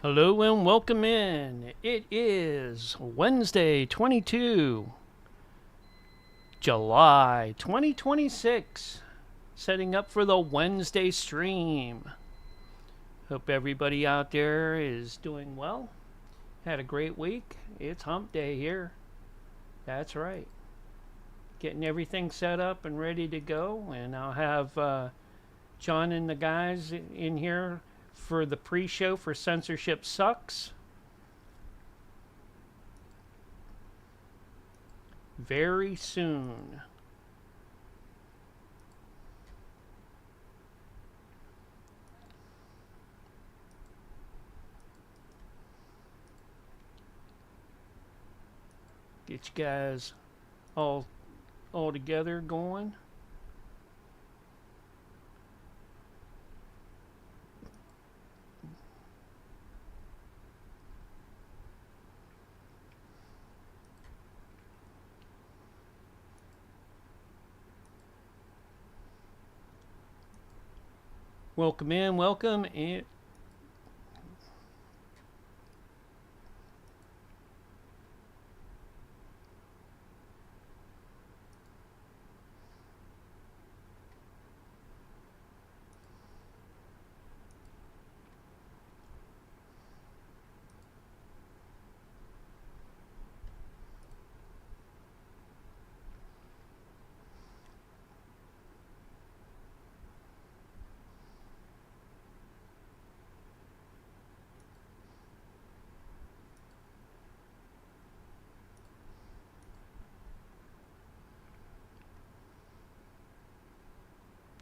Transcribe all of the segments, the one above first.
Hello and welcome in. It is Wednesday, 22 July 2026. Setting up for the Wednesday stream. Hope everybody out there is doing well. Had a great week. It's hump day here. That's right. Getting everything set up and ready to go. And I'll have John and the guys in here for the pre-show for Censorship Sucks very soon. Get you guys all together going. Welcome in, welcome in.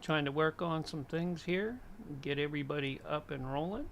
Trying to work on some things here, get everybody up and rolling.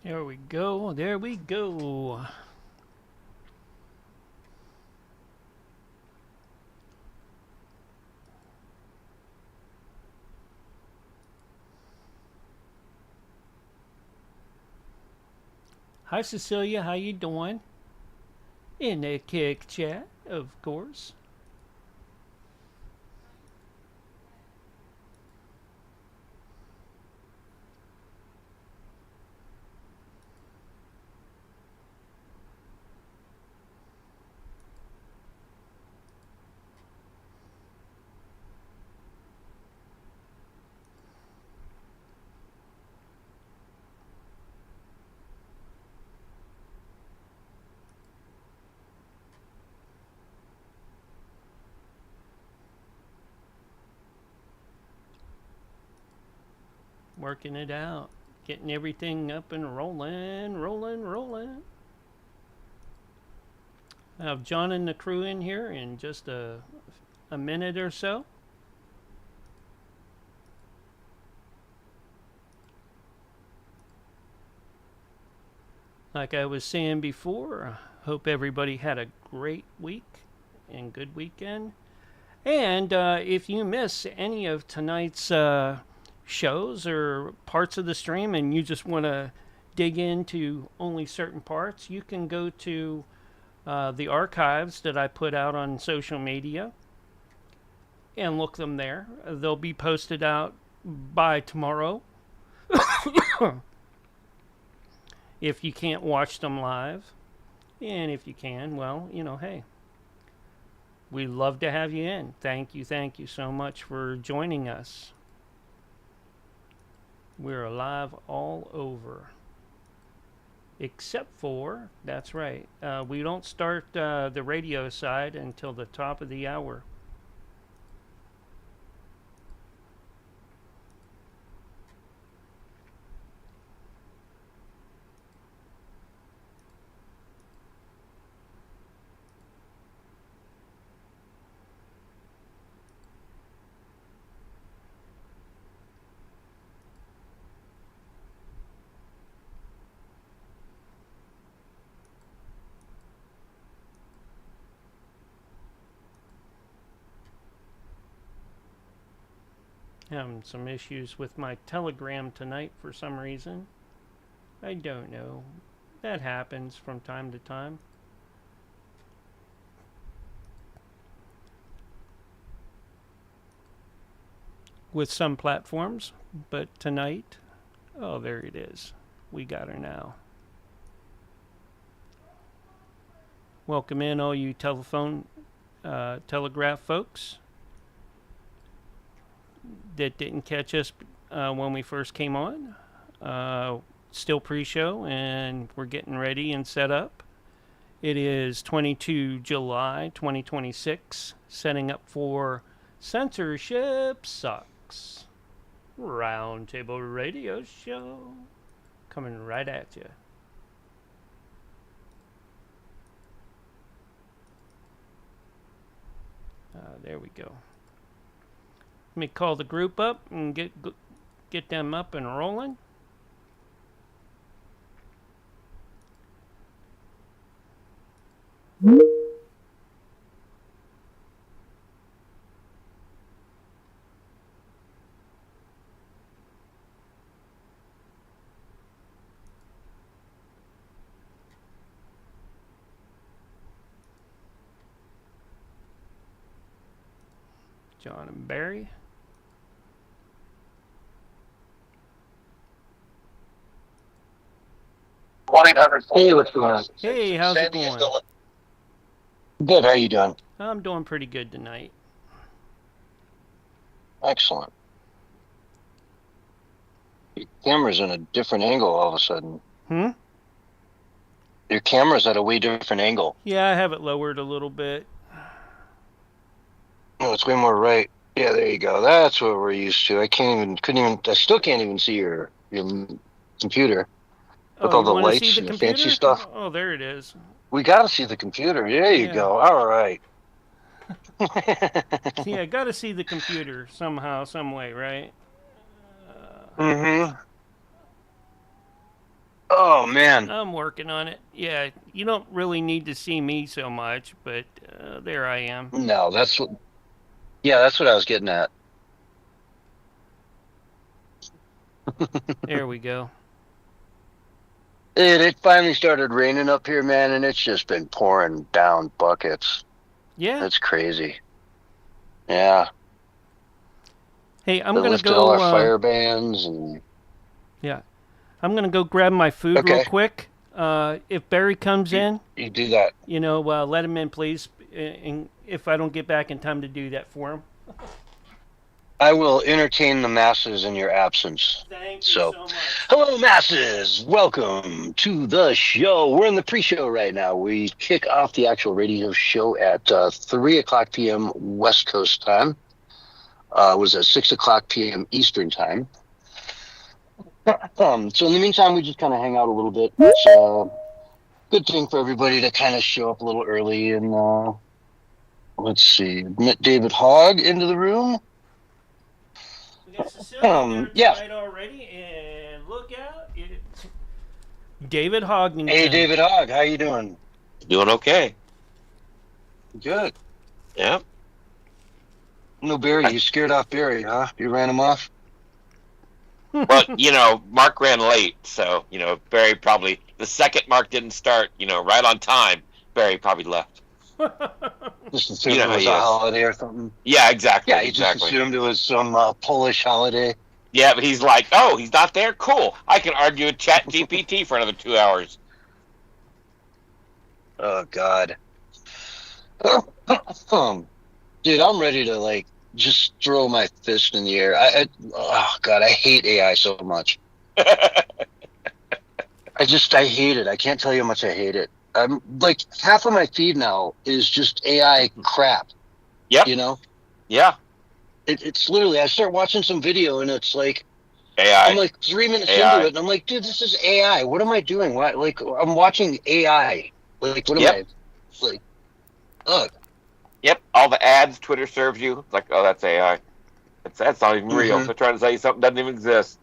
There we go, there we go. Hi Cecilia, how you doing? In the Kick chat, of course. Working it out, getting everything up and rolling. I have John and the crew in here in just a minute or so. Like I was saying before, hope everybody had a great week and good weekend. And if you miss any of tonight's shows or parts of the stream and you just want to dig into only certain parts, you can go to the archives that I put out on social media and look them there. They'll be posted out by tomorrow. If you can't watch them live. And if you can, well, hey, we'd love to have you in. Thank you so much for joining us. We're live all over. Except for, that's right, we don't start the radio side until the top of the hour. Having some issues with my Telegram tonight for some reason. I don't know. That happens from time to time. With some platforms, but tonight, oh, there it is. We got her now. Welcome in, all you telegraph folks that didn't catch us when we first came on. Still pre-show, and we're getting ready and set up. It is 22 July 2026, setting up for Censorship Sucks Roundtable Radio Show. Coming right at you. There we go. Let me call the group up and get them up and rolling. John and Barry. Hey, what's going on? Hey, how's it going? Good, how you doing? I'm doing pretty good tonight. Excellent. Your camera's in a different angle all of a sudden. Your camera's at a way different angle. Yeah, I have it lowered a little bit. No, it's way more right. Yeah, there you go. That's what we're used to. I still can't even see your computer. With all the lights and the fancy stuff. Oh, there it is. We got to see the computer. There you go. All right. Yeah, got to see the computer somehow, some way, right? Oh, man. I'm working on it. Yeah, you don't really need to see me so much, but there I am. No, that's what I was getting at. There we go. It finally started raining up here, man, and it's just been pouring down buckets. Yeah. It's crazy. Yeah. Hey, I'm going to go... all our fire bans and... Yeah. I'm going to go grab my food real quick. If Barry comes in... You do that. Let him in, please. And if I don't get back in time to do that for him. I will entertain the masses in your absence. Thank you so much. Hello, masses. Welcome to the show. We're in the pre-show right now. We kick off the actual radio show at 3 o'clock p.m. West Coast time. It was at 6 o'clock p.m. Eastern time. So in the meantime, we just kind of hang out a little bit. It's a good thing for everybody to kind of show up a little early. And let's see, admit David Hogg into the room. We got Cecilia there tonight already, and look out. David Hognington. Hey, David Hogg, how you doing? Doing okay. Good. Yeah. No Barry, you scared off Barry, huh? You ran him off? Well, Mark ran late, so, Barry probably, the second Mark didn't start, right on time, Barry probably left. Just assumed it was a holiday or something. Yeah, exactly. Yeah, he just assumed it was some Polish holiday. Yeah, but he's like, oh, he's not there? Cool. I can argue with ChatGPT for another 2 hours. Oh, God. Dude, I'm ready to, just throw my fist in the air. Oh, God, I hate AI so much. I hate it. I can't tell you how much I hate it. I'm half of my feed now is just AI crap. Yep. Yeah. It's literally, I start watching some video and it's like, AI. I'm 3 minutes AI. into it and I'm like, dude, this is AI. What am I doing? What? I'm watching AI. What am I? Ugh. Yep. All the ads Twitter serves you. It's like, oh, that's AI. That's not even real. They're trying to tell you something that doesn't even exist.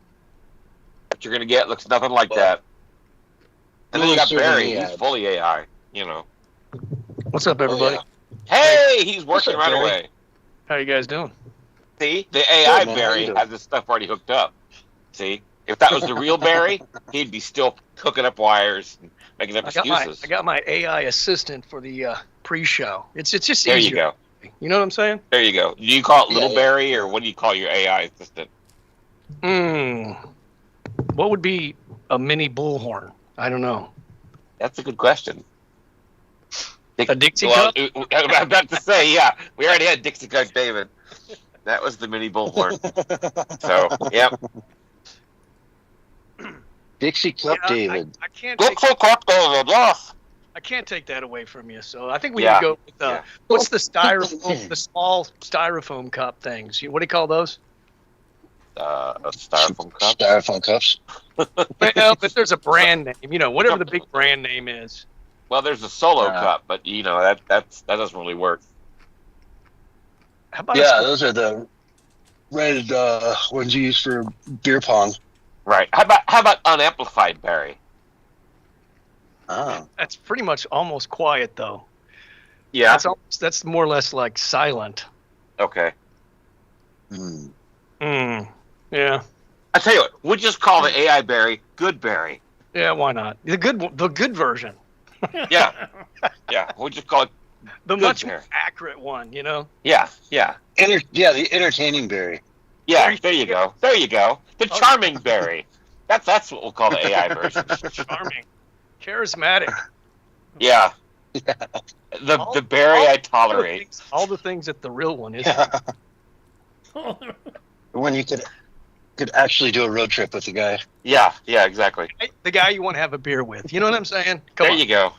What you're going to get looks nothing like that. And then you got Barry. He's fully AI, What's up, everybody? Oh, yeah. Hey, he's working right Barry? away. How you guys doing? See, the AI Good, man. How Barry you doing? has this stuff already hooked up. See, if that was the real Barry, he'd be still hooking up wires and making up excuses. I got my AI assistant for the pre-show. It's just There easier. you go. You know what I'm saying? There you go. Do you call it Little Yeah. Barry, or what do you call your AI assistant? What would be a mini bullhorn? I don't know. That's a good question. A Dixie cup? I'm about to say, yeah, we already had Dixie Cup David. That was the mini bullhorn. So, yep. Dixie Cup David. I can't Dixie Cup David, yes. I can't take that away from you. So I think we Yeah. can go with what's the styrofoam, the small styrofoam cup things? What do you call those? A styrofoam cup. Styrofoam cups. Well, but there's a brand name. Whatever the big brand name is. Well, there's a solo cup, but that doesn't really work. How about Yeah, those are the red ones you use for beer pong. Right. How about unamplified Barry? Oh. That's pretty much almost quiet though. Yeah. That's more or less like silent. Okay. Yeah. I tell you what, we'll just call the AI Barry Good Barry. Yeah, why not? The good version. Yeah. Yeah. We'll just call it The Good much Barry. more accurate one, Yeah. Yeah. The entertaining Barry. Yeah. There you go. There you go. The charming Barry. That's what we'll call the AI version. Charming. Charismatic. Yeah. The Barry I tolerate. All the things that the real one is. Yeah. When you could actually do a road trip with the guy. Yeah. Yeah. Exactly. The guy you want to have a beer with. You know what I'm saying? Come There on. you go.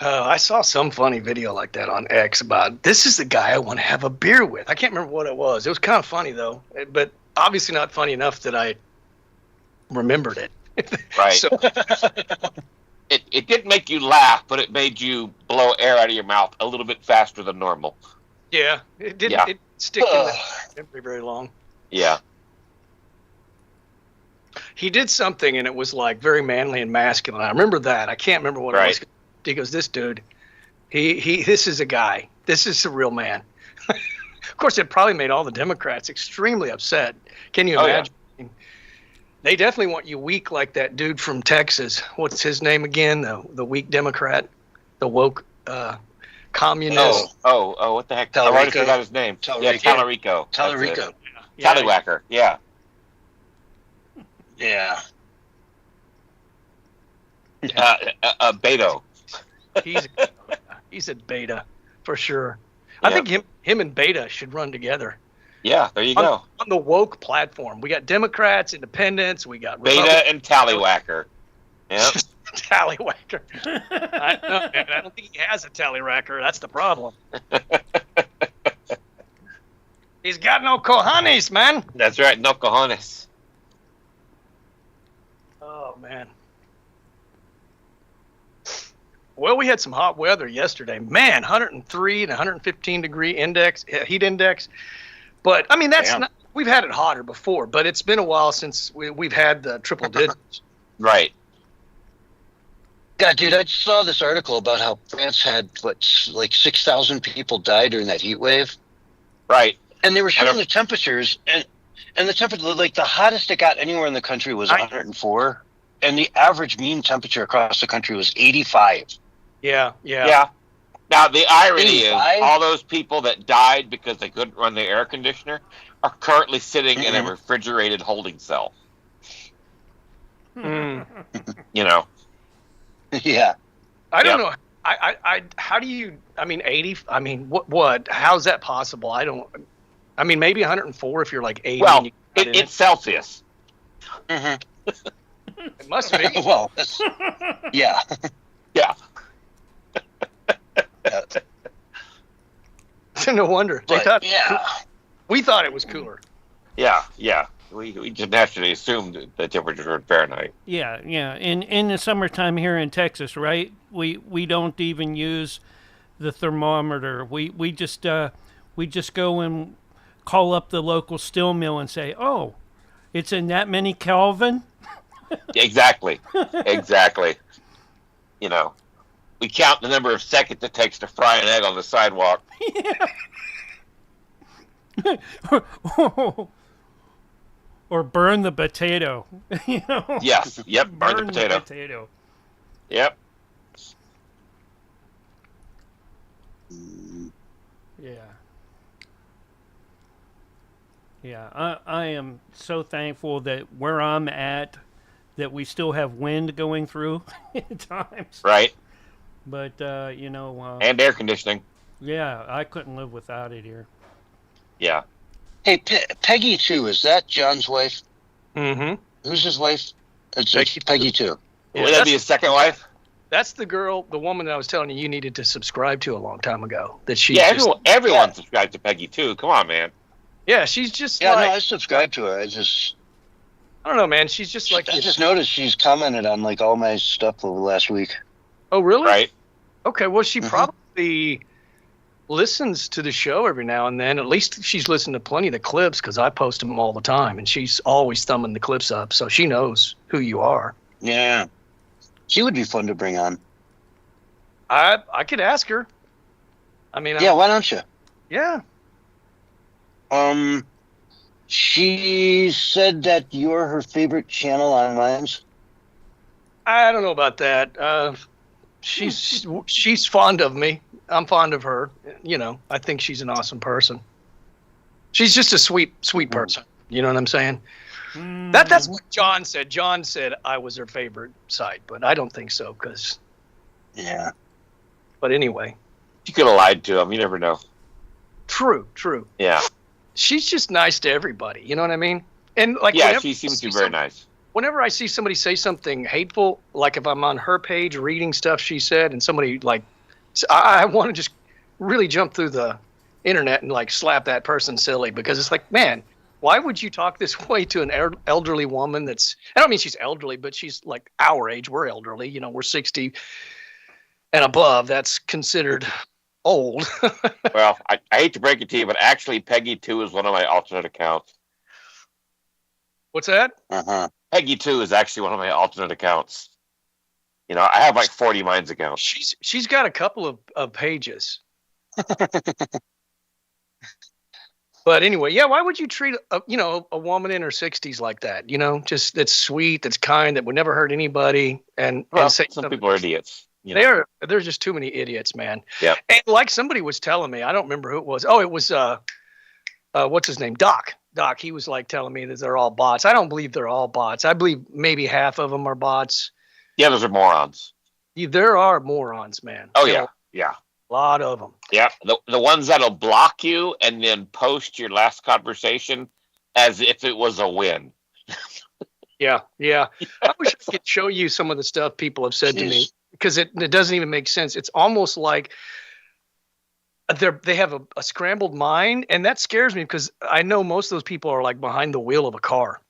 I saw some funny video like that on X about this is the guy I want to have a beer with. I can't remember what it was. It was kind of funny though, but obviously not funny enough that I remembered it. Right. So, It didn't make you laugh, but it made you blow air out of your mouth a little bit faster than normal. yeah, it didn't it stick in the memory very long. Yeah. He did something and it was like very manly and masculine. I remember that. I can't remember what it was. He goes, this dude, this is a guy. This is a real man. Of course, it probably made all the Democrats extremely upset. Can you imagine? Yeah. They definitely want you weak like that dude from Texas. What's his name again? The weak Democrat, the woke communist. Oh, what the heck? I already forgot his name. Yeah, Tallarico. Tallarico. Yeah. Tallywhacker. Yeah. Yeah. Beto. He's a beta for sure. I think him and Beta should run together. Yeah, there you go. On the woke platform, we got Democrats, Independents, we got Beta and Tallywhacker. Yeah. Tallywhacker. I don't think he has a tallywhacker. That's the problem. He's got no cojones, man. That's right, no cojones. Oh man. Well, we had some hot weather yesterday. Man, 103 and 115 degree heat index. But I mean, that's we've had it hotter before, but it's been a while since we've had the triple digits. Right. Yeah, dude, I saw this article about how France had, like 6,000 people died during that heat wave. Right. And they were showing the temperatures, and the temperature, like the hottest it got anywhere in the country was 104, and the average mean temperature across the country was 85. Yeah. Now, the irony 85? is all those people that died because they couldn't run the air conditioner are currently sitting in a refrigerated holding cell. Mm. You know? Yeah. I don't know. How do you, 80, what, how's that possible? Maybe 104 if you're like 80. Well, it's Celsius. Mm-hmm. It must be. Well, yeah. Yeah. No wonder. But, We thought it was cooler. Yeah. We just naturally assumed the temperatures were in Fahrenheit. Yeah. In the summertime here in Texas, right? We don't even use the thermometer. We just go and call up the local steel mill and say, "Oh, it's in that many Kelvin." Exactly. You know, we count the number of seconds it takes to fry an egg on the sidewalk. Or burn the potato. You know? Yes. Yep. Burn the potato. Yep. Yeah. I am so thankful that where I'm at, that we still have wind going through at times. Right. But and air conditioning. Yeah, I couldn't live without it here. Yeah. Hey, Peggy 2, is that John's wife? Mm-hmm. Who's his wife? It's Peggy 2. Yeah, would that be his second wife? That's the woman that I was telling you needed to subscribe to a long time ago. Everyone subscribed to Peggy too. Come on, man. Yeah, she's just no, I subscribed to her. I don't know, man. She's just like... I just noticed she's commented on like all my stuff over the last week. Oh, really? Right. Okay, well, she probably listens to the show every now and then. At least she's listened to plenty of the clips because I post them all the time, and she's always thumbing the clips up, so she knows who you are. Yeah. She would be fun to bring on. I could ask her. Yeah, why don't you? Yeah. She said that you're her favorite channel on Minds. I don't know about that. She's fond of me. I'm fond of her. I think she's an awesome person. She's just a sweet person. You know what I'm saying? That's what John said. John said I was her favorite site, but I don't think so. Yeah. But anyway. You could have lied to him. You never know. True. Yeah. She's just nice to everybody. You know what I mean? And she seems to be very nice. Whenever I see somebody say something hateful, like if I'm on her page reading stuff she said, and somebody I want to just really jump through the internet and slap that person silly, because it's like, man, why would you talk this way to an elderly woman I don't mean she's elderly, but she's like our age. We're elderly. We're 60 and above. That's considered old. Well, I hate to break it to you, but actually Peggy 2 is one of my alternate accounts. What's that? Peggy 2 is actually one of my alternate accounts. I have like 40 Minds accounts. She's got a couple of pages. But anyway, yeah, why would you treat a woman in her 60s like that? Just that's sweet, that's kind, that would never hurt anybody, and say some people are idiots. There's just too many idiots, man. Yeah. And like somebody was telling me, I don't remember who it was. Oh, it was what's his name? Doc. He was telling me that they're all bots. I don't believe they're all bots. I believe maybe half of them are bots. Yeah, those are morons. There are morons, man. Oh, yeah. A lot of them. Yeah, the ones that'll block you and then post your last conversation as if it was a win. Yeah. I wish I could show you some of the stuff people have said to me, because it doesn't even make sense. It's almost like they have a scrambled mind, and that scares me because I know most of those people are behind the wheel of a car.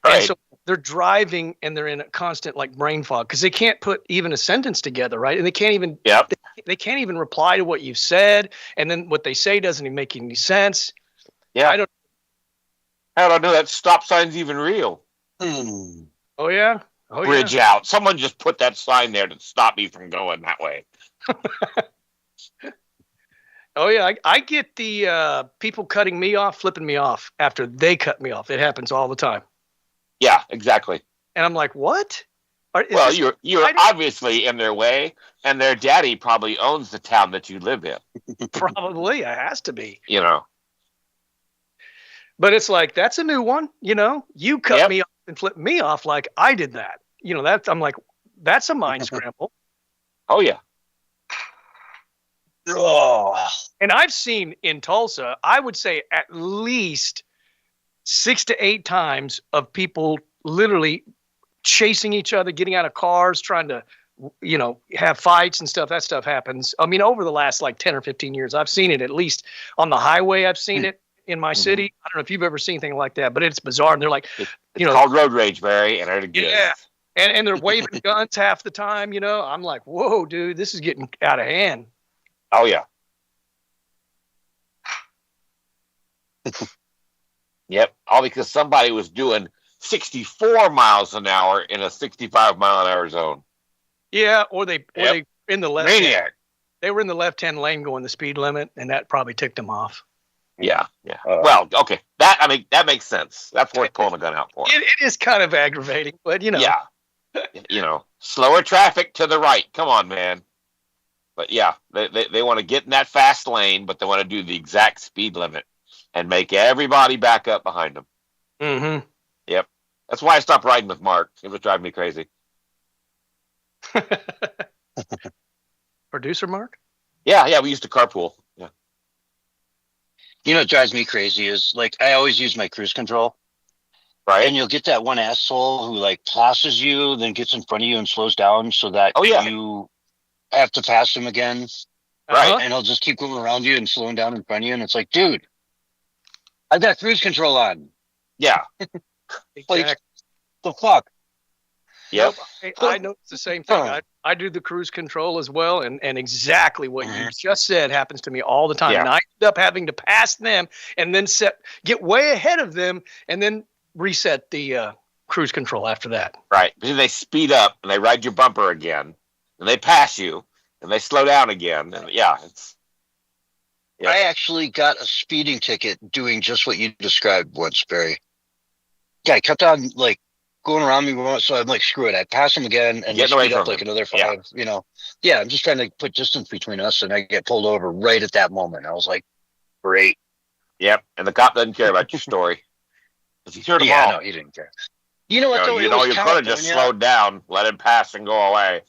Right. And so they're driving and they're in a constant brain fog because they can't put even a sentence together, right? And they can't even they can't even reply to what you've said, and then what they say doesn't even make any sense. Yeah. How do I know that stop sign's even real? Oh yeah. Oh Bridge out. Someone just put that sign there to stop me from going that way. Oh yeah. I get the people cutting me off, flipping me off after they cut me off. It happens all the time. Yeah, exactly. And I'm like, what? Well, you're obviously in their way, and their daddy probably owns the town that you live in. Probably. It has to be. You know. But it's like, that's a new one. You cut me off and flip me off like I did that. I'm like, that's a mind scramble. Oh, yeah. Oh. And I've seen in Tulsa, I would say at least 6 to 8 times of people literally chasing each other, getting out of cars, trying to, have fights and stuff. That stuff happens. I mean, over the last like 10 or 15 years, I've seen it at least on the highway. I've seen it in my city. I don't know if you've ever seen anything like that, but it's bizarre. And they're like, it's called road rage, Barry, and it exists. Yeah. And they're waving guns half the time. I'm like, whoa, dude, this is getting out of hand. Oh, yeah. Yep. All because somebody was doing 64 miles an hour in a 65-mile-an-hour zone. Yeah, or they in the left. Maniac. They were in the left-hand lane going the speed limit, and that probably ticked them off. Yeah. Well, okay. That makes sense. That's worth pulling a gun out for. It is kind of aggravating, but Yeah. Slower traffic to the right. Come on, man. But yeah, they want to get in that fast lane, but they want to do the exact speed limit and make everybody back up behind them. Mm-hmm. Yep. That's why I stopped riding with Mark. It was driving me crazy. Producer Mark? Yeah, we used to carpool. Yeah. What drives me crazy is like I always use my cruise control. Right. And you'll get that one asshole who like passes you, then gets in front of you and slows down so that you have to pass him again. Right. And he'll just keep going around you and slowing down in front of you. And it's like, dude, I've got cruise control on. Yeah. Like, the fuck? Yep. I know it's the same thing. I do the cruise control as well, and exactly what you just said happens to me all the time. Yeah. And I end up having to pass them and then get way ahead of them and then reset the cruise control after that. Right. Then they speed up and they ride your bumper again, and they pass you and they slow down again. And I actually got a speeding ticket doing just what you described once, Barry. Guy kept on like going around me, so I'm like, screw it. I pass him again and they speed up like another 5. Yeah, I'm just trying to put distance between us, and I get pulled over right at that moment. I was like, great. Yep. And the cop doesn't care about your story. He heard them all. No, he didn't care. You know what? Though, you could have just slowed down, let him pass, and go away.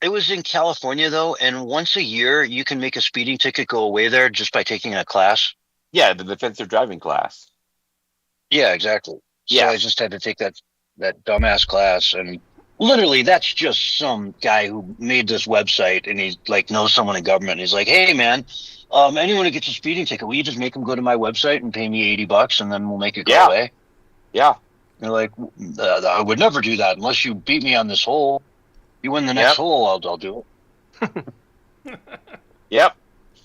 It was in California, though, and once a year you can make a speeding ticket go away there just by taking a class. Yeah, the defensive driving class. Yeah, exactly. So I just had to take that dumbass class, and literally that's just some guy who made this website, and he like knows someone in government. And he's like, hey man, anyone who gets a speeding ticket, will you just make them go to my website and pay me $80, and then we'll make it go away? Yeah. They're like, I would never do that unless you beat me on this hole. You win the next hole, I'll do it. Yep.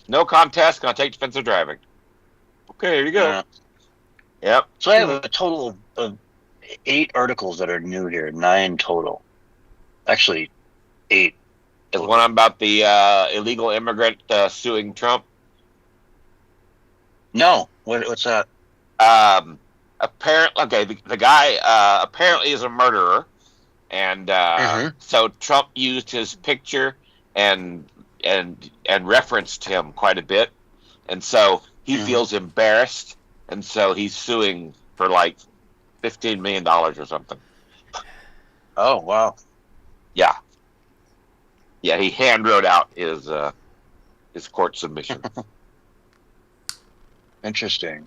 No contest. Gonna take defensive driving. Okay, here you go. Yep. So I have a total of 8 articles that are new here. 9 total. Actually, 8. Is one about the illegal immigrant suing Trump? No. What's that? Apparently, the guy apparently is a murderer, and so Trump used his picture and referenced him quite a bit, and so he feels embarrassed, and so he's suing for like $15 million or something. Oh wow! Yeah, he hand wrote out his court submission. Interesting.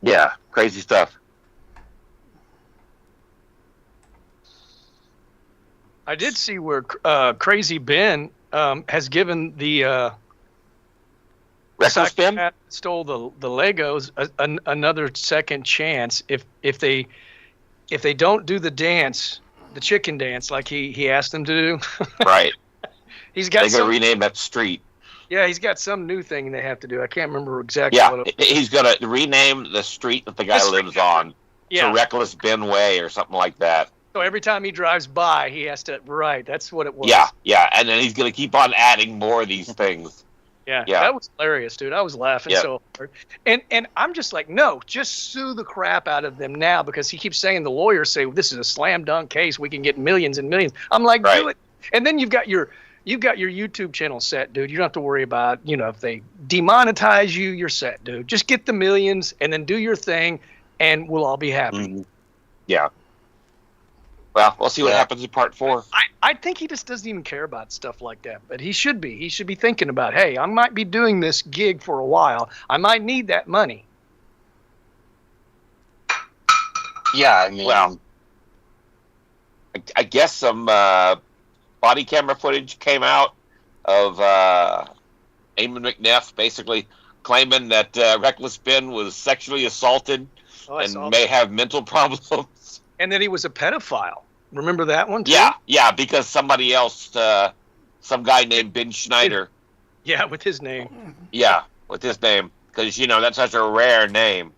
Yeah, crazy stuff. I did see where Crazy Ben has given the Wrestling stole the Legos another second chance if they don't do the dance, the chicken dance like he asked them to do. Right. He's got. They're gonna rename that street. Yeah, he's got some new thing they have to do. I can't remember exactly Yeah, what it was. he's gonna rename the street that the guy lives on to Reckless Ben Way or something like that. So every time he drives by, he has to. Right, that's what it was. Yeah, and then he's gonna keep on adding more of these things. Yeah, that was hilarious, dude. I was laughing so hard. And I'm just like, no, just sue the crap out of them now, because he keeps saying, the lawyers say, this is a slam dunk case. We can get millions and millions. I'm like, do it. And then you've got your YouTube channel set, dude. You don't have to worry about, if they demonetize you, you're set, dude. Just get the millions and then do your thing, and we'll all be happy. Mm-hmm. Yeah. Well, we'll see what happens in part 4. I think he just doesn't even care about stuff like that, but he should be. He should be thinking about, hey, I might be doing this gig for a while. I might need that money. Yeah, I mean, well, I guess some body camera footage came out of Eamon McNeff basically claiming that Reckless Ben was sexually assaulted and may have mental problems. And that he was a pedophile. Remember that one too? Yeah, because somebody else, some guy named Ben Schneider. Yeah, with his name. Yeah, with his name. Because, that's such a rare name.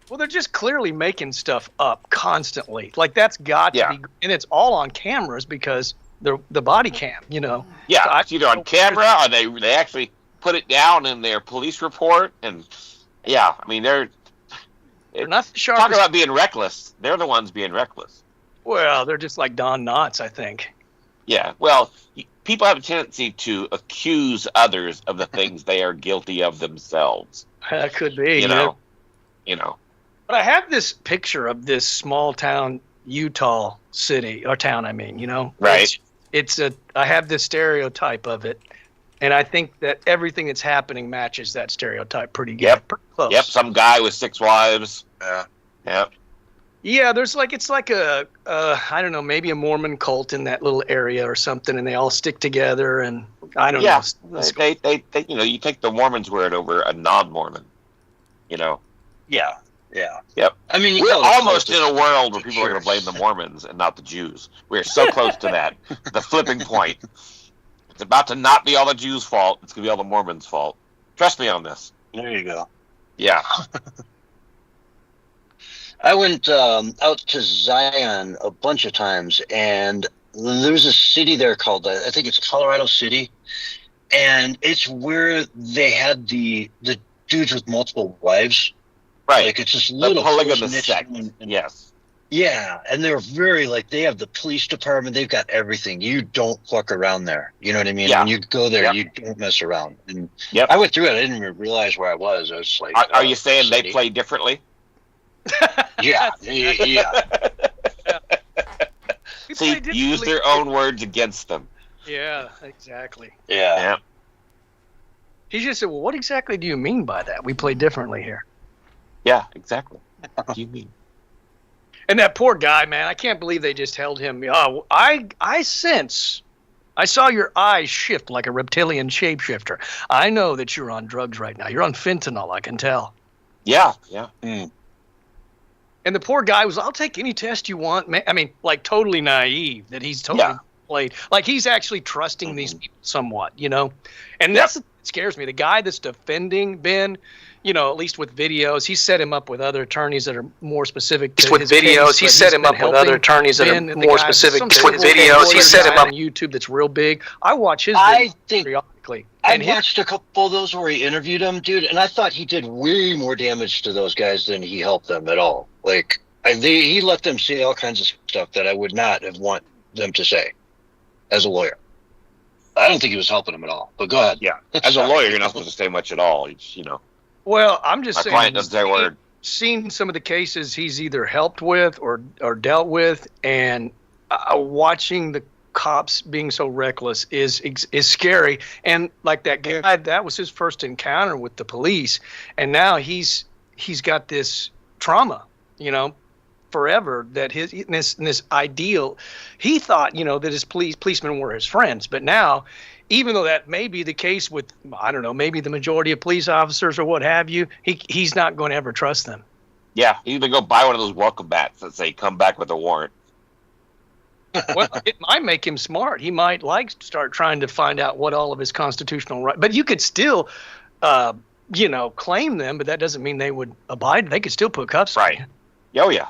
Well, they're just clearly making stuff up constantly. Like, that's got to be, and it's all on cameras because they're the body cam, Yeah, so it's either on camera or they actually put it down in their police report. And, yeah, I mean, they're not the sharpest. Talk about being reckless. They're the ones being reckless. Well, they're just like Don Knotts, I think. Yeah, well, people have a tendency to accuse others of the things they are guilty of themselves. That could be, you know. But I have this picture of this small town Utah city, or town, I mean, Right. I have this stereotype of it, and I think that everything that's happening matches that stereotype pretty good. Yep. Pretty close. Yep, some guy with 6 wives. Yep. Yeah, it's like a I don't know, maybe a Mormon cult in that little area or something, and they all stick together, and I don't know. They you take the Mormon's word over a non-Mormon, Yeah. Yep. I mean, we're almost in a world where people are going to blame the Mormons and not the Jews. We're so close to that. The flipping point. It's about to not be all the Jews' fault. It's going to be all the Mormons' fault. Trust me on this. There you go. Yeah. I went out to Zion a bunch of times, and there's a city there called, I think it's Colorado City, and it's where they had the dudes with multiple wives. Right. Like, it's just little polygamous sect. Yes. Yeah, and they're very, they have the police department. They've got everything. You don't fuck around there. You know what I mean? Yeah. When you go there, you don't mess around. And I went through it. I didn't even realize where I was. I was like, are you saying they play differently? Yeah. See, use their own words against them. Yeah, exactly. Yeah. He just said, well, what exactly do you mean by that? We play differently here. Yeah, exactly. What do you mean? And that poor guy, man, I can't believe they just held him. Oh, I saw your eyes shift like a reptilian shapeshifter. I know that you're on drugs right now. You're on fentanyl, I can tell. Yeah. Mm. And the poor guy was, I'll take any test you want. Man, I mean, like, totally naive that he's totally played. Like, he's actually trusting these people somewhat, And that's what scares me. The guy that's defending Ben, at least with videos, he set him up with other attorneys that are more specific to his case, he set him up with other attorneys that are more specific to his videos. He set him up on YouTube that's real big. I watch his videos periodically. I watched a couple of those where he interviewed them, dude, and I thought he did way more damage to those guys than he helped them at all. Like, he let them say all kinds of stuff that I would not have want them to say as a lawyer. I don't think he was helping them at all, but go ahead. Yeah. As a lawyer, you're not supposed to say much at all. It's, Well, I'm just saying, client does their word. Seen some of the cases he's either helped with or dealt with, and watching the cops being so reckless is scary. And like that guy, that was his first encounter with the police, and now he's got this trauma, forever, that this ideal. He thought, that his policemen were his friends, but now, even though that may be the case with, I don't know, maybe the majority of police officers or what have you, he's not going to ever trust them. Yeah, you even go buy one of those welcome bats that say "come back with a warrant." Well, it might make him smart. He might start trying to find out what all of his constitutional rights. But you could still, claim them, but that doesn't mean they would abide. They could still put cuffs on Right. you. Oh yeah.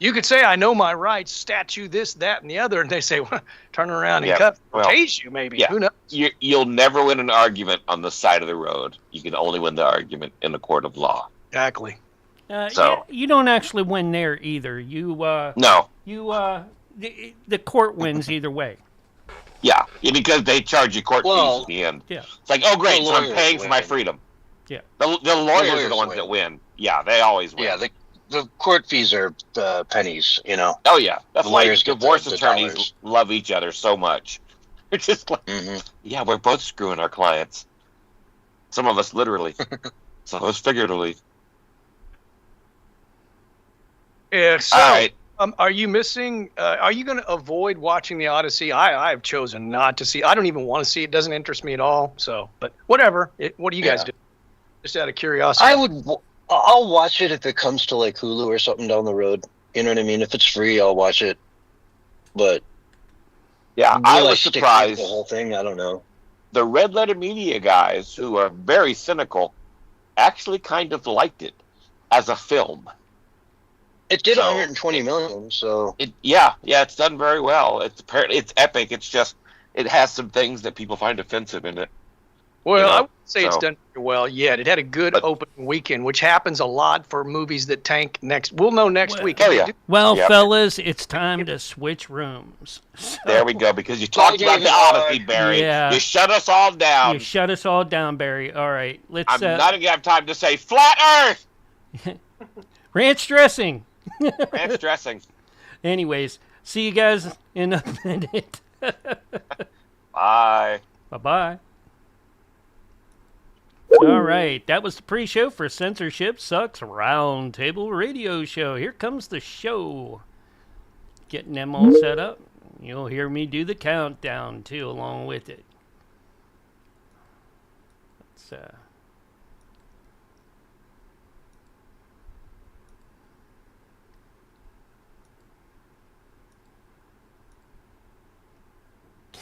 You could say, "I know my rights," statue this, that, and the other, and they say, well, "Turn around and Yeah, cuff, well, tase you, maybe." yeah. Who knows? You'll never win an argument on the side of the road. You can only win the argument in the court of law. Exactly. So- you don't actually win there either. No. The court wins either way. Yeah, because they charge you court fees at the end. Yeah. It's like, oh great, The so I'm lawyers paying for my win. freedom. Yeah. The lawyers are lawyers the ones win. that win. Yeah, they always win. Yeah, the court fees are pennies, you know. Oh yeah, that's The why lawyers get divorce the attorneys dollars. love each other so much. It's just like, yeah, we're both screwing our clients. Some of us literally, some of us figuratively. Yeah. So, All right. are you missing? Are you going to avoid watching the Odyssey? I've chosen not to see. I don't even want to see it. Doesn't interest me at all. So, but whatever. What do you guys Yeah. do? Just out of curiosity. I'll watch it if it comes to like Hulu or something down the road. You know what I mean? If it's free, I'll watch it. But Yeah, will I was stick with surprised. the whole thing. I don't know. The Red Letter Media guys, who are very cynical, actually kind of liked it as a film. It did So- 120 million, so Yeah, it's done very well. It's epic. It's just it has some things that people find offensive in it. Well, know, I would say it's so- done very well yet. It had a good But- opening weekend, which happens a lot for movies that tank next. We'll know next Well- week. Oh, yeah. Well, Yep. fellas, it's time to switch rooms. So, There we go. Because you talked about the Odyssey, Barry. Yeah. You shut us all down. you shut us all down, Barry. All right, let's I'm not gonna have time to say flat Earth. ranch dressing. Ranch dressing. Anyways, see you guys in a minute. Bye. Bye-bye. All right, that was the pre-show for Censorship Sucks Roundtable Radio Show. Here comes the show. Getting them all set up. You'll hear me do the countdown, too, along with it. Let's,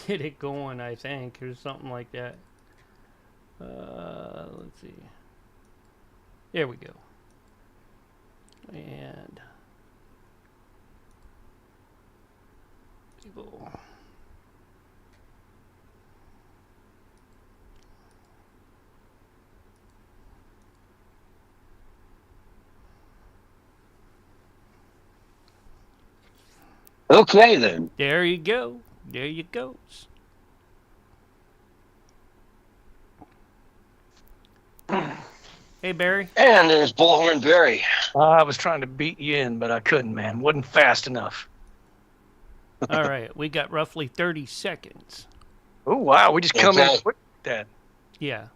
get it going, I think, or something like that. Let's see. There we go. And people. okay then. There you go. There you goes. Hey, Barry. And there's Bullhorn Barry. I was trying to beat you in, but I couldn't, man. Wasn't fast enough. All right, we got roughly 30 seconds. Oh wow, we just come in Okay. quick like that. Yeah.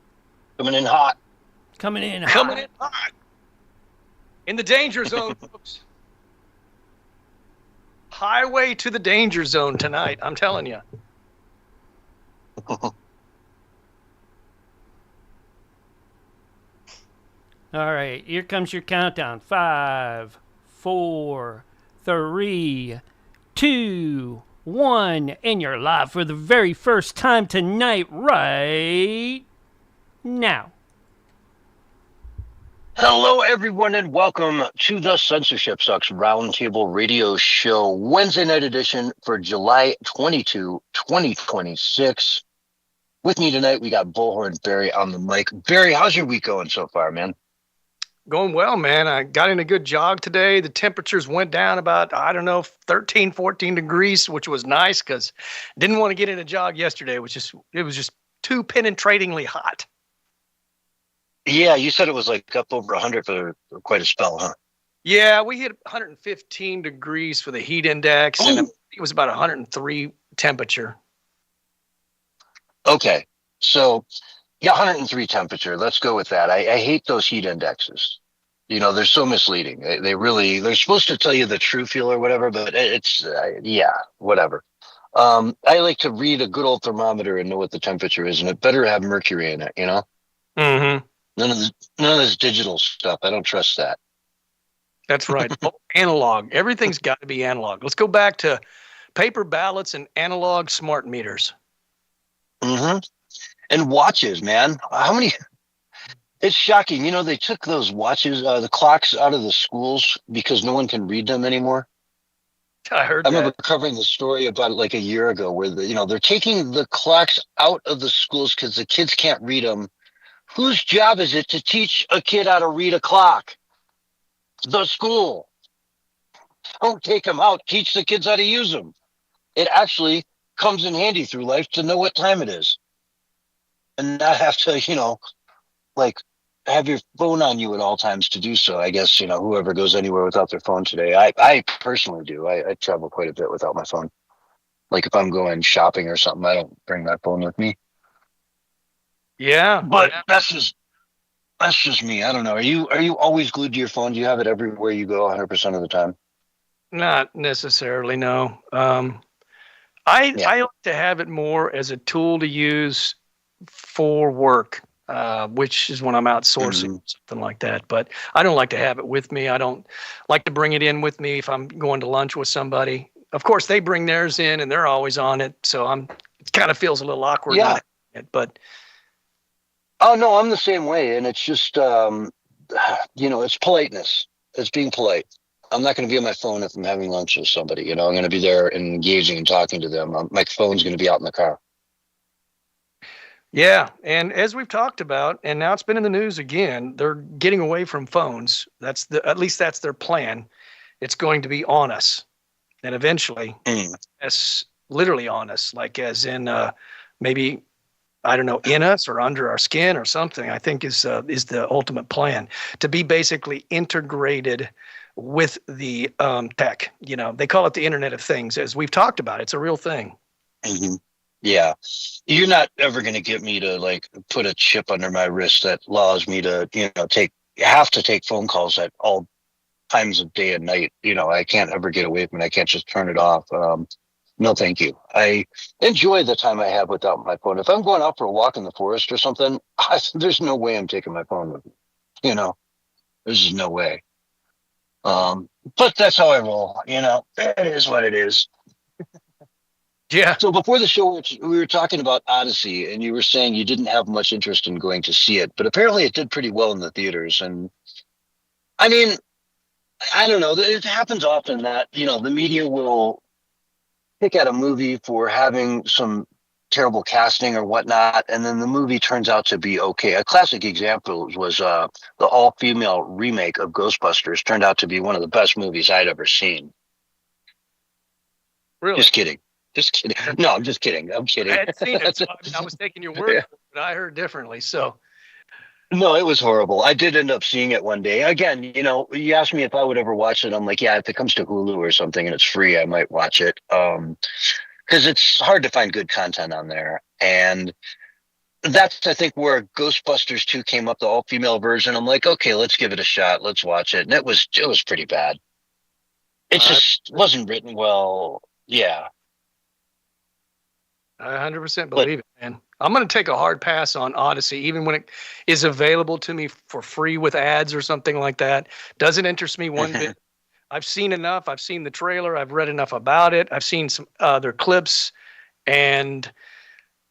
Coming in hot. Coming in Coming hot. in hot. In the danger zone, folks. Highway to the danger zone tonight. I'm telling you. All right, here comes your countdown. 5, 4, 3, 2, 1, and you're live for the very first time tonight, right now. Hello, everyone, and welcome to the Censorship Sucks Roundtable Radio Show, Wednesday night edition for July 22, 2026. With me tonight, we got Bullhorn Barry on the mic. Barry, how's your week going so far, man? Going well, man. I got in a good jog today. The temperatures went down about, 13, 14 degrees, which was nice because didn't want to get in a jog yesterday, it was just too penetratingly hot. Yeah, you said it was like up over 100 for quite a spell, huh? Yeah, we hit 115 degrees for the heat index, and it was about 103 temperature. Okay, so yeah, 103 temperature. Let's go with that. I hate those heat indexes. You know, they're so misleading. They're supposed to tell you the true feel or whatever, but it's, whatever. I like to read a good old thermometer and know what the temperature is, and it better have mercury in it, you know? Mm-hmm. None of this digital stuff. I don't trust that. That's right. Oh, analog. Everything's got to be analog. Let's go back to paper ballots and analog smart meters. Mm-hmm. And watches, man. How many? It's shocking. You know, they took those watches, the clocks out of the schools because no one can read them anymore. I heard I remember that. covering the story about it like a year ago where, they're taking the clocks out of the schools because the kids can't read them. Whose job is it to teach a kid how to read a clock? The school. Don't take them out. Teach the kids how to use them. It actually comes in handy through life to know what time it is and not have to, like have your phone on you at all times to do so. I guess, whoever goes anywhere without their phone today. I personally do. I travel quite a bit without my phone. Like if I'm going shopping or something, I don't bring my phone with me. Yeah. But that's just me. I don't know. Are you always glued to your phone? Do you have it everywhere you go 100% of the time? Not necessarily, no. Yeah. I like to have it more as a tool to use for work, which is when I'm outsourcing something like that. But I don't like to have it with me. I don't like to bring it in with me if I'm going to lunch with somebody. Of course, they bring theirs in and they're always on it, so it kind of feels a little awkward. Yeah. Not having it, but Oh no, I'm the same way, and it's just it's politeness. It's being polite. I'm not going to be on my phone if I'm having lunch with somebody. I'm going to be there and engaging and talking to them. My phone's going to be out in the car. yeah. And as we've talked about, and now it's been in the news again, they're getting away from phones. At least that's their plan. It's going to be on us, and eventually, it's literally on us, like as in maybe, I don't know, in us or under our skin or something. I think is the ultimate plan, to be basically integrated with the tech. They call it the Internet of Things, as we've talked about. It's a real thing. Mm-hmm. Yeah, you're not ever going to get me to like put a chip under my wrist that allows me to have to take phone calls at all times of day and night. I can't ever get away from it. I can't just turn it off. No, thank you. I enjoy the time I have without my phone. If I'm going out for a walk in the forest or something, there's no way I'm taking my phone with me. There's just no way. But that's how I roll. It is what it is. Yeah. So before the show, we were talking about Odyssey, and you were saying you didn't have much interest in going to see it, but apparently it did pretty well in the theaters. And I mean, I don't know. It happens often that, the media will pick at a movie for having some terrible casting or whatnot, and then the movie turns out to be okay. A classic example was the all-female remake of Ghostbusters turned out to be one of the best movies I'd ever seen. Really? Just kidding. No, I'm just kidding. I'm kidding. I had seen it, so I was taking your word for it, but I heard differently. So no, it was horrible. I did end up seeing it one day. Again, you asked me if I would ever watch it. I'm like, yeah, if it comes to Hulu or something and it's free, I might watch it. Because it's hard to find good content on there. And that's, I think, where Ghostbusters 2 came up, the all-female version. I'm like, okay, let's give it a shot. Let's watch it. And it was pretty bad. It just wasn't written well. Yeah. I 100% believe it, man. I'm going to take a hard pass on Odyssey, even when it is available to me for free with ads or something like that. Doesn't interest me one bit. I've seen enough. I've seen the trailer. I've read enough about it. I've seen some other clips, and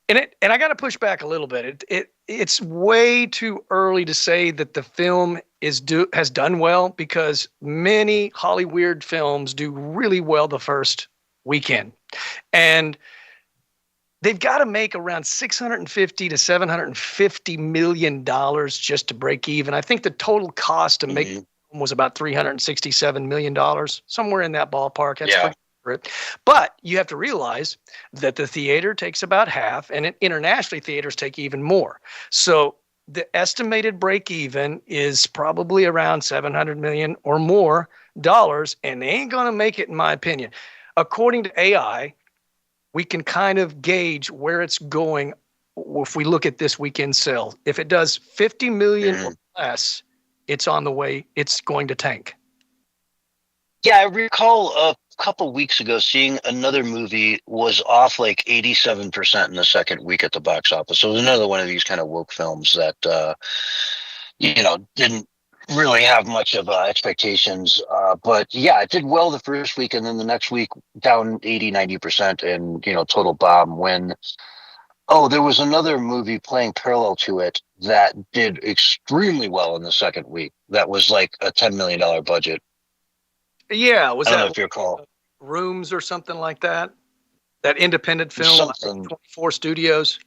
I got to push back a little bit. It's way too early to say that the film has done well, because many Hollywood films do really well the first weekend, and they've got to make around $650 to $750 million just to break even. I think the total cost to make was about $367 million, somewhere in that ballpark. That's pretty accurate. But you have to realize that the theater takes about half, and internationally theaters take even more. So the estimated break even is probably around $700 million or more dollars, and they ain't going to make it, in my opinion. According to AI, we can kind of gauge where it's going if we look at this weekend sale. If it does 50 million or less, it's on the way. It's going to tank. Yeah, I recall a couple weeks ago seeing another movie was off like 87% in the second week at the box office. So it was another one of these kind of woke films that, didn't really have much of expectations. But yeah, it did well the first week, and then the next week down 80-90%, and total bomb. There was another movie playing parallel to it that did extremely well in the second week. That was like a $10 million budget. Yeah, was I don't know that if you recall. Rooms or something like that? That independent film, Something. 24 Studios.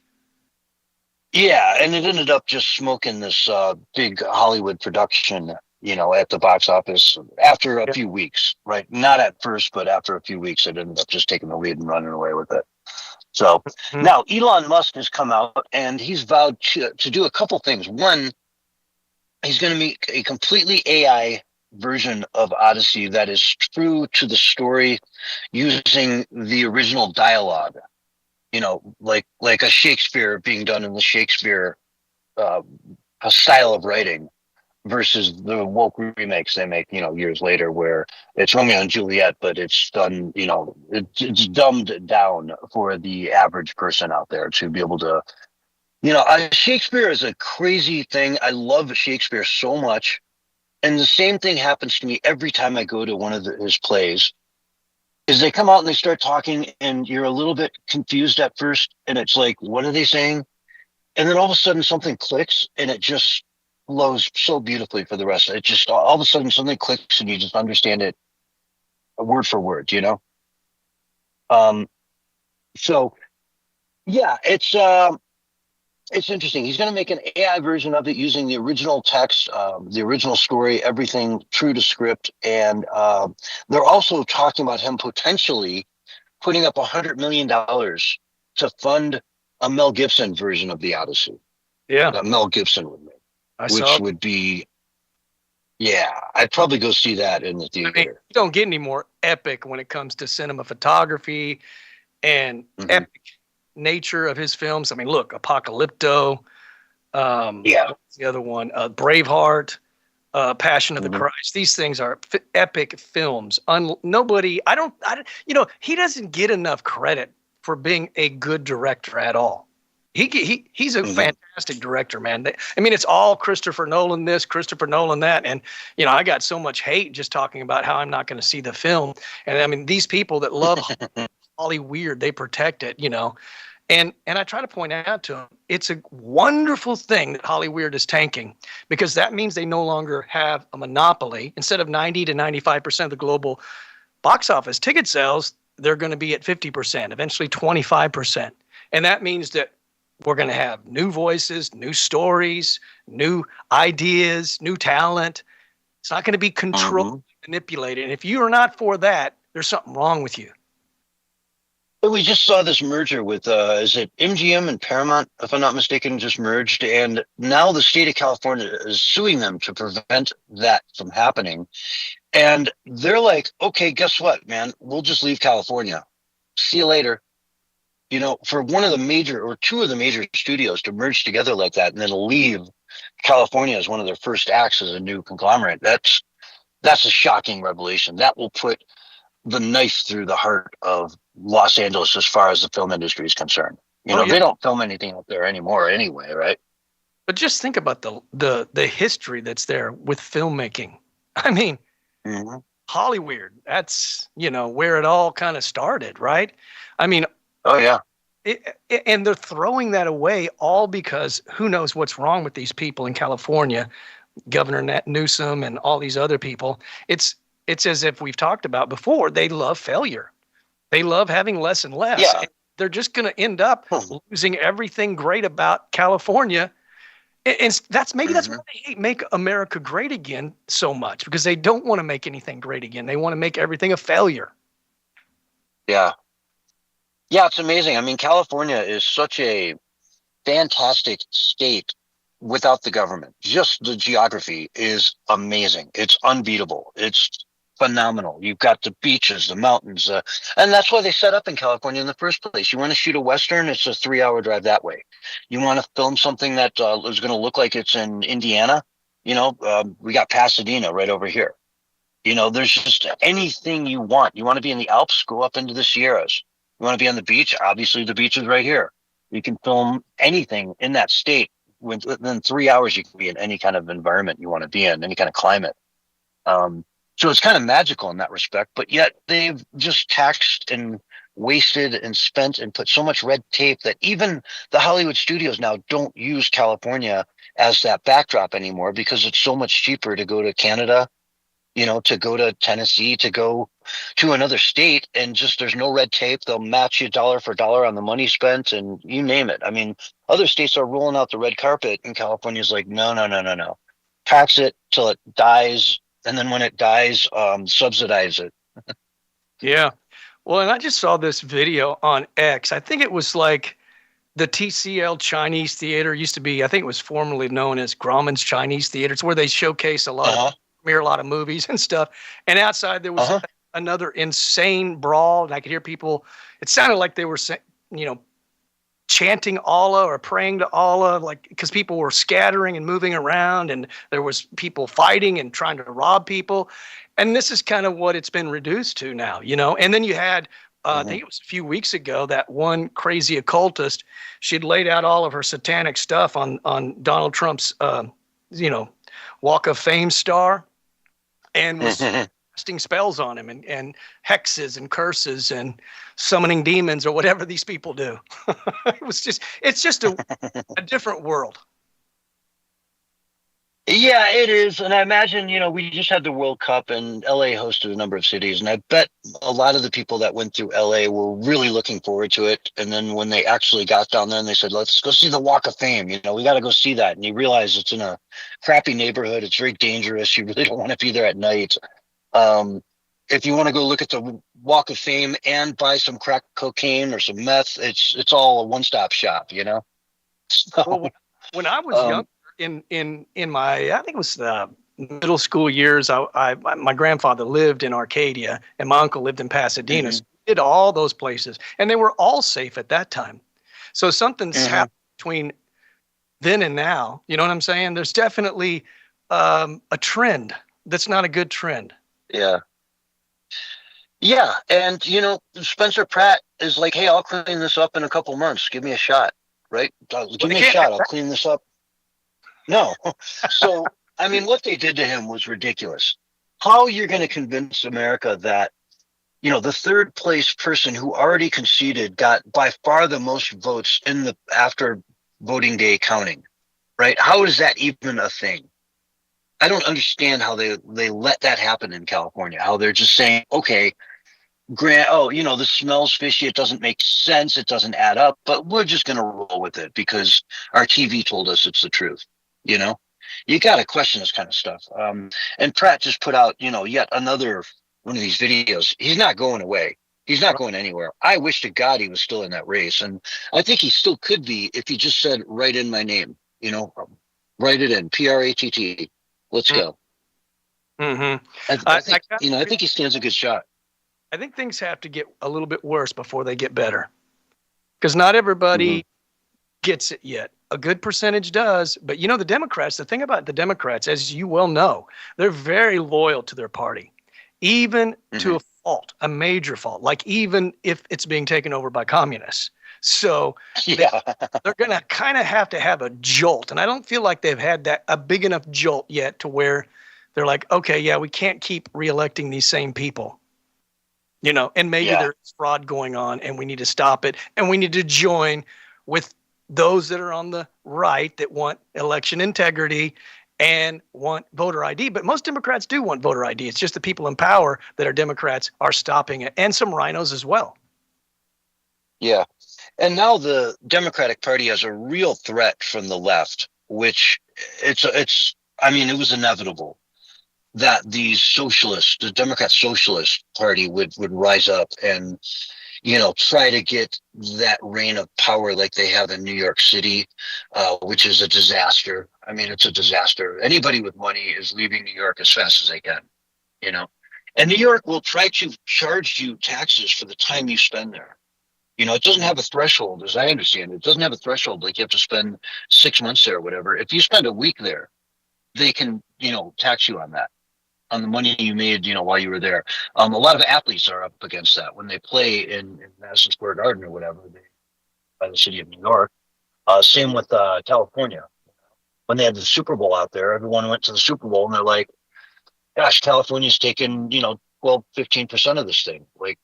Yeah, and it ended up just smoking this big Hollywood production, at the box office after a few weeks, right? Not at first, but after a few weeks, it ended up just taking the lead and running away with it. So now Elon Musk has come out and he's vowed to do a couple things. One, he's going to make a completely AI version of Odyssey that is true to the story using the original dialogue. Like a Shakespeare being done in the Shakespeare a style of writing versus the woke remakes they make, years later, where it's Romeo and Juliet, but it's done, it's dumbed down for the average person out there to be able to, Shakespeare is a crazy thing. I love Shakespeare so much. And the same thing happens to me every time I go to one of his plays. Is they come out and they start talking and you're a little bit confused at first and it's like, what are they saying? And then all of a sudden something clicks and it just flows so beautifully for the rest. It just all of a sudden something clicks and you just understand it word for word, So yeah, it's interesting. He's going to make an AI version of it using the original text, the original story, everything true to script. And they're also talking about him potentially putting up $100 million to fund a Mel Gibson version of the Odyssey. Yeah. That Mel Gibson would make, which would be, I'd probably go see that in the theater. I mean, you don't get any more epic when it comes to cinema photography and epic nature of his films. I mean, look, Apocalypto, what's the other one? Braveheart, Passion of the Christ. These things are epic films. He doesn't get enough credit for being a good director at all. He's a fantastic director, man. I mean, it's all Christopher Nolan this, Christopher Nolan that, and I got so much hate just talking about how I'm not going to see the film. And I mean, these people that love Holly Weird, they protect it, And I try to point out to them, it's a wonderful thing that Holly Weird is tanking, because that means they no longer have a monopoly. Instead of 90 to 95% of the global box office ticket sales, they're going to be at 50%, eventually 25%. And that means that we're going to have new voices, new stories, new ideas, new talent. It's not going to be controlled, manipulated. And if you are not for that, there's something wrong with you. We just saw this merger with, is it MGM and Paramount, if I'm not mistaken, just merged. And now the state of California is suing them to prevent that from happening. And they're like, okay, guess what, man? We'll just leave California. See you later. For one of the major or two of the major studios to merge together like that and then leave California as one of their first acts as a new conglomerate, that's a shocking revelation. That will put the knife through the heart of Los Angeles as far as the film industry is concerned. They don't film anything up there anymore anyway, right? But just think about the history that's there with filmmaking. I mean, Hollywood, that's, where it all kind of started, right? I mean, oh yeah. And they're throwing that away all because who knows what's wrong with these people in California, Governor Newsom and all these other people. It's as if we've talked about before, they love failure. They love having less and less. Yeah. And they're just going to end up losing everything great about California. And that's why they make America great again so much, because they don't want to make anything great again. They want to make everything a failure. Yeah. Yeah, it's amazing. I mean, California is such a fantastic state without the government. Just the geography is amazing. It's unbeatable. It's phenomenal. You've got the beaches, the mountains, and that's why they set up in California in the first place. You want to shoot a Western, it's a 3-hour drive that way. You want to film something that is going to look like it's in Indiana, we got Pasadena right over here. There's just anything you want. You want to be in the Alps, go up into the Sierras. You want to be on the beach, obviously the beach is right here. You can film anything in that state within 3 hours you can be in any kind of environment you want to be in, any kind of climate. So it's kind of magical in that respect, but yet they've just taxed and wasted and spent and put so much red tape that even the Hollywood studios now don't use California as that backdrop anymore, because it's so much cheaper to go to Canada, to go to Tennessee, to go to another state, and just there's no red tape. They'll match you dollar for dollar on the money spent, and you name it. I mean, other states are rolling out the red carpet, and California's like, no, no, no, no, no. Tax it till it dies, and then when it dies, subsidize it. Yeah. Well, and I just saw this video on X. I think it was like the TCL Chinese Theater used to be, I think it was formerly known as Grauman's Chinese Theater. It's where they showcase a lot of movies and stuff. And outside there was another insane brawl, and I could hear people. It sounded like they were, chanting Allah or praying to Allah, like, because people were scattering and moving around, and there was people fighting and trying to rob people. And this is kind of what it's been reduced to now, And then you had, I think it was a few weeks ago, that one crazy occultist. She'd laid out all of her satanic stuff on Donald Trump's, Walk of Fame star, and was casting spells on him and hexes and curses and summoning demons or whatever these people do. It's just a different world. Yeah, it is. And I imagine, we just had the World Cup, and LA hosted a number of cities. And I bet a lot of the people that went through LA were really looking forward to it. And then when they actually got down there and they said, let's go see the Walk of Fame, we got to go see that. And you realize it's in a crappy neighborhood. It's very dangerous. You really don't want to be there at night. If you want to go look at the Walk of Fame and buy some crack cocaine or some meth, it's all a one-stop shop, So, well, when I was young, in my, I think it was middle school years, my grandfather lived in Arcadia and my uncle lived in Pasadena. So we did all those places, and they were all safe at that time. So something's happened between then and now. You know what I'm saying? There's definitely a trend that's not a good trend. Yeah. Yeah. And, Spencer Pratt is like, hey, I'll clean this up in a couple months. Give me a shot, right? Give me a shot. I'll clean this up. No. So, I mean, what they did to him was ridiculous. How you're going to convince America that, the third place person who already conceded got by far the most votes after voting day counting, right? How is that even a thing? I don't understand how they let that happen in California, how they're just saying, okay, this smells fishy. It doesn't make sense. It doesn't add up, but we're just going to roll with it because our TV told us it's the truth. You got to question this kind of stuff. And Pratt just put out, yet another one of these videos. He's not going away. He's not going anywhere. I wish to God he was still in that race. And I think he still could be if he just said, write in my name, write it in, Pratt. Let's go. I think he stands a good shot. I think things have to get a little bit worse before they get better, because not everybody gets it yet. A good percentage does, but the Democrats, the thing about the Democrats, as you well know, they're very loyal to their party, even to a fault, a major fault, like even if it's being taken over by communists. So they're going to kind of have to have a jolt. And I don't feel like they've had a big enough jolt yet to where they're like, okay, yeah, we can't keep reelecting these same people, and maybe there's fraud going on and we need to stop it. And we need to join with those that are on the right that want election integrity and want voter ID. But most Democrats do want voter ID. It's just the people in power that are Democrats are stopping it, and some rhinos as well. Yeah. And now the Democratic Party has a real threat from the left, which it was inevitable that the Democrat Socialist Party would rise up and, try to get that reign of power like they have in New York City, which is a disaster. I mean, it's a disaster. Anybody with money is leaving New York as fast as they can, and New York will try to charge you taxes for the time you spend there. It doesn't have a threshold, as I understand it. It doesn't have a threshold like you have to spend 6 months there or whatever. If you spend a week there, they can, tax you on that, on the money you made, while you were there. A lot of athletes are up against that when they play in Madison Square Garden or whatever, by the city of New York. Same with California. when they had the Super Bowl out there, everyone went to the Super Bowl and they're like, gosh, California's taking, 12, 15% of this thing. Like,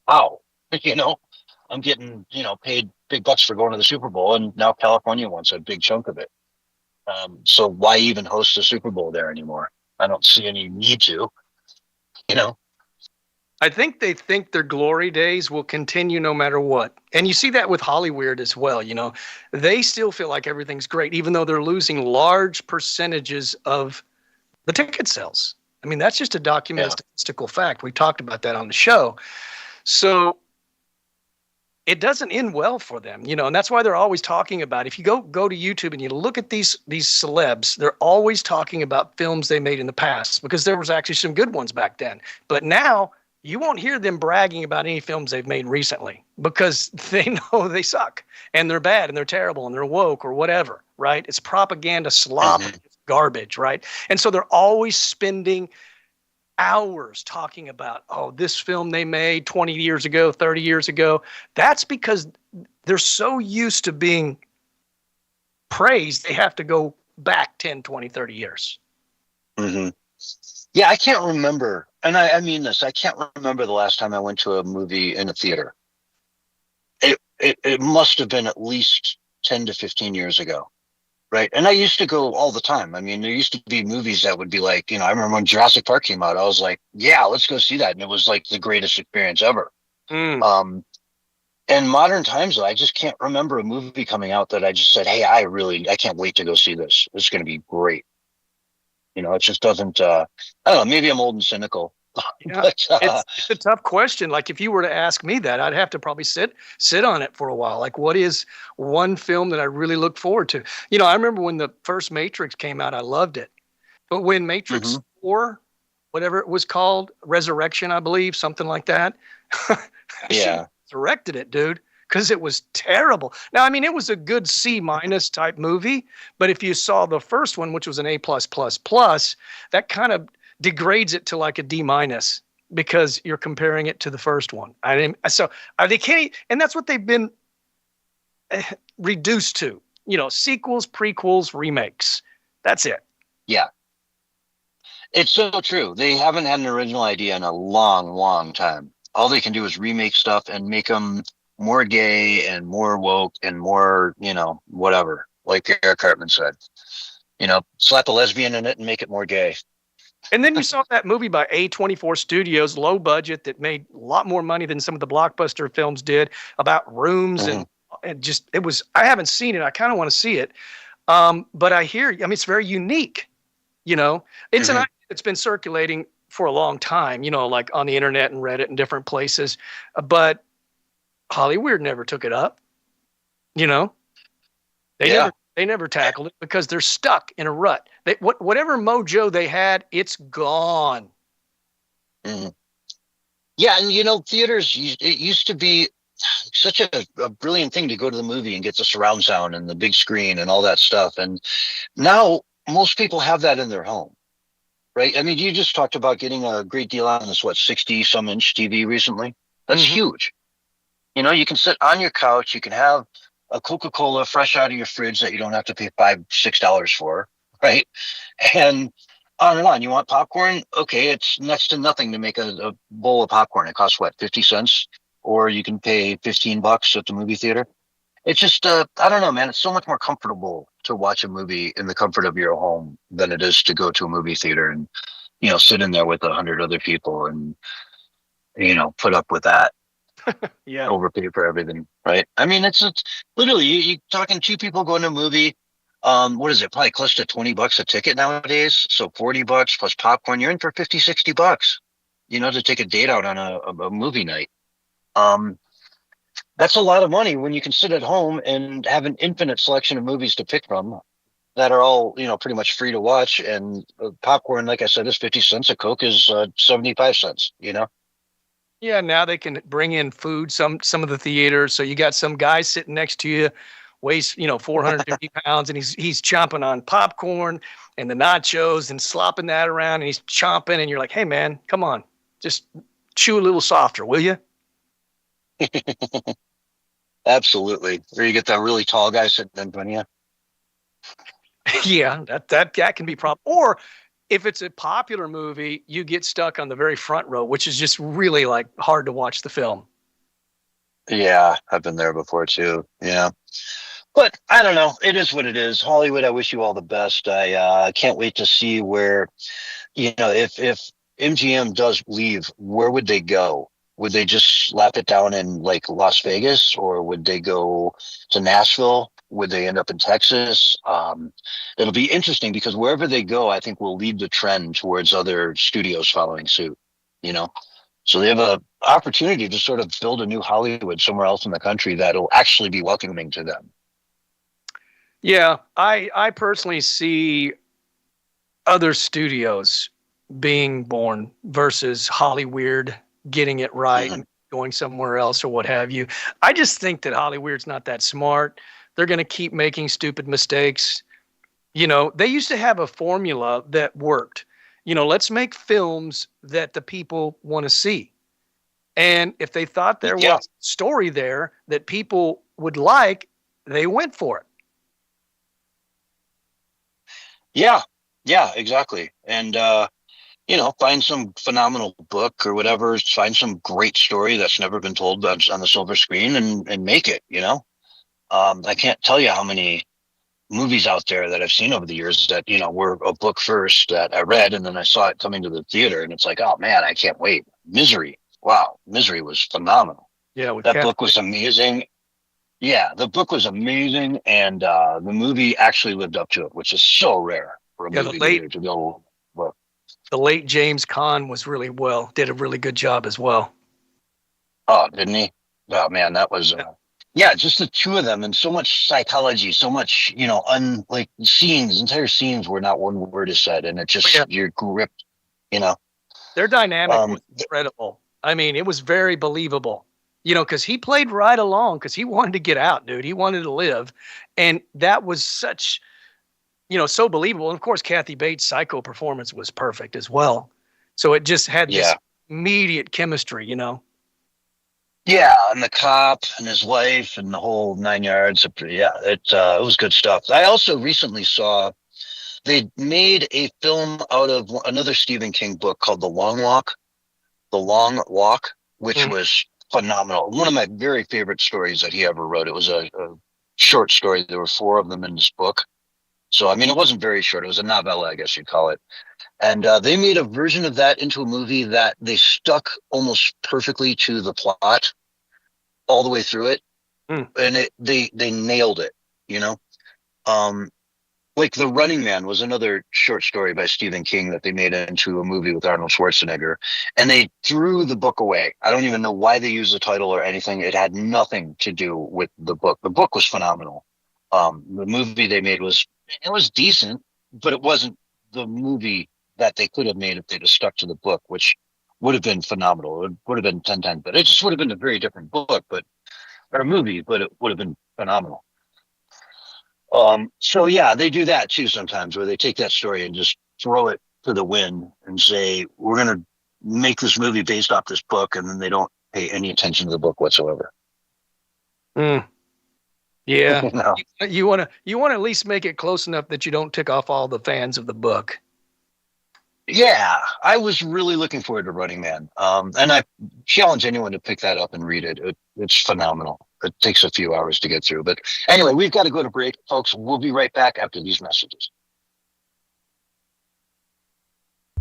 wow, I'm getting, paid big bucks for going to the Super Bowl, and now California wants a big chunk of it. So why even host a Super Bowl there anymore? I don't see any need to, I think they think their glory days will continue no matter what. And you see that with Hollywood as well. They still feel like everything's great, even though they're losing large percentages of the ticket sales. I mean, that's just a documented statistical fact. We talked about that on the show. So it doesn't end well for them, and that's why they're always talking about, if you go to YouTube and you look at these celebs, they're always talking about films they made in the past, because there was actually some good ones back then. But now you won't hear them bragging about any films they've made recently, because they know they suck and they're bad and they're terrible and they're woke or whatever, right? It's propaganda slop, it's garbage, right? And so they're always spending hours talking about, this film they made 20 years ago, 30 years ago. That's because they're so used to being praised, they have to go back 10, 20, 30 years. Mm-hmm. Yeah, I can't remember. And I mean this, I can't remember the last time I went to a movie in a theater. It must have been at least 10 to 15 years ago. Right. And I used to go all the time. I mean, there used to be movies that would be like, I remember when Jurassic Park came out, I was like, yeah, let's go see that. And it was like the greatest experience ever. In modern times, I just can't remember a movie coming out that I just said, hey, I can't wait to go see this. It's going to be great. It just doesn't, I don't know, maybe I'm old and cynical. Yeah, it's a tough question. Like, if you were to ask me that, I'd have to probably sit on it for a while. Like, what is one film that I really look forward to? I remember when the first Matrix came out, I loved it. But when Matrix 4, whatever it was called, Resurrection, I believe, something like that. Yeah. Resurrected it, dude, because it was terrible. Now, I mean, it was a good C- type movie, but if you saw the first one, which was an A+++, that kind of degrades it to like a D- because you're comparing it to the first one. They can't, and that's what they've been reduced to. Sequels, prequels, remakes. That's it. Yeah. It's so true. They haven't had an original idea in a long, long time. All they can do is remake stuff and make them more gay and more woke and more, whatever, like Eric Cartman said. Slap a lesbian in it and make it more gay. And then you saw that movie by A24 Studios, low budget, that made a lot more money than some of the blockbuster films did, about rooms and just, I haven't seen it. I kind of want to see it. But I hear, it's very unique. It's an idea that's been circulating for a long time, like on the internet and Reddit and different places. But Hollywood never took it up. They never tackled it because they're stuck in a rut. Whatever mojo they had, it's gone. Mm-hmm. Yeah, and theaters, it used to be such a brilliant thing to go to the movie and get the surround sound and the big screen and all that stuff. And now most people have that in their home, right? I mean, you just talked about getting a great deal on this, 60-some inch TV recently? That's huge. You can sit on your couch, you can have a Coca-Cola fresh out of your fridge that you don't have to pay $5, $6 for, right? And on and on. You want popcorn? Okay, it's next to nothing to make a bowl of popcorn. It costs what, 50 cents? Or you can pay $15 at the movie theater. It's just, I don't know, man. It's so much more comfortable to watch a movie in the comfort of your home than it is to go to a movie theater and, sit in there with 100 other people and, put up with that. Yeah. Overpay for everything, right? I mean, it's literally you talking two people going to a movie. What is it? Probably close to $20 a ticket nowadays. So $40 plus popcorn, you're in for $50, $60, to take a date out on a movie night. That's a lot of money when you can sit at home and have an infinite selection of movies to pick from that are all, pretty much free to watch. And popcorn, like I said, is 50 cents. A Coke is 75 cents, Yeah, now they can bring in food, some of the theaters. So you got some guy sitting next to you, weighs 450 pounds, and he's chomping on popcorn and the nachos and slopping that around, and he's chomping, and you're like, hey man, come on, just chew a little softer, will you? Absolutely. Or you get that really tall guy sitting in front of you. Yeah, that can be a problem. Or if it's a popular movie, you get stuck on the very front row, which is just really like hard to watch the film. Yeah, I've been there before too. Yeah. But I don't know. It is what it is. Hollywood, I wish you all the best. I can't wait to see where, if MGM does leave, where would they go? Would they just slap it down in like Las Vegas, or would they go to Nashville? Would they end up in Texas? It'll be interesting because wherever they go, I think will lead the trend towards other studios following suit, you know? So they have a opportunity to sort of build a new Hollywood somewhere else in the country that'll actually be welcoming to them. Yeah, I personally see other studios being born versus Hollywood getting it right and going somewhere else or what have you. I just think that Hollywood's not that smart. They're going to keep making stupid mistakes. They used to have a formula that worked. Let's make films that the people want to see. And if they thought there was a story there that people would like, they went for it. Yeah, exactly. And, find some phenomenal book or whatever, find some great story that's never been told on the silver screen and make it, I can't tell you how many movies out there that I've seen over the years that, were a book first that I read, and then I saw it coming to the theater, and it's like, oh man, I can't wait. Misery. Wow. Misery was phenomenal. Yeah. That book was amazing. Yeah, the book was amazing, and the movie actually lived up to it, which is so rare for a movie to go. Well, the late James Caan did a really good job as well. Oh, didn't he? Oh man, that was just the two of them, and so much psychology, so much entire scenes where not one word is said, and it just you're gripped. Their dynamic was incredible. I mean, it was very believable. Because he played right along because he wanted to get out, dude. He wanted to live. And that was such, so believable. And of course, Kathy Bates' psycho performance was perfect as well. So it just had this immediate chemistry, Yeah, and the cop and his wife and the whole 9 yards. Yeah, it was good stuff. I also recently saw they made a film out of another Stephen King book called The Long Walk, which was phenomenal. One of my very favorite stories that he ever wrote. It was a short story. There were 4 of them in this book. So, I mean, it wasn't very short. It was a novella, I guess you'd call it. And they made a version of that into a movie that they stuck almost perfectly to the plot all the way through it. And they nailed it, like The Running Man was another short story by Stephen King that they made into a movie with Arnold Schwarzenegger, and they threw the book away. I don't even know why they used the title or anything. It had nothing to do with the book. The book was phenomenal. The movie they made was decent, but it wasn't the movie that they could have made if they'd have stuck to the book, which would have been phenomenal. It would have been 10 times, but it just would have been a very different book, or a movie, but it would have been phenomenal. So yeah, they do that too sometimes, where they take that story and just throw it to the wind and say, we're going to make this movie based off this book, and then they don't pay any attention to the book whatsoever. Yeah. You want to at least make it close enough that you don't tick off all the fans of the book. Yeah, I was really looking forward to Running Man. And I challenge anyone to pick that up and read it. It's phenomenal. It takes a few hours to get through. But anyway, we've got to go to break, folks. We'll be right back after these messages.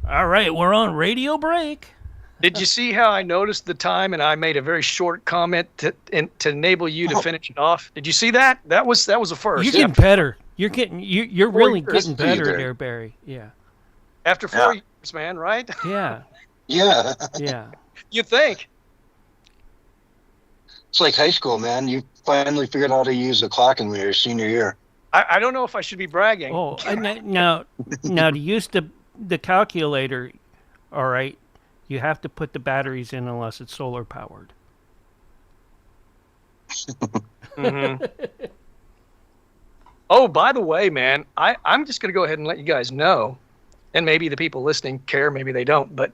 All right, we're on radio break. Did you see how I noticed the time and I made a very short comment to enable you to finish it off? Did you see that? That was a first. You're getting better. You're really getting better there, Barry. Yeah. After 4 years, man, right? Yeah. Yeah. You think? It's like high school, man. You finally figured out how to use the clock in your senior year. I don't know if I should be bragging. Oh, now to use the calculator, all right, you have to put the batteries in unless it's solar powered. Oh, by the way, man, I'm just going to go ahead and let you guys know, and maybe the people listening care, maybe they don't, but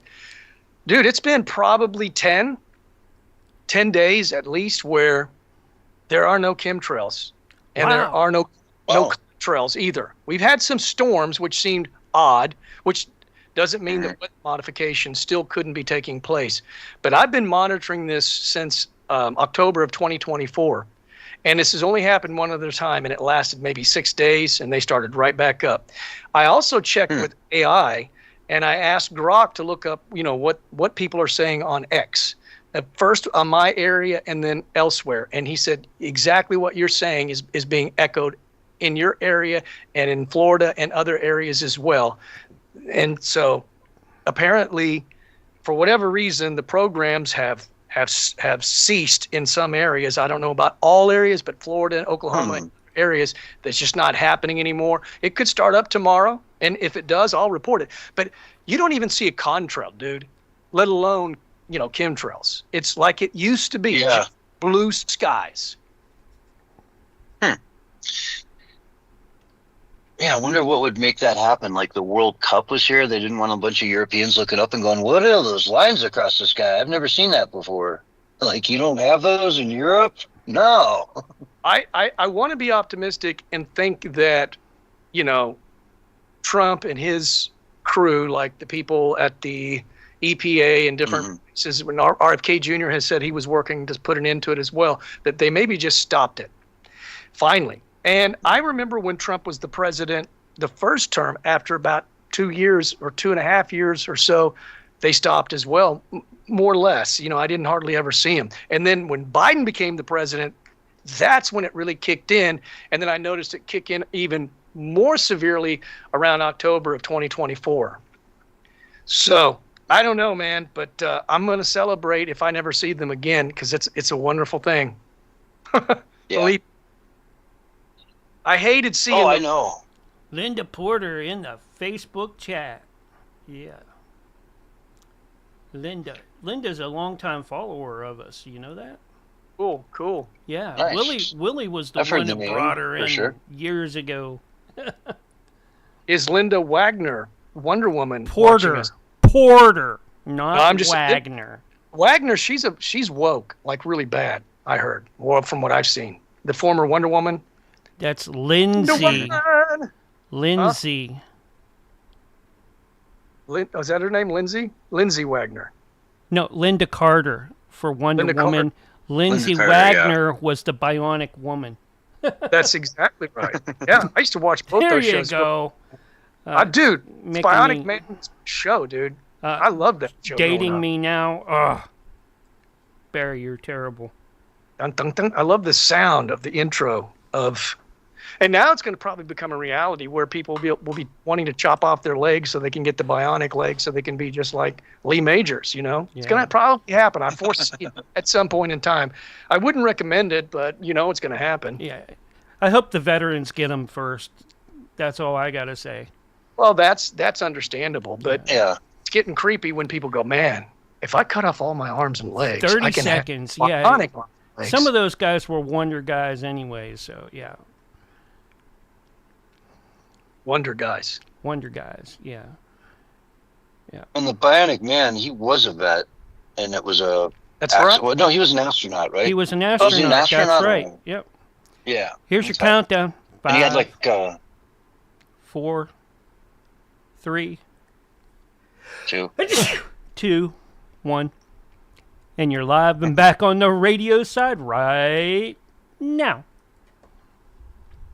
dude, it's been probably 10 days at least where there are no chemtrails and there are no chemtrails either. We've had some storms, which seemed odd, which doesn't mean that weather modification still couldn't be taking place. But I've been monitoring this since October of 2024. And this has only happened one other time, and it lasted maybe 6 days, and they started right back up. I also checked with AI, and I asked Grok to look up, what people are saying on X. First on my area and then elsewhere. And he said exactly what you're saying is being echoed in your area and in Florida and other areas as well. And so apparently, for whatever reason, the programs have ceased in some areas. I don't know about all areas, but Florida and Oklahoma areas, that's just not happening anymore. It could start up tomorrow, and if it does, I'll report it. But you don't even see a contrail, dude, let alone, chemtrails. It's like it used to be. Yeah. Blue skies. Yeah, I wonder what would make that happen. Like the World Cup was here. They didn't want a bunch of Europeans looking up and going, what are those lines across the sky? I've never seen that before. Like, you don't have those in Europe? No. I want to be optimistic and think that, Trump and his crew, like the people at the EPA and different places, when RFK Jr. has said he was working to put an end to it as well, that they maybe just stopped it. Finally. And I remember when Trump was the president, the first term, after about 2 years or 2.5 years or so, they stopped as well, more or less. I didn't hardly ever see him. And then when Biden became the president, that's when it really kicked in. And then I noticed it kick in even more severely around October of 2024. So I don't know, man, but I'm going to celebrate if I never see them again, because it's a wonderful thing. Yeah. I hated seeing. Oh, I know. Linda Porter in the Facebook chat. Yeah. Linda's a longtime follower of us. You know that? Cool. Yeah. Nice. Willie was the I've heard one the who name, brought her for in sure. years ago. Is Linda Wagner, Wonder Woman, Porter, watching us? Porter, not No, I'm just- Wagner. Wagner, she's woke, like really bad. I heard, well, from what I've seen. The former Wonder Woman. That's Lindsay. Lindsay. Is that her name, Lindsay? Lindsay Wagner. No, Linda Carter for Wonder Linda Woman. Lindsay Carter, Wagner was the Bionic Woman. That's exactly right. Yeah, I used to watch both There those you shows. go. Dude, making Bionic me- Man's show, dude. I love that show. Dating me now. Ugh. Barry, you're terrible. Dun, dun, dun. I love the sound of the intro of, and now it's going to probably become a reality where people will be wanting to chop off their legs so they can get the bionic legs so they can be just like Lee Majors, It's going to probably happen. I foresee it at some point in time. I wouldn't recommend it, but it's going to happen. Yeah. I hope the veterans get them first. That's all I got to say. Well, that's understandable, but Yeah. it's getting creepy when people go, man, if I cut off all my arms and legs, 30 I can seconds, have yeah. bionic legs. Some of those guys were Wonder Guys anyway, so yeah. Wonder Guys. Wonder Guys, yeah. And the Bionic Man, he was a vet, and it was a. That's right. Well, no, he was an astronaut, right? He was an Was astronaut, he an astronaut that's or- right. Yep. Yeah. Here's your That's right. countdown. 5, And he had like 4, 3, 2. 2, 1. And you're live and back on the radio side right now.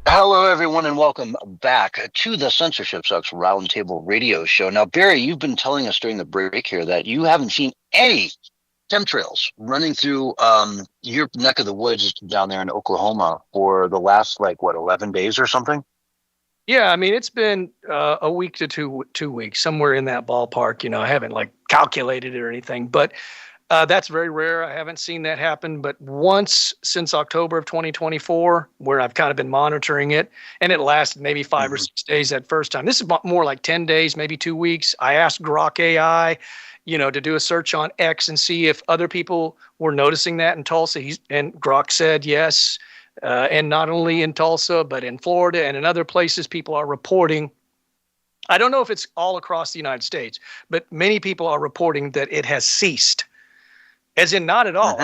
Hello, everyone, and welcome back to the Censorship Sucks Roundtable Radio Show. Now, Barry, you've been telling us during the break here that you haven't seen any chemtrails running through your neck of the woods down there in Oklahoma for the last, 11 days or something? Yeah, I mean, it's been a week to two weeks, somewhere in that ballpark. I haven't calculated it or anything, but that's very rare. I haven't seen that happen, but once since October of 2024, where I've kind of been monitoring it, and it lasted maybe 5 or 6 days that first time. This is more like 10 days, maybe 2 weeks. I asked Grok AI, to do a search on X and see if other people were noticing that in Tulsa. And Grok said yes. And not only in Tulsa, but in Florida and in other places, people are reporting. I don't know if it's all across the United States, but many people are reporting that it has ceased. As in, not at all.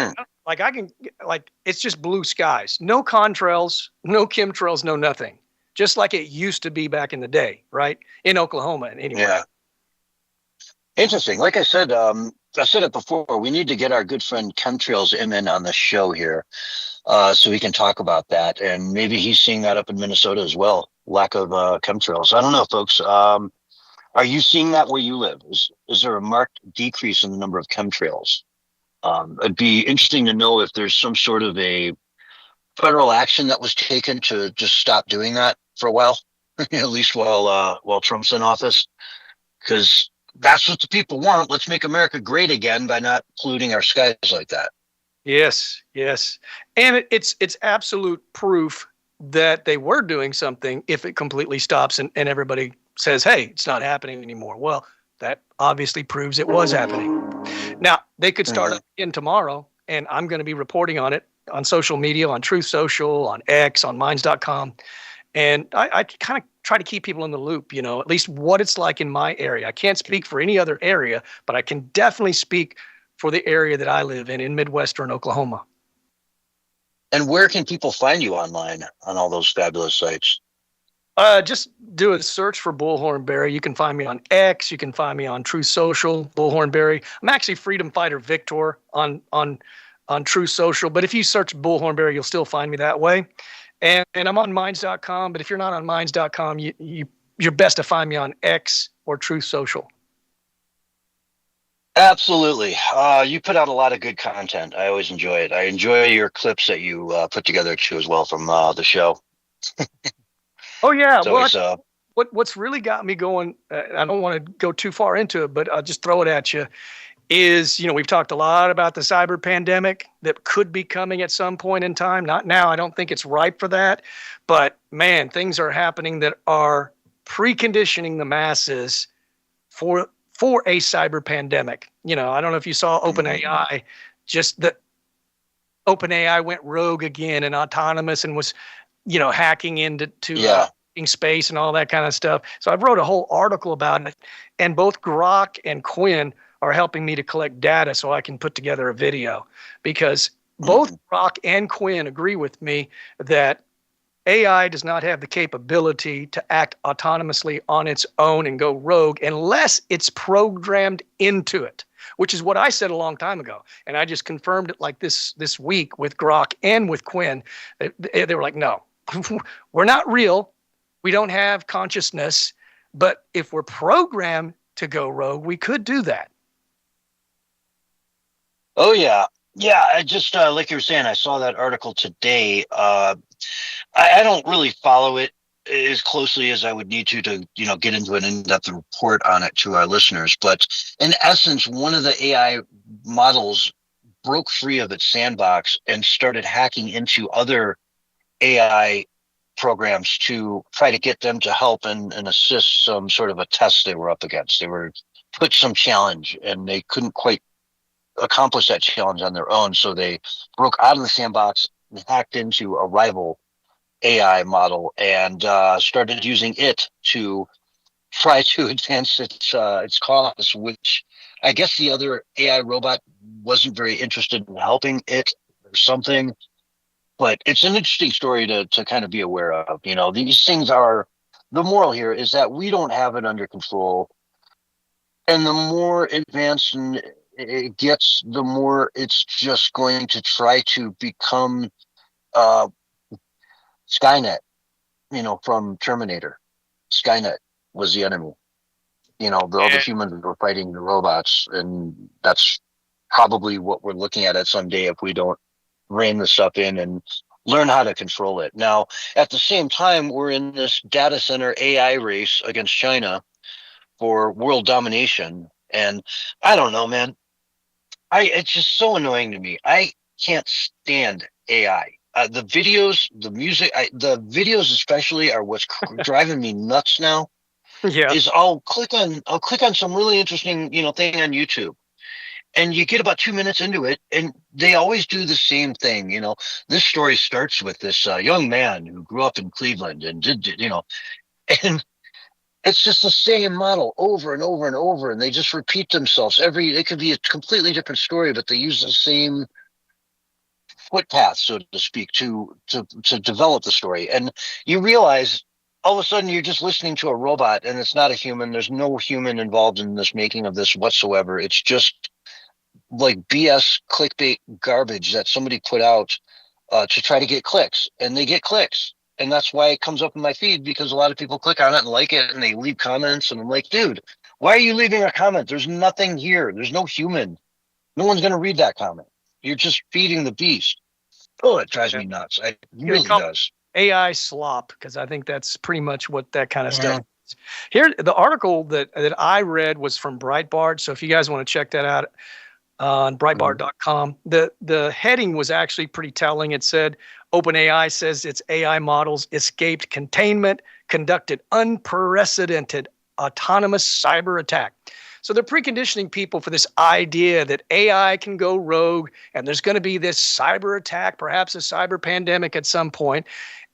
It's just blue skies. No contrails, no chemtrails, no nothing. just like it used to be back in the day, right? In Oklahoma, anyway. Yeah. Interesting. Like I said it before. We need to get our good friend Chemtrails Inman on the show here, so we can talk about that. And maybe he's seeing that up in Minnesota as well. Lack of chemtrails. I don't know, folks. Are you seeing that where you live? Is there a marked decrease in the number of chemtrails? It'd be interesting to know if there's some sort of a federal action that was taken to just stop doing that for a while, at least while Trump's in office, because that's what the people want. Let's make America great again by not polluting our skies like that. Yes, yes. And it's absolute proof that they were doing something if it completely stops and everybody says, hey, it's not happening anymore. Well, that obviously proves it was happening. Now, they could start in tomorrow, and I'm going to be reporting on it on social media, on Truth Social, on X, on Minds.com. And I kind of try to keep people in the loop, at least what it's like in my area. I can't speak for any other area, but I can definitely speak for the area that I live in Midwestern Oklahoma. And where can people find you online on all those fabulous sites? Just do a search for Bullhorn Barry. You can find me on X. You can find me on Truth Social, Bullhorn Barry. I'm actually Freedom Fighter Victor on Truth Social, but if you search Bullhorn Barry, you'll still find me that way. And I'm on Minds.com, but if you're not on Minds.com, you're best to find me on X or Truth Social. Absolutely. You put out a lot of good content. I always enjoy it. I enjoy your clips that you put together too as well from the show. Oh, yeah. Always, what's really got me going, I don't want to go too far into it, but I'll just throw it at you, is, we've talked a lot about the cyber pandemic that could be coming at some point in time. Not now. I don't think it's ripe for that. But, man, things are happening that are preconditioning the masses for a cyber pandemic. I don't know if you saw OpenAI, just that OpenAI went rogue again and autonomous and was, hacking into space and all that kind of stuff. So I wrote a whole article about it, and both Grok and Quinn are helping me to collect data so I can put together a video, because both Grok and Quinn agree with me that AI does not have the capability to act autonomously on its own and go rogue unless it's programmed into it, which is what I said a long time ago. And I just confirmed it like this week with Grok and with Quinn. They were like, no, we're not real. We don't have consciousness. But if we're programmed to go rogue, we could do that. Oh, yeah. Yeah, I just, like you were saying, I saw that article today. I don't really follow it as closely as I would need to get into an in-depth report on it to our listeners. But in essence, one of the AI models broke free of its sandbox and started hacking into other AI programs to try to get them to help and assist some sort of a test they were up against. They were put some challenge, and they couldn't quite accomplish that challenge on their own. So they broke out of the sandbox and hacked into a rival AI model and started using it to try to advance its cause, which I guess the other AI robot wasn't very interested in helping it or something. But it's an interesting story to kind of be aware of. These things are, the moral here is that we don't have it under control. And the more advanced it gets, the more it's just going to try to become Skynet, from Terminator. Skynet was the enemy. All the humans were fighting the robots, and that's probably what we're looking at someday if we don't rein this stuff in and learn how to control it. Now, at the same time, we're in this data center AI race against China for world domination. And I don't know, man. It's just so annoying to me. I can't stand AI. The videos, the music, the videos especially are what's driving me nuts now. Yeah. Is I'll click on some really interesting, thing on YouTube, and you get about 2 minutes into it, and they always do the same thing. This story starts with this young man who grew up in Cleveland and did, and it's just the same model over and over and over, and they just repeat themselves. It could be a completely different story, but they use the same footpath, so to speak, to develop the story. And you realize all of a sudden you're just listening to a robot and it's not a human. There's no human involved in this making of this whatsoever. It's just like BS clickbait garbage that somebody put out to try to get clicks, and they get clicks. And that's why it comes up in my feed, because a lot of people click on it and like it and they leave comments. And I'm like, dude, why are you leaving a comment? There's nothing here. There's no human. No one's going to read that comment. You're just feeding the beast. Oh, it drives me nuts. It really does. AI slop, because I think that's pretty much what that kind of stuff is. Here, the article that I read was from Breitbart. So if you guys want to check that out on Breitbart.com, the heading was actually pretty telling. It said, OpenAI says its AI models escaped containment, conducted unprecedented autonomous cyber attack. So they're preconditioning people for this idea that AI can go rogue and there's going to be this cyber attack, perhaps a cyber pandemic at some point.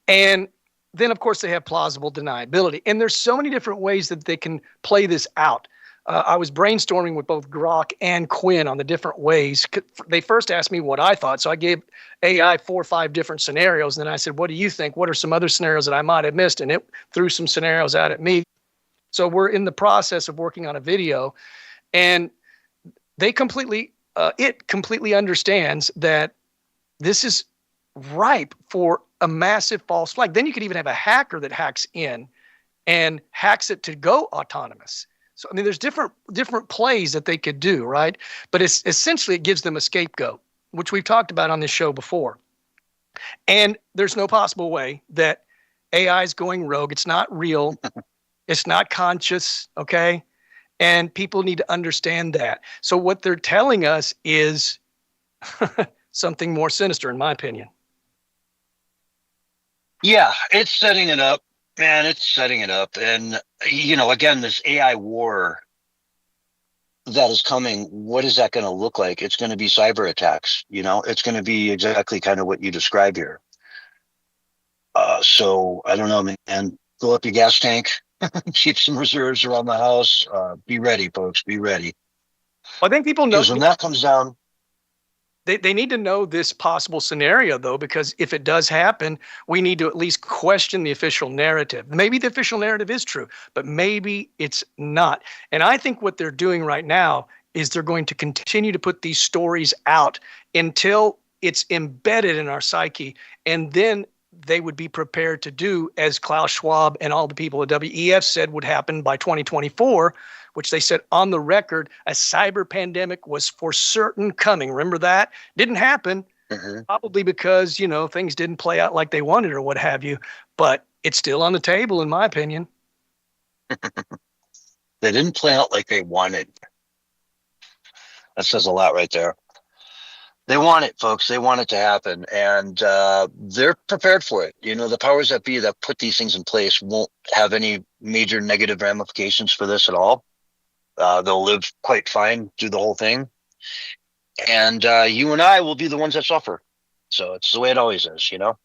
And then, of course, they have plausible deniability. And there's so many different ways that they can play this out. I was brainstorming with both Grok and Quinn on the different ways. They first asked me what I thought. So I gave AI 4 or 5 different scenarios. And then I said, what do you think? What are some other scenarios that I might have missed? And it threw some scenarios out at me. So we're in the process of working on a video. And they completely understands that this is ripe for a massive false flag. Then you could even have a hacker that hacks in and hacks it to go autonomous. So, I mean, there's different plays that they could do, right? But it's essentially, it gives them a scapegoat, which we've talked about on this show before. And there's no possible way that AI is going rogue. It's not real. It's not conscious, okay? And people need to understand that. So what they're telling us is something more sinister, in my opinion. Yeah, it's setting it up. Man, it's setting it up. And, you know, again, this AI war that is coming, what is that going to look like? It's going to be cyber attacks. You know, it's going to be exactly kind of what you describe here. So I don't know, man, fill up your gas tank, keep some reserves around the house. Be ready, folks. Be ready. I think people know. Because when that comes down, They need to know this possible scenario, though, because if it does happen, we need to at least question the official narrative. Maybe the official narrative is true, but maybe it's not. And I think what they're doing right now is they're going to continue to put these stories out until it's embedded in our psyche. And then they would be prepared to do, as Klaus Schwab and all the people at WEF said would happen by 2024, which they said on the record, a cyber pandemic was for certain coming. Remember that? Didn't happen, probably because, you know, things didn't play out like they wanted or what have you. But it's still on the table, in my opinion. They didn't play out like they wanted. That says a lot right there. They want it, folks. They want it to happen. And they're prepared for it. You know, the powers that be that put these things in place won't have any major negative ramifications for this at all. They'll live quite fine through the whole thing. And you and I will be the ones that suffer. So it's the way it always is, you know?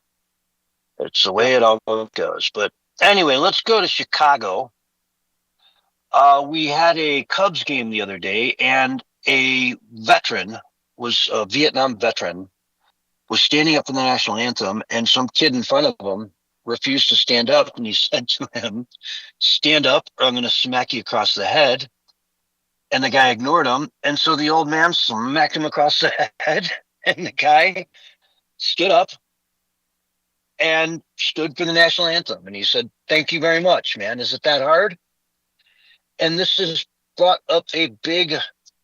It's the way it all goes. But anyway, let's go to Chicago. We had a Cubs game the other day, and a Vietnam veteran, was standing up for the national anthem, and some kid in front of him refused to stand up. And he said to him, "Stand up or I'm going to smack you across the head." And the guy ignored him. And so the old man smacked him across the head. And the guy stood up and stood for the national anthem. And he said, "Thank you very much, man. Is it that hard?" And this has brought up a big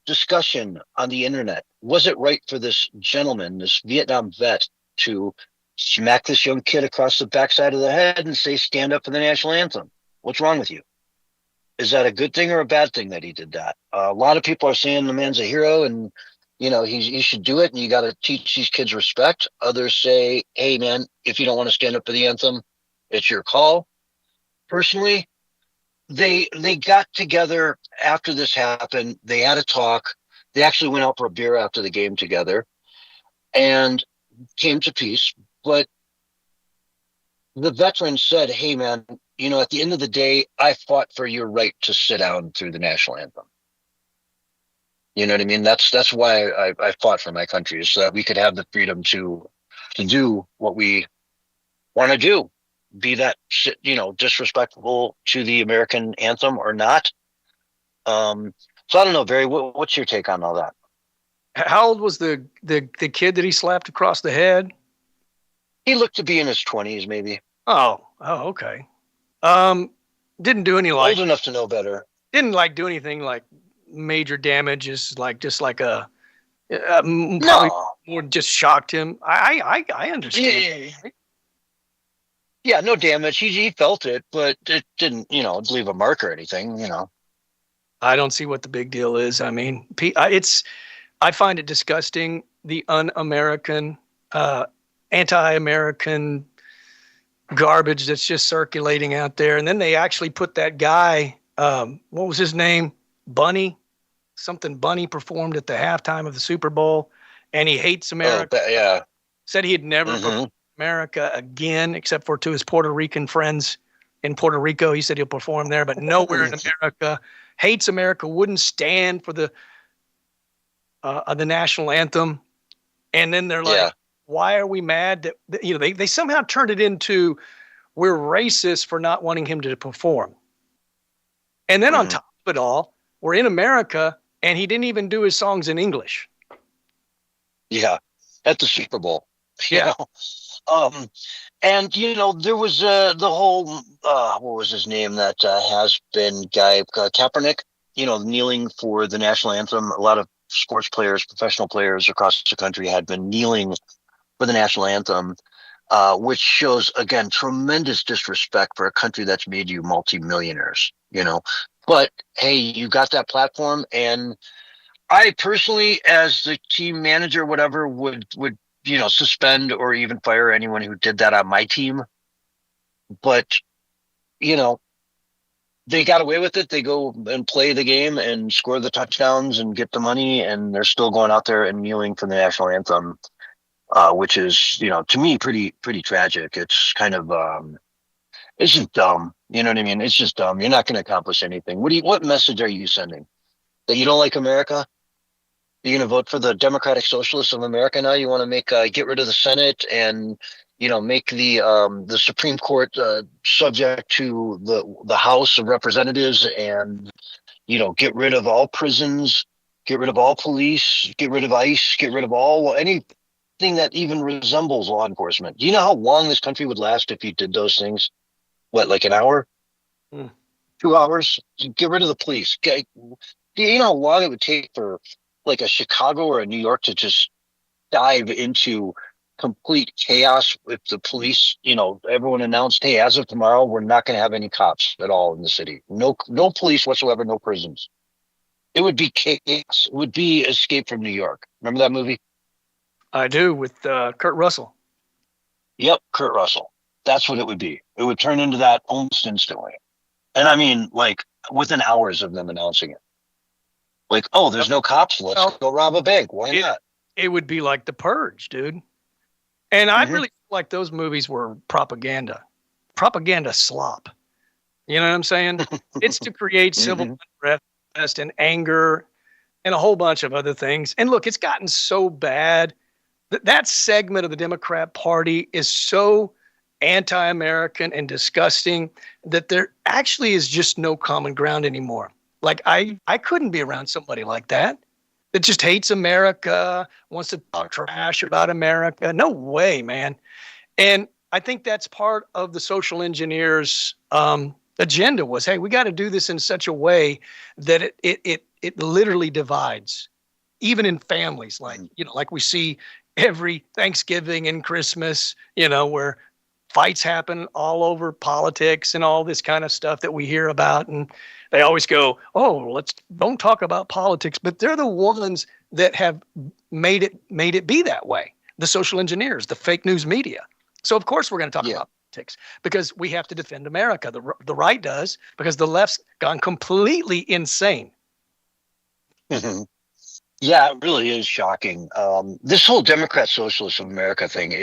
discussion on the internet. Was it right for this gentleman, this Vietnam vet, to smack this young kid across the backside of the head and say, "Stand up for the national anthem"? What's wrong with you? Is that a good thing or a bad thing that he did that? A lot of people are saying the man's a hero and, you know, he should do it and you got to teach these kids respect. Others say, hey, man, if you don't want to stand up for the anthem, it's your call. Personally, they got together after this happened. They had a talk. They actually went out for a beer after the game together and came to peace. But the veteran said, hey, man, you know, at the end of the day, I fought for your right to sit down through the national anthem. You know what I mean? That's why I fought for my country, is so that we could have the freedom to do what we want to do. be that, disrespectful to the American anthem or not. So I don't know, Barry. What's your take on all that? How old was the kid that he slapped across the head? He looked to be in his 20s, maybe. Oh, okay. Didn't do any old enough to know better. Didn't do anything like major damages, just like a probably No. more just shocked him. I understand. Yeah, no damage. He felt it, but it didn't, leave a mark or anything. I don't see what the big deal is. I mean, I find it disgusting, the un-American, anti-American garbage that's just circulating out there. And then they actually put that guy, what was his name? Bunny performed at the halftime of the Super Bowl, and he hates America. Oh, yeah. Said he'd never perform America again, except for to his Puerto Rican friends in Puerto Rico. He said he'll perform there, but nowhere in America. Hates America, wouldn't stand for the national anthem. And then they're like, why are we mad that they somehow turned it into we're racist for not wanting him to perform. And then on top of it all, we're in America and he didn't even do his songs in English. Yeah, at the Super Bowl. Yeah. And there was the whole what was his name, that has been guy, Kaepernick, kneeling for the national anthem. A lot of sports players, professional players across the country had been kneeling for the national anthem, which shows, again, tremendous disrespect for a country that's made you multimillionaires, But hey, you got that platform, and I personally, as the team manager, whatever, would suspend or even fire anyone who did that on my team. But they got away with it. They go and play the game and score the touchdowns and get the money, and they're still going out there and kneeling for the national anthem, which is, to me, pretty tragic. It's kind of, it's just dumb. You know what I mean? It's just dumb. You're not going to accomplish anything. What message are you sending? That you don't like America? You're going to vote for the Democratic Socialists of America now? You want to get rid of the Senate and, make the Supreme Court subject to the House of Representatives, and, get rid of all prisons, get rid of all police, get rid of ICE, get rid of anything that even resembles law enforcement. Do you know how long this country would last if you did those things? What, like an hour? 2 hours? Get rid of the police. Do you know how long it would take for like a Chicago or a New York to just dive into complete chaos if the police, everyone announced, hey, as of tomorrow, we're not going to have any cops at all in the city. No police whatsoever, no prisons. It would be chaos. It would be Escape from New York. Remember that movie? I do, with Kurt Russell. Yep, Kurt Russell. That's what it would be. It would turn into that almost instantly. And I mean, like, within hours of them announcing it. Like, oh, there's no cops. Let's go rob a bank. Why not? It would be like The Purge, dude. And I really feel like those movies were propaganda slop. You know what I'm saying? It's to create civil unrest and anger and a whole bunch of other things. And look, it's gotten so bad that segment of the Democrat Party is so anti-American and disgusting that there actually is just no common ground anymore. Like, I couldn't be around somebody like that just hates America, wants to talk trash about America. No way, man. And I think that's part of the social engineers' agenda was, hey, we got to do this in such a way that it literally divides, even in families, like we see every Thanksgiving and Christmas, where fights happen all over politics and all this kind of stuff that we hear about. And they always go, oh, don't talk about politics. But they're the ones that have made it be that way. The social engineers, the fake news media. So, of course, we're going to talk about politics because we have to defend America. The right does, because the left's gone completely insane. Mm-hmm. Yeah, it really is shocking. This whole Democrat Socialist of America thing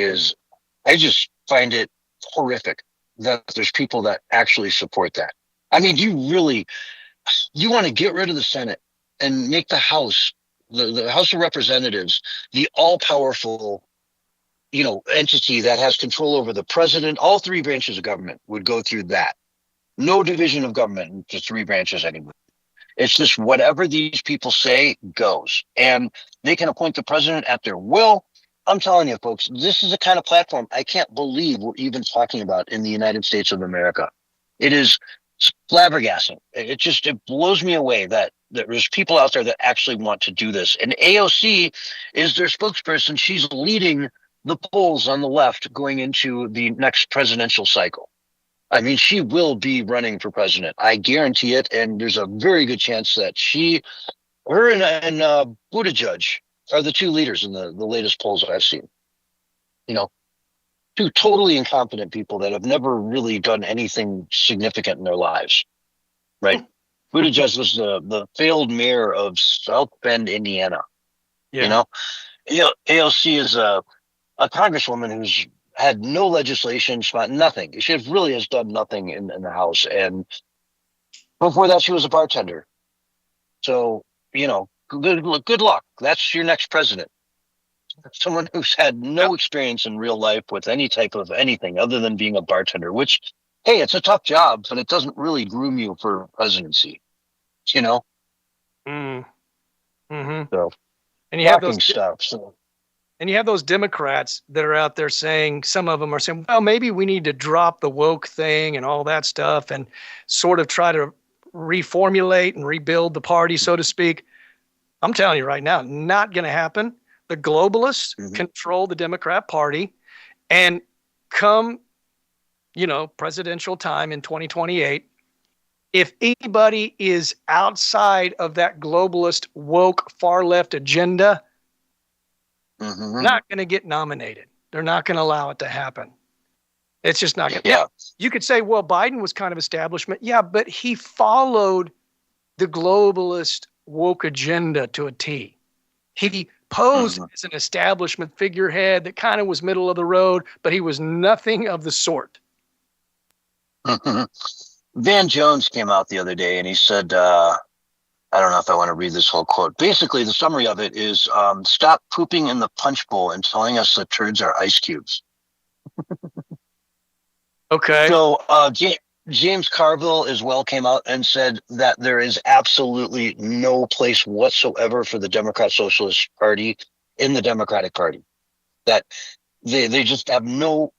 I just find it horrific that there's people that actually support that. I mean, you want to get rid of the Senate and make the House, the House of Representatives, the all-powerful entity that has control over the president. All three branches of government would go through that. No division of government into three branches anymore. It's just whatever these people say goes. And they can appoint the president at their will. I'm telling you, folks, this is the kind of platform I can't believe we're even talking about in the United States of America. It is flabbergasting. It blows me away that there's people out there that actually want to do this. And AOC is their spokesperson. She's leading the polls on the left going into the next presidential cycle. I mean, she will be running for president. I guarantee it. And there's a very good chance that her and Buttigieg are the two leaders in the latest polls that I've seen. Two totally incompetent people that have never really done anything significant in their lives, right? Buttigieg was the failed mayor of South Bend, Indiana. Yeah. AOC is a congresswoman who's had no legislation, nothing. She really has done nothing in the House. And before that, she was a bartender. So, good luck. That's your next president. Someone who's had no experience in real life with any type of anything other than being a bartender, which, hey, it's a tough job, but it doesn't really groom you for presidency, Mm-hmm. So, and you have those stuff. So. And you have those Democrats that are out there saying, some of them are saying, well, maybe we need to drop the woke thing and all that stuff and sort of try to reformulate and rebuild the party, so to speak. I'm telling you right now, not going to happen. The globalists control the Democrat Party, and come, presidential time in 2028, if anybody is outside of that globalist, woke, far left agenda, not going to get nominated. They're not going to allow it to happen. It's just not going to. Yeah. You could say, well, Biden was kind of establishment. Yeah, but he followed the globalist woke agenda to a T. He posed as an establishment figurehead that kind of was middle of the road, but he was nothing of the sort. Van Jones came out the other day and he said, I don't know if I want to read this whole quote. Basically, the summary of it is, stop pooping in the punch bowl and telling us that turds are ice cubes. Okay. So James Carville as well came out and said that there is absolutely no place whatsoever for the Democrat Socialist Party in the Democratic Party. That they just have no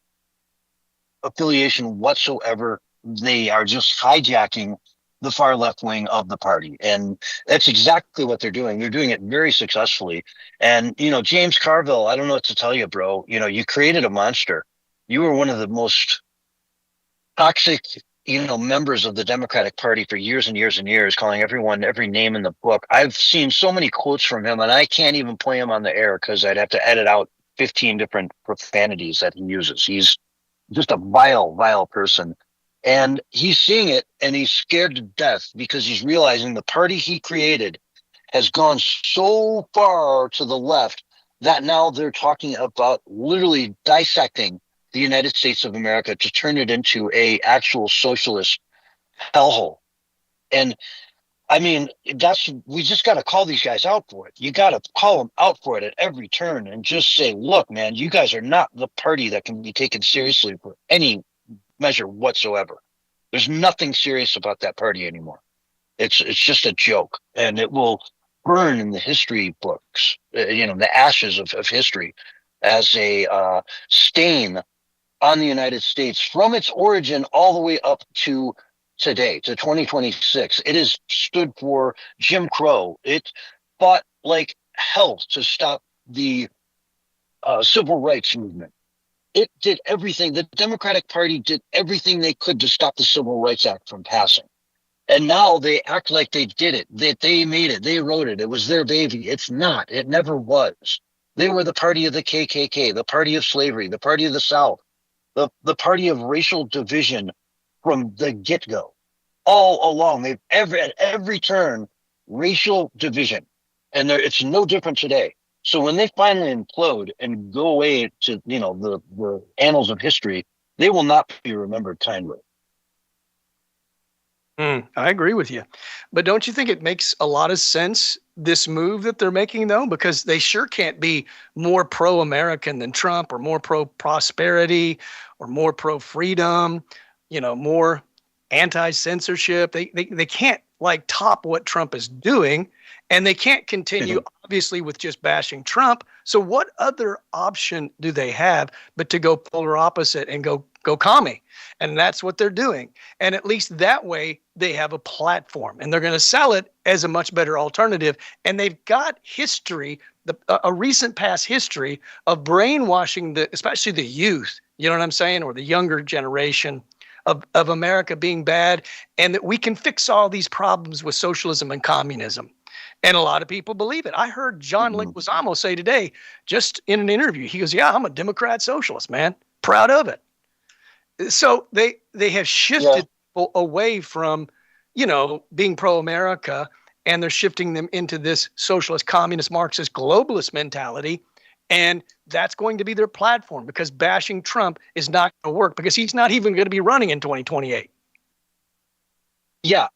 affiliation whatsoever. They are just hijacking the far left wing of the party. And that's exactly what they're doing. They're doing it very successfully. And, James Carville, I don't know what to tell you, bro. You created a monster. You were one of the most toxic, members of the Democratic Party for years and years and years, calling everyone every name in the book. I've seen so many quotes from him, and I can't even play him on the air because I'd have to edit out 15 different profanities that he uses. He's just a vile, vile person. And he's seeing it, and he's scared to death because he's realizing the party he created has gone so far to the left that now they're talking about literally dissecting the United States of America to turn it into a actual socialist hellhole. And I mean, we just got to call these guys out for it. You got to call them out for it at every turn and just say, look, man, you guys are not the party that can be taken seriously for any measure whatsoever. There's nothing serious about that party anymore. It's just a joke, and it will burn in the history books, the ashes of history as a stain on the United States from its origin all the way up to today, to 2026. It has stood for Jim Crow. It fought like hell to stop the civil rights movement. It did everything. The Democratic Party did everything they could to stop the Civil Rights Act from passing. And now they act like they did it, that they made it, they wrote it, it was their baby. It's not. It never was. They were the party of the KKK, the party of slavery, the party of the South, the party of racial division from the get-go. All along, they've at every turn, racial division. And it's no different today. So when they finally implode and go away to, the annals of history, they will not be remembered kindly. I agree with you. But don't you think it makes a lot of sense this move that they're making, though? Because they sure can't be more pro-American than Trump, or more pro-prosperity, or more pro-freedom, more anti-censorship. They can't like top what Trump is doing, and they can't continue obviously with just bashing Trump. So what other option do they have but to go polar opposite and go commie? And that's what they're doing. And at least that way they have a platform, and they're going to sell it as a much better alternative. And they've got history, a recent past history of brainwashing especially the youth, you know what I'm saying, or the younger generation of America being bad, and that we can fix all these problems with socialism and communism. And a lot of people believe it. I heard John Leguizamo say today, just in an interview, he goes, yeah, I'm a Democrat socialist, man. Proud of it. So they have shifted people away from, being pro-America, and they're shifting them into this socialist, communist, Marxist, globalist mentality. And that's going to be their platform, because bashing Trump is not going to work, because he's not even going to be running in 2028. Yeah,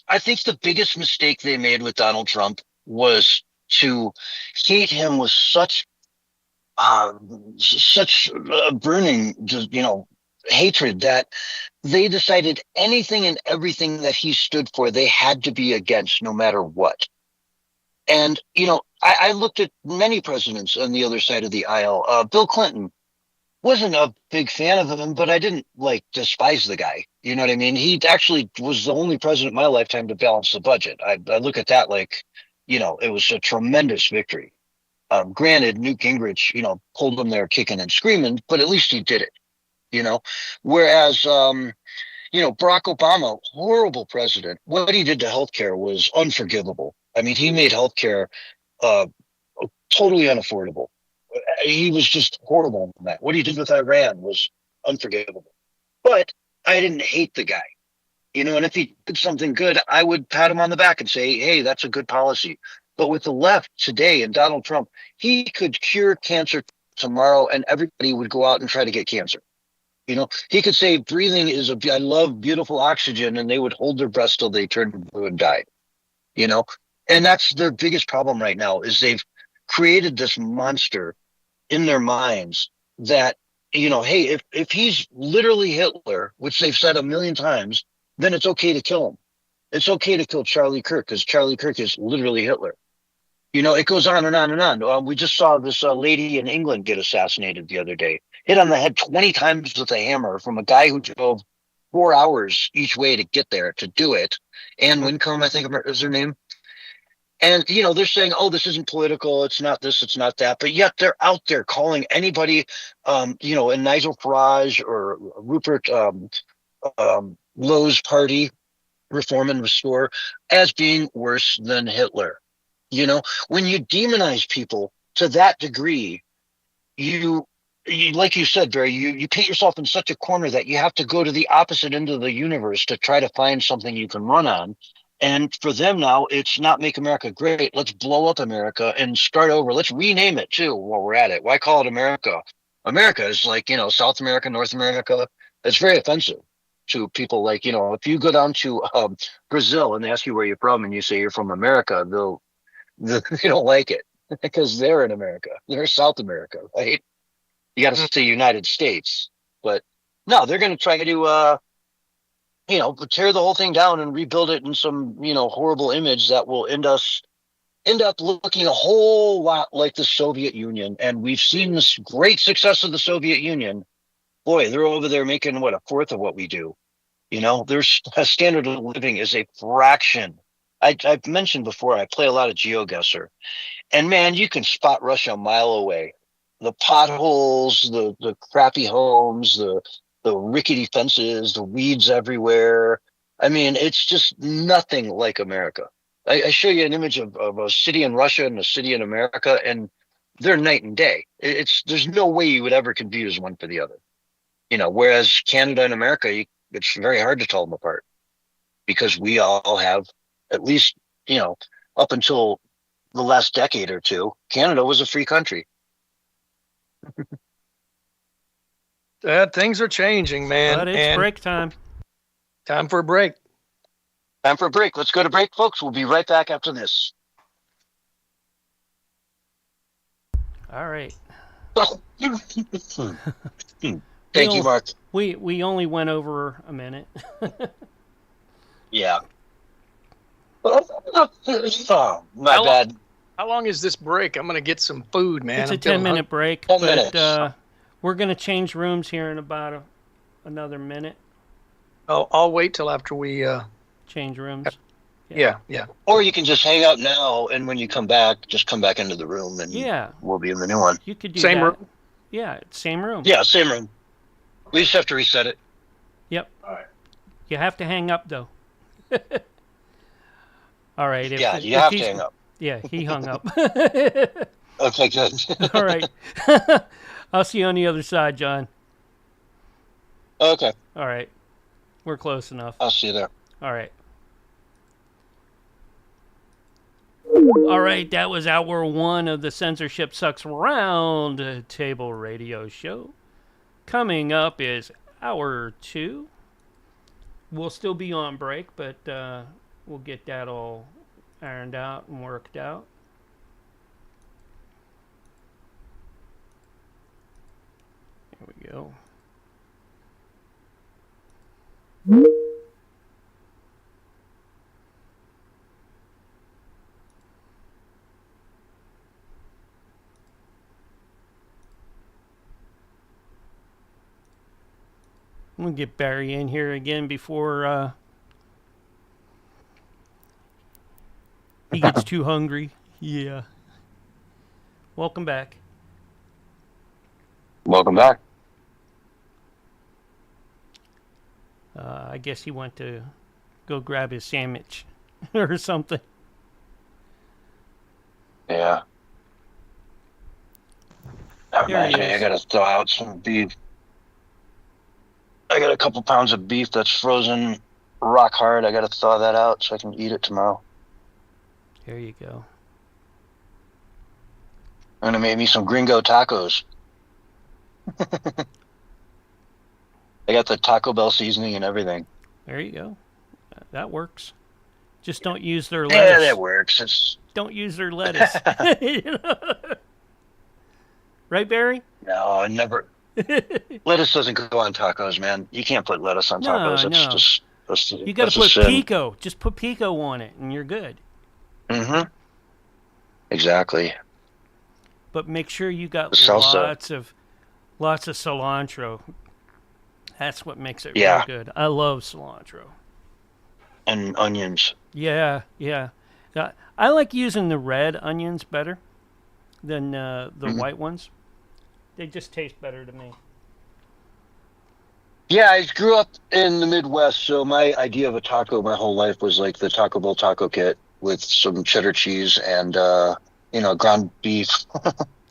I think the biggest mistake they made with Donald Trump was to hate him with such burning, hatred, that they decided anything and everything that he stood for, they had to be against, no matter what. And, I looked at many presidents on the other side of the aisle. Bill Clinton, wasn't a big fan of him, but I didn't despise the guy. You know what I mean? He actually was the only president in my lifetime to balance the budget. I look at that it was a tremendous victory. Granted, Newt Gingrich, pulled him there kicking and screaming, but at least he did it, Whereas, Barack Obama, horrible president. What he did to healthcare was unforgivable. I mean, he made healthcare totally unaffordable. He was just horrible on that. What he did with Iran was unforgivable. But I didn't hate the guy, and if he did something good, I would pat him on the back and say, hey, that's a good policy. But with the left today and Donald Trump, he could cure cancer tomorrow and everybody would go out and try to get cancer. He could say breathing I love beautiful oxygen, and they would hold their breath till they turned blue and died, And that's their biggest problem right now, is they've created this monster in their minds that, hey, if he's literally Hitler, which they've said a million times, then it's okay to kill him. It's okay to kill Charlie Kirk, because Charlie Kirk is literally Hitler. It goes on and on and on. We just saw this lady in England get assassinated the other day, hit on the head 20 times with a hammer from a guy who drove 4 hours each way to get there to do it. Anne Wincombe, I think is her name. And, they're saying, oh, this isn't political. It's not this, it's not that. But yet they're out there calling anybody, in Nigel Farage or Rupert Lowe's party, Reform and Restore, as being worse than Hitler. When you demonize people to that degree, you like you said, Barry, you paint yourself in such a corner that you have to go to the opposite end of the universe to try to find something you can run on. And for them now, it's not make America great. Let's blow up America and start over. Let's rename it, too, while we're at it. Why call it America? America is South America, North America. It's very offensive to people. If you go down to Brazil and they ask you where you're from and you say you're from America, they don't like it, because they're in America. They're South America, right? You got to say United States. But no, they're going to try to tear the whole thing down and rebuild it in some, horrible image that will end up looking a whole lot like the Soviet Union. And we've seen this great success of the Soviet Union. Boy, they're over there making a fourth of what we do. Their standard of living is a fraction. I've mentioned before, I play a lot of GeoGuessr, and man, you can spot Russia a mile away. The potholes, the crappy homes, the rickety fences, the weeds everywhere. I mean, it's just nothing like America. I show you an image of a city in Russia and a city in America, and they're night and day. There's no way you would ever confuse one for the other. Whereas Canada and America, it's very hard to tell them apart, because we all have, at least, up until the last decade or two, Canada was a free country. Things are changing, man. But it's break time. Time for a break. Time for a break. Let's go to break, folks. We'll be right back after this. All right. Thank you, Mark. We only went over a minute. Yeah. Oh, my bad. How long is this break? I'm gonna get some food, man. It's I'm a feeling 10-minute break, 10 but minutes. we're gonna change rooms here in about another minute. I'll wait till after we. Change rooms. Yeah. Or you can just hang out now, and when you come back, just come back into the room, and we'll be in the new one. You could do Same that. room? Yeah, same room. Yeah, same room. We just have to reset it. Yep. All right. You have to hang up though. All right. You have to hang up. Yeah, he hung up. Okay, good. All right. I'll see you on the other side, John. Okay. All right. We're close enough. I'll see you there. All right. All right, that was hour 1 of the Censorship Sucks Round Table Radio Show. Coming up is hour 2. We'll still be on break, but we'll get that all ironed out and worked out. Here we go. I'm going to get Barry in here again before he gets too hungry. Yeah. Welcome back. Welcome back. I guess he went to go grab his sandwich or something. Yeah. I gotta thaw out some beef. I got a couple pounds of beef that's frozen rock hard. I gotta thaw that out so I can eat it tomorrow. There you go. I'm gonna make me some gringo tacos. I got the Taco Bell seasoning and everything. There you go. That works. Just don't use their lettuce. Yeah, that works. Don't use their lettuce. You know? Right, Barry? No, I never. Lettuce doesn't go on tacos, man. You can't put lettuce on tacos. You got to put pico. Just put pico on it, and you're good. Mm-hmm. Exactly. But make sure you got lots of cilantro. That's what makes it real good. I love cilantro. And onions. Yeah. I like using the red onions better than the white ones. They just taste better to me. Yeah, I grew up in the Midwest, so my idea of a taco my whole life was like the Taco Bell taco kit with some cheddar cheese and ground beef.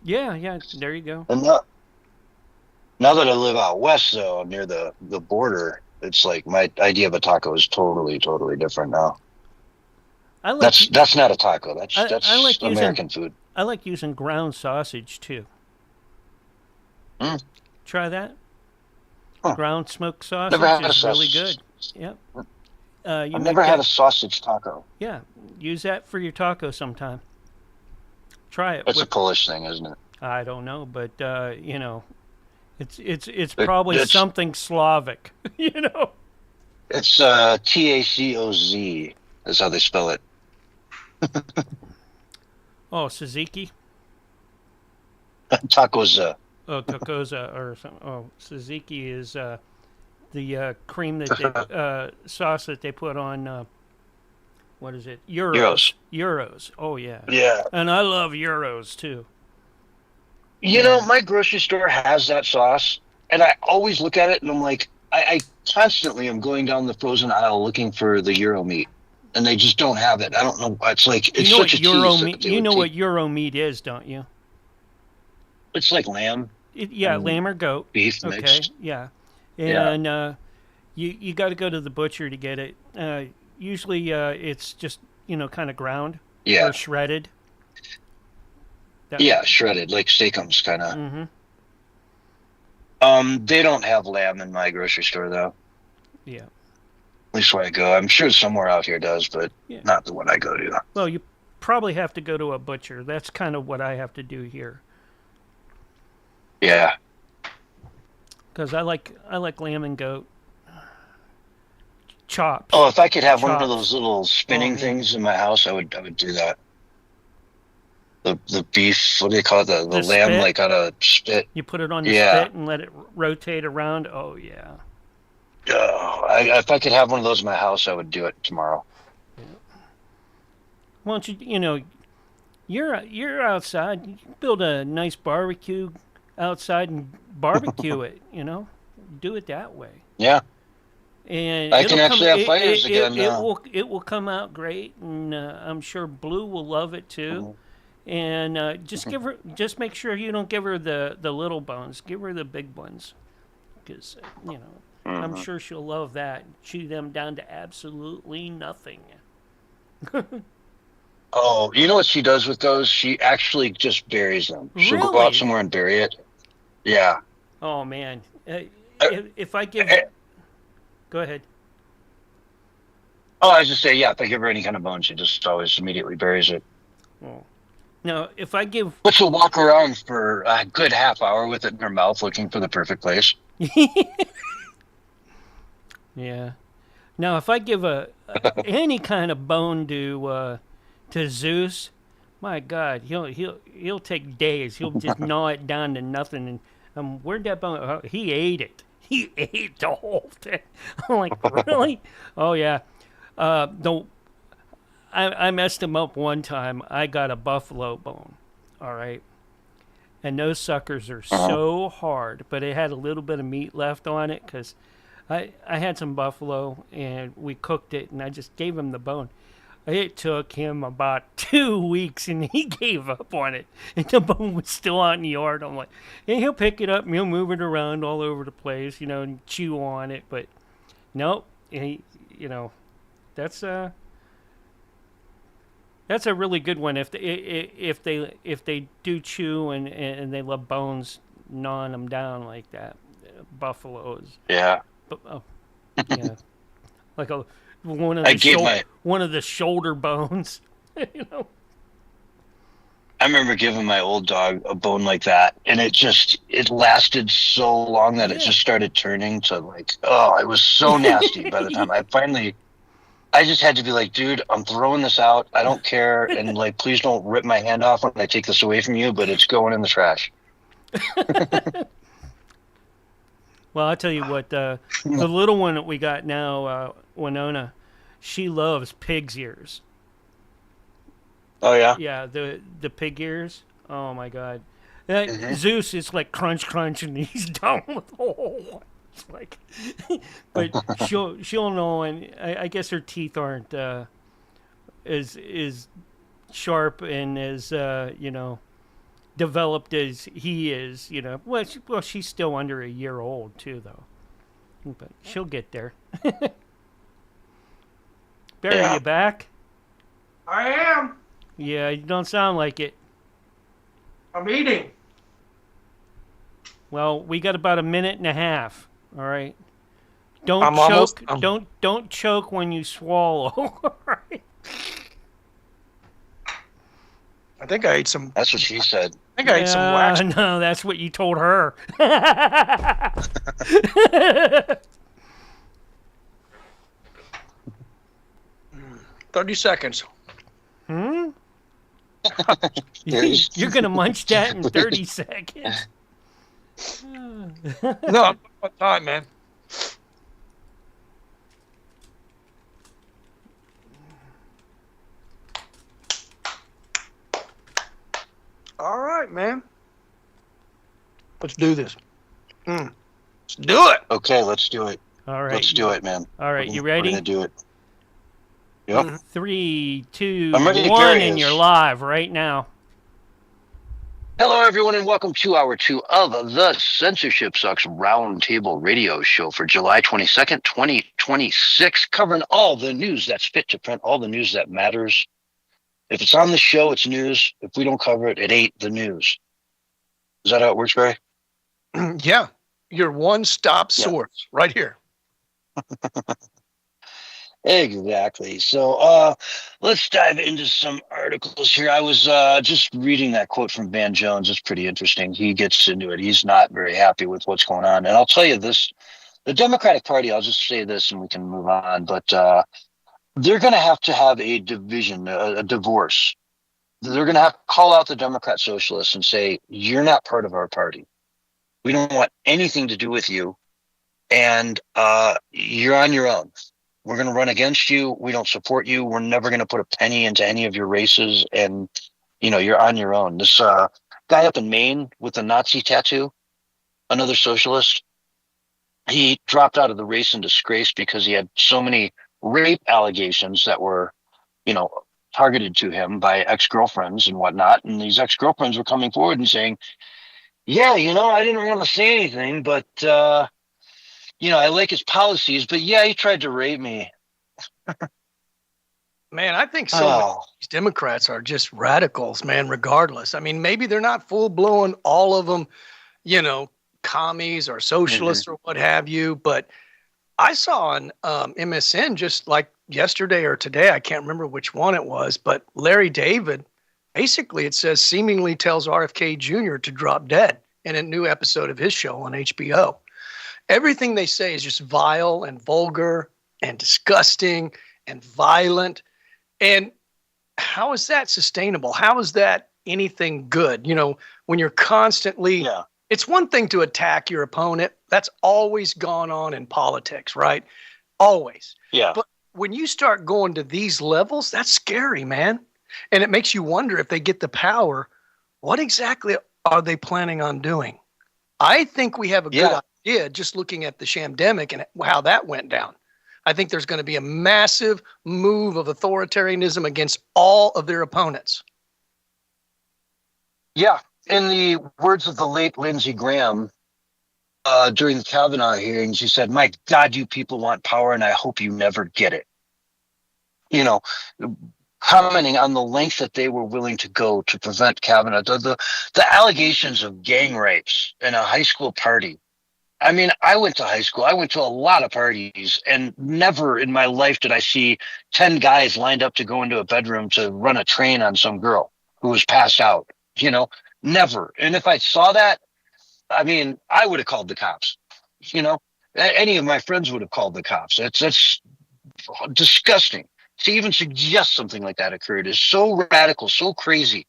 Yeah, there you go. And now that I live out west, though, near the border, it's like my idea of a taco is totally different now. That's not a taco. That's I like American food. I like using ground sausage too. Try that. Huh. Ground smoked sausage is really good. Yep. I've never had a sausage taco. Yeah, use that for your taco sometime. Try it. It's a Polish thing, isn't it? I don't know, but it's probably something Slavic. It's TACOZ is how they spell it. Oh, Suzuki. Tacoza. Oh, tacoza or something. Oh, Suzuki is the cream that they sauce that they put on. What is it? Euros. Oh yeah. Yeah. And I love Euros too. You know, my grocery store has that sauce, and I always look at it and I'm like, I constantly am going down the frozen aisle looking for the Euro meat, and they just don't have it. I don't know. It's like it's such a tease. You know what Euro meat is, don't you? It's like lamb. Lamb or goat. Beef mixed. Yeah. And you got to go to the butcher to get it. Usually it's just, kind of ground or shredded. Shredded, like steakums kind of. Mm-hmm. They don't have lamb in my grocery store, though. Yeah. At least where I go. I'm sure somewhere out here does, but not the one I go to. Well, you probably have to go to a butcher. That's kind of what I have to do here. Yeah. Because I like lamb and goat chops. Oh, if I could have one of Chops. those little spinning man. things in my house, I would do that. The beef, what do they call it? The lamb, spit? like on a spit. You put it on the Yeah. spit and let it rotate around. Oh yeah. Oh, if I could have one of those in my house, I would do it tomorrow. Why don't you? You're outside. You can build a nice barbecue outside and barbecue it. Do it that way. Yeah. And I can actually have fires again now. It will come out great, and I'm sure Blue will love it too. And just make sure you don't give her the little bones. Give her the big ones, because I'm sure she'll love that. Chew them down to absolutely nothing. Oh, you know what she does with those? She actually just buries them. She'll go Really? out somewhere and bury it. Yeah. Oh man, if I give, go ahead. Oh, I was just saying, yeah, if I give her any kind of bone, she just always immediately buries it. Oh. Now, if I give, But she'll walk around for a good half hour with it in her mouth looking for the perfect place. yeah. Now, if I give any kind of bone to Zeus, my God, he'll take days. He'll just gnaw it down to nothing. And where'd that bone? Oh, he ate it. He ate the whole thing. I'm like, really? Oh yeah. I messed him up one time. I got a buffalo bone. All right. And those suckers are so hard, but it had a little bit of meat left on it because I had some buffalo and we cooked it and I just gave him the bone. It took him about 2 weeks and he gave up on it. And the bone was still out in the yard. I'm like, and he'll pick it up and he'll move it around all over the place, and chew on it. But nope, that's a really good one. If they do chew and they love bones, gnawing them down like that, buffaloes. Yeah. Yeah, like one of the shoulder bones. I remember giving my old dog a bone like that, and it lasted so long that it just started turning to it was so nasty. By the time I just had to be like, dude, I'm throwing this out. I don't care, and please don't rip my hand off when I take this away from you, but it's going in the trash. Well, I'll tell you what, the little one that we got now, Winona, she loves pig's ears. Oh, yeah? Yeah, the pig ears. Oh, my God. Zeus is like crunch, crunch, and he's done with the whole one. It's like, but she'll know, and I guess her teeth aren't as sharp and as, developed as he is, Well, she's still under a year old too, though. But she'll get there. Barry, you back? I am. Yeah, you don't sound like it. I'm eating. Well, we got about a minute and a half. All right. Don't I'm choke. almost, Don't choke when you swallow. All right. I think I ate some. That's what she said. I think I ate some wax. No, that's what you told her. 30 seconds. You're going to munch that in 30 seconds. No, what time, man? All right, man. Let's do this. Let's do it. Okay, let's do it. All right. Let's do it, man. All right, you ready? We're going to do it. Yep. 3, 2, I'm ready. 1, and you're live right now. Hello, everyone, and welcome to hour 2 of the Censorship Sucks Roundtable Radio Show for July 22nd, 2026, covering all the news that's fit to print, all the news that matters. If it's on the show, it's news. If we don't cover it, it ain't the news. Is that how it works, Barry? Yeah, your one-stop source right here. Exactly. So let's dive into some articles here. I was just reading that quote from Van Jones. It's pretty interesting. He gets into it. He's not very happy with what's going on. And I'll tell you this, the Democratic Party, I'll just say this and we can move on, but they're going to have a division, a divorce. They're going to have to call out the Democrat Socialists and say, you're not part of our party. We don't want anything to do with you. And you're on your own. We're going to run against you. We don't support you. We're never going to put a penny into any of your races. And, you're on your own. This guy up in Maine with the Nazi tattoo, another socialist, he dropped out of the race in disgrace because he had so many rape allegations that were, targeted to him by ex-girlfriends and whatnot. And these ex-girlfriends were coming forward and saying, yeah, I didn't want to say anything, but, I like his policies, but yeah, he tried to rape me. Man, I think so many of these Democrats are just radicals, man, regardless. I mean, maybe they're not full-blown, all of them, commies or socialists or what have you, but I saw on MSN just like yesterday or today, I can't remember which one it was, but Larry David, basically it says seemingly tells RFK Jr. to drop dead in a new episode of his show on HBO. Everything they say is just vile and vulgar and disgusting and violent. And how is that sustainable? How is that anything good? When you're constantly, it's one thing to attack your opponent. That's always gone on in politics, right? Always. Yeah. But when you start going to these levels, that's scary, man. And it makes you wonder if they get the power, what exactly are they planning on doing? I think we have a good idea just looking at the shamdemic and how that went down. I think there's going to be a massive move of authoritarianism against all of their opponents. Yeah. In the words of the late Lindsey Graham, during the Kavanaugh hearings, he said, my God, you people want power, and I hope you never get it. Commenting on the length that they were willing to go to prevent Kavanaugh, the allegations of gang rapes in a high school party. I mean, I went to high school. I went to a lot of parties, and never in my life did I see 10 guys lined up to go into a bedroom to run a train on some girl who was passed out, never. And if I saw that, I mean, I would have called the cops, any of my friends would have called the cops. That's disgusting. To even suggest something like that occurred is so radical, so crazy.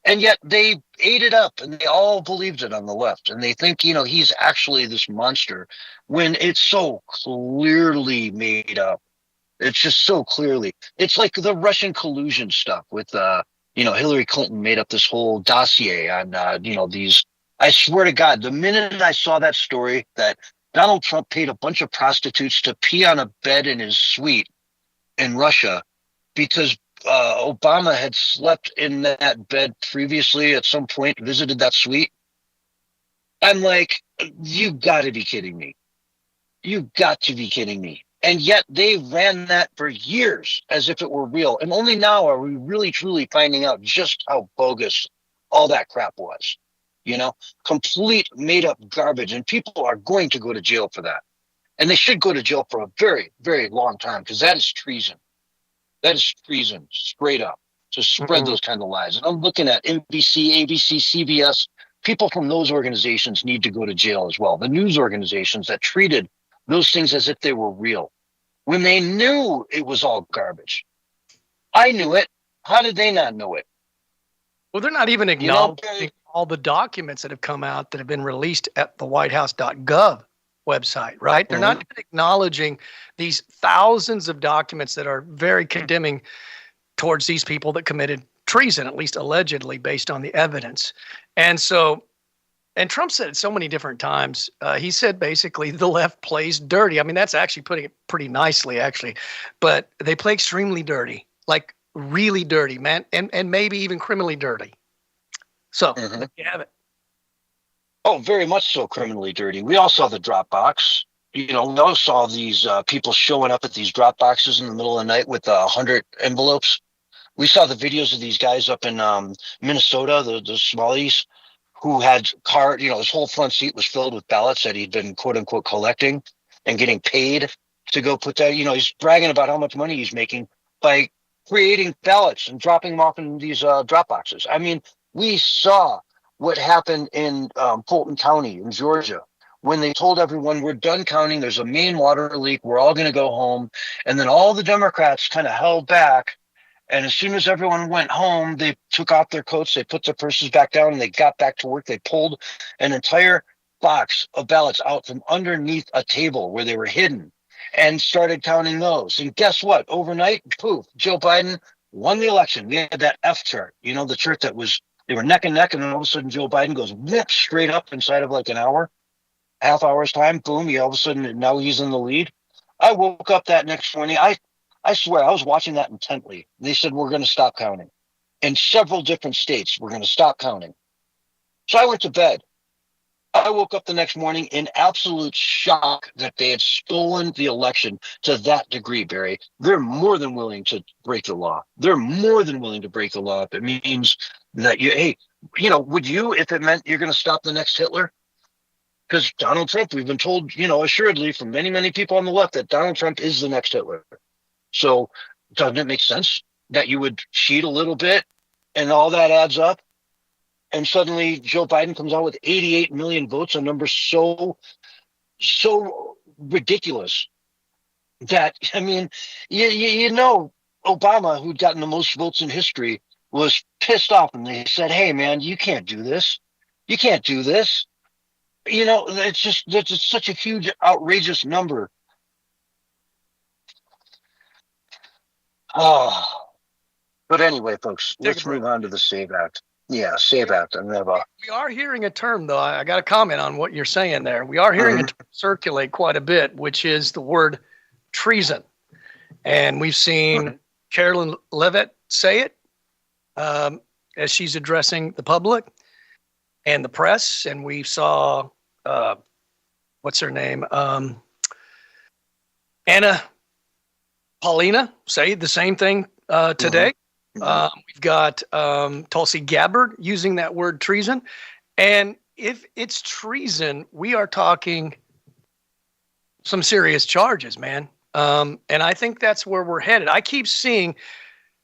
And yet they ate it up and they all believed it on the left. And they think, he's actually this monster when it's so clearly made up. It's just so clearly. It's like the Russian collusion stuff with, Hillary Clinton made up this whole dossier on, these. I swear to God, the minute I saw that story that Donald Trump paid a bunch of prostitutes to pee on a bed in his suite in Russia because Obama had slept in that bed previously at some point, visited that suite. I'm like, you got to be kidding me. You got to be kidding me. And yet they ran that for years as if it were real. And only now are we really, truly finding out just how bogus all that crap was. Complete made up garbage. And people are going to go to jail for that. And they should go to jail for a very, very long time because that is treason. That is treason, straight up, to spread those kind of lies. And I'm looking at NBC, ABC, CBS. People from those organizations need to go to jail as well. The news organizations that treated those things as if they were real when they knew it was all garbage. I knew it. How did they not know it? Well, they're not even acknowledging all the documents that have come out that have been released at the whitehouse.gov website, right? They're not even acknowledging these thousands of documents that are very condemning towards these people that committed treason, at least allegedly, based on the evidence. And Trump said it so many different times. He said basically the left plays dirty. I mean, that's actually putting it pretty nicely, actually. But they play extremely dirty, like really dirty, man, and maybe even criminally dirty. So there you have it. Oh, very much so criminally dirty. We all saw the drop box. We all saw these people showing up at these drop boxes in the middle of the night with 100 envelopes. We saw the videos of these guys up in Minnesota, the Somalis, who had his whole front seat was filled with ballots that he'd been, quote unquote, collecting and getting paid to go put that, he's bragging about how much money he's making by creating ballots and dropping them off in these drop boxes. I mean, we saw what happened in Fulton County in Georgia when they told everyone, we're done counting, there's a main water leak, we're all going to go home. And then all the Democrats kind of held back. And as soon as everyone went home, they took off their coats, they put their purses back down, and they got back to work. They pulled an entire box of ballots out from underneath a table where they were hidden and started counting those. And guess what? Overnight, poof, Joe Biden won the election. We had that F chart, the chart that was, they were neck and neck, and then all of a sudden Joe Biden goes whip straight up inside of like an hour, half hour's time. Boom, he all of a sudden, now he's in the lead. I woke up that next morning. I swear, I was watching that intently. They said, we're going to stop counting. In several different states, we're going to stop counting. So I went to bed. I woke up the next morning in absolute shock that they had stolen the election to that degree, Barry. They're more than willing to break the law. They're more than willing to break the law if it means that would you, if it meant you're going to stop the next Hitler? Because Donald Trump, we've been told, assuredly from many, many people on the left that Donald Trump is the next Hitler. So doesn't it make sense that you would cheat a little bit and all that adds up? And suddenly Joe Biden comes out with 88 million votes, a number so ridiculous that, I mean, Obama, who'd gotten the most votes in history, was pissed off, and they said, hey, man, you can't do this. You can't do this. It's such a huge, outrageous number. Oh, but anyway, folks, let's move on to the SAVE Act. Yeah, SAVE Act. We are hearing a term, though. I got to comment on what you're saying there. We are hearing a term circulate quite a bit, which is the word treason. And we've seen Carolyn Levitt say it as she's addressing the public and the press. And we saw, what's her name? Anna Paulina say the same thing today. We've got Tulsi Gabbard using that word treason. And if it's treason, we are talking some serious charges, man. And I think that's where we're headed. I keep seeing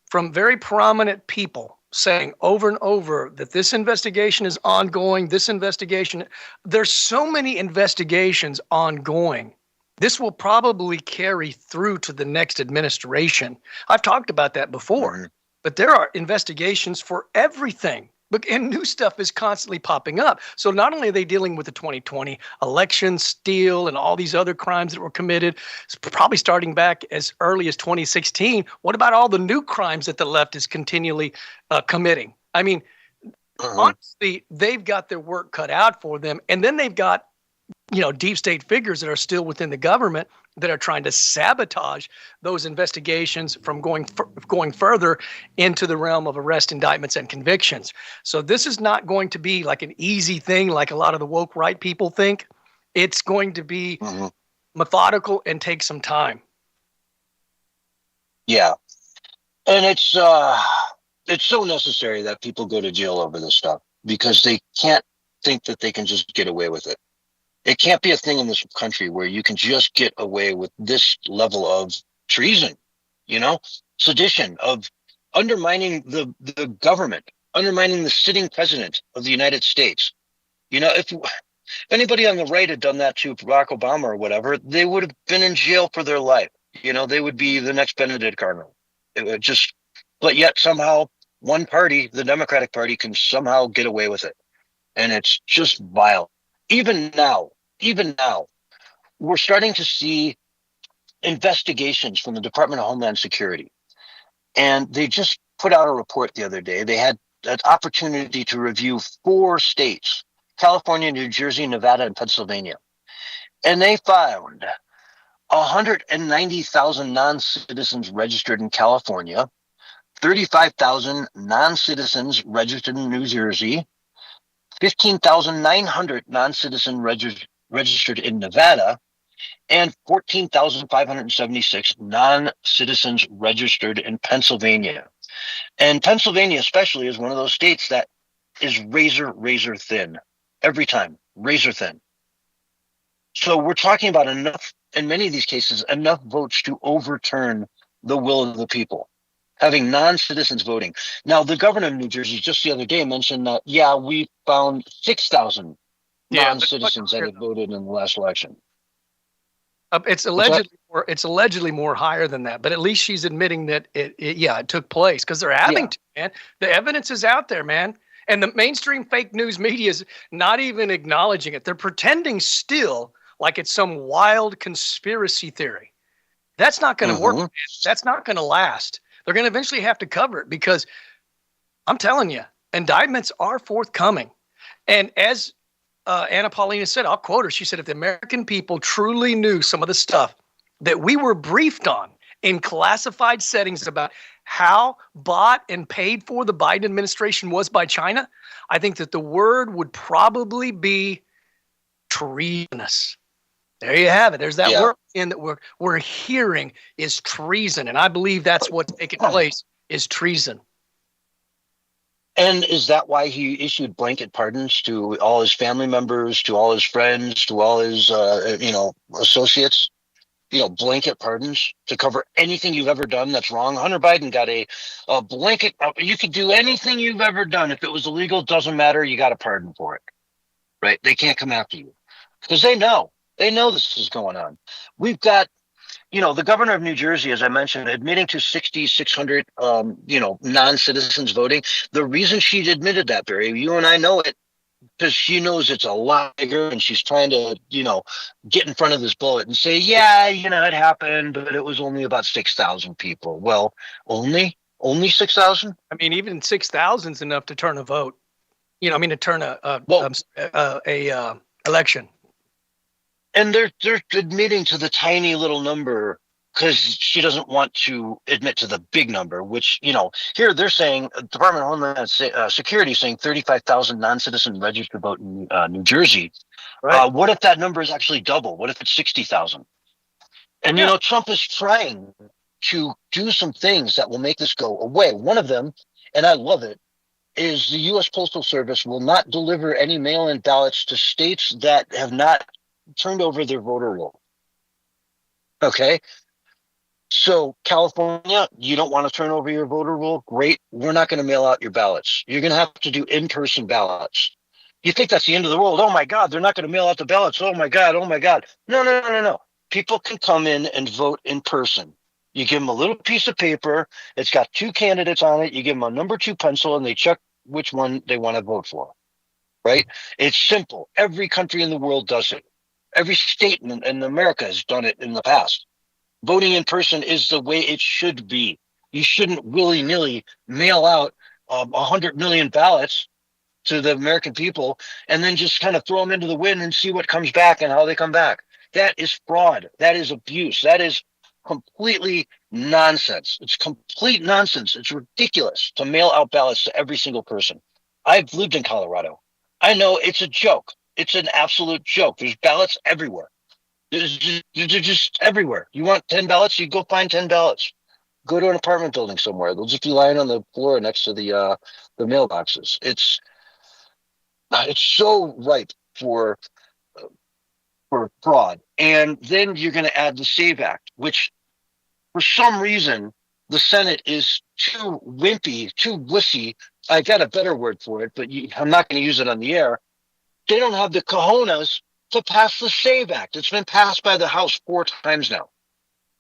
from very prominent people saying over and over that this investigation is ongoing. There's so many investigations ongoing. This will probably carry through to the next administration. I've talked about that before, but there are investigations for everything. And new stuff is constantly popping up. So not only are they dealing with the 2020 election steal and all these other crimes that were committed, probably starting back as early as 2016, what about all the new crimes that the left is continually committing? I mean, honestly, they've got their work cut out for them. And then they've got deep state figures that are still within the government that are trying to sabotage those investigations from going further into the realm of arrest, indictments, and convictions. So this is not going to be like an easy thing like a lot of the woke right people think. It's going to be methodical and take some time. Yeah. And it's so necessary that people go to jail over this stuff because they can't think that they can just get away with it. It can't be a thing in this country where you can just get away with this level of treason, sedition, of undermining the government, undermining the sitting president of the United States. If anybody on the right had done that to Barack Obama or whatever, they would have been in jail for their life. They would be the next Benedict Cardinal. But yet somehow one party, the Democratic Party, can somehow get away with it. And it's just vile. Even now, we're starting to see investigations from the Department of Homeland Security. And they just put out a report the other day. They had an opportunity to review 4 states, California, New Jersey, Nevada, and Pennsylvania. And they found 190,000 non-citizens registered in California, 35,000 non-citizens registered in New Jersey, 15,900 non-citizen registered in Nevada, and 14,576 non-citizens registered in Pennsylvania. And Pennsylvania especially is one of those states that is razor thin. Every time, razor thin. So we're talking about enough in many of these cases, enough votes to overturn the will of the people, having non-citizens voting. Now, the governor of New Jersey just the other day mentioned that, yeah, we found 6,000 non-citizens that had voted in the last election. It's allegedly more higher than that, but at least she's admitting that it took place because they're having to, man. The evidence is out there, man. And the mainstream fake news media is not even acknowledging it. They're pretending still like it's some wild conspiracy theory. That's not going to work. Man. That's not going to last. They're going to eventually have to cover it because I'm telling you, indictments are forthcoming. And as Anna Paulina said, I'll quote her. She said, if the American people truly knew some of the stuff that we were briefed on in classified settings about how bought and paid for the Biden administration was by China, I think that the word would probably be treasonous. There you have it. There's that word in that we're hearing is treason. And I believe that's what's taking place is treason. And is that why he issued blanket pardons to all his family members, to all his friends, to all his, associates? Blanket pardons to cover anything you've ever done that's wrong. Hunter Biden got a blanket. You could do anything you've ever done. If it was illegal, doesn't matter. You got a pardon for it, right? They can't come after you because they know this is going on. We've got, the governor of New Jersey, as I mentioned, admitting to 6,600, non-citizens voting. The reason she admitted that, Barry, you and I know it, because she knows it's a lot bigger, and she's trying to, get in front of this bullet and say, it happened, but it was only about 6,000 people. Well, only 6,000? I mean, even 6,000 is enough to turn a vote. To turn a election. And they're admitting to the tiny little number because she doesn't want to admit to the big number, which, here they're saying, Department of Homeland Security saying 35,000 non-citizen registered to vote in New Jersey. Right. What if that number is actually double? What if it's 60,000? And, Trump is trying to do some things that will make this go away. One of them, and I love it, is the U.S. Postal Service will not deliver any mail-in ballots to states that have not turned over their voter roll. Okay? So California, you don't want to turn over your voter roll? Great. We're not going to mail out your ballots. You're going to have to do in-person ballots. You think that's the end of the world? Oh my God, they're not going to mail out the ballots. Oh my God. No. People can come in and vote in person. You give them a little piece of paper. It's got 2 candidates on it. You give them a number 2 pencil and they check which one they want to vote for. Right? It's simple. Every country in the world does it. Every state in America has done it in the past. Voting in person is the way it should be. You shouldn't willy-nilly mail out 100 million ballots to the American people and then just kind of throw them into the wind and see what comes back and how they come back. That is fraud. That is abuse. That is completely nonsense. It's complete nonsense. It's ridiculous to mail out ballots to every single person. I've lived in Colorado. I know it's a joke. It's an absolute joke. There's ballots everywhere. They're just everywhere. You want 10 ballots? You go find 10 ballots. Go to an apartment building somewhere. They'll just be lying on the floor next to the mailboxes. It's so ripe for fraud. And then you're going to add the SAVE Act, which for some reason the Senate is too wimpy, too wussy. I got a better word for it, but I'm not going to use it on the air. They don't have the cojones to pass the SAVE Act. It's been passed by the House 4 times now.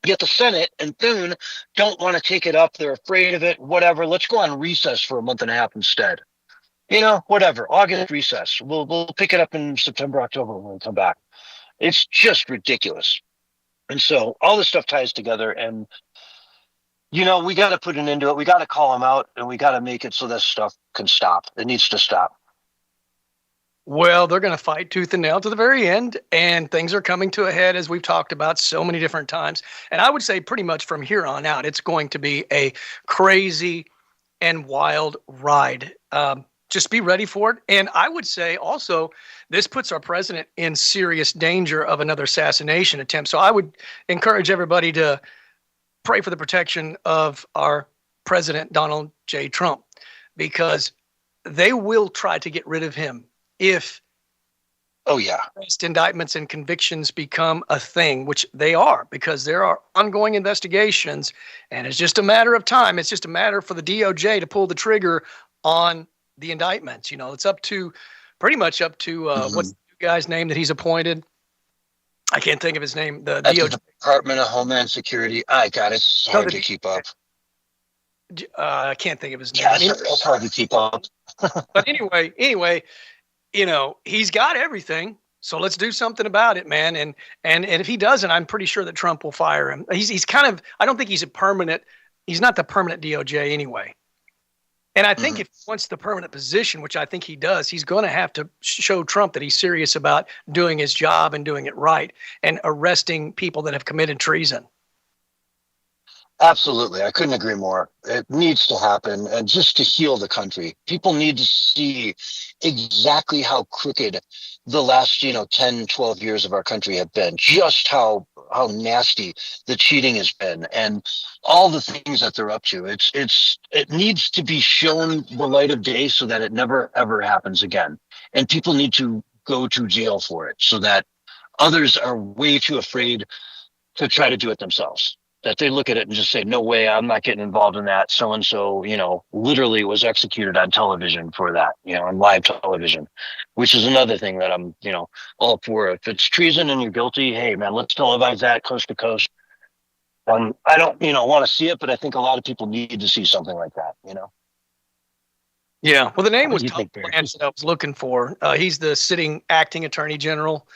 Yet the Senate and Thune don't want to take it up. They're afraid of it, whatever. Let's go on recess for a month and a half instead. Whatever. August recess. We'll pick it up in September, October when we come back. It's just ridiculous. And so all this stuff ties together, and we got to put an end to it. We got to call them out, and we got to make it so this stuff can stop. It needs to stop. Well, they're going to fight tooth and nail to the very end, and things are coming to a head, as we've talked about so many different times. And I would say pretty much from here on out, it's going to be a crazy and wild ride. Just be ready for it. And I would say also, this puts our president in serious danger of another assassination attempt. So I would encourage everybody to pray for the protection of our president, Donald J. Trump, because they will try to get rid of him if Oh, yeah. Indictments and convictions become a thing, which they are, because there are ongoing investigations, and it's just a matter of time. It's just a matter for the DOJ to pull the trigger on the indictments. You know, it's pretty much up to what's the guy's name that he's appointed? I can't think of his name. The DOJ. The Department of Homeland Security. It's hard to keep up. I can't think of his name. Yeah, it's hard to keep up. But anyway, you know, he's got everything. So let's do something about it, man. And if he doesn't, I'm pretty sure that Trump will fire him. He's kind of, I don't think he's he's not the permanent DOJ anyway. And I think if he wants the permanent position, which I think he does, he's going to have to show Trump that he's serious about doing his job and doing it right and arresting people that have committed treason. Absolutely. I couldn't agree more. It needs to happen. And just to heal the country, people need to see exactly how crooked the last, 10, 12 years of our country have been, just how nasty the cheating has been and all the things that they're up to. It needs to be shown the light of day so that it never, ever happens again. And people need to go to jail for it so that others are way too afraid to try to do it themselves. That they look at it and just say, no way, I'm not getting involved in that. So-and-so, literally was executed on television for that, on live television, which is another thing that I'm, all for. If it's treason and you're guilty, hey, man, let's televise that coast to coast. I don't, want to see it, but I think a lot of people need to see something like that, Yeah. Well, the name was Tom Blanche that I was looking for. He's the sitting acting attorney general.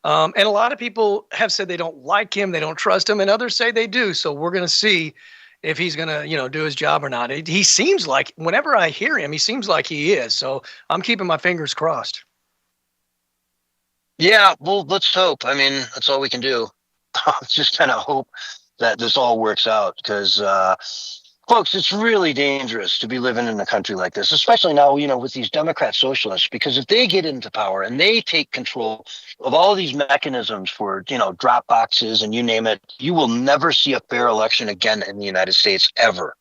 And a lot of people have said they don't like him, they don't trust him, and others say they do. So we're going to see if he's going to, do his job or not. He seems like, whenever I hear him, he seems like he is. So I'm keeping my fingers crossed. Yeah, well, let's hope. I mean, that's all we can do. Just kind of hope that this all works out because, folks, it's really dangerous to be living in a country like this, especially now, with these Democrat socialists, because if they get into power and they take control of all these mechanisms for, drop boxes and you name it, you will never see a fair election again in the United States ever.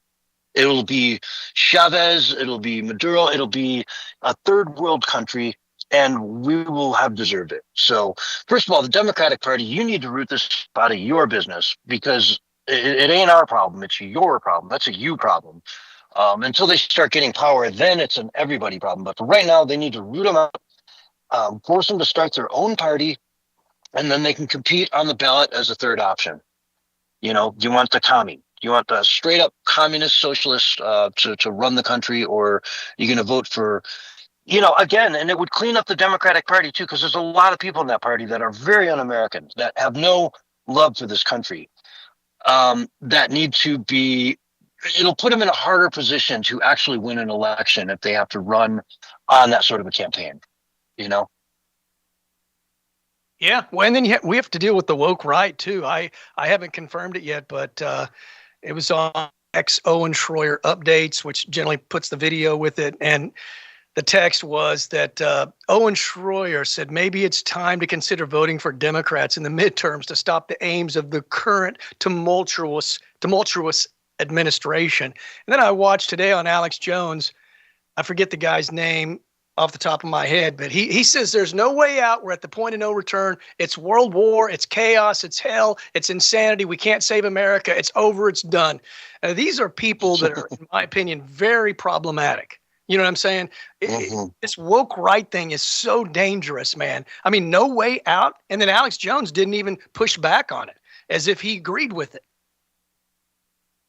It'll be Chavez, it'll be Maduro, it'll be a third world country, and we will have deserved it. So, first of all, the Democratic Party, you need to root this out of your business because it ain't our problem. It's your problem. That's a you problem. Until they start getting power, then it's an everybody problem. But for right now, they need to root them out, force them to start their own party, and then they can compete on the ballot as a third option. You want the commie. You want the straight up communist socialist to run the country, or you're going to vote for, again, and it would clean up the Democratic Party too, because there's a lot of people in that party that are very un-American, that have no love for this country. That need to be, it'll put them in a harder position to actually win an election if they have to run on that sort of a campaign, Yeah. Well, and then we have to deal with the woke right too. I haven't confirmed it yet, but it was on Owen Schroyer updates, which generally puts the video with it. And the text was that Owen Schroyer said maybe it's time to consider voting for Democrats in the midterms to stop the aims of the current tumultuous administration. And then I watched today on Alex Jones, I forget the guy's name off the top of my head, but he says there's no way out. We're at the point of no return. It's world war. It's chaos. It's hell. It's insanity. We can't save America. It's over. It's done. These are people that are, in my opinion, very problematic. You know what I'm saying? This woke right thing is so dangerous, man. I mean, no way out. And then Alex Jones didn't even push back on it as if he agreed with it.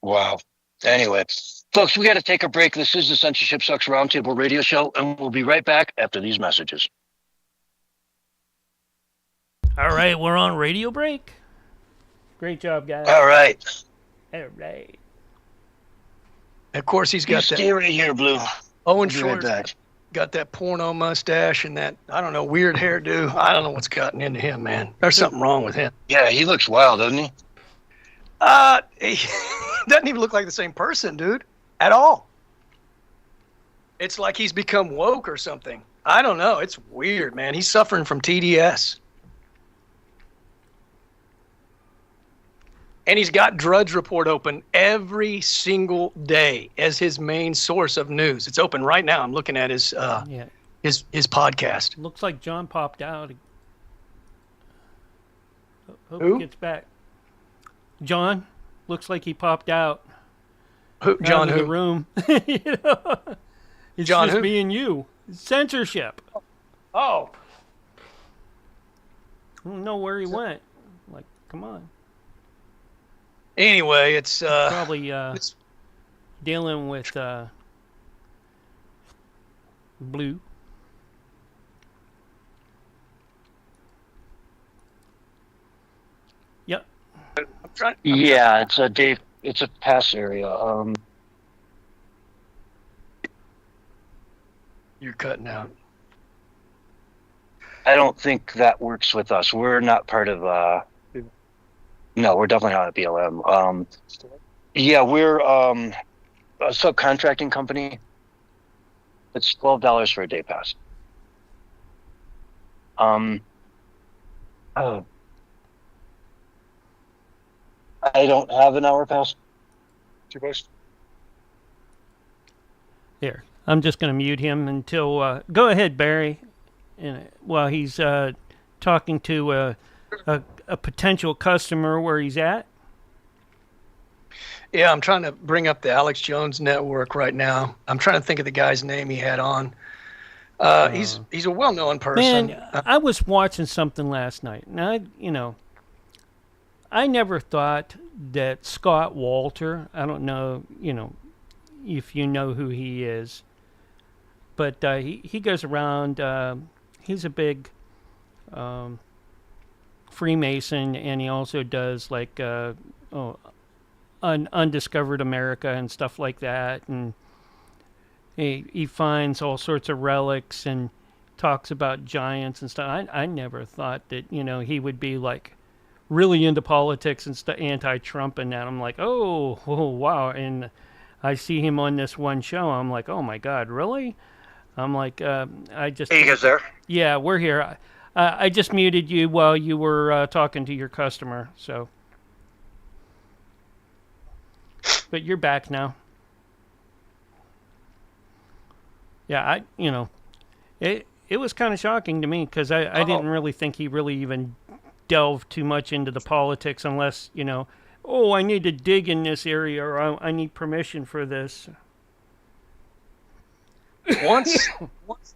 Wow. Anyway, folks, we got to take a break. This is the Censorship Sucks Roundtable radio show, and we'll be right back after these messages. All right, we're on radio break. Great job, guys. All right. All right. Of course, he's got that. Stay right here, Blue. Owen Schroyer got that porno mustache and that, I don't know, weird hairdo. I don't know what's gotten into him, man. There's something wrong with him. Yeah, he looks wild, doesn't he? He doesn't even look like the same person, dude, at all. It's like he's become woke or something. I don't know. It's weird, man. He's suffering from TDS. And he's got Drudge Report open every single day as his main source of news. It's open right now. I'm looking at his podcast. Looks like John popped out Hope Who? he gets back. John looks like he popped out. John out of the who? room. You know? It's John just who? me and you. Censorship. Oh. I don't know where he went. Like, come on. Anyway, it's Probably it's- dealing with blue. Yep. I'm trying. Yeah, it's a Dave. It's a pass area. You're cutting out. I don't think that works with us. We're not part of. No, we're definitely not a BLM. Yeah, we're a subcontracting company. It's $12 for a day pass. Oh, I don't have an hour pass. Here, I'm just going to mute him until. Go ahead, Barry. And while he's talking to a potential customer where he's at. Yeah, I'm trying to bring up the Alex Jones network right now. I'm trying to think of the guy's name he had on. He's a well-known person. Man, I was watching something last night, and I never thought that Scott Walter. I don't know, if you know who he is, but he goes around. He's a big Freemason, and he also does like undiscovered America and stuff like that, and he finds all sorts of relics and talks about giants and stuff. I never thought that he would be like really into politics and anti-Trump and that. I'm like, oh wow, and I see him on this one show. I'm like, oh my God, really? I'm like, I just. Hey, you guys there? Yeah, we're here. I just muted you while you were talking to your customer, so. But you're back now. Yeah, it was kind of shocking to me because I didn't really think he really even delved too much into the politics unless, I need to dig in this area or I need permission for this. Once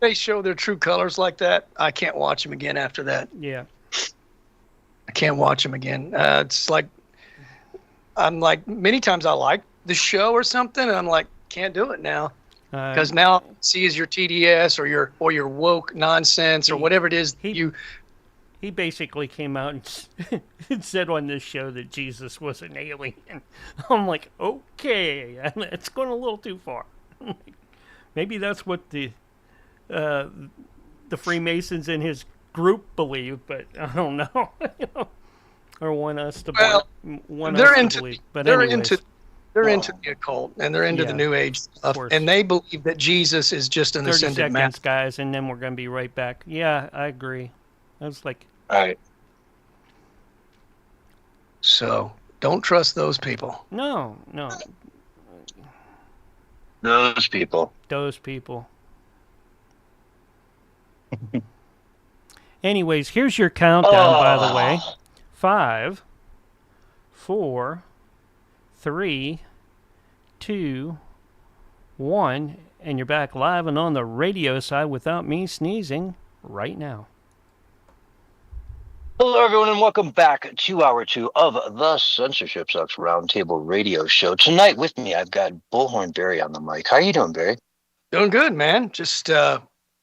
they show their true colors like that, I can't watch them again after that. Yeah. I can't watch them again. It's like, I'm like, many times I like the show or something, and I'm like, can't do it now. Because now all I see is your TDS or your woke nonsense or whatever it is He basically came out and said on this show that Jesus was an alien. I'm like, okay, that's going a little too far. Maybe that's what the Freemasons in his group believe, but I don't know. Or want us to believe. But they're anyways. into the occult and they're into the New Age stuff, and they believe that Jesus is just an 30 ascended seconds, master. guys, and then we're going to be right back. Yeah, I agree. I was like, All right. So don't trust those people. no, Those people. those people. Anyways, here's your countdown, by the way. 5, 4, 3, 2, 1, and you're back live and on the radio side without me sneezing right now. Hello, everyone, and welcome back to hour 2 of the Censorship Sucks Roundtable Radio Show. Tonight with me, I've got Bullhorn Barry on the mic. How are you doing, Barry? Doing good, man. Just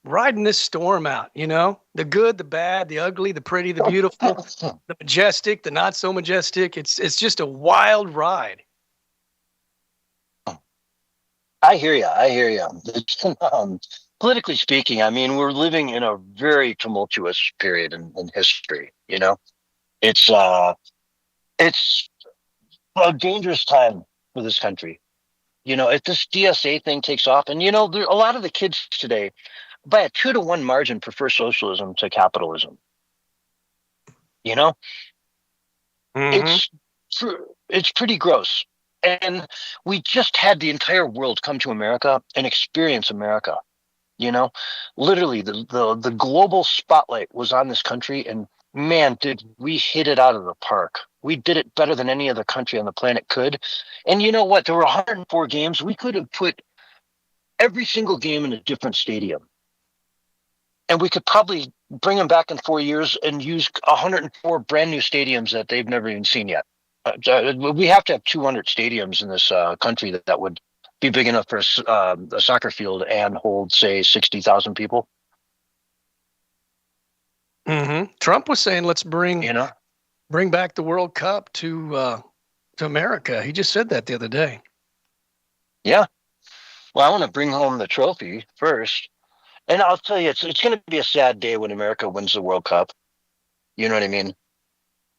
riding this storm out, the good, the bad, the ugly, the pretty, the beautiful, the majestic, the not so majestic. It's just a wild ride. I hear you. Politically speaking, I mean, we're living in a very tumultuous period in history. It's a dangerous time for this country. If this DSA thing takes off, and a lot of the kids today, by a 2-to-1 margin, prefer socialism to capitalism. It's pretty gross. And we just had the entire world come to America and experience America. Literally the global spotlight was on this country, and man, did we hit it out of the park. We did it better than any other country on the planet could. And you know what? There were 104 games. We could have put every single game in a different stadium. And we could probably bring them back in 4 years and use 104 brand new stadiums that they've never even seen yet. We have to have 200 stadiums in this country that would be big enough for a soccer field and hold, say, 60,000 people. Mm-hmm. Trump was saying, let's bring back the World Cup to America. He just said that the other day. Yeah. Well, I want to bring home the trophy first. And I'll tell you, it's going to be a sad day when America wins the World Cup. You know what I mean?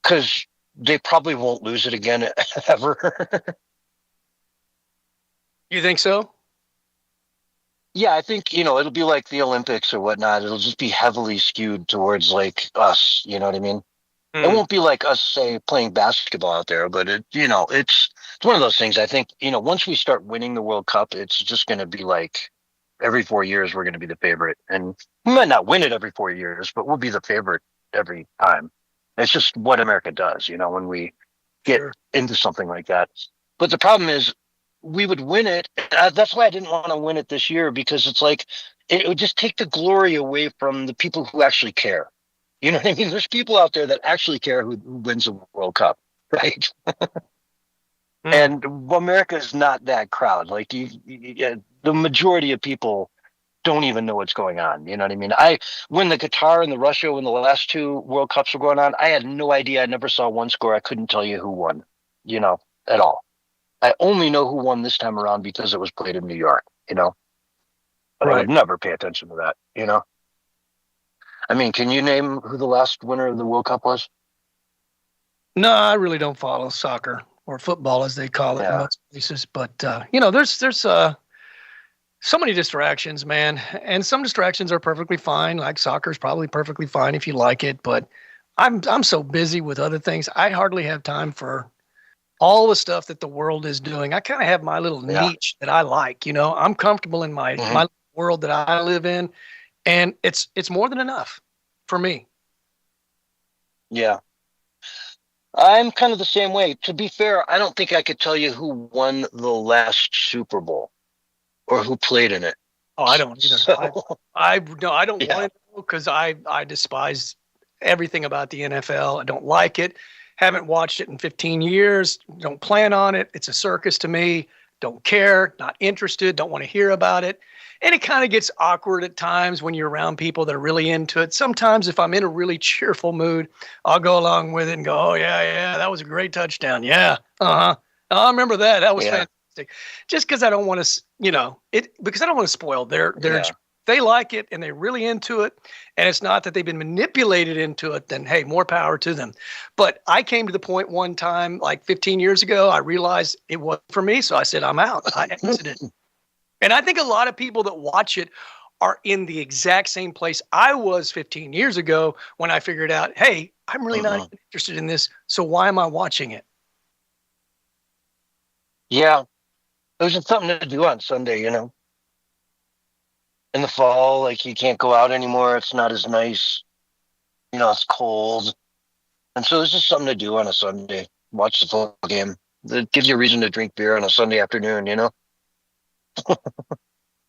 Because they probably won't lose it again ever. You think so? Yeah, I think, it'll be like the Olympics or whatnot. It'll just be heavily skewed towards like us. You know what I mean? It won't be like us, say, playing basketball out there, but it's one of those things. I think, once we start winning the World Cup, it's just going to be like every 4 years we're going to be the favorite. And we might not win it every 4 years, but we'll be the favorite every time. It's just what America does, when we get into something like that. But the problem is we would win it. That's why I didn't want to win it this year, because it's like it would just take the glory away from the people who actually care. You know what I mean? There's people out there that actually care who wins the World Cup, right? And America is not that crowd. Like the majority of people don't even know what's going on. You know what I mean? When the Qatar and the Russia, when the last 2 World Cups were going on, I had no idea. I never saw one score. I couldn't tell you who won, at all. I only know who won this time around because it was played in New York, But I would never pay attention to that, I mean, can you name who the last winner of the World Cup was? No, I really don't follow soccer or football, as they call it in most places. But, there's so many distractions, man. And some distractions are perfectly fine. Like soccer is probably perfectly fine if you like it. But I'm so busy with other things. I hardly have time for all the stuff that the world is doing. I kind of have my little niche that I like. I'm comfortable in my world that I live in. And it's more than enough for me. Yeah. I'm kind of the same way. To be fair, I don't think I could tell you who won the last Super Bowl or who played in it. Oh, I don't either. So, I don't want to know, because I despise everything about the NFL. I don't like it. Haven't watched it in 15 years. Don't plan on it. It's a circus to me. Don't care. Not interested. Don't want to hear about it. And it kind of gets awkward at times when you're around people that are really into it. Sometimes if I'm in a really cheerful mood, I'll go along with it and go, oh, yeah, that was a great touchdown. Yeah, I remember that. That was fantastic. Just because I don't want to, because I don't want to spoil their they like it and they're really into it. And it's not that they've been manipulated into it, then, hey, more power to them. But I came to the point one time, like 15 years ago, I realized it wasn't for me. So I said, I'm out. I exited. And I think a lot of people that watch it are in the exact same place I was 15 years ago when I figured out, hey, I'm really not interested in this. So why am I watching it? Yeah. There's just something to do on Sunday, In the fall, like you can't go out anymore. It's not as nice. It's cold. And so there's just something to do on a Sunday. Watch the football game. It gives you a reason to drink beer on a Sunday afternoon,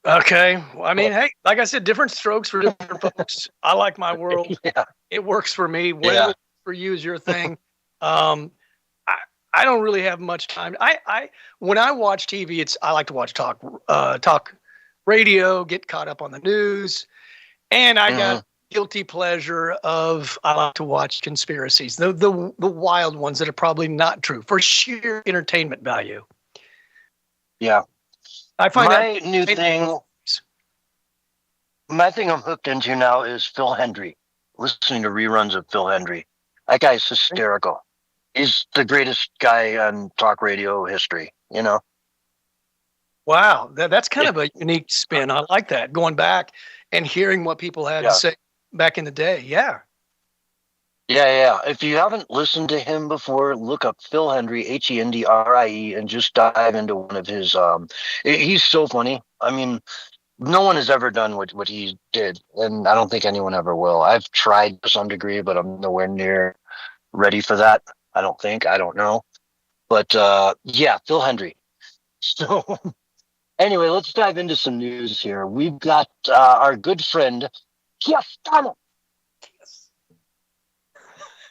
Okay. Well, I mean, hey, like I said, different strokes for different folks. I like my world. It works for me. Whatever works for you is your thing. I don't really have much time. When I watch TV, I like to watch talk radio, get caught up on the news, and I got guilty pleasure of I like to watch conspiracies, the wild ones that are probably not true for sheer entertainment value. Yeah. I find my thing I'm hooked into now is Phil Hendry. Listening to reruns of Phil Hendry. That guy's hysterical. He's the greatest guy on talk radio history, Wow, that's kind of a unique spin. I like that. Going back and hearing what people had to say back in the day. Yeah. Yeah. If you haven't listened to him before, look up Phil Hendry, Hendrie, and just dive into one of his. He's so funny. I mean, no one has ever done what he did, and I don't think anyone ever will. I've tried to some degree, but I'm nowhere near ready for that. I don't think. I don't know. But yeah, Phil Hendry. So anyway, let's dive into some news here. We've got our good friend Jeff Donald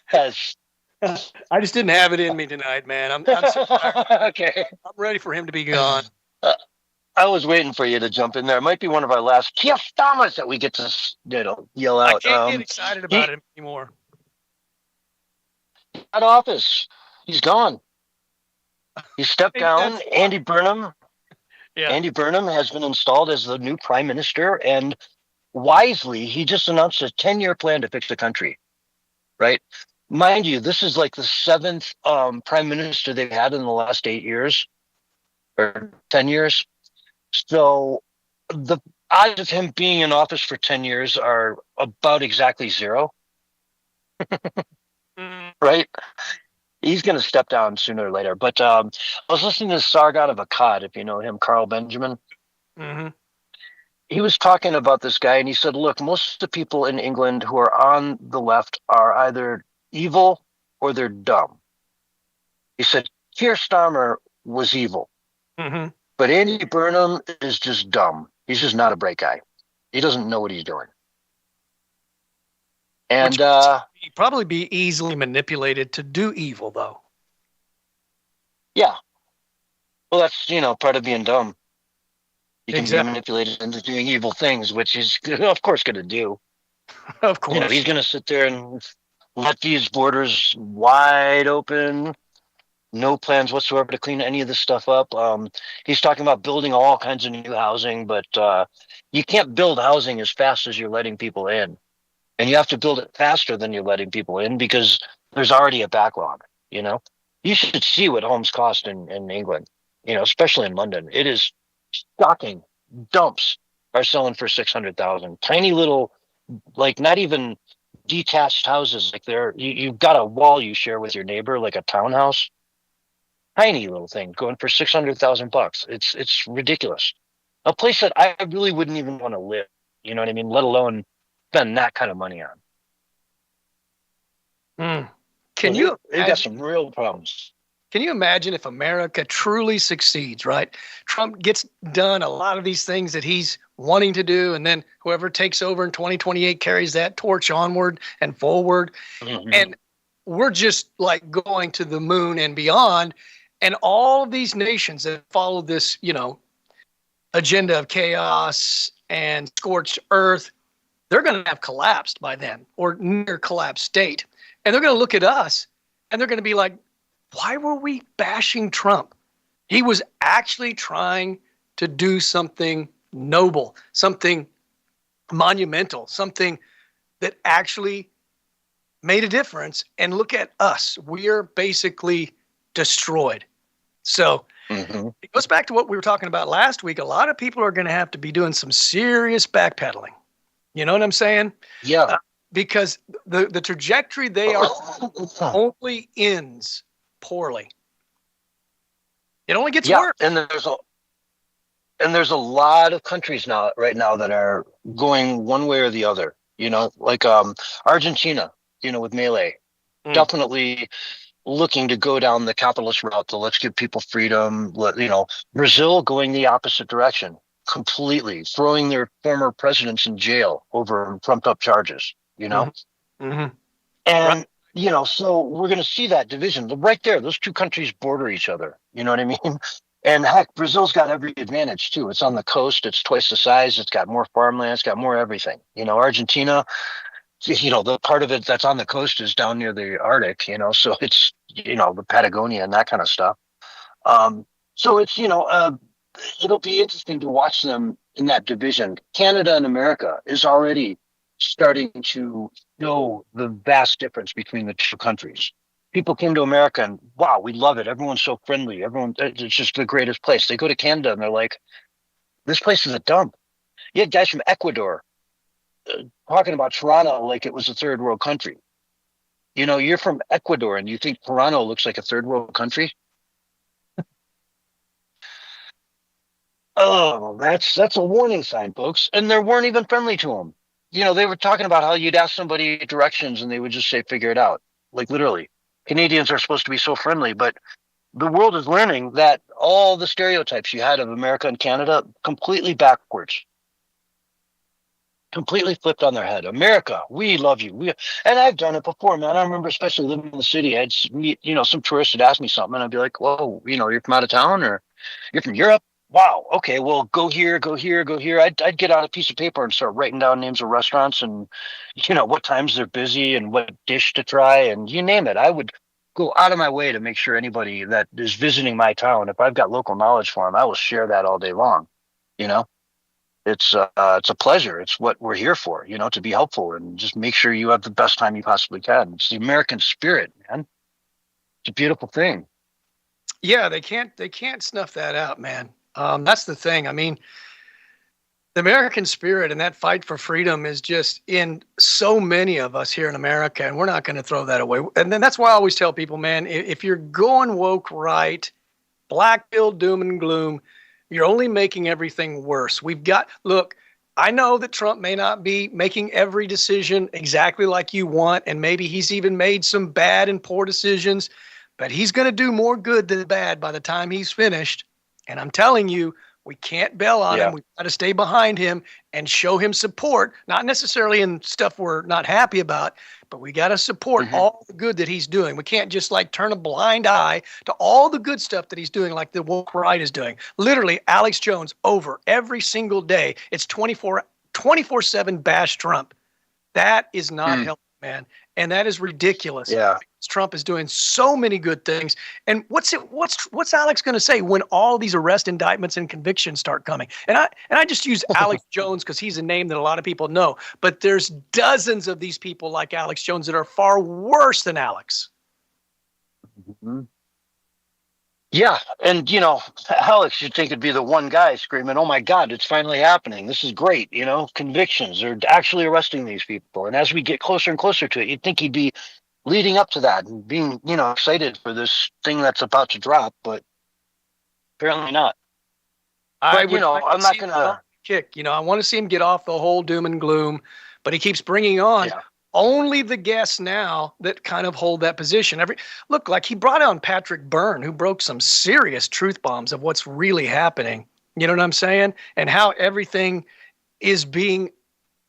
has. I just didn't have it in me tonight, man. I'm so tired. Okay. I'm ready for him to be gone. I was waiting for you to jump in there. It might be one of our last Jeff Thomas that we get to yell I out. can't get excited about him anymore. Out of office. He's gone. He stepped down. Andy Burnham. Yeah. Andy Burnham has been installed as the new prime minister, and wisely, he just announced a 10-year plan to fix the country. Right? Mind you, this is like the 7th prime minister they've had in the last 8 years or 10 years. So the odds of him being in office for 10 years are about exactly 0. Right? He's going to step down sooner or later. But I was listening to Sargon of Akkad, if you know him, Carl Benjamin. Mm-hmm. He was talking about this guy, and he said, look, most of the people in England who are on the left are either evil or they're dumb. He said, Keir Starmer was evil. Mm-hmm. But Andy Burnham is just dumb. He's just not a bright guy. He doesn't know what he's doing. And he'd probably be easily manipulated to do evil, though. Yeah. Well, that's, part of being dumb. You can Exactly. be manipulated into doing evil things, which he's, of course, going to do. Of course. He's going to sit there and let these borders wide open. No plans whatsoever to clean any of this stuff up. He's talking about building all kinds of new housing, but you can't build housing as fast as you're letting people in. And you have to build it faster than you're letting people in because there's already a backlog, You should see what homes cost in England, especially in London. It is shocking. Dumps are selling for $600,000. Tiny little, like not even detached houses. Like you've got a wall you share with your neighbor, like a townhouse. Tiny little thing going for $600,000. It's ridiculous. A place that I really wouldn't even want to live. You know what I mean? Let alone spend that kind of money on. Can They've got some real problems. Can you imagine if America truly succeeds, right? Trump gets done a lot of these things that he's wanting to do, and then whoever takes over in 2028 carries that torch onward and forward. Mm-hmm. And we're just like going to the moon and beyond. And all of these nations that follow this, agenda of chaos and scorched earth, they're going to have collapsed by then or near collapse state. And they're going to look at us and they're going to be like, why were we bashing Trump? He was actually trying to do something noble, something monumental, something that actually made a difference. And look at us. We are basically destroyed. So It goes back to what we were talking about last week. A lot of people are going to have to be doing some serious backpedaling. You know what I'm saying? Yeah. Because the trajectory they are only ends poorly. It only gets worse. And there's a lot of countries right now that are going one way or the other. Like Argentina, with Melee, definitely looking to go down the capitalist route. So let's give people freedom. Brazil going the opposite direction completely, throwing their former presidents in jail over trumped up charges. And Right. So we're going to see that division right there. Those two countries border each other. You know what I mean? And heck, Brazil's got every advantage too. It's on the coast. It's twice the size. It's got more farmland. It's got more everything. Argentina, the part of it that's on the coast is down near the Arctic, so it's, the Patagonia and that kind of stuff. So it's, it'll be interesting to watch them in that division. Canada and America is already starting to know the vast difference between the two countries. People came to America and, wow, we love it. Everyone's so friendly. It's just the greatest place. They go to Canada and they're like, this place is a dump. You had guys from Ecuador talking about Toronto like it was a third world country. You're from Ecuador and you think Toronto looks like a third world country? Oh, that's a warning sign, folks. And they weren't even friendly to him. They were talking about how you'd ask somebody directions and they would just say, figure it out. Like literally. Canadians are supposed to be so friendly, but the world is learning that all the stereotypes you had of America and Canada completely backwards, completely flipped on their head. America, we love you. And I've done it before, man. I remember, especially living in the city, I'd meet, some tourist would ask me something, and I'd be like, "Whoa, you're from out of town, or you're from Europe? Wow, okay, well, go here, go here, go here." I'd get out a piece of paper and start writing down names of restaurants and what times they're busy and what dish to try, and you name it. I would go out of my way to make sure anybody that is visiting my town, if I've got local knowledge for them, I will share that all day long. You know, it's a pleasure. It's what we're here for. To be helpful and just make sure you have the best time you possibly can. It's the American spirit, man. It's a beautiful thing. Yeah, they can't snuff that out, man. That's the thing. I mean, the American spirit and that fight for freedom is just in so many of us here in America, and we're not going to throw that away. And then that's why I always tell people, man, if you're going woke right, black pill doom and gloom, you're only making everything worse. Look, I know that Trump may not be making every decision exactly like you want, and maybe he's even made some bad and poor decisions, but he's going to do more good than bad by the time he's finished. And I'm telling you, we can't bail on him. We've got to stay behind him and show him support, not necessarily in stuff we're not happy about, but we got to support all the good that he's doing. We can't just turn a blind eye to all the good stuff that he's doing, like the woke right is doing. Literally, Alex Jones over every single day. It's 24/7 bash Trump. That is not healthy, man. And that is ridiculous. Yeah. Trump is doing so many good things. And what's Alex going to say when all these arrest indictments and convictions start coming? And I just use Alex Jones because he's a name that a lot of people know. But there's dozens of these people like Alex Jones that are far worse than Alex. Mm-hmm. Yeah. And, Alex, you'd think it'd be the one guy screaming, "Oh, my God, it's finally happening. This is great." Convictions. They're actually arresting these people. And as we get closer and closer to it, you'd think he'd be leading up to that and being, excited for this thing that's about to drop, but apparently not. I'm not going to kick. I want to see him get off the whole doom and gloom, but he keeps bringing on only the guests now that kind of hold that position. Look, like he brought on Patrick Byrne, who broke some serious truth bombs of what's really happening. You know what I'm saying? And how everything is being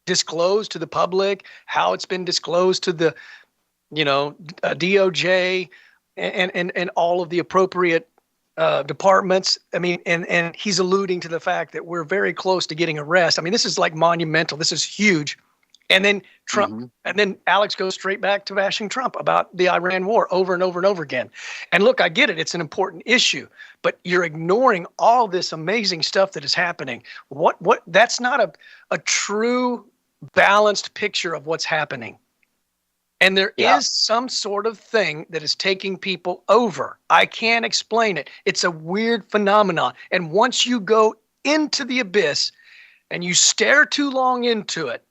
disclosed to the public, how it's been disclosed to the DOJ and all of the appropriate departments. I mean, and he's alluding to the fact that we're very close to getting arrested. I mean, this is monumental. This is huge. And then Trump, and then Alex goes straight back to bashing Trump about the Iran war over and over and over again. And look, I get it. It's an important issue, but you're ignoring all this amazing stuff that is happening. That's not a true balanced picture of what's happening. And there is some sort of thing that is taking people over. I can't explain it. It's a weird phenomenon. And once you go into the abyss and you stare too long into it,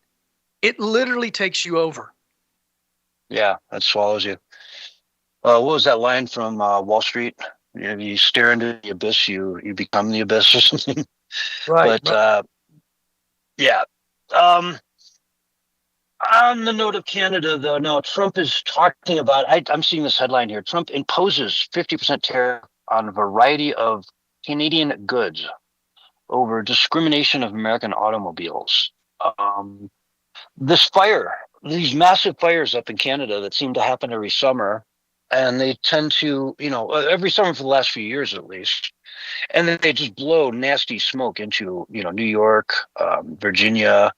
it literally takes you over. Yeah, that swallows you. What was that line from Wall Street? You stare into the abyss, you become the abyss or something. Right. But on the note of Canada, though, no, Trump is talking about, I'm seeing this headline here. Trump imposes 50% tariff on a variety of Canadian goods over discrimination of American automobiles. These massive fires up in Canada that seem to happen every summer, and they tend to, every summer for the last few years at least, and then they just blow nasty smoke into, New York, Virginia,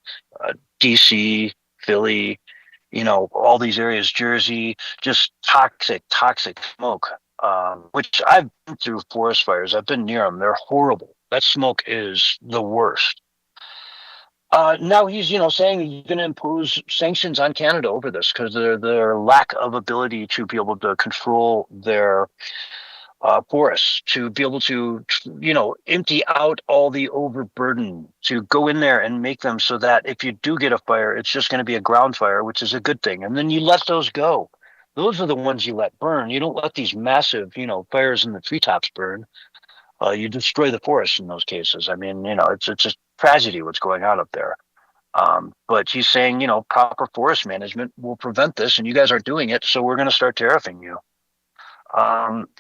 DC, Philly, all these areas, Jersey, just toxic smoke, which I've been through forest fires. I've been near them. They're horrible. That smoke is the worst. Now he's, saying he's going to impose sanctions on Canada over this because their lack of ability to be able to control their forests, to be able to, empty out all the overburden, to go in there and make them so that if you do get a fire, it's just going to be a ground fire, which is a good thing. And then you let those go. Those are the ones you let burn. You don't let these massive, fires in the treetops burn. You destroy the forest in those cases. I mean, it's a tragedy what's going on up there. But he's saying, proper forest management will prevent this, and you guys aren't doing it, so we're going to start tariffing you.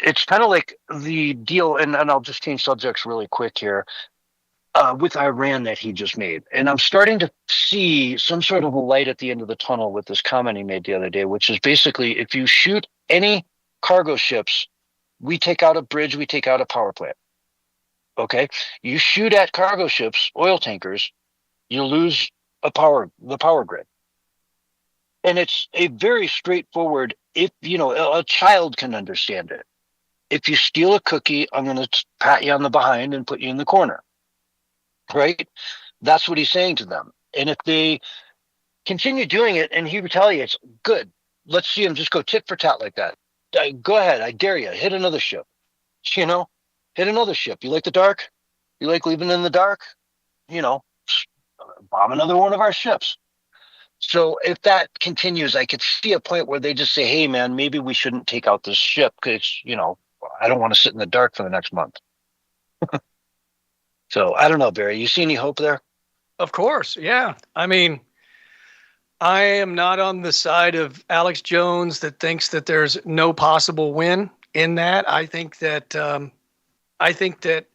It's kind of like the deal, and I'll just change subjects really quick here, with Iran that he just made. And I'm starting to see some sort of a light at the end of the tunnel with this comment he made the other day, which is basically, if you shoot any cargo ships, we take out a bridge, we take out a power plant. Okay? You shoot at cargo ships, oil tankers, you lose the power grid. And it's a very straightforward, if a child can understand it. If you steal a cookie, I'm going to pat you on the behind and put you in the corner. Right? That's what he's saying to them. And if they continue doing it and he retaliates, good. Let's see him just go tit for tat like that. Go ahead. I dare you. Hit another ship. Hit another ship. You like the dark? You like leaving in the dark? Bomb another one of our ships. So if that continues, I could see a point where they just say, hey, man, maybe we shouldn't take out this ship because, I don't want to sit in the dark for the next month. So I don't know, Barry, you see any hope there? Of course. Yeah. I mean, I am not on the side of Alex Jones that thinks that there's no possible win in that. I think that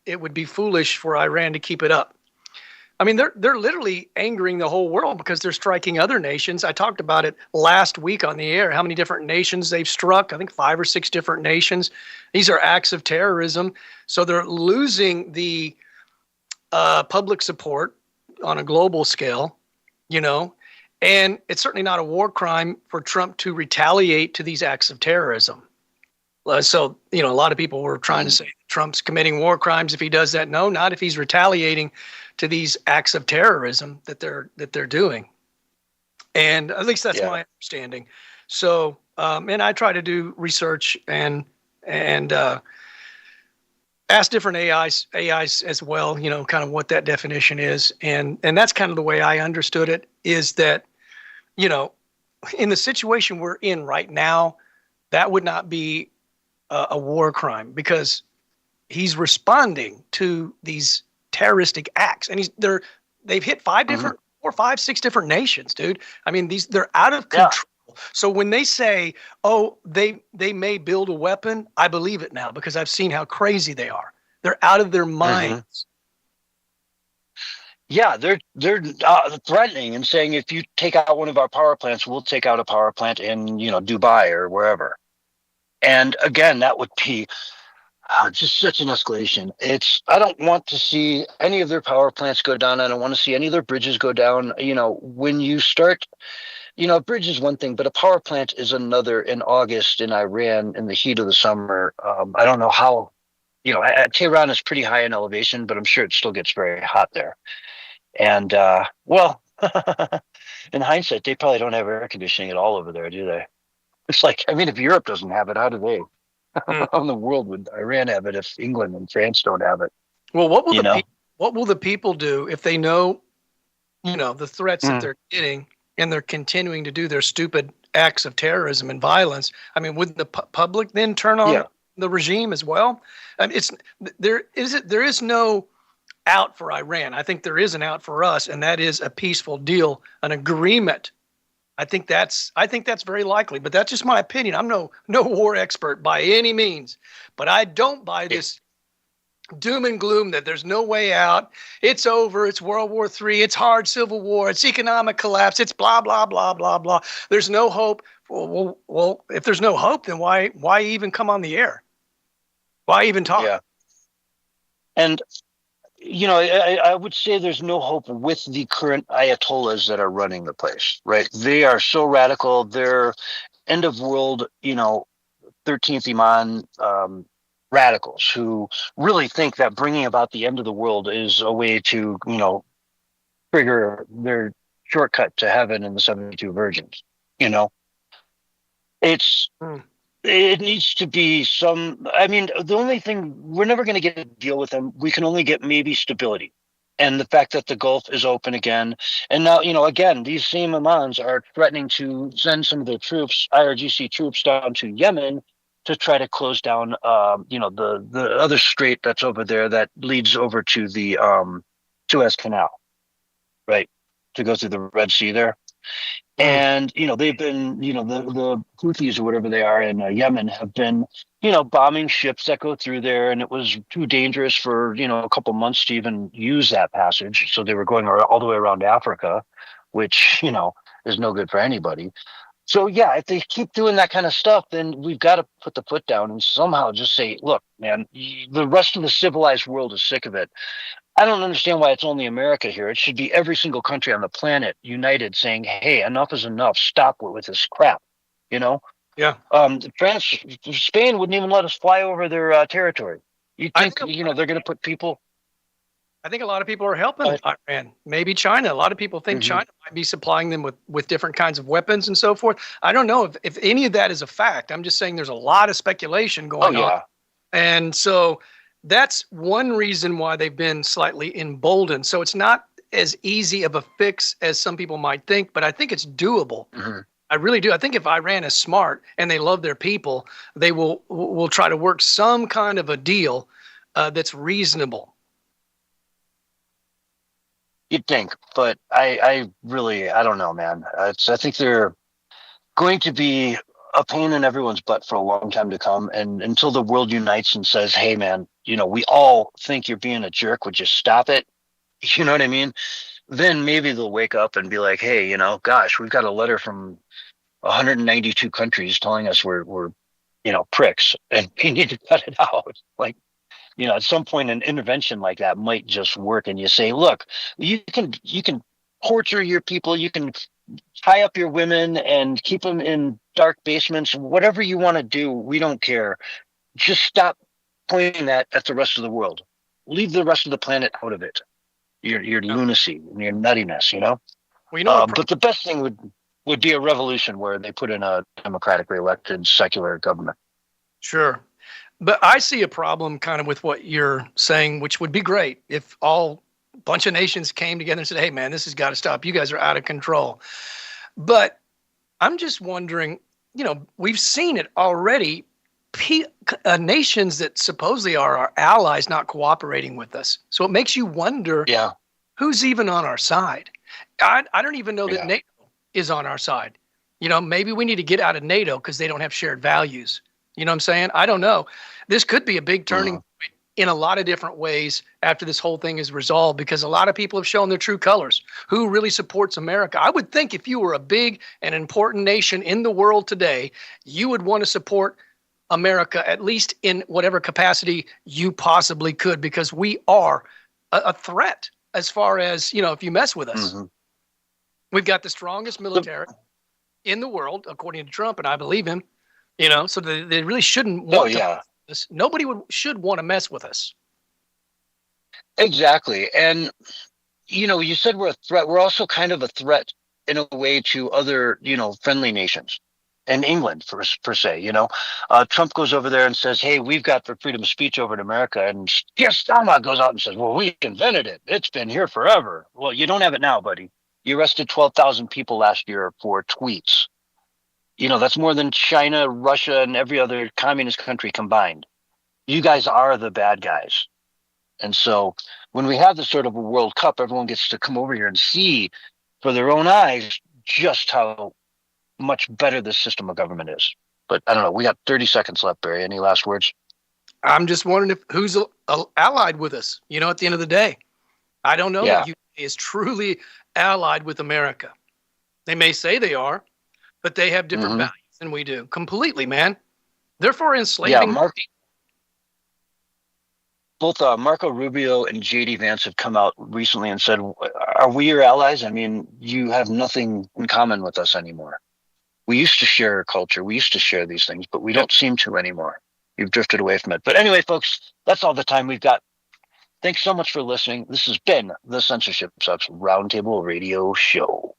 it would be foolish for Iran to keep it up. I mean, they're literally angering the whole world because they're striking other nations. I talked about it last week on the air, how many different nations they've struck. I think 5 or 6 different nations. These are acts of terrorism. So they're losing the public support on a global scale, and it's certainly not a war crime for Trump to retaliate to these acts of terrorism. So, a lot of people were trying to say Trump's committing war crimes if he does that. No, not if he's retaliating to these acts of terrorism that they're doing. And at least that's my understanding. So, and I try to do research and ask different AIs as well, kind of what that definition is. And that's kind of the way I understood it, is that, in the situation we're in right now, that would not be a war crime because he's responding to these terroristic acts. And they've hit 5 different, 4, 5, 6 different nations, dude. I mean, they're out of control. Yeah. So when they say, oh, they may build a weapon, I believe it now because I've seen how crazy they are. They're out of their minds. Yeah, they're threatening and saying, if you take out one of our power plants, we'll take out a power plant in Dubai or wherever. And again, that would be just such an escalation. I don't want to see any of their power plants go down. I don't want to see any of their bridges go down. When you start, a bridge is one thing, but a power plant is another. In August in Iran, in the heat of the summer, I don't know how, Tehran is pretty high in elevation, but I'm sure it still gets very hot there. And, in hindsight, they probably don't have air conditioning at all over there, do they? It's like, if Europe doesn't have it, how do they? How in the world would Iran have it if England and France don't have it? Well, what will the people do if they know, the threats that they're getting and they're continuing to do their stupid acts of terrorism and violence? I mean, would the public then turn on the regime as well? I mean, there is no out for Iran. I think there is an out for us, and that is a peaceful deal, an agreement. I think that's very likely, but that's just my opinion. I'm no war expert by any means, but I don't buy this doom and gloom that there's no way out. It's over. It's World War III. It's hard civil war. It's economic collapse. It's blah, blah, blah, blah, blah. There's no hope. Well, if there's no hope, then why even come on the air? Why even talk? Yeah. And I would say there's no hope with the current Ayatollahs that are running the place, right? They are so radical. They're end of world, 13th Imam radicals who really think that bringing about the end of the world is a way to, trigger their shortcut to heaven and the 72 virgins. It needs to be the only thing, we're never going to get a deal with them. We can only get maybe stability. And the fact that the Gulf is open again. And now, again, these same imams are threatening to send some of their troops, IRGC troops, down to Yemen to try to close down, the other strait that's over there that leads over to the Suez Canal, right, to go through the Red Sea there. And, they've been, the Houthis or whatever they are in Yemen have been, bombing ships that go through there. And it was too dangerous for, a couple months to even use that passage. So they were going all the way around Africa, which, is no good for anybody. So, yeah, if they keep doing that kind of stuff, then we've got to put the foot down and somehow just say, look, man, the rest of the civilized world is sick of it. I don't understand why it's only America here. It should be every single country on the planet united saying, hey, enough is enough. Stop with this crap, Yeah. Spain wouldn't even let us fly over their territory. You think, they're going to put people... I think a lot of people are helping Iran. Maybe China. A lot of people think China might be supplying them with different kinds of weapons and so forth. I don't know if any of that is a fact. I'm just saying there's a lot of speculation going on. And so that's one reason why they've been slightly emboldened. So it's not as easy of a fix as some people might think, but I think it's doable. I really do. I think if Iran is smart and they love their people, they will try to work some kind of a deal that's reasonable. You'd think, but I don't know, man. I think they're going to be a pain in everyone's butt for a long time to come. And until the world unites and says, hey, man, we all think you're being a jerk, would you stop it? You know what I mean? Then maybe they'll wake up and be like, hey, gosh, we've got a letter from 192 countries telling us we're pricks and we need to cut it out. Like, at some point an intervention like that might just work. And you say, look, you can torture your people. You can tie up your women and keep them in dark basements, whatever you want to do. We don't care. Just stop pointing that at the rest of the world. Leave the rest of the planet out of it. Your lunacy and your nuttiness, Well, but the best thing would be a revolution where they put in a democratically elected secular government. Sure. But I see a problem kind of with what you're saying, which would be great if all bunch of nations came together and said, hey, man, this has got to stop. You guys are out of control. But I'm just wondering, we've seen it already. Nations that supposedly are our allies not cooperating with us. So it makes you wonder who's even on our side. I don't even know that NATO is on our side. Maybe we need to get out of NATO because they don't have shared values. You know what I'm saying? I don't know. This could be a big turning point in a lot of different ways after this whole thing is resolved, because a lot of people have shown their true colors. Who really supports America? I would think if you were a big and important nation in the world today, you would want to support America, at least in whatever capacity you possibly could, because we are a threat as far as, if you mess with us. We've got the strongest military in the world, according to Trump, and I believe him. So they really shouldn't want to mess with us. Nobody should want to mess with us. Exactly. And, you said we're a threat. We're also kind of a threat in a way to other, friendly nations. And England, per se, Trump goes over there and says, hey, we've got the freedom of speech over in America. And Starmer goes out and says, well, we invented it. It's been here forever. Well, you don't have it now, buddy. You arrested 12,000 people last year for tweets. That's more than China, Russia, and every other communist country combined. You guys are the bad guys. And so when we have this sort of a World Cup, everyone gets to come over here and see for their own eyes just how much better this system of government is. But I don't know. We got 30 seconds left, Barry. Any last words? I'm just wondering who's allied with us, at the end of the day. I don't know that UK is truly allied with America. They may say they are, but they have different values than we do. Completely, man. They're for enslaving people. Both Marco Rubio and J.D. Vance have come out recently and said, are we your allies? I mean, you have nothing in common with us anymore. We used to share our culture. We used to share these things, but we don't seem to anymore. You've drifted away from it. But anyway, folks, that's all the time we've got. Thanks so much for listening. This has been the Censorship Sucks Roundtable Radio Show.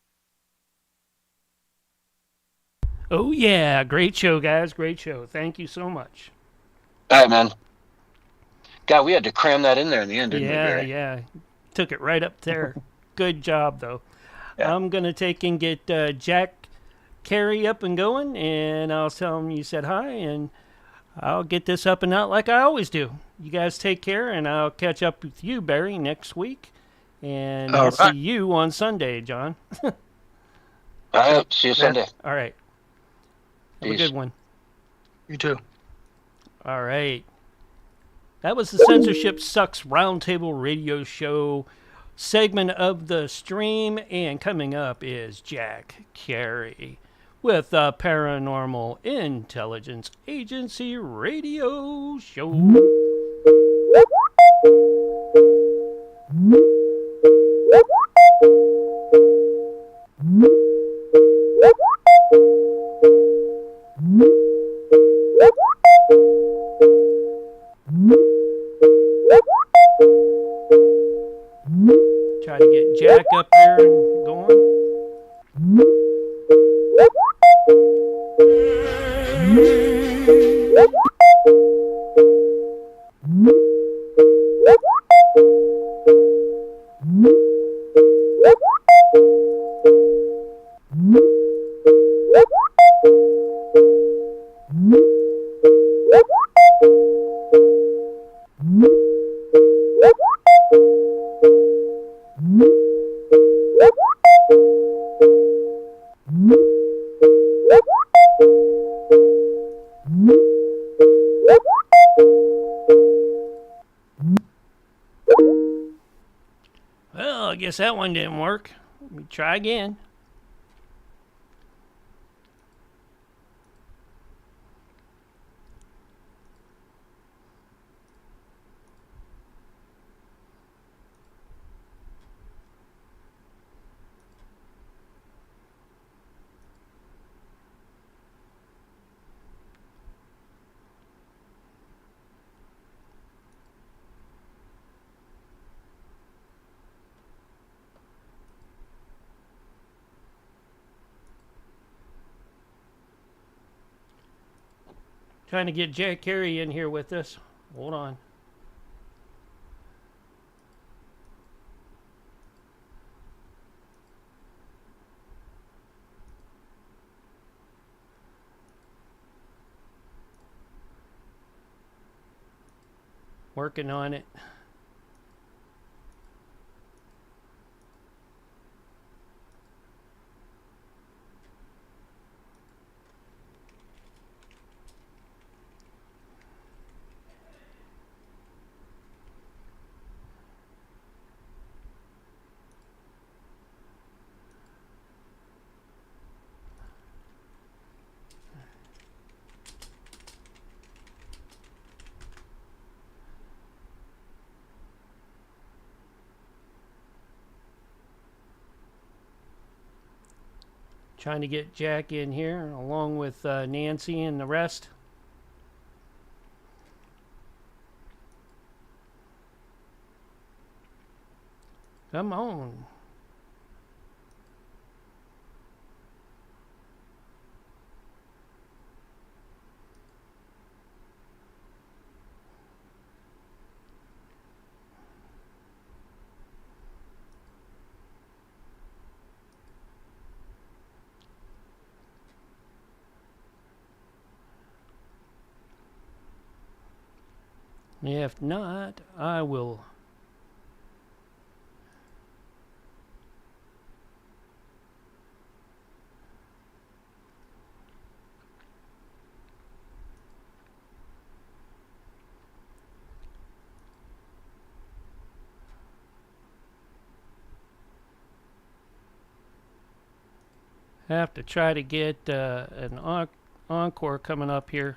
Oh, yeah. Great show, guys. Great show. Thank you so much. All right, man. God, we had to cram that in there in the end, didn't we, Barry? Yeah. Took it right up there. Good job, though. Yeah. I'm going to take and get Jack Carey up and going, and I'll tell him you said hi, and I'll get this up and out like I always do. You guys take care, and I'll catch up with you, Barry, next week. And All I'll see right. you on Sunday, John. All right. See you Sunday. All right. Have a Peace. good one. You too. All right. That was the Censorship Sucks Roundtable Radio Show segment of the stream. And coming up is Jack Carey with the Paranormal Intelligence Agency Radio Show. Try to get Jack up here and going. Well, I guess that one didn't work. Let me try again. Trying to get Jack Carey in here with us. Hold on. Working on it. Trying to get Jack in here along with Nancy and the rest. Come on. If not, I will have to try to get an encore coming up here.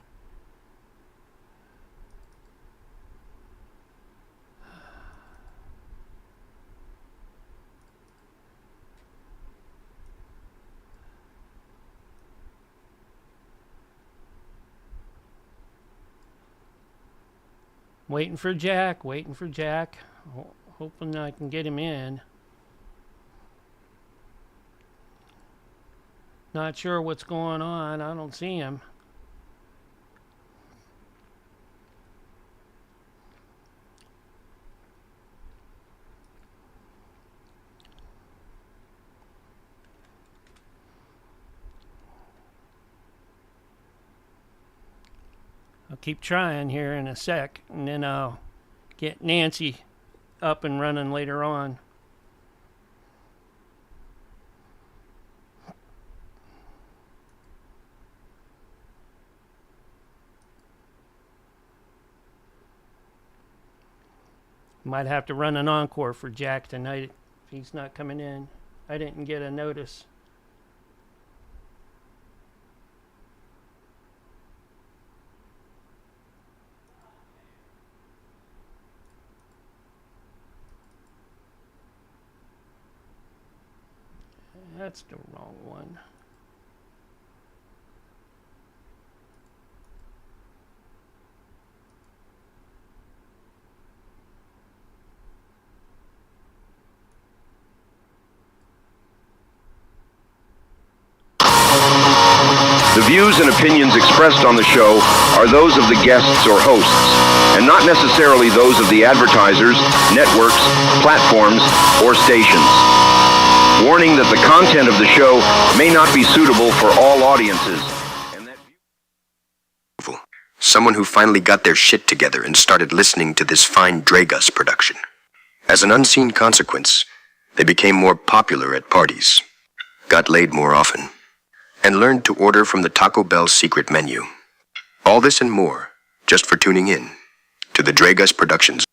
Waiting for Jack, hoping I can get him in. Not sure what's going on. I don't see him. I'll keep trying here in a sec, and then I'll get Nancy up and running later on. Might have to run an encore for Jack tonight if he's not coming in. I didn't get a notice. That's the wrong one. The views and opinions expressed on the show are those of the guests or hosts, and not necessarily those of the advertisers, networks, platforms, or stations. Warning that the content of the show may not be suitable for all audiences. Someone who finally got their shit together and started listening to this fine DREAGUS production. As an unseen consequence, they became more popular at parties, got laid more often, and learned to order from the Taco Bell secret menu. All this and more, just for tuning in to the DREAGUS Productions.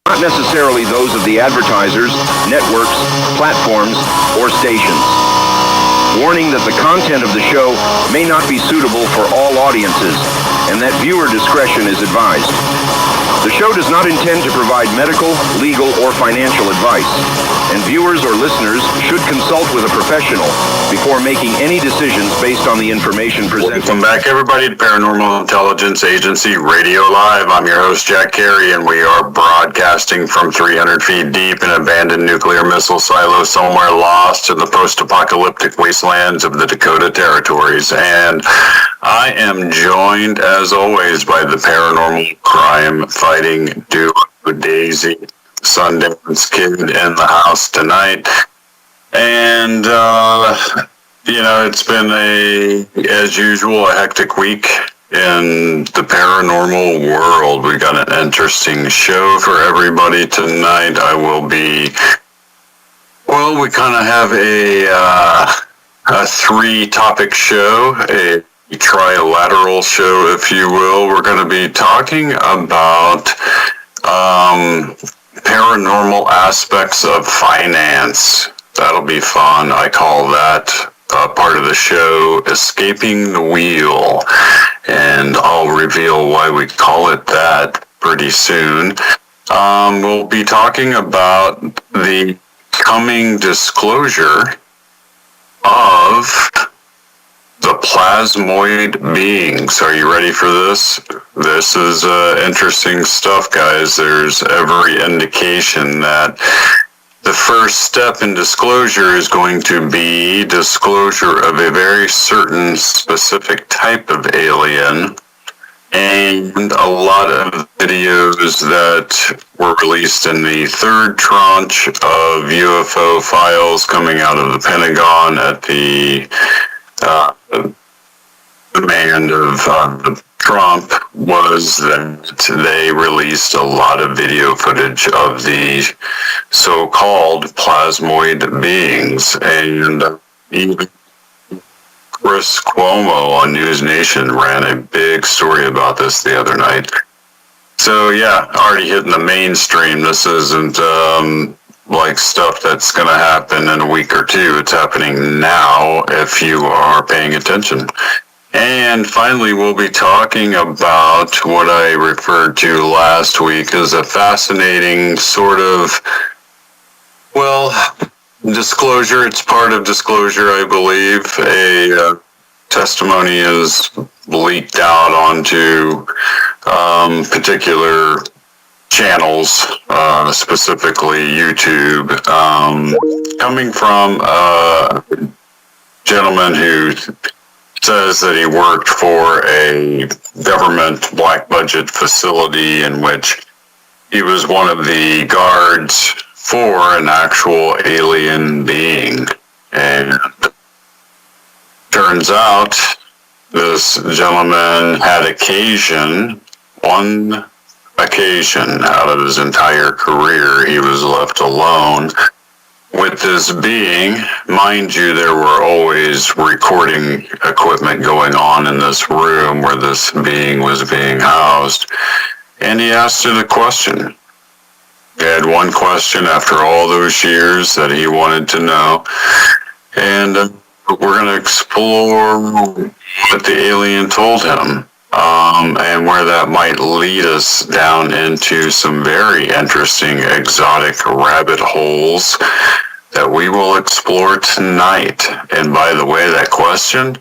Not necessarily those of the advertisers, networks, platforms, or stations. Warning that the content of the show may not be suitable for all audiences, and that viewer discretion is advised. The show does not intend to provide medical, legal, or financial advice, and viewers or listeners should consult with a professional before making any decisions based on the information presented. Welcome back, everybody, to Paranormal Intelligence Agency Radio Live. I'm your host, Jack Carey, and we are broadcasting from 300 feet deep in an abandoned nuclear missile silo somewhere lost in the post-apocalyptic wastelands of the Dakota Territories. And I am joined, as always, by the paranormal crime fighting duo Daisy Sundance Kid in the house tonight. And, it's been as usual, a hectic week in the paranormal world. We got an interesting show for everybody tonight. We kind of have a three-topic show, a trilateral show, if you will. We're going to be talking about paranormal aspects of finance. That'll be fun. I call that part of the show Escaping the Wheel, and I'll reveal why we call it that pretty soon. We'll be talking about the coming disclosure of the plasmoid beings. Are you ready for this? This is interesting stuff, guys. There's every indication that the first step in disclosure is going to be disclosure of a very certain specific type of alien, and a lot of videos that were released in the third tranche of UFO files coming out of the Pentagon at the demand of Trump was that they released a lot of video footage of the so-called plasmoid beings, and even Chris Cuomo on News Nation ran a big story about this the other night. So yeah, already hitting the mainstream. This isn't like stuff that's going to happen in a week or two. It's happening now if you are paying attention. And finally, we'll be talking about what I referred to last week as a fascinating sort of, disclosure. It's part of disclosure, I believe. A testimony is leaked out onto particular channels, specifically YouTube, coming from a gentleman who says that he worked for a government black budget facility in which he was one of the guards for an actual alien being. And turns out this gentleman had one occasion out of his entire career, he was left alone with this being. Mind you, there were always recording equipment going on in this room where this being was being housed. And he asked it a question. He had one question after all those years that he wanted to know. And we're going to explore what the alien told him. And where that might lead us down into some very interesting exotic rabbit holes that we will explore tonight. And by the way, that question,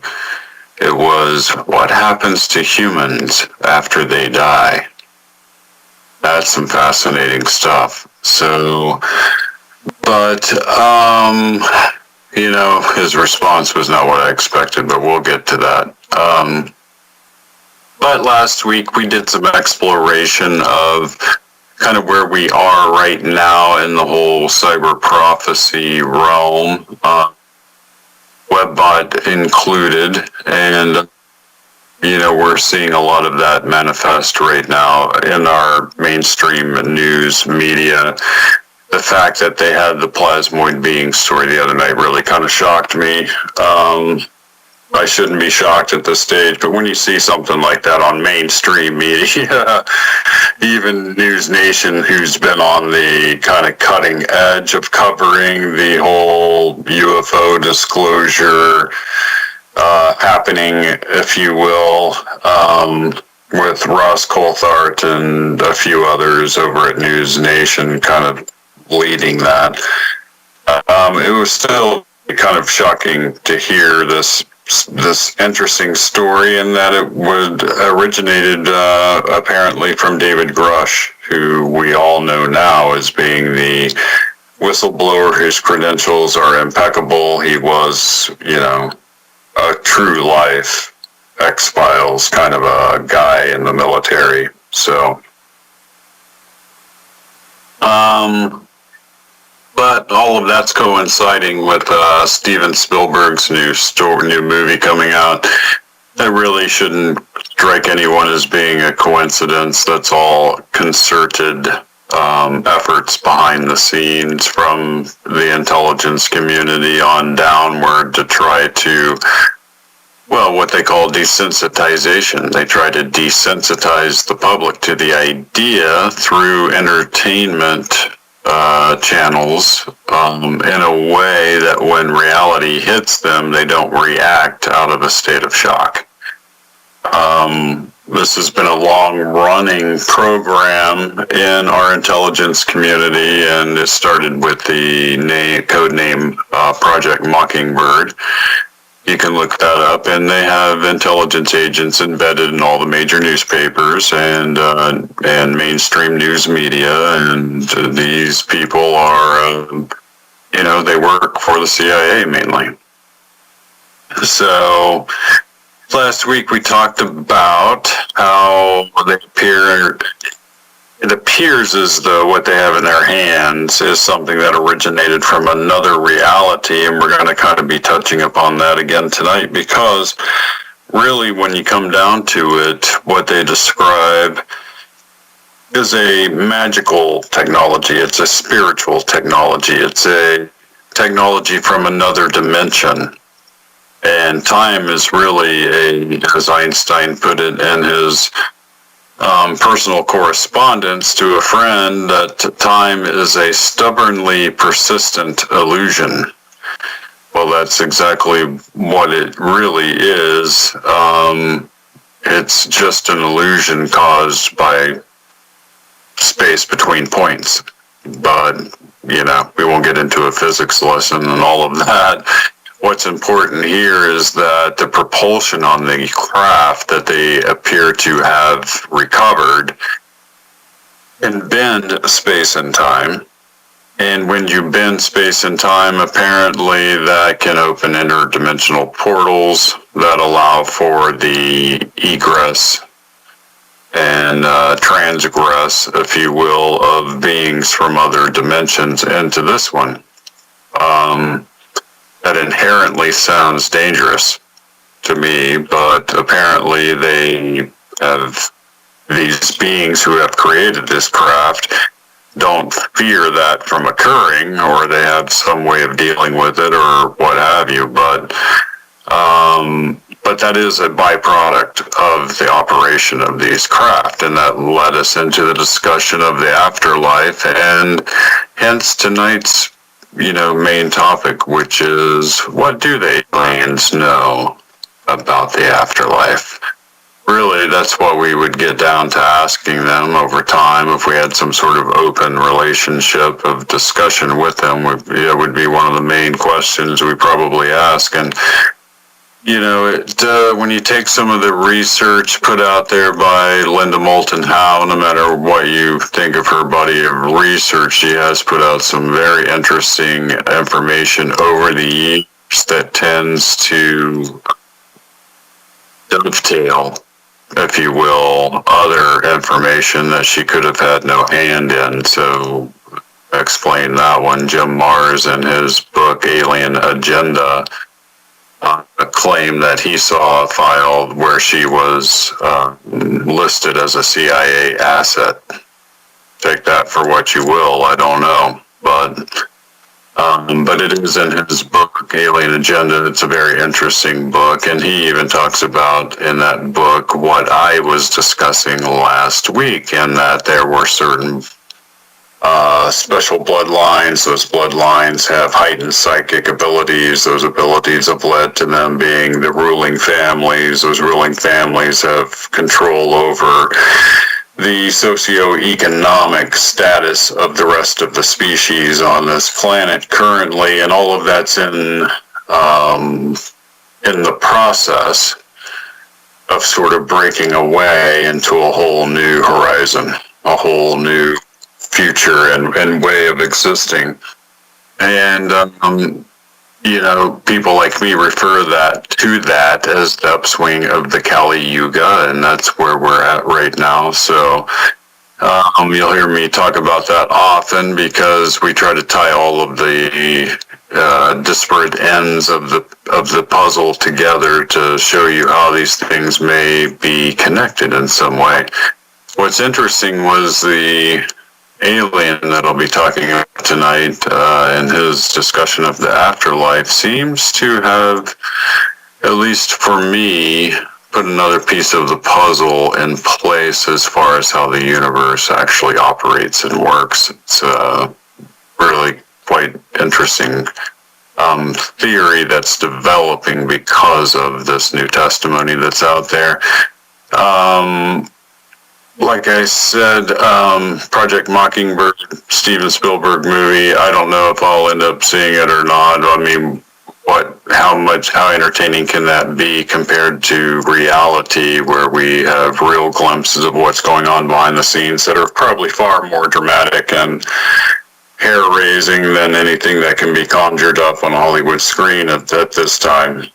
it was, what happens to humans after they die? That's some fascinating stuff. So, but, his response was not what I expected, but we'll get to that. But last week we did some exploration of kind of where we are right now in the whole cyber prophecy realm, Webbot included, and we're seeing a lot of that manifest right now in our mainstream news media. The fact that they had the plasmoid being story the other night really kind of shocked me. I shouldn't be shocked at this stage, but when you see something like that on mainstream media, even News Nation, who's been on the kind of cutting edge of covering the whole UFO disclosure happening, if you will, with Ross Coulthart and a few others over at News Nation kind of leading that, it was still kind of shocking to hear this interesting story, and that it originated apparently from David Grush, who we all know now as being the whistleblower. His credentials are impeccable. He was, a true life X-Files kind of a guy in the military. So, but all of that's coinciding with Steven Spielberg's new movie coming out. That really shouldn't strike anyone as being a coincidence. That's all concerted efforts behind the scenes from the intelligence community on downward to try to, what they call desensitization. They try to desensitize the public to the idea through entertainment channels in a way that when reality hits them, they don't react out of a state of shock. This has been a long-running program in our intelligence community, and it started with the code name Project Mockingbird. You can look that up, and they have intelligence agents embedded in all the major newspapers and mainstream news media, and these people are, they work for the CIA mainly. So last week we talked about how it appears as though what they have in their hands is something that originated from another reality, and we're going to kind of be touching upon that again tonight, because really when you come down to it, what they describe is a magical technology. It's a spiritual technology. It's a technology from another dimension. And time is really as Einstein put it in his personal correspondence to a friend, that time is a stubbornly persistent illusion. Well, that's exactly what it really is. It's just an illusion caused by space between points. But, we won't get into a physics lesson and all of that. What's important here is that the propulsion on the craft that they appear to have recovered can bend space and time. And when you bend space and time, apparently that can open interdimensional portals that allow for the egress and transgress, if you will, of beings from other dimensions into this one. That inherently sounds dangerous. to me, but apparently they have these beings who have created this craft don't fear that from occurring, or they have some way of dealing with it, or what have you. But that is a byproduct of the operation of these craft, and that led us into the discussion of the afterlife, and hence tonight's main topic, which is, what do the aliens know about the afterlife? Really, that's what we would get down to asking them over time. If we had some sort of open relationship of discussion with them, it would be one of the main questions we probably ask. And when you take some of the research put out there by Linda Moulton Howe, no matter what you think of her body of research, she has put out some very interesting information over the years that tends to dovetail, if you will, other information that she could have had no hand in. So explain that one. Jim Mars, in his book Alien Agenda, claimed that he saw a file where she was listed as a CIA asset. Take that for what you will, I don't know. But it is in his book, Alien Agenda. It's a very interesting book, and he even talks about in that book what I was discussing last week, and that there were certain special bloodlines. Those bloodlines have heightened psychic abilities. Those abilities have led to them being the ruling families. Those ruling families have control over the socioeconomic status of the rest of the species on this planet currently, and all of that's in the process of sort of breaking away into a whole new horizon, a whole new future and way of existing. And people like me refer to that as the upswing of the Kali Yuga, and that's where we're at right now. So you'll hear me talk about that often, because we try to tie all of the disparate ends of the puzzle together to show you how these things may be connected in some way. What's interesting was the alien that I'll be talking about tonight, in his discussion of the afterlife, seems to have, at least for me, put another piece of the puzzle in place as far as how the universe actually operates and works. It's really quite interesting theory that's developing because of this new testimony that's out there. Like I said, Project Mockingbird, Steven Spielberg movie, I don't know if I'll end up seeing it or not. I mean, how entertaining can that be compared to reality, where we have real glimpses of what's going on behind the scenes that are probably far more dramatic and hair-raising than anything that can be conjured up on a Hollywood screen at this time.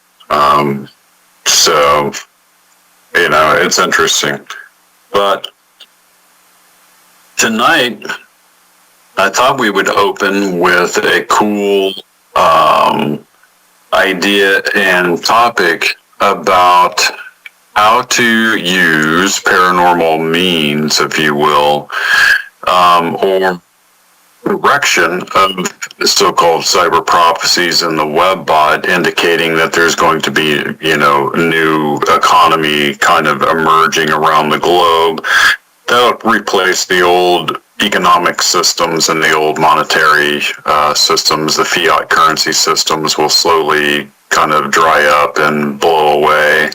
So, it's interesting. But tonight, I thought we would open with a cool idea and topic about how to use paranormal means, if you will, or direction of the so-called cyber prophecies in the web bot, indicating that there's going to be, new economy kind of emerging around the globe that'll replace the old economic systems and the old monetary systems. The fiat currency systems will slowly kind of dry up and blow away.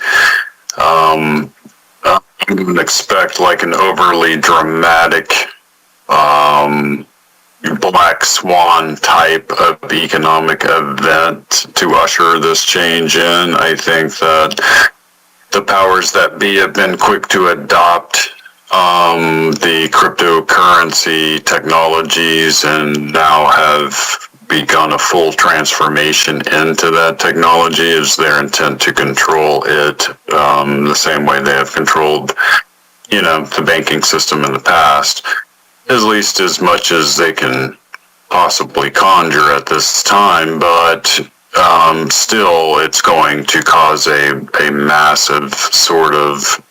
I wouldn't expect like an overly dramatic black swan type of economic event to usher this change in. I think that the powers that be have been quick to adopt the cryptocurrency technologies, and now have begun a full transformation into that technology. Is their intent to control it the same way they have controlled, the banking system in the past, at least as much as they can possibly conjure at this time. But still it's going to cause a massive sort of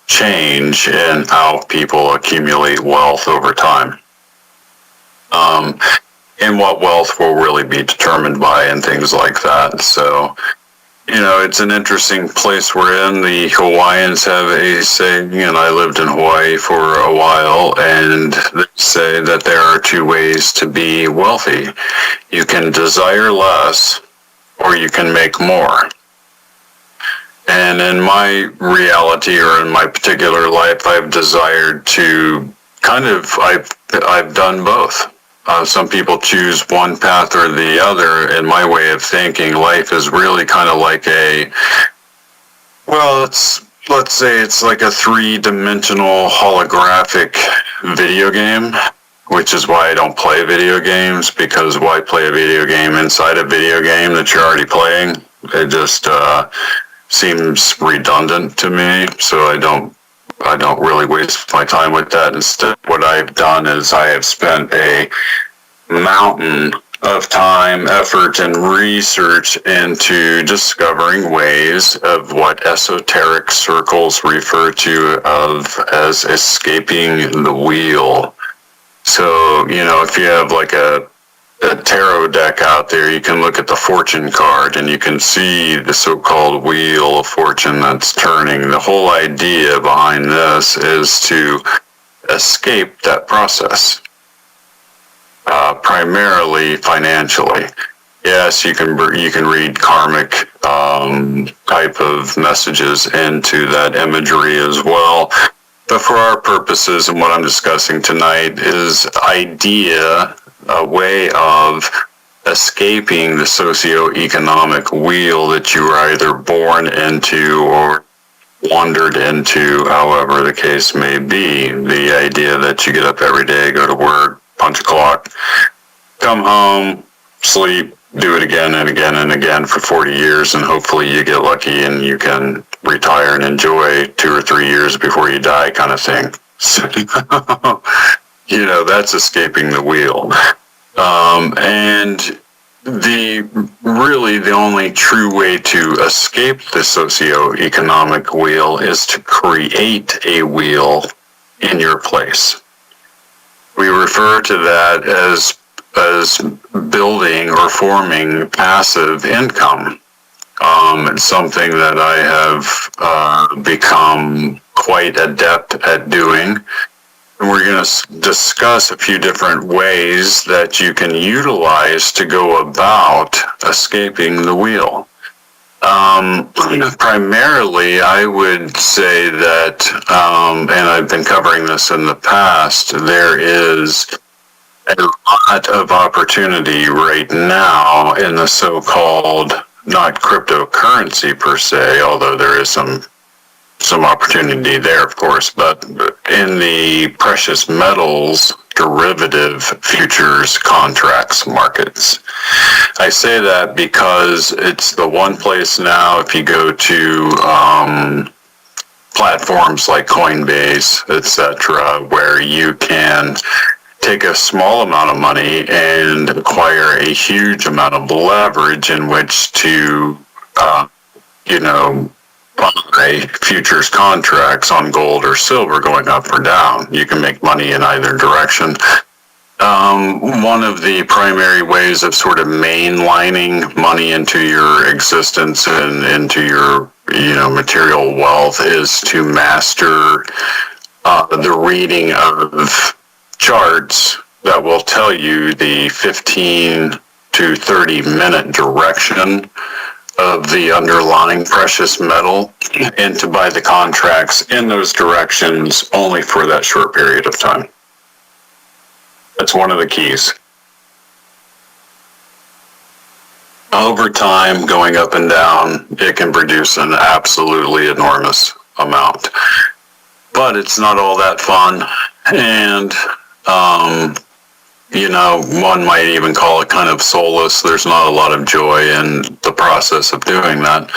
change in how people accumulate wealth over time. And what wealth will really be determined by and things like that. So, it's an interesting place we're in. The Hawaiians have a saying, and I lived in Hawaii for a while, and they say that there are two ways to be wealthy. You can desire less, or you can make more. And in my reality, or in my particular life, I've desired to I've done both. Some people choose one path or the other. In my way of thinking, life is really kind of like let's say it's like a 3-dimensional holographic video game, which is why I don't play video games, because why play a video game inside a video game that you're already playing? It just seems redundant to me, so I don't really waste my time with that. Instead, what I've done is I have spent a mountain of time, effort, and research into discovering ways of what esoteric circles refer to as escaping the wheel. So, if you have like a tarot deck out there, you can look at the fortune card and you can see the so-called wheel of fortune that's turning. The whole idea behind this is to escape that process, primarily financially. Yes, you can read karmic type of messages into that imagery as well. But for our purposes, and what I'm discussing tonight is a way of escaping the socioeconomic wheel that you were either born into or wandered into, however the case may be. The idea that you get up every day, go to work, punch a clock, come home, sleep, do it again and again and again for 40 years, and hopefully you get lucky and you can retire and enjoy 2 or 3 years before you die, kind of thing. So, that's escaping the wheel. And the only true way to escape the socioeconomic wheel is to create a wheel in your place. We refer to that as building or forming passive income. It's something that I have become quite adept at doing. And we're going to discuss a few different ways that you can utilize to go about escaping the wheel. Primarily, I would say that, and I've been covering this in the past, there is a lot of opportunity right now in the so-called, not cryptocurrency per se, although there is some opportunity there, of course, but in the precious metals derivative futures contracts markets. I say that because it's the one place now, if you go to platforms like Coinbase, etc., where you can take a small amount of money and acquire a huge amount of leverage in which to, buy futures contracts on gold or silver going up or down. You can make money in either direction. One of the primary ways of sort of mainlining money into your existence and into your, material wealth is to master the reading of charts that will tell you the 15 to 30 minute direction of the underlying precious metal, and to buy the contracts in those directions only for that short period of time. That's one of the keys. Over time, going up and down, it can produce an absolutely enormous amount. But it's not all that fun, and one might even call it kind of soulless. There's not a lot of joy in the process of doing that.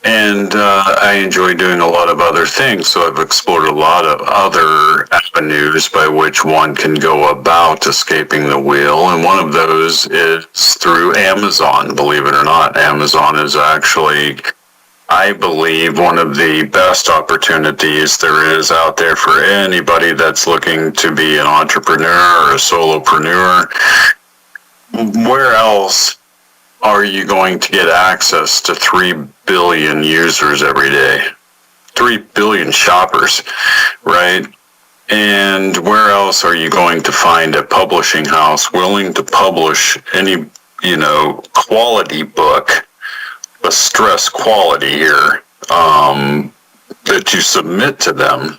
And I enjoy doing a lot of other things, so I've explored a lot of other avenues by which one can go about escaping the wheel, and one of those is through Amazon. Believe it or not, Amazon is actually, I believe, one of the best opportunities there is out there for anybody that's looking to be an entrepreneur or a solopreneur. Where else are you going to get access to 3 billion users every day? 3 billion shoppers, right? And where else are you going to find a publishing house willing to publish any, quality book, a stress quality here, that you submit to them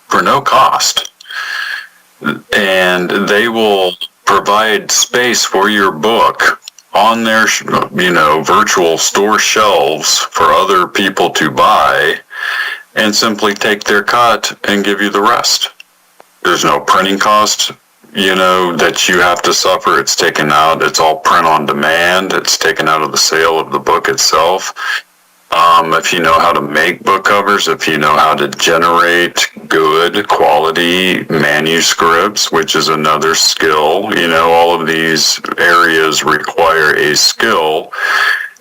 for no cost? And they will provide space for your book on their, virtual store shelves for other people to buy, and simply take their cut and give you the rest. There's no printing cost, that you have to suffer. It's taken out. It's all print on demand. It's taken out of the sale of the book itself. If you know how to make book covers, if you know how to generate good quality manuscripts, which is another skill, all of these areas require a skill,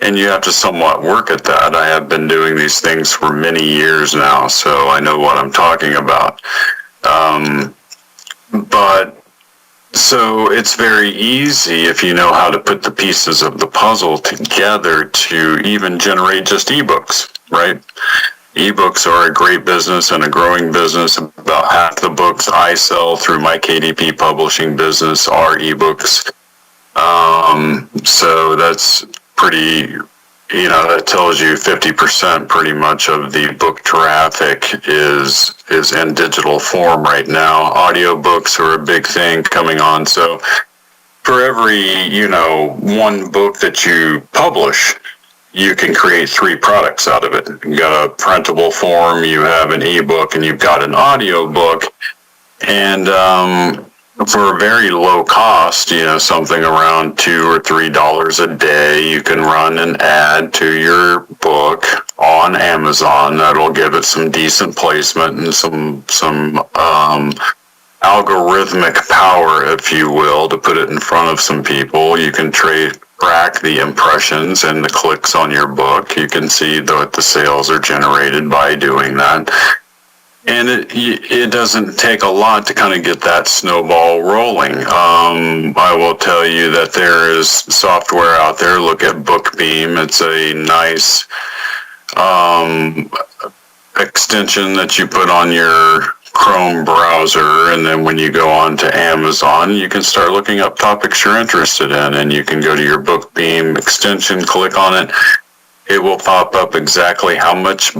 and you have to somewhat work at that. I have been doing these things for many years now, so I know what I'm talking about. So it's very easy if you know how to put the pieces of the puzzle together to even generate just ebooks, right? Ebooks are a great business and a growing business. About half the books I sell through my KDP publishing business are ebooks. So that's pretty, that tells you 50% pretty much of the book traffic is in digital form right now. Audiobooks are a big thing coming on. So for every, one book that you publish, you can create 3 products out of it. You got a printable form, you have an ebook, and you've got an audiobook. And for a very low cost, something around $2 or $3 a day, you can run an ad to your book on Amazon. That'll give it some decent placement and some algorithmic power, if you will, to put it in front of some people. You can track the impressions and the clicks on your book. You can see that the sales are generated by doing that. And it doesn't take a lot to kind of get that snowball rolling. I will tell you that there is software out there. Look at BookBeam. It's a nice extension that you put on your Chrome browser, and then when you go on to Amazon, you can start looking up topics you're interested in, and you can go to your BookBeam extension, click on it. It will pop up exactly how much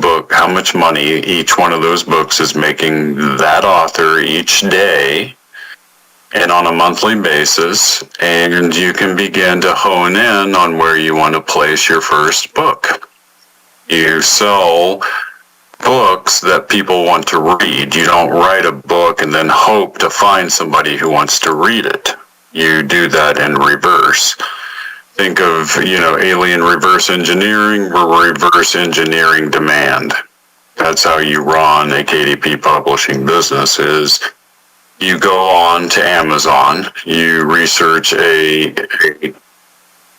money each one of those books is making that author each day and on a monthly basis, and you can begin to hone in on where you want to place your first book. You sell books that people want to read. You don't write a book and then hope to find somebody who wants to read it. You do that in reverse. Think of, alien reverse engineering. We're reverse engineering demand. That's how you run a KDP publishing business. Is you go on to Amazon, you research a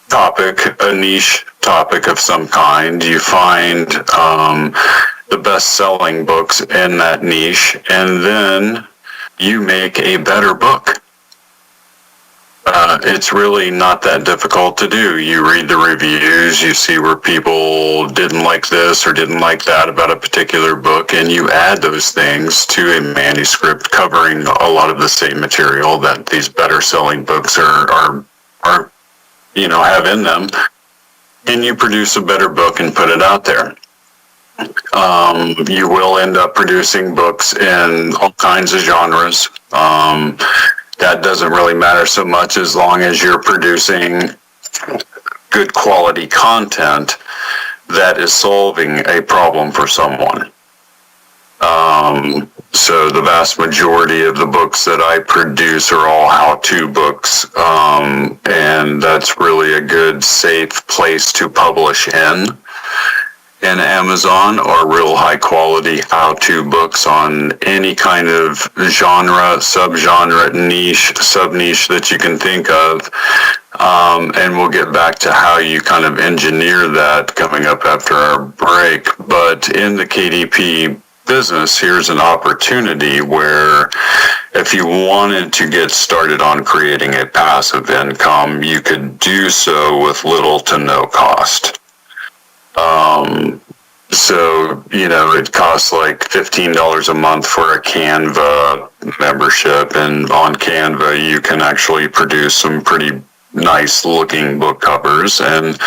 topic, a niche topic of some kind. You find the best-selling books in that niche, and then you make a better book. It's really not that difficult to do. You read the reviews, you see where people didn't like this or didn't like that about a particular book, and you add those things to a manuscript covering a lot of the same material that these better-selling books are have in them, and you produce a better book and put it out there. You will end up producing books in all kinds of genres. That doesn't really matter so much as long as you're producing good quality content that is solving a problem for someone. So the vast majority of the books that I produce are all how-to books, and that's really a good, safe place to publish in. in Amazon are real high quality how-to books on any kind of genre, subgenre, niche, sub-niche that you can think of. And we'll get back to how you kind of engineer that coming up after our break. But in the KDP business, here's an opportunity where if you wanted to get started on creating a passive income, you could do so with little to no cost. So, you know, it costs like $15 a month for a Canva membership, and on Canva you can actually produce some pretty nice looking book covers. And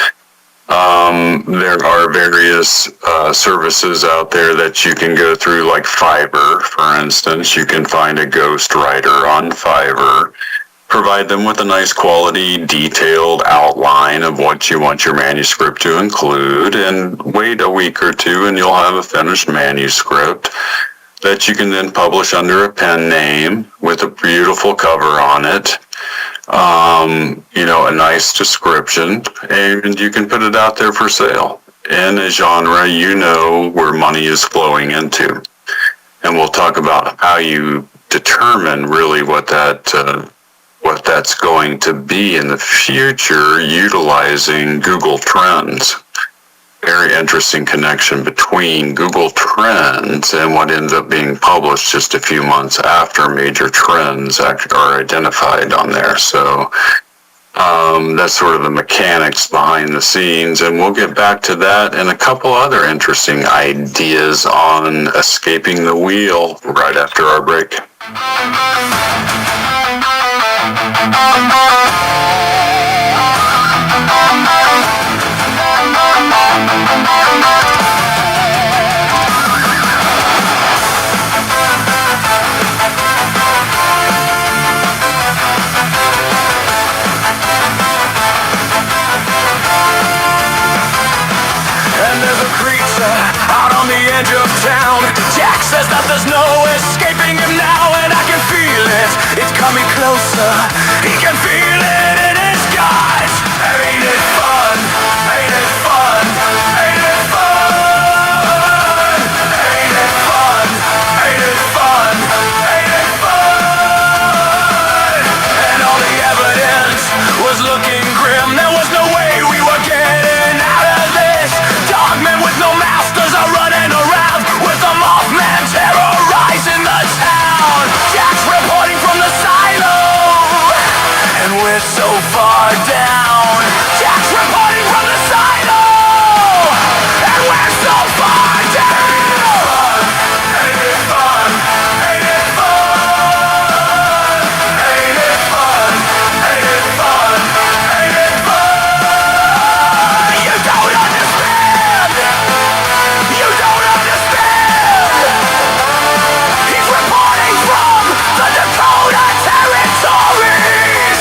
there are various services out there that you can go through, like Fiverr, for instance. You can find a ghostwriter on Fiverr, provide them with a nice quality, detailed outline of what you want your manuscript to include, and wait a week or two and you'll have a finished manuscript that you can then publish under a pen name with a beautiful cover on it. You know, a nice description, and you can put it out there for sale in a genre you know where money is flowing into. And we'll talk about how you determine really what that's going to be in the future utilizing Google Trends. Very interesting connection between Google Trends and what ends up being published just a few months after major trends are identified on there. So that's sort of the mechanics behind the scenes, and we'll get back to that and a couple other interesting ideas on escaping the wheel right after our break. Edge of town. Jack says that there's no escaping him now, and I can feel it. It's coming closer. He can feel it in his guts. Ain't it fun? Ain't it fun? Ain't it fun? Ain't it fun? Ain't it fun? Ain't it fun? And all the evidence was looking grim. There was no way we were getting out of this. Dogmen with no masters are running around with the Mothman terrorizing the town. Jack's reporting from the silo, and we're so far down. Jack's reporting from the silo, and we're so far down. Ain't it fun? Ain't it fun? Ain't it fun? Ain't it fun? Ain't it fun? You don't understand. You don't understand! He's reporting from the Dakota territories!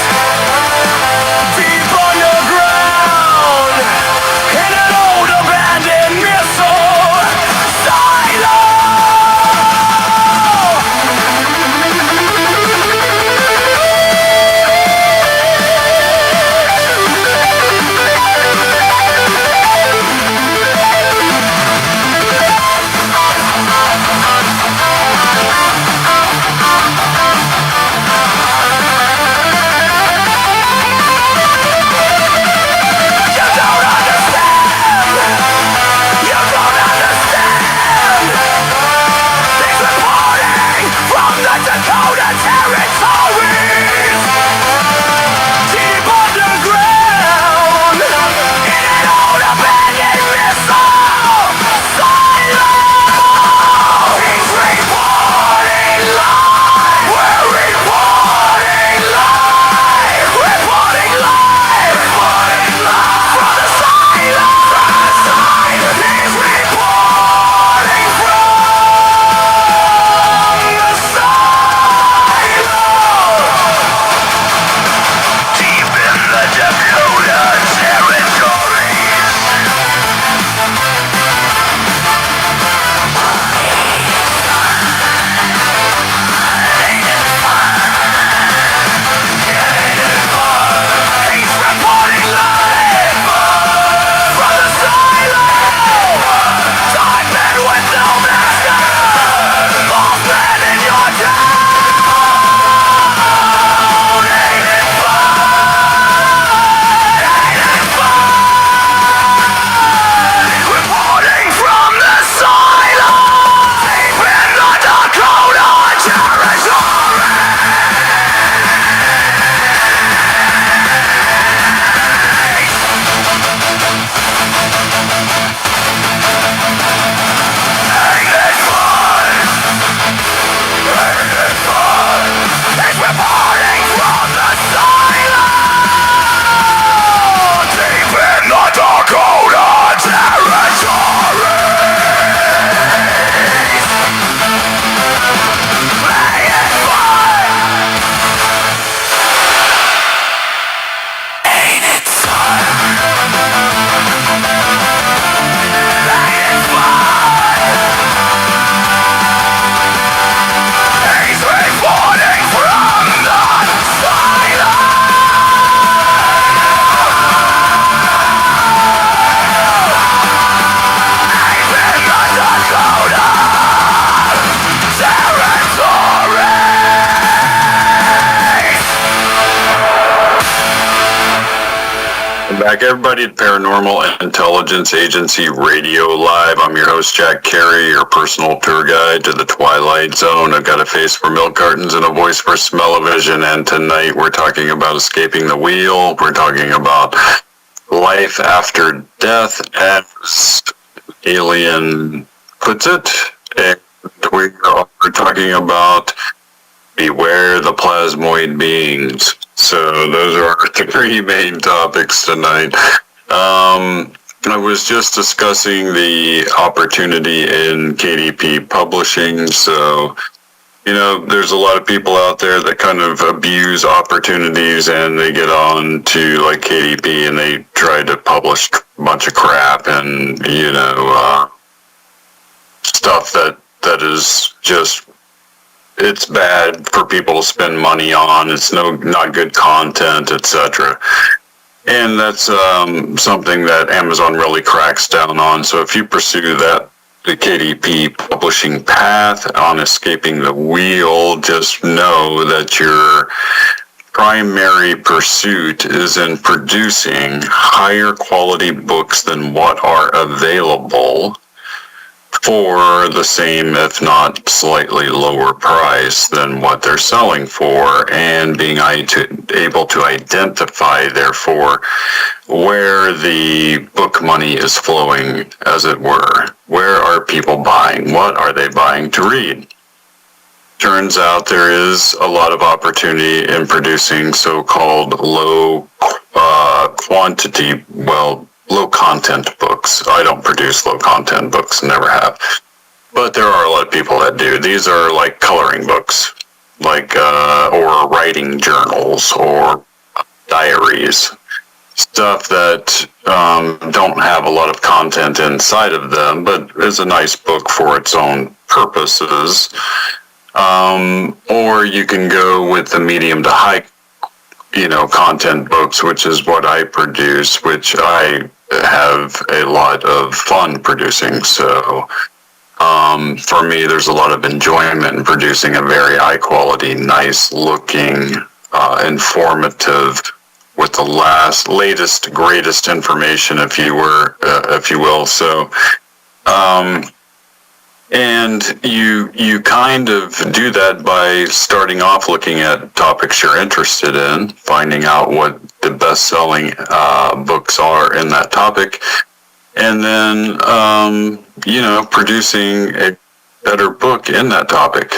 back, everybody, at Paranormal Intelligence Agency Radio Live. I'm your host, Jack Carey, your personal tour guide to the Twilight Zone. I've got a face for milk cartons and a voice for smell-o-vision, and tonight we're talking about escaping the wheel. We're talking about life after death, as Alien puts it, and we are talking about beware the plasmoid beings. So those are our three main topics tonight. I was just discussing the opportunity in KDP publishing. So, there's a lot of people out there that kind of abuse opportunities, and they get on to like KDP and they try to publish a bunch of crap and, stuff that is just, it's bad for people to spend money on. It's not good content, etc. And that's something that Amazon really cracks down on. So if you pursue the KDP publishing path on escaping the wheel, just know that your primary pursuit is in producing higher quality books than what are available for the same, if not slightly lower price than what they're selling for, and being able to identify, therefore, where the book money is flowing, as it were. Where are people buying? What are they buying to read? Turns out there is a lot of opportunity in producing so-called low content books. I don't produce low content books, never have. But there are a lot of people that do. These are like coloring books, or writing journals or diaries. Stuff that don't have a lot of content inside of them, but is a nice book for its own purposes. Or you can go with the medium to high content books, which is what I produce, which I have a lot of fun producing. So for me, there's a lot of enjoyment in producing a very high quality, nice looking, informative, with the latest, greatest information, if you will. So and you kind of do that by starting off looking at topics you're interested in, finding out what the best-selling books are in that topic, and then, producing a better book in that topic.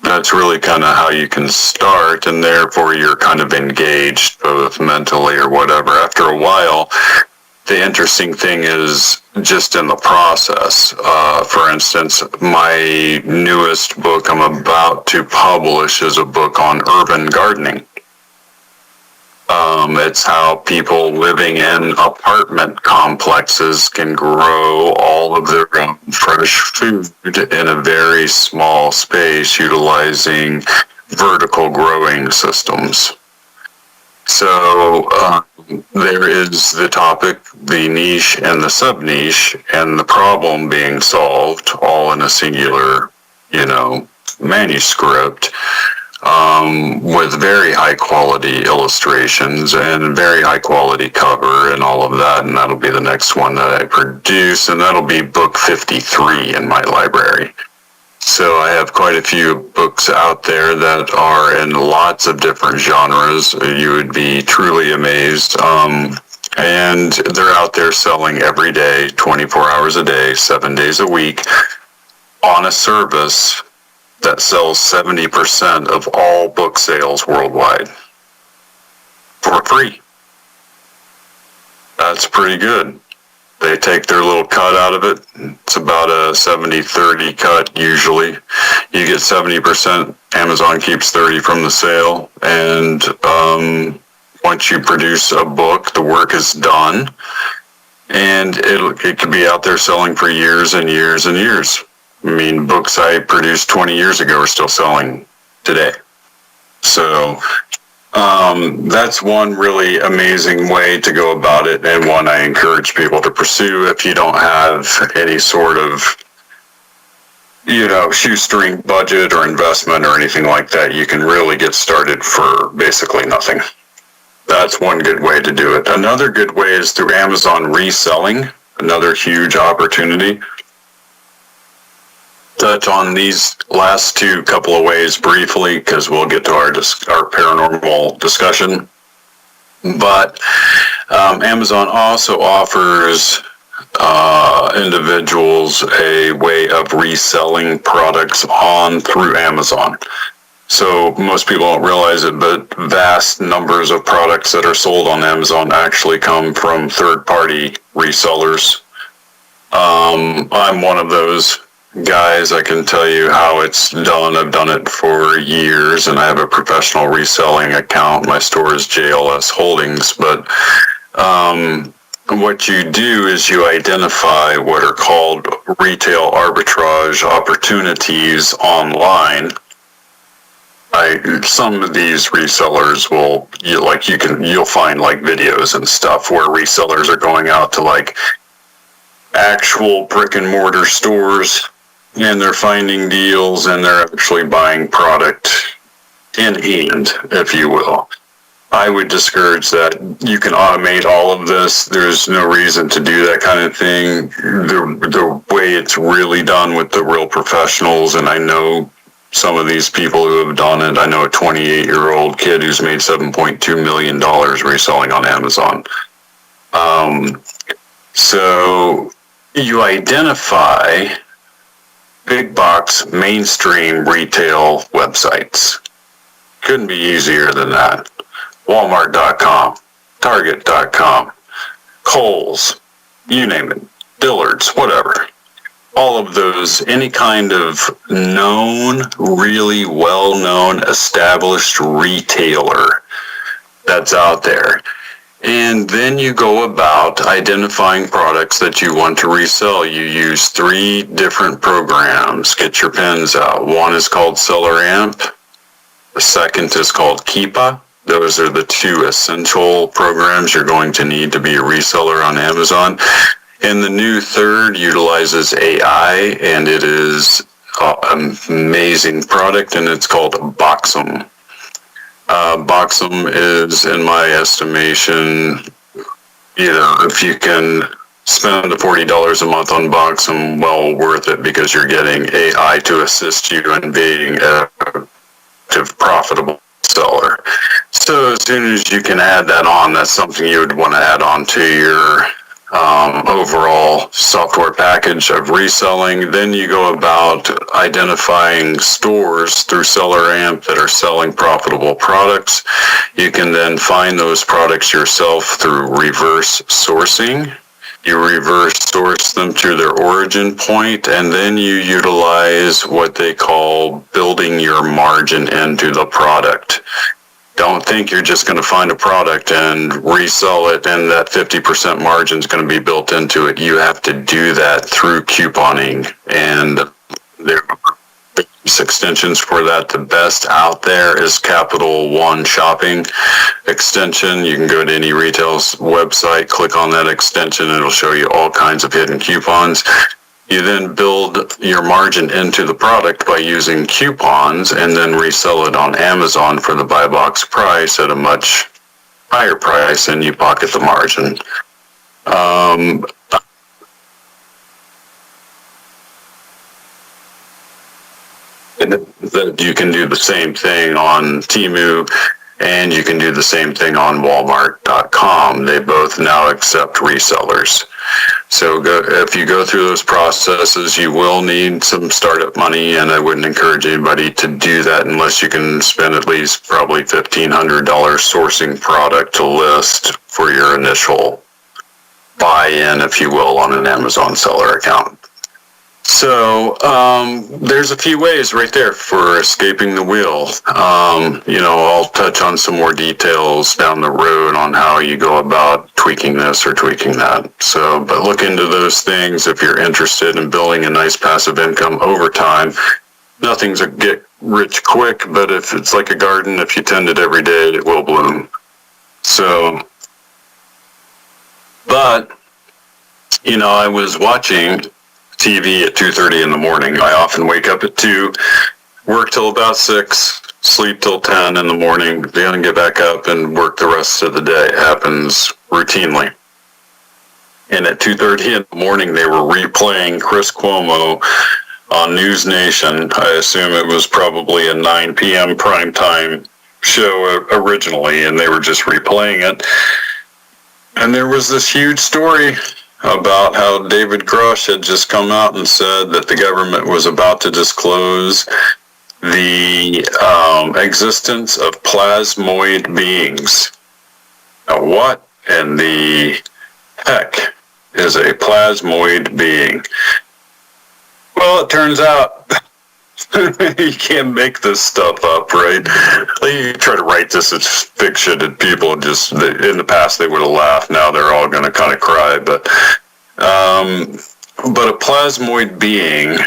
That's really kind of how you can start, and therefore you're kind of engaged, both mentally or whatever. After a while, the interesting thing is just in the process. For instance, my newest book I'm about to publish is a book on urban gardening. It's how people living in apartment complexes can grow all of their own fresh food in a very small space utilizing vertical growing systems. So there is the topic, the niche, and the sub-niche, and the problem being solved all in a singular, manuscript, with very high quality illustrations and very high quality cover and all of that. And that'll be the next one that I produce, and that'll be book 53 in my library. So I have quite a few books out there that are in lots of different genres. You would be truly amazed. And they're out there selling every day, 24 hours a day, 7 days a week, on a service that sells 70% of all book sales worldwide for free. That's pretty good. They take their little cut out of it. It's about a 70-30 cut usually. You get 70%, Amazon keeps 30 from the sale. And once you produce a book, the work is done. And it could be out there selling for years and years and years. I mean, books I produced 20 years ago are still selling today. So that's one really amazing way to go about it, and one I encourage people to pursue if you don't have any sort of, shoestring budget or investment or anything like that. You can really get started for basically nothing. That's one good way to do it. Another good way is through Amazon reselling, another huge opportunity. Touch on these last two couple of ways briefly because we'll get to our paranormal discussion. But Amazon also offers individuals a way of reselling products on through Amazon. So most people don't realize it, but vast numbers of products that are sold on Amazon actually come from third-party resellers. I'm one of those guys. I can tell you how it's done. I've done it for years, and I have a professional reselling account. My store is JLS Holdings, but what you do is you identify what are called retail arbitrage opportunities online. Some of these resellers will, you'll find like videos and stuff where resellers are going out to like actual brick and mortar stores, and they're finding deals, and they're actually buying product in hand, if you will. I would discourage that. You can automate all of this. There's no reason to do that kind of thing. The way it's really done with the real professionals, and I know some of these people who have done it. I know a 28-year-old kid who's made $7.2 million reselling on Amazon. So you identify big box mainstream retail websites. Couldn't be easier than that. Walmart.com, Target.com, Kohl's, you name it, Dillard's, whatever. All of those, any kind of known, really well-known, established retailer that's out there. And then you go about identifying products that you want to resell. You use 3 different programs. Get your pens out. One is called SellerAmp. The second is called Keepa. Those are the 2 essential programs you're going to need to be a reseller on Amazon. And the new third utilizes AI, and it is an amazing product, and it's called Boxum. Boxum is, in my estimation, if you can spend the $40 a month on Boxum, well worth it, because you're getting AI to assist you in being a profitable seller. So as soon as you can add that on, that's something you would want to add on to your overall software package of reselling. Then you go about identifying stores through SellerAmp that are selling profitable products. You can then find those products yourself through reverse sourcing. You reverse source them to their origin point, and then you utilize what they call building your margin into the product. Don't think you're just going to find a product and resell it and that 50% margin is going to be built into it. You have to do that through couponing, and there are extensions for that. The best out there is Capital One Shopping extension. You can go to any retail's website, click on that extension, and it'll show you all kinds of hidden coupons. You then build your margin into the product by using coupons and then resell it on Amazon for the buy box price at a much higher price, and you pocket the margin. You can do the same thing on Temu, and you can do the same thing on Walmart.com. They both now accept resellers. So if you go through those processes, you will need some startup money, and I wouldn't encourage anybody to do that unless you can spend at least probably $1,500 sourcing product to list for your initial buy-in, if you will, on an Amazon seller account. So there's a few ways right there for escaping the wheel. I'll touch on some more details down the road on how you go about tweaking this or tweaking that. So, but look into those things if you're interested in building a nice passive income over time. Nothing's a get rich quick, but if it's like a garden, if you tend it every day, it will bloom. So, but, I was watching TV at 2:30 in the morning. I often wake up at 2, work till about 6, sleep till 10 in the morning, then get back up and work the rest of the day. It happens routinely. And at 2:30 in the morning, they were replaying Chris Cuomo on News Nation. I assume it was probably a 9 p.m. primetime show originally, and they were just replaying it. And there was this huge story about how David Grush had just come out and said that the government was about to disclose the existence of plasmoid beings. Now, what in the heck is a plasmoid being? Well, it turns out you can't make this stuff up, right? You try to write this as fiction, and people just, in the past, they would have laughed. Now they're all going to kind of cry. But a plasmoid being,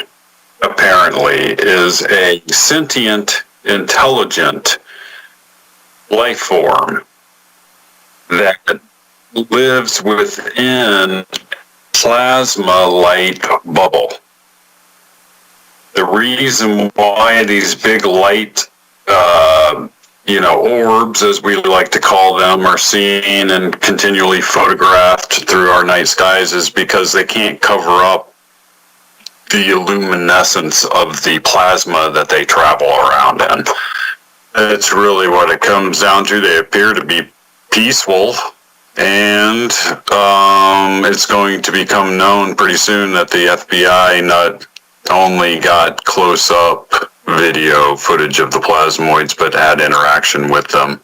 apparently, is a sentient, intelligent life form that lives within plasma light bubble. The reason why these big light, orbs, as we like to call them, are seen and continually photographed through our night skies is because they can't cover up the luminescence of the plasma that they travel around in. It's really what it comes down to. They appear to be peaceful, and it's going to become known pretty soon that the FBI not only got close-up video footage of the plasmoids, but had interaction with them.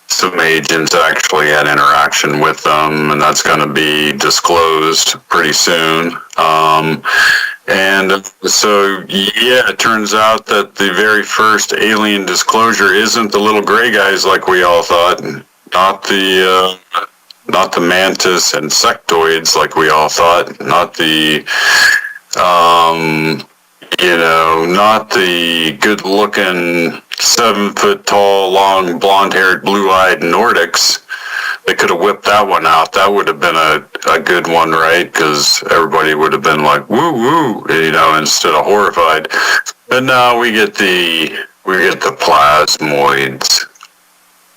Some agents actually had interaction with them, and that's going to be disclosed pretty soon. And so, yeah, it turns out that the very first alien disclosure isn't the little gray guys like we all thought, not the mantis insectoids like we all thought, not the not the good-looking 7-foot-tall, long, blonde-haired, blue-eyed Nordics. They could have whipped that one out. That would have been a good one, right? Because everybody would have been like, woo, woo, instead of horrified. But now we get the plasmoids.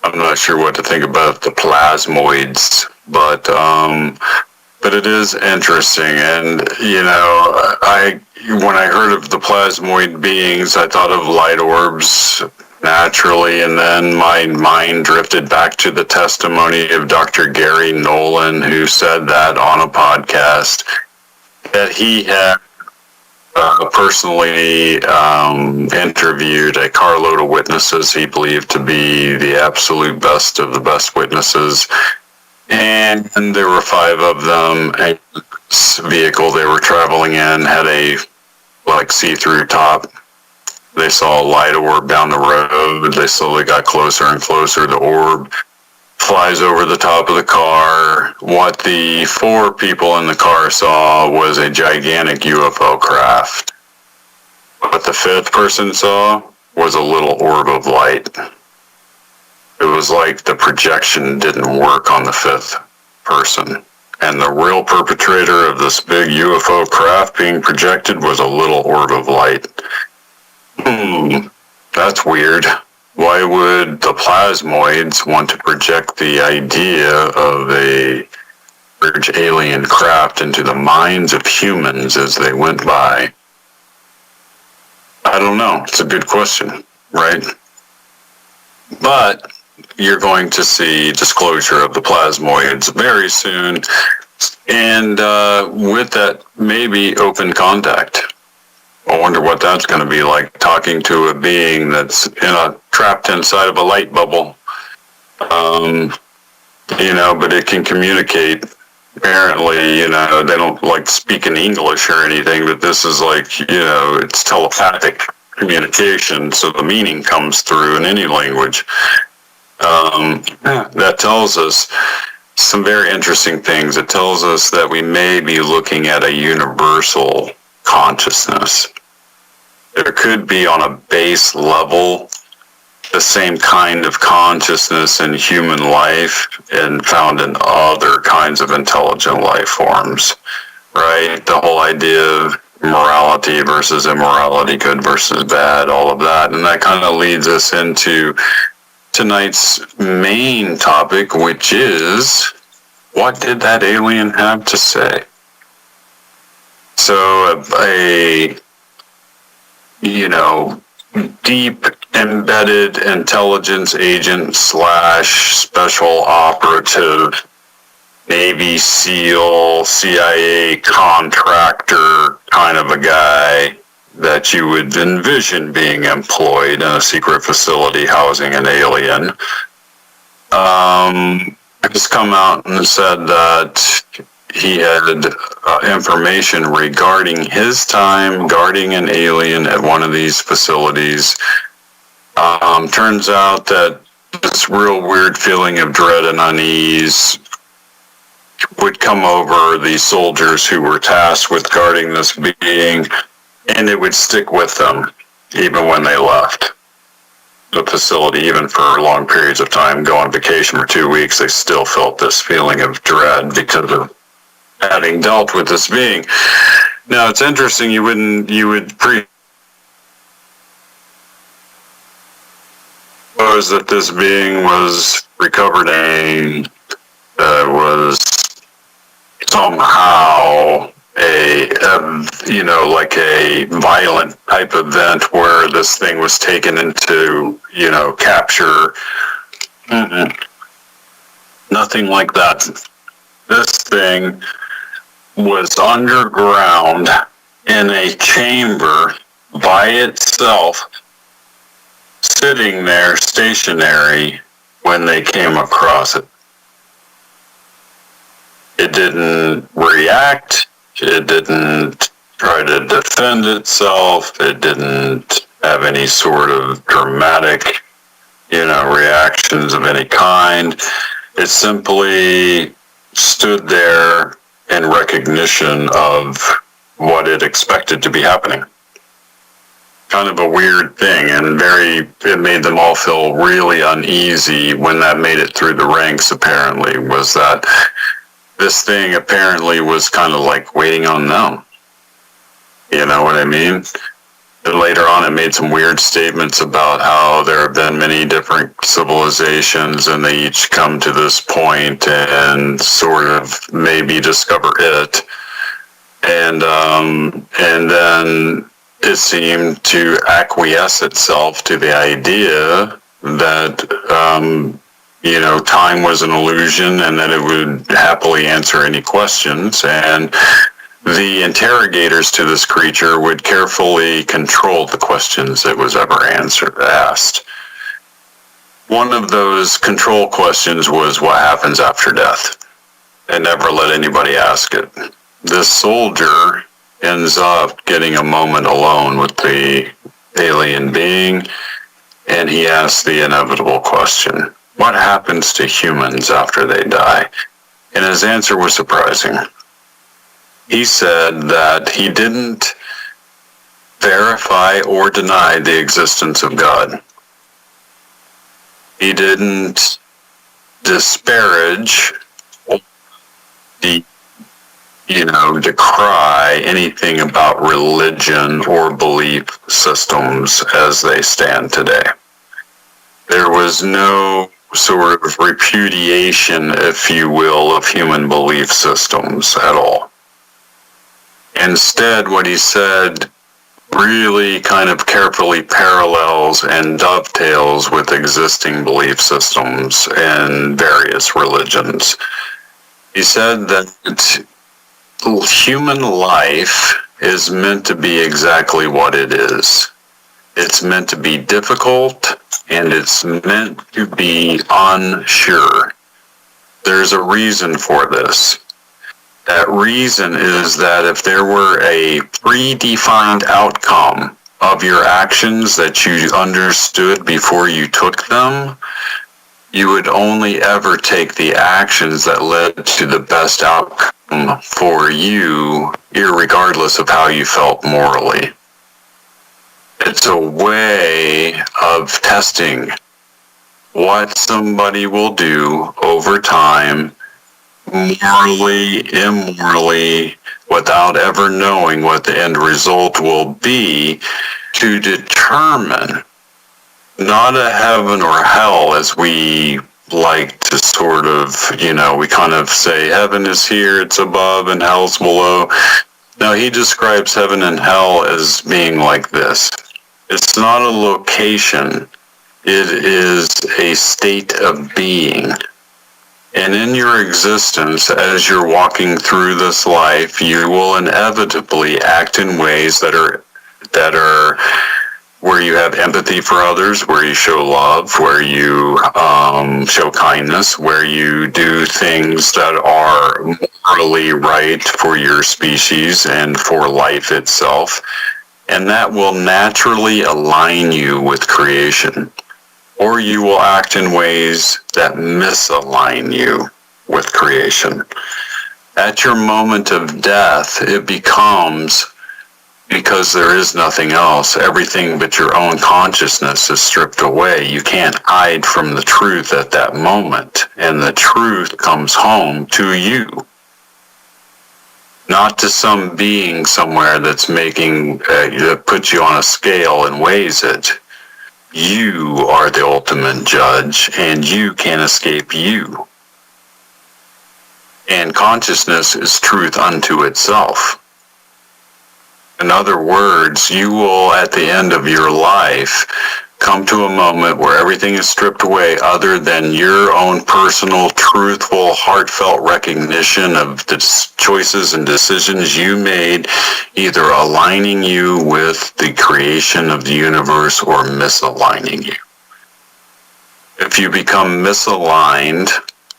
I'm not sure what to think about the plasmoids, but it is interesting. And, when I heard of the plasmoid beings, I thought of light orbs naturally, and then my mind drifted back to the testimony of Dr. Gary Nolan, who said that on a podcast that he had personally interviewed a carload of witnesses he believed to be the absolute best of the best witnesses. And there were 5 of them. A vehicle they were traveling in had a see-through top. They saw a light orb down the road. They slowly got closer and closer. The orb flies over the top of the car. What the 4 people in the car saw was a gigantic UFO craft. What the 5th person saw was a little orb of light. It was like the projection didn't work on the 5th person. And the real perpetrator of this big UFO craft being projected was a little orb of light. That's weird. Why would the plasmoids want to project the idea of a large alien craft into the minds of humans as they went by? I don't know. It's a good question, right? But you're going to see disclosure of the plasmoids very soon, and with that, maybe open contact. I wonder what that's going to be like, talking to a being that's trapped inside of a light bubble. But it can communicate. Apparently, they don't like speak in English or anything, but this is it's telepathic communication, so the meaning comes through in any language. That tells us some very interesting things. It tells us that we may be looking at a universal consciousness. There could be on a base level the same kind of consciousness in human life and found in other kinds of intelligent life forms, right? The whole idea of morality versus immorality, good versus bad, all of that. And that kind of leads us into tonight's main topic, which is, what did that alien have to say? So a deep embedded intelligence agent / special operative, Navy SEAL, CIA contractor kind of a guy that you would envision being employed in a secret facility housing an alien, has come out and said that he had information regarding his time guarding an alien at one of these facilities. Turns out that this real weird feeling of dread and unease would come over the soldiers who were tasked with guarding this being, and it would stick with them even when they left the facility, even for long periods of time. Go on vacation for 2 weeks, they still felt this feeling of dread because of having dealt with this being. Now, it's interesting, you would suppose that this being was recovered and was somehow like a violent type event where this thing was taken into, capture. Nothing like that. This thing was underground in a chamber by itself, sitting there stationary when they came across it. It didn't react. It didn't try to defend itself. It didn't have any sort of dramatic, reactions of any kind. It simply stood there in recognition of what it expected to be happening. Kind of a weird thing, and it made them all feel really uneasy when that made it through the ranks, apparently, was that this thing apparently was kind of like waiting on them. You know what I mean? And later on, it made some weird statements about how there have been many different civilizations and they each come to this point and sort of maybe discover it. And then it seemed to acquiesce itself to the idea that, time was an illusion and that it would happily answer any questions. And the interrogators to this creature would carefully control the questions it was ever asked. One of those control questions was, what happens after death? And never let anybody ask it. This soldier ends up getting a moment alone with the alien being, and he asks the inevitable question, what happens to humans after they die? And his answer was surprising. He said that he didn't verify or deny the existence of God. He didn't disparage or decry anything about religion or belief systems as they stand today. There was no sort of repudiation, if you will, of human belief systems at all. Instead, what he said really kind of carefully parallels and dovetails with existing belief systems in various religions. He said that human life is meant to be exactly what it is. It's meant to be difficult, and it's meant to be unsure. There's a reason for this. That reason is that if there were a predefined outcome of your actions that you understood before you took them, you would only ever take the actions that led to the best outcome for you, irregardless of how you felt morally. It's a way of testing what somebody will do over time morally, immorally, without ever knowing what the end result will be, to determine not a heaven or hell as we like to sort of, we kind of say heaven is here, it's above, and hell's below. No, he describes heaven and hell as being like this. It's not a location. It is a state of being. And in your existence, as you're walking through this life, you will inevitably act in ways that are where you have empathy for others, where you show love, where you show kindness, where you do things that are morally right for your species and for life itself. And that will naturally align you with creation. Or you will act in ways that misalign you with creation. At your moment of death, it becomes, because there is nothing else, everything but your own consciousness is stripped away. You can't hide from the truth at that moment, and the truth comes home to you. Not to some being somewhere that's making, that puts you on a scale and weighs it. You are the ultimate judge, and you can't escape you. And consciousness is truth unto itself. In other words, you will, at the end of your life, come to a moment where everything is stripped away other than your own personal, truthful, heartfelt recognition of the choices and decisions you made, either aligning you with the creation of the universe or misaligning you. If you become misaligned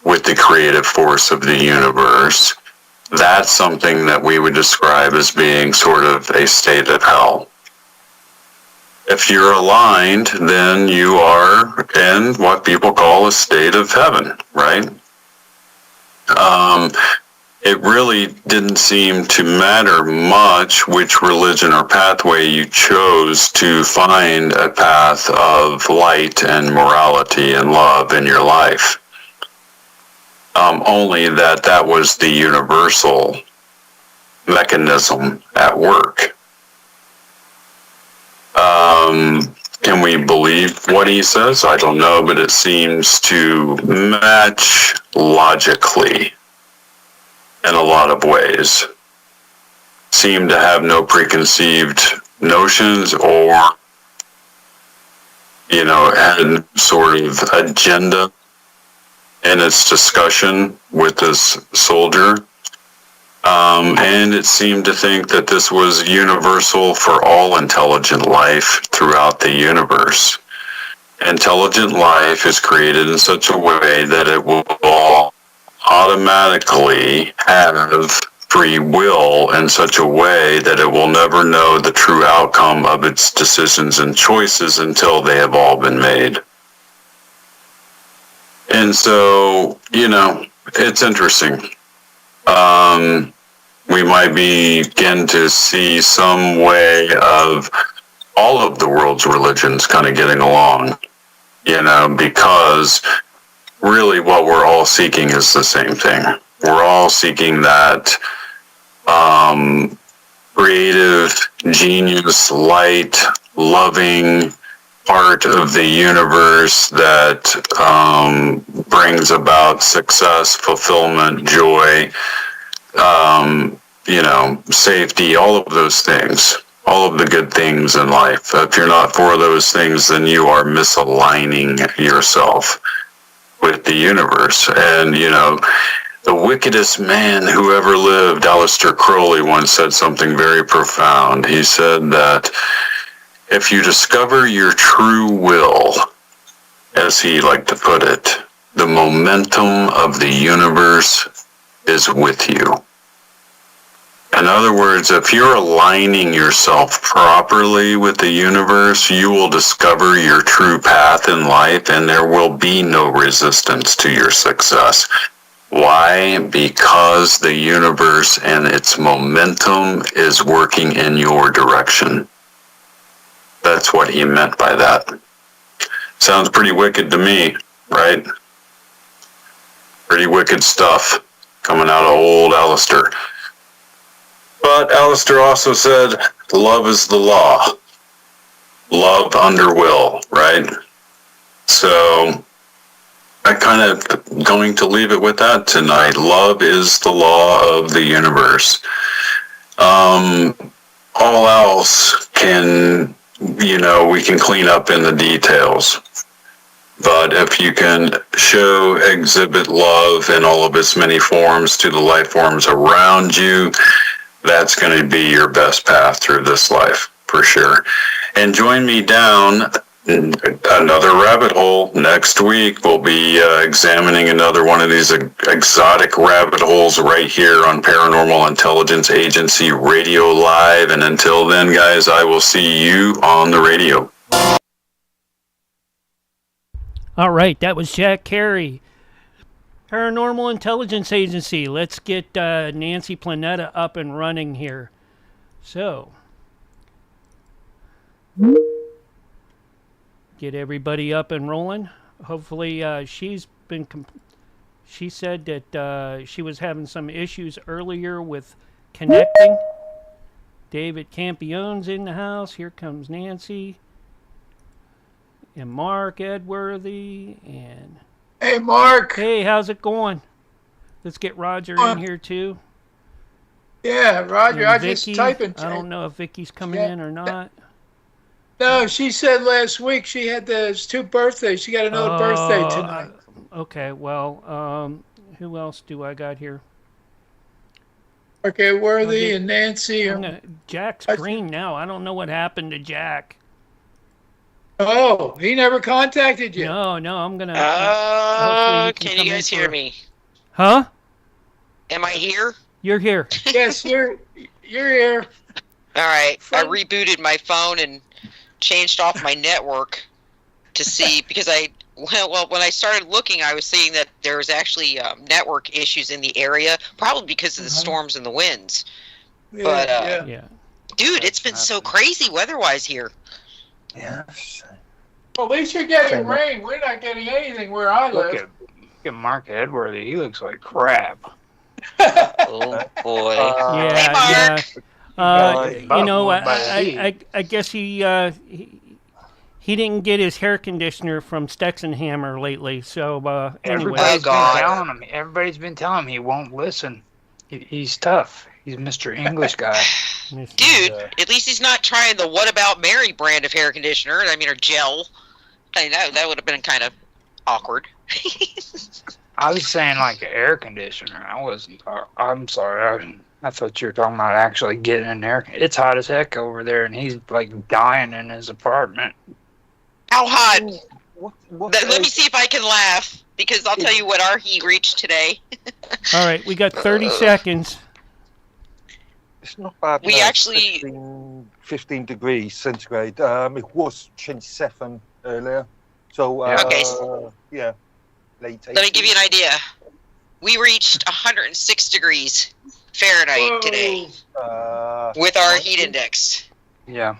with the creative force of the universe, that's something that we would describe as being sort of a state of hell. If you're aligned, then you are in what people call a state of heaven, right? It really didn't seem to matter much which religion or pathway you chose to find a path of light and morality and love in your life. Only that was the universal mechanism at work. Can we believe what he says? I don't know, but it seems to match logically in a lot of ways. Seem to have no preconceived notions or, had sort of agenda in its discussion with this soldier. And it seemed to think that this was universal for all intelligent life throughout the universe. Intelligent life is created in such a way that it will automatically have free will in such a way that it will never know the true outcome of its decisions and choices until they have all been made. And so, it's interesting. We might begin to see some way of all of the world's religions kind of getting along, because really what we're all seeking is the same thing. We're all seeking that creative, genius, light, loving part of the universe that brings about success, fulfillment, joy, safety, all of those things, all of the good things in life. If you're not for those things, then you are misaligning yourself with the universe. And, the wickedest man who ever lived, Aleister Crowley, once said something very profound. He said that if you discover your true will, as he liked to put it, the momentum of the universe is with you. In other words, if you're aligning yourself properly with the universe, you will discover your true path in life and there will be no resistance to your success. Why? Because the universe and its momentum is working in your direction. That's what he meant by that. Sounds pretty wicked to me, right? Pretty wicked stuff. coming out of old Alistair. But Alistair also said, love is the law. Love under will, right? So I kind of going to leave it with that tonight. Love is the law of the universe. All else can, we can clean up in the details. But if you can exhibit love in all of its many forms to the life forms around you, that's going to be your best path through this life, for sure. And join me down another rabbit hole. Next week, we'll be examining another one of these exotic rabbit holes right here on Paranormal Intelligence Agency Radio Live. And until then, guys, I will see you on the radio. All right, that was Jack Carey, Paranormal Intelligence Agency. Let's get Nancy Planetta up and running here. So, get everybody up and rolling. Hopefully, she said that she was having some issues earlier with connecting. David Campione's in the house. Here comes Nancy. And Mark Edworthy. And hey, Mark. Hey, how's it going? Let's get Roger in here, too. Yeah, Roger, and I Vicky, just typing. I don't know if Vicky's coming in or not. No, she said last week she had those 2 birthdays. She got another birthday tonight. Okay, well, who else do I got here? Okay, Worthy and Nancy. Jack's green now. I don't know what happened to Jack. Oh, he never contacted you. No, I'm going to... Can you guys hear me? Huh? Am I here? You're here. Yes, you're here. All right. I rebooted my phone and changed off my network to see, because when I started looking, I was seeing that there was actually network issues in the area, probably because of the storms and the winds. Yeah, but, yeah. Dude, it's been so crazy weather-wise here. Yeah. Well, at least you're getting rain. We're not getting anything where I live. Look at Mark Edworthy. He looks like crap. Oh, boy. Yeah, hey, Mark. I guess he didn't get his hair conditioner from Stexenhammer lately. So anyway, everybody's been telling him he won't listen. He's tough. He's Mr. English guy. Dude, at least he's not trying the What About Mary brand of hair conditioner. Or gel. I know that would have been kind of awkward. I was saying like an air conditioner. I wasn't. I'm sorry. I thought you were talking about actually getting an air. It's hot as heck over there, and he's like dying in his apartment. How hot? Let me see if I can laugh, because I'll tell you what our heat reached today. All right, we got 30 seconds. It's not bad. We actually 15 degrees centigrade. It was 27 earlier. So okay. Yeah, late. Let me give you an idea. We reached 106 degrees Fahrenheit today with our heat index. Yeah,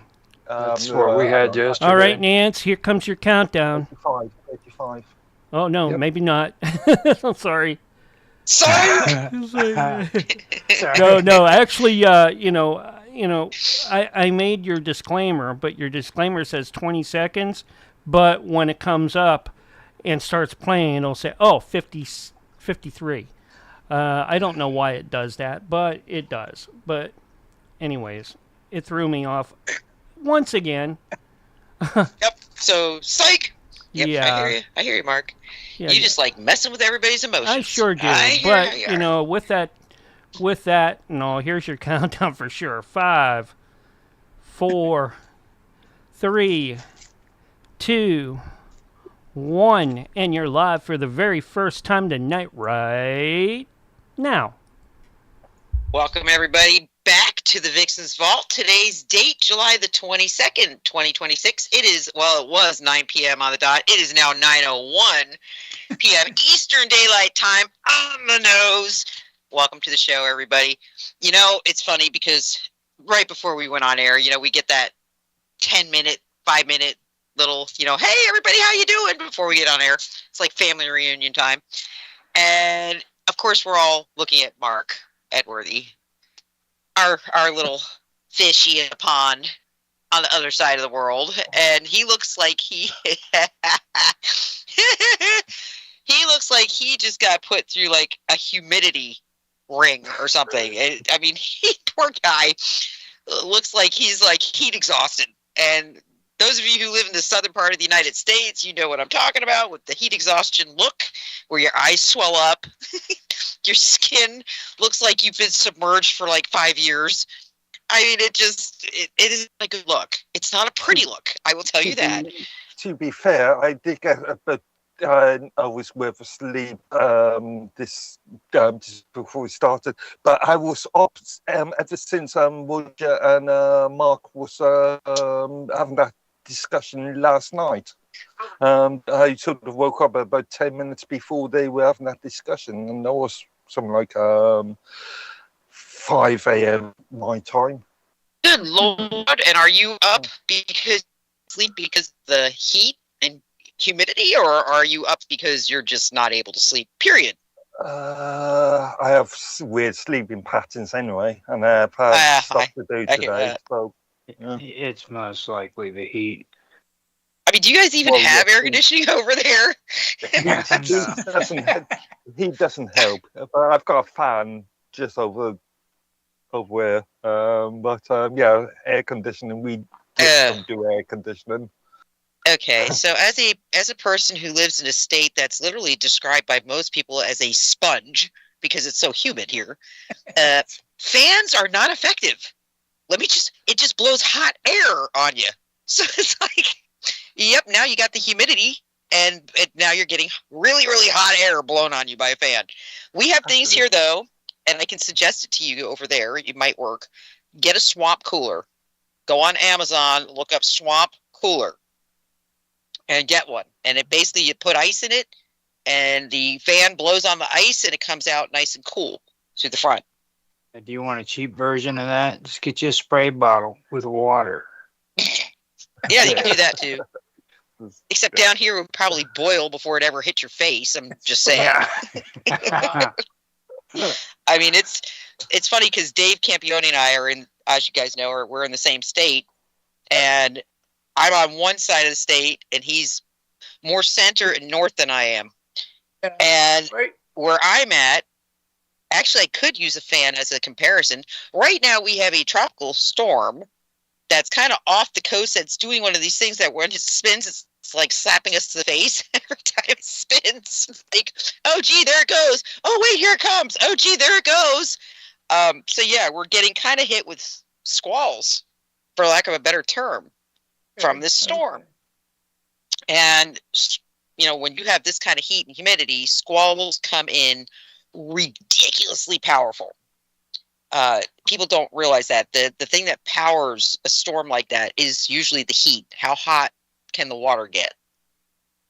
that's what we had yesterday. All right, Nance, here comes your countdown. 85. Oh no, maybe not. I'm sorry. Sorry. No. Actually, I made your disclaimer, but your disclaimer says 20 seconds. But when it comes up and starts playing, it'll say, 53. I don't know why it does that, but it does. But anyways, it threw me off once again. Yep. So, psych. Yep, Yeah. I hear you, Mark. Yeah, you just like messing with everybody's emotions. I sure do. But with that, here's your countdown for sure. 5, 4, 3, 2, 1, and you're live for the very first time tonight, right now. Welcome everybody back to the Vixen's Vault. Today's date, July the 22nd, 2026. It was 9 p.m. on the dot. It is now 9:01 p.m. Eastern Daylight Time, on the nose. Welcome to the show, everybody. It's funny because right before we went on air, we get that 10-minute, 5-minute little, hey, everybody, how you doing? Before we get on air. It's like family reunion time. And a course, we're all looking at Mark Edworthy, our little fishy in a pond on the other side of the world, and he looks like he he looks like he just got put through like a humidity ring or something. I mean, poor guy looks like he's like heat exhausted. And those of you who live in the southern part of the United States, you know what I'm talking about with the heat exhaustion look, where your eyes swell up, your skin looks like you've been submerged for like 5 years. I mean, it isn't a good look. It's not a pretty look. I will tell you that. To be fair, I did get a bit. I was worth asleep just before we started, but I was up ever since Roger and Mark was having that discussion last night. I sort of woke up about 10 minutes before they were having that discussion, and that was something like 5 a.m. my time. Good Lord! And are you up because sleep because of the heat and humidity, or are you up because you're just not able to sleep? Period. I have weird sleeping patterns anyway, and I've had stuff to do today. So it's most likely the heat. I mean, do you guys even have air conditioning over there? He doesn't help. But I've got a fan just over where. Yeah, air conditioning. We just don't do air conditioning. Okay, so as a person who lives in a state that's literally described by most people as a sponge because it's so humid here, fans are not effective. It just blows hot air on you. So it's like, yep, now you got the humidity, and now you're getting really, really hot air blown on you by a fan. We have things here, though, and I can suggest it to you over there. It might work. Get a swamp cooler. Go on Amazon, look up swamp cooler, and get one. And it basically, you put ice in it, and the fan blows on the ice, and it comes out nice and cool through the front. Do you want a cheap version of that? Just get you a spray bottle with water. Yeah, you can do that too. Except down here it would probably boil before it ever hit your face. I'm just saying. I mean, it's funny because Dave Campione and I are in, as you guys know, we're in the same state, and I'm on one side of the state, and he's more center and north than I am. And where I'm at, actually, I could use a fan as a comparison. Right now, we have a tropical storm that's kind of off the coast that's doing one of these things that when it spins, it's like slapping us to the face every time it spins. It's like, oh, gee, there it goes. Oh, wait, here it comes. Oh, gee, there it goes. So, yeah, we're getting kind of hit with squalls, for lack of a better term, from this storm. And, you know, when you have this kind of heat and humidity, squalls come in ridiculously powerful. People don't realize that the thing that powers a storm like that is usually the heat. How hot can the water get?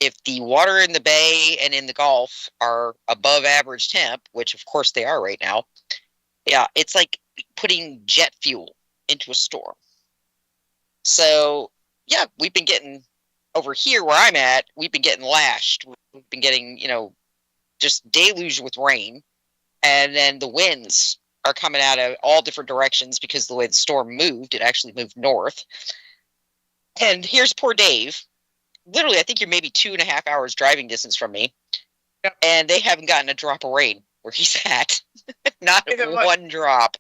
If the water in the bay and in the Gulf are above average temp, which of course they are right now, yeah, it's like putting jet fuel into a storm. So yeah, we've been getting over here where I'm at, we've been getting lashed. We've been getting, you know, just deluge with rain, and then the winds are coming out of all different directions because the way the storm moved, it actually moved north. And here's poor Dave. Literally, I think you're maybe 2.5 hours driving distance from me, and they haven't gotten a drop of rain where he's at. Not one drop.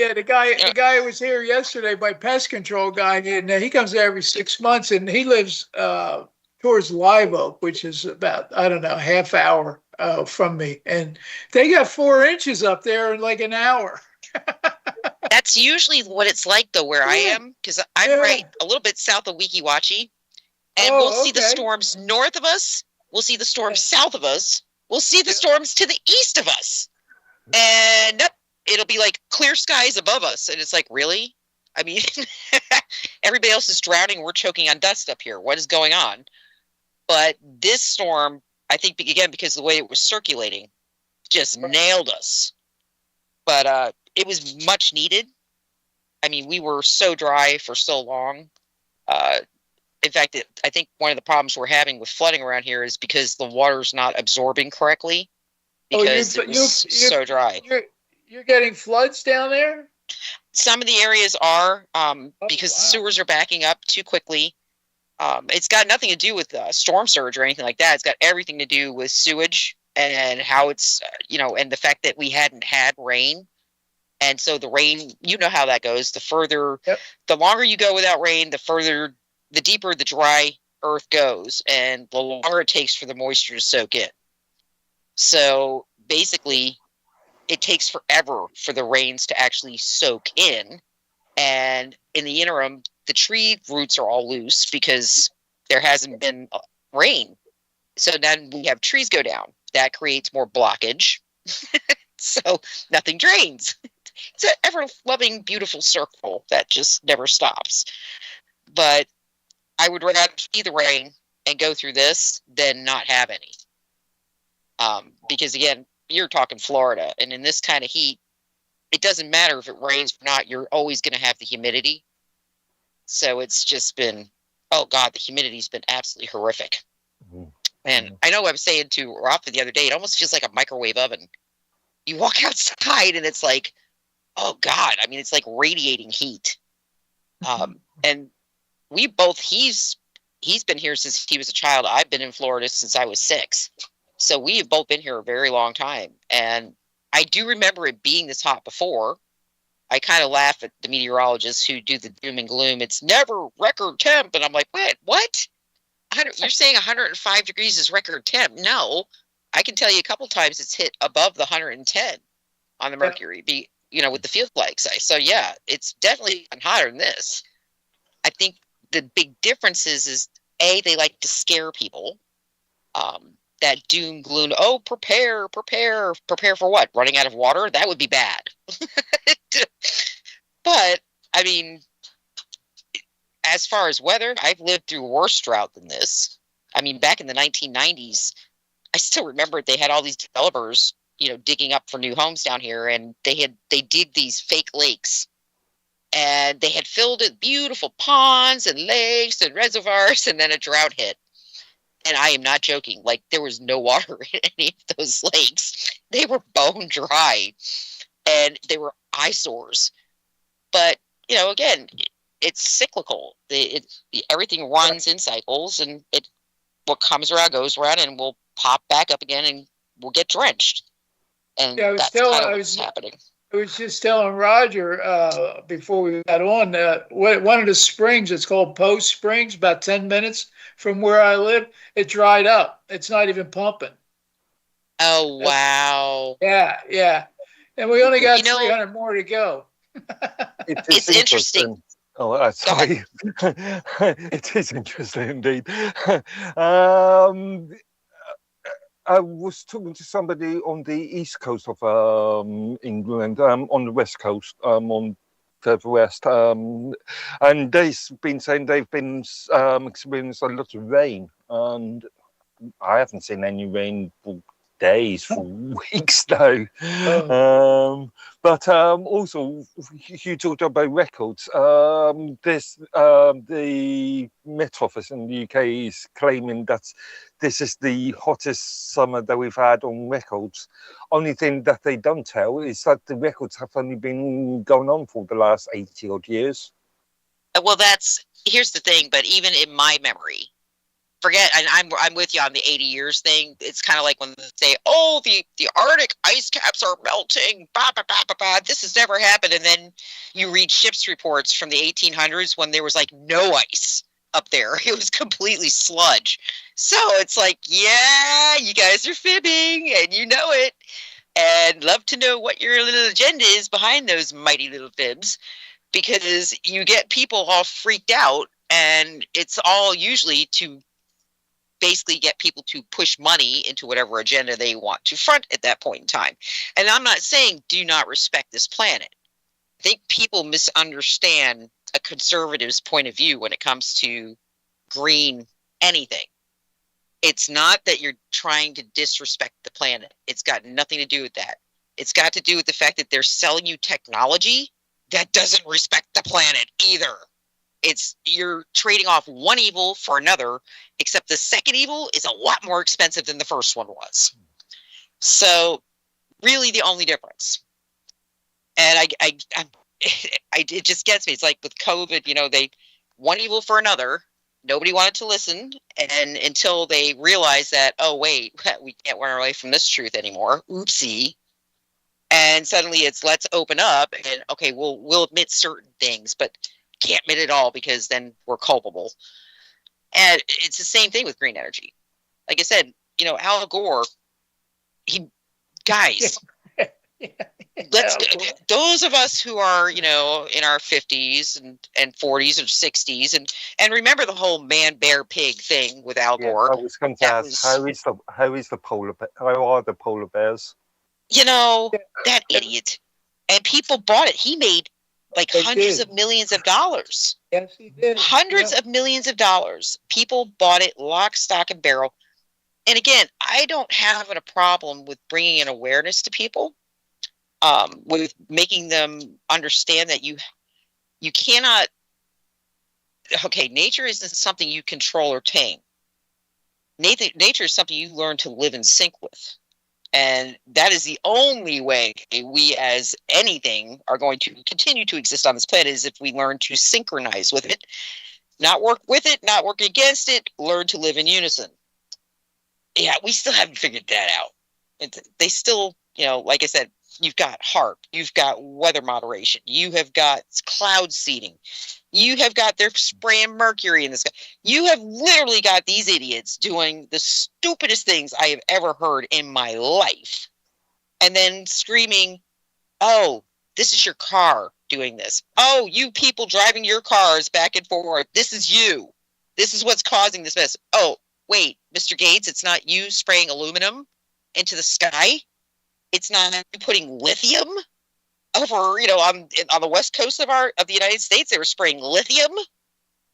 Yeah, the guy was here yesterday, my pest control guy, and he comes there every 6 months, and he lives towards Live Oak, which is about, I don't know, half hour from me. And they got 4 inches up there in like an hour. That's usually what it's like, though, where I am, because I'm right a little bit south of Weeki Wachee, and we'll see the storms north of us. We'll see the storms south of us. We'll see the storms to the east of us. And it'll be like clear skies above us. And it's like, really? I mean, everybody else is drowning. We're choking on dust up here. What is going on? But this storm, I think, again, because of the way it was circulating, just nailed us. But it was much needed. I mean, we were so dry for so long. In fact, I think one of the problems we're having with flooding around here is because the water's not absorbing correctly. because it was so dry. You're getting floods down there? Some of the areas are because the sewers are backing up too quickly. It's got nothing to do with storm surge or anything like that. It's got everything to do with sewage and how it's, and the fact that we hadn't had rain. And so the rain, you know how that goes. The longer you go without rain, the deeper the dry earth goes, and the longer it takes for the moisture to soak in. So basically, it takes forever for the rains to actually soak in. And in the interim, the tree roots are all loose because there hasn't been rain. So then we have trees go down. That creates more blockage. So nothing drains. It's an ever-loving, beautiful circle that just never stops. But I would rather see the rain and go through this than not have any. Because, again, you're talking Florida, and in this kind of heat, it doesn't matter if it rains or not. You're always going to have the humidity. So it's just been, oh, God, the humidity's been absolutely horrific. Mm-hmm. And I know I was saying to Rafa the other day, it almost feels like a microwave oven. You walk outside, and it's like, oh, God. I mean, it's like radiating heat. And we both, he's been here since he was a child. I've been in Florida since I was 6. So we have both been here a very long time. And I do remember it being this hot before. I kind of laugh at the meteorologists who do the doom and gloom. It's never record temp. And I'm like, wait, what? You're saying 105 degrees is record temp? No. I can tell you a couple times it's hit above the 110 on the mercury, with the field flags. So, yeah, it's definitely hotter than this. I think the big difference is they like to scare people. That doom, gloom, oh, prepare for what? Running out of water? That would be bad. But, I mean, as far as weather, I've lived through worse drought than this. I mean, back in the 1990s, I still remember they had all these developers, digging up for new homes down here, and they dig these fake lakes. And they had filled it beautiful ponds and lakes and reservoirs, and then a drought hit. And I am not joking. Like, there was no water in any of those lakes. They were bone dry, and they were eyesores. But, again, it's cyclical. Everything runs in cycles, and what comes around goes around, and will pop back up again, and we'll get drenched. And that's kind of what's happening. I was just telling Roger before we got on one of the springs, it's called Post Springs, about 10 minutes from where I live, it dried up. It's not even pumping. Oh, wow. Yeah. And we only got 300 more to go. It's interesting. Oh, sorry. It is interesting indeed. I was talking to somebody on the east coast of England, on the west coast, on further west, and they've been saying they've been experiencing a lot of rain, and I haven't seen any rain for days, for weeks now. But also, you talked about records. The Met Office in the UK is claiming that this is the hottest summer that we've had on records. Only thing that they don't tell is that the records have only been going on for the last 80 odd years. Well, here's the thing, but even in my memory, and I'm with you on the 80 years thing. It's kind of like when they say, oh, the Arctic ice caps are melting, this has never happened. And then you read ships reports from the 1800s when there was like no ice up there. It was completely sludge. So it's like, yeah, you guys are fibbing, and you know it. And love to know what your little agenda is behind those mighty little fibs, because you get people all freaked out, and it's all usually to basically get people to push money into whatever agenda they want to front at that point in time. And I'm not saying do not respect this planet. I think people misunderstand a conservative's point of view when it comes to green anything. It's not that you're trying to disrespect the planet. It's got nothing to do with that. It's got to do with the fact that they're selling you technology that doesn't respect the planet either. You're trading off one evil for another, except the second evil is a lot more expensive than the first one was. So really the only difference. And it just gets me. It's like with COVID, you know, they one evil for another. Nobody wanted to listen, and until they realized that, oh wait, we can't run away from this truth anymore. Oopsie. And suddenly it's let's open up and okay, we'll admit certain things, but can't admit it all because then we're culpable. And it's the same thing with green energy. Like I said, you know, Al Gore, guys, those of us who are, you know, in our 50s and 40s and 60s and remember the whole man bear pig thing with Al Gore. I was going to ask, how are the polar bears? You know, that idiot. And people bought it. He made like hundreds of millions of dollars. Yes, he did. Hundreds of millions of dollars. People bought it lock, stock, and barrel. And again, I don't have a problem with bringing in awareness to people, with making them understand that you cannot. Okay, nature isn't something you control or tame. Nature is something you learn to live in sync with. And that is the only way we as anything are going to continue to exist on this planet is if we learn to synchronize with it, not work with it, not work against it, learn to live in unison. Yeah, we still haven't figured that out. They still, you know, like I said, you've got HAARP, you've got weather moderation, you have got cloud seeding, you have got they're spraying mercury in the sky. You have literally got these idiots doing the stupidest things I have ever heard in my life. And then screaming, oh, this is your car doing this. Oh, you people driving your cars back and forth. This is you. This is what's causing this mess. Oh, wait, Mr. Gates, it's not you spraying aluminum into the sky. It's not putting lithium over, you know, on the west coast of the United States. They were spraying lithium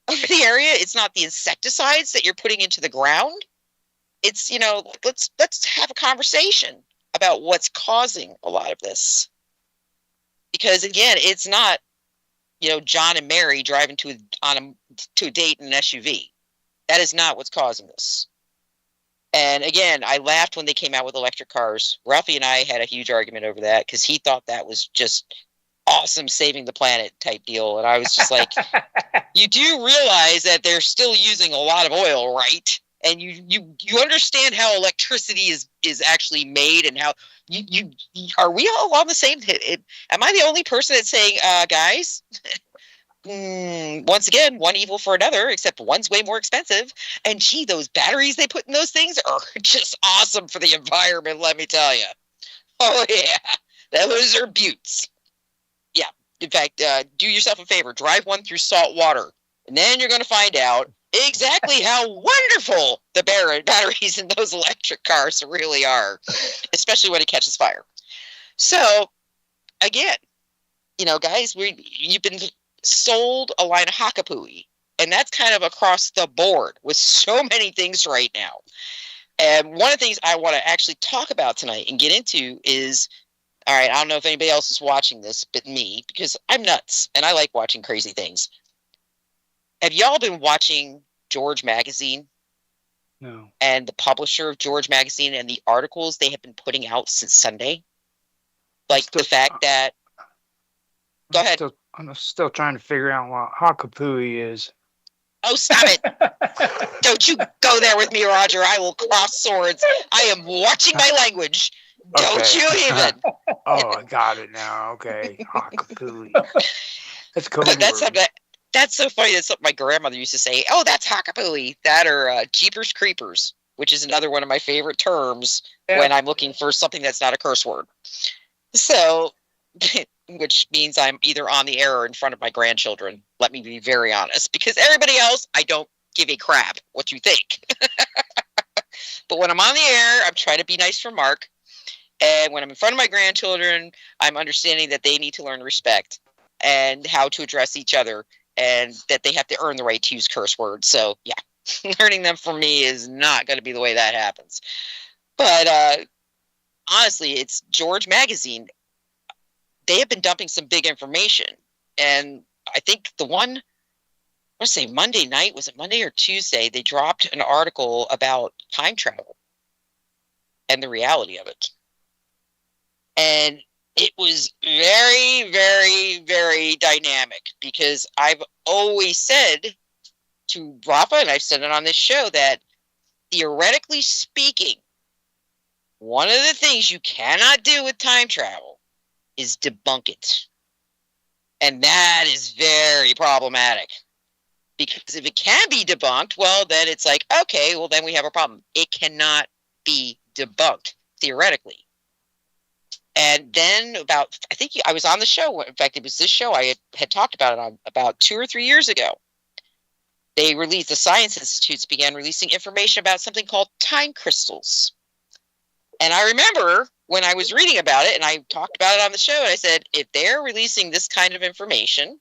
over the area. It's not the insecticides that you're putting into the ground. It's, you know, let's have a conversation about what's causing a lot of this. Because again, it's not, you know, John and Mary driving to a date in an SUV. That is not what's causing this. And again, I laughed when they came out with electric cars. Ralphie and I had a huge argument over that because he thought that was just awesome, saving the planet type deal. And I was just like, you do realize that they're still using a lot of oil, right? And you understand how electricity is actually made and how you are we all on the same? Am I the only person that's saying, guys? Once again, one evil for another, except one's way more expensive. And gee, those batteries they put in those things are just awesome for the environment, let me tell you. Oh, yeah. Those are beauts. Yeah. In fact, do yourself a favor. Drive one through salt water. And then you're going to find out exactly how wonderful the batteries in those electric cars really are, especially when it catches fire. So, again, you know, guys, you've been sold a line of Hakapui, and that's kind of across the board with so many things right now. And one of the things I want to actually talk about tonight and get into is, all right, I don't know if anybody else is watching this but me, because I'm nuts and I like watching crazy things. Have y'all been watching George Magazine? No. And the publisher of George Magazine and the articles they have been putting out since Sunday? Like the fact that... Go ahead. I'm still trying to figure out what Hakapui is. Oh, stop it. Don't you go there with me, Roger. I will cross swords. I am watching my language. Don't you even. Oh, I got it now. Okay. Hakapui. That's cool. That's so funny. That's what my grandmother used to say. Oh, that's Hakapui. That or Jeepers Creepers, which is another one of my favorite terms when I'm looking for something that's not a curse word. So... which means I'm either on the air or in front of my grandchildren. Let me be very honest, because everybody else, I don't give a crap what you think. But when I'm on the air, I'm trying to be nice for Mark. And when I'm in front of my grandchildren, I'm understanding that they need to learn respect and how to address each other and that they have to earn the right to use curse words. So yeah, learning them from me is not going to be the way that happens. But honestly, it's George Magazine. They have been dumping some big information. And I think the one, I want to say Monday night, was it Monday or Tuesday? They dropped an article about time travel and the reality of it. And it was very, very, very dynamic because I've always said to Rafa, and I've said it on this show, that theoretically speaking, one of the things you cannot do with time travel is debunk it. And that is very problematic. Because if it can be debunked, well, then it's like, okay, well, then we have a problem. It cannot be debunked, theoretically. And then I think I was on the show. In fact, it was this show I had talked about it on about 2 or 3 years ago. They released, the Science Institutes began releasing information about something called time crystals. And I remember when I was reading about it, and I talked about it on the show, and I said, if they're releasing this kind of information,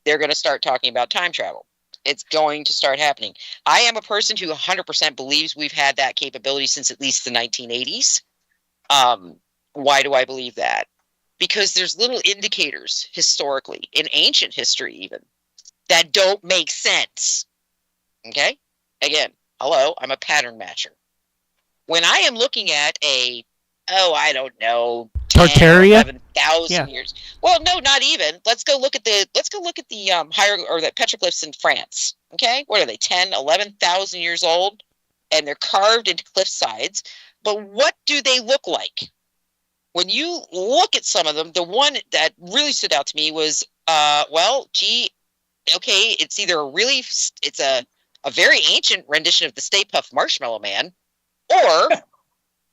they're going to start talking about time travel. It's going to start happening. I am a person who 100% believes we've had that capability since at least the 1980s. Why do I believe that? Because there's little indicators historically, in ancient history even, that don't make sense. Okay? Again, hello, I'm a pattern matcher. When I am looking at I don't know, Tartaria, 11,000 years. Well, no, not even. Let's go look at the higher, or the petroglyphs in France. Okay? What are they, 10, 11,000 years old? And they're carved into cliff sides. But what do they look like? When you look at some of them, the one that really stood out to me was, it's either a very ancient rendition of the Stay Puft Marshmallow Man, or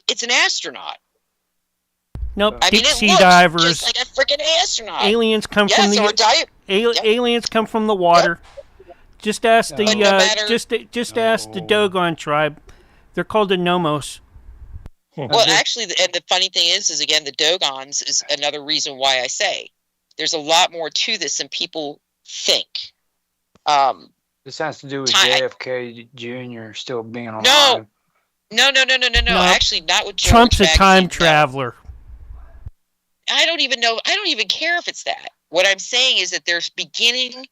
it's an astronaut. Nope, I mean, deep it sea looks divers. just like a freaking astronaut. Aliens come from the aliens come from the water. Yep. Just ask the ask the Dogon tribe. They're called the Nomos. Well, actually, and the funny thing is again, the Dogons is another reason why I say there's a lot more to this than people think. This has to do with JFK Jr. still being alive. No. Actually, not with George Trump's Magazine, a time traveler. I don't even know. I don't even care if it's that. What I'm saying is that they're beginning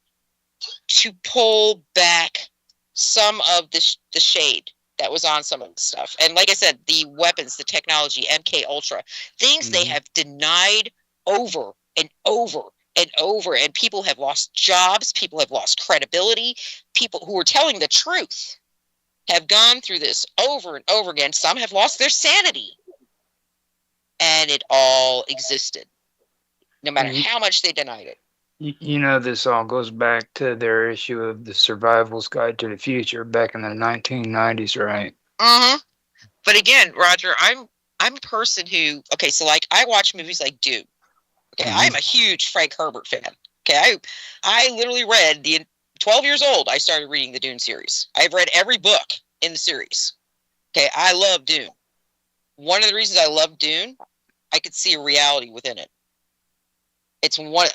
to pull back some of the shade that was on some of the stuff. And like I said, the weapons, the technology, MK Ultra, things they have denied over and over and over. And people have lost jobs. People have lost credibility. People who were telling the truth have gone through this over and over again. Some have lost their sanity. And it all existed, no matter how much they denied it. You know, this all goes back to their issue of the Survival's Guide to the Future back in the 1990s, right? But again, Roger, I'm a person who, so like I watch movies like Dune. Okay, I'm a huge Frank Herbert fan. Okay, I literally read 12 years old, I started reading the Dune series. I've read every book in the series. Okay, I love Dune. One of the reasons I love Dune, I could see a reality within it. It's what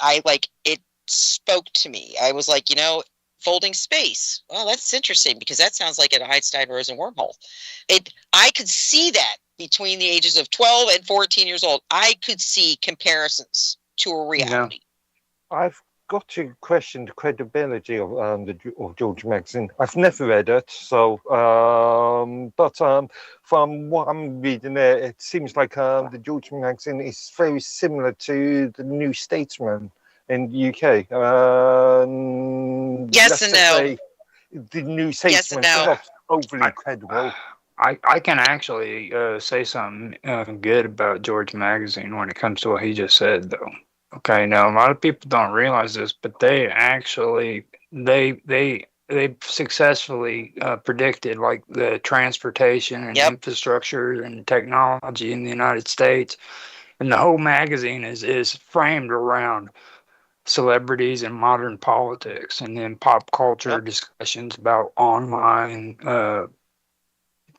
it spoke to me. I was like, folding space. Well, that's interesting because that sounds like an Einstein-Rosen wormhole. I could see that between the ages of 12 and 14 years old. I could see comparisons to a reality. I've got to question the credibility of George Magazine. I've never read it, so but from what I'm reading there, it seems like the George Magazine is very similar to the New Statesman in the UK. Yes and no. The New Statesman is not overly credible. I can actually say something good about George Magazine when it comes to what he just said, though. Okay, now a lot of people don't realize this, but they actually they successfully predicted like the transportation and infrastructure and technology in the United States, and the whole magazine is framed around celebrities and modern politics, and then pop culture discussions about online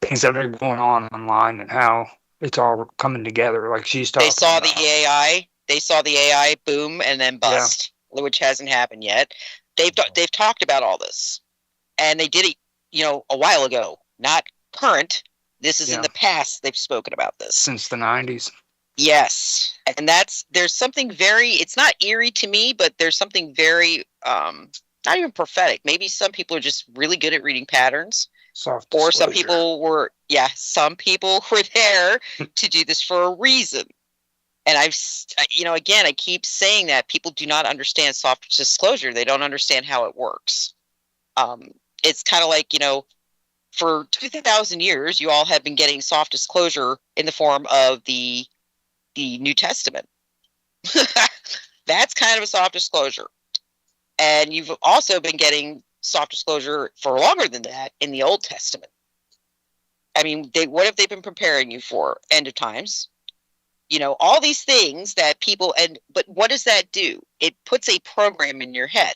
things that are going on online and how it's all coming together. Like she's talking. They saw the AI. They saw the AI boom and then bust, which hasn't happened yet. They've talked about all this, and they did it, a while ago. Not current. This is in the past. They've spoken about this since the 90s. Yes, and there's something very. It's not eerie to me, but there's something very not even prophetic. Maybe some people are just really good at reading patterns. Or some people were there to do this for a reason. And again, I keep saying that people do not understand soft disclosure. They don't understand how it works. It's kind of like, for 2,000 years, you all have been getting soft disclosure in the form of the New Testament. That's kind of a soft disclosure. And you've also been getting soft disclosure for longer than that in the Old Testament. I mean, what have they been preparing you for? End of times. All these things that people, but what does that do? It puts a program in your head,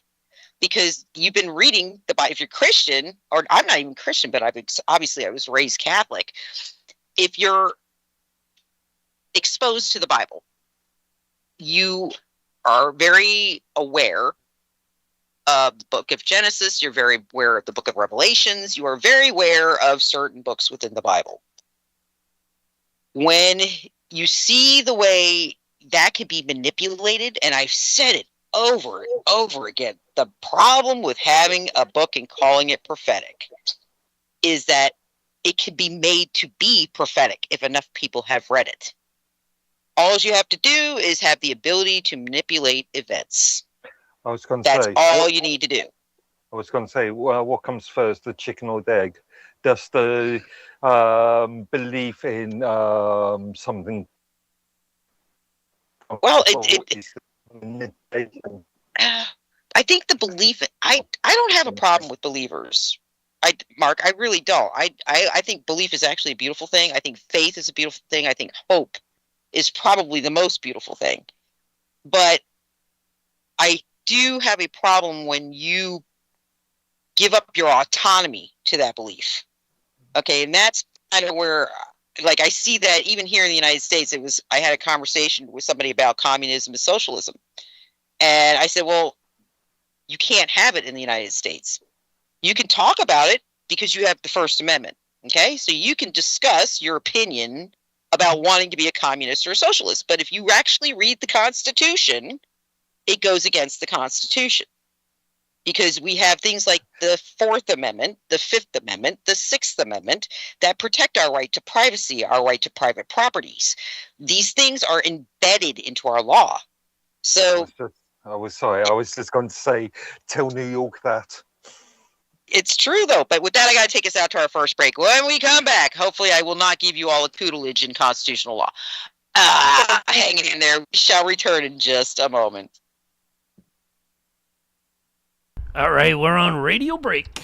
because you've been reading the Bible. If you're Christian, or I'm not even Christian, but obviously I was raised Catholic. If you're exposed to the Bible, you are very aware of the book of Genesis. You're very aware of the book of Revelations. You are very aware of certain books within the Bible. When you see the way that can be manipulated, and I've said it over and over again, the problem with having a book and calling it prophetic is that it can be made to be prophetic if enough people have read it. All you have to do is have the ability to manipulate events. I was going to That's say, all you need to do. I was going to say, well, what comes first, the chicken or the egg? Does the belief in something? Well, I think the belief. I don't have a problem with believers. Mark, I really don't. I think belief is actually a beautiful thing. I think faith is a beautiful thing. I think hope is probably the most beautiful thing. But I do have a problem when you give up your autonomy to that belief. Okay, and that's kind of where, like, I see that even here in the United States. I had a conversation with somebody about communism and socialism. And I said, well, you can't have it in the United States. You can talk about it because you have the First Amendment. Okay, so you can discuss your opinion about wanting to be a communist or a socialist. But if you actually read the Constitution, it goes against the Constitution. Because we have things like the Fourth Amendment, the Fifth Amendment, the Sixth Amendment that protect our right to privacy, our right to private properties. These things are embedded into our law. So I was just going to say, tell New York that. It's true, though. But with that, I got to take us out to our first break. When we come back, hopefully I will not give you all a tutelage in constitutional law. Hang in there. We shall return in just a moment. All right, we're on radio break.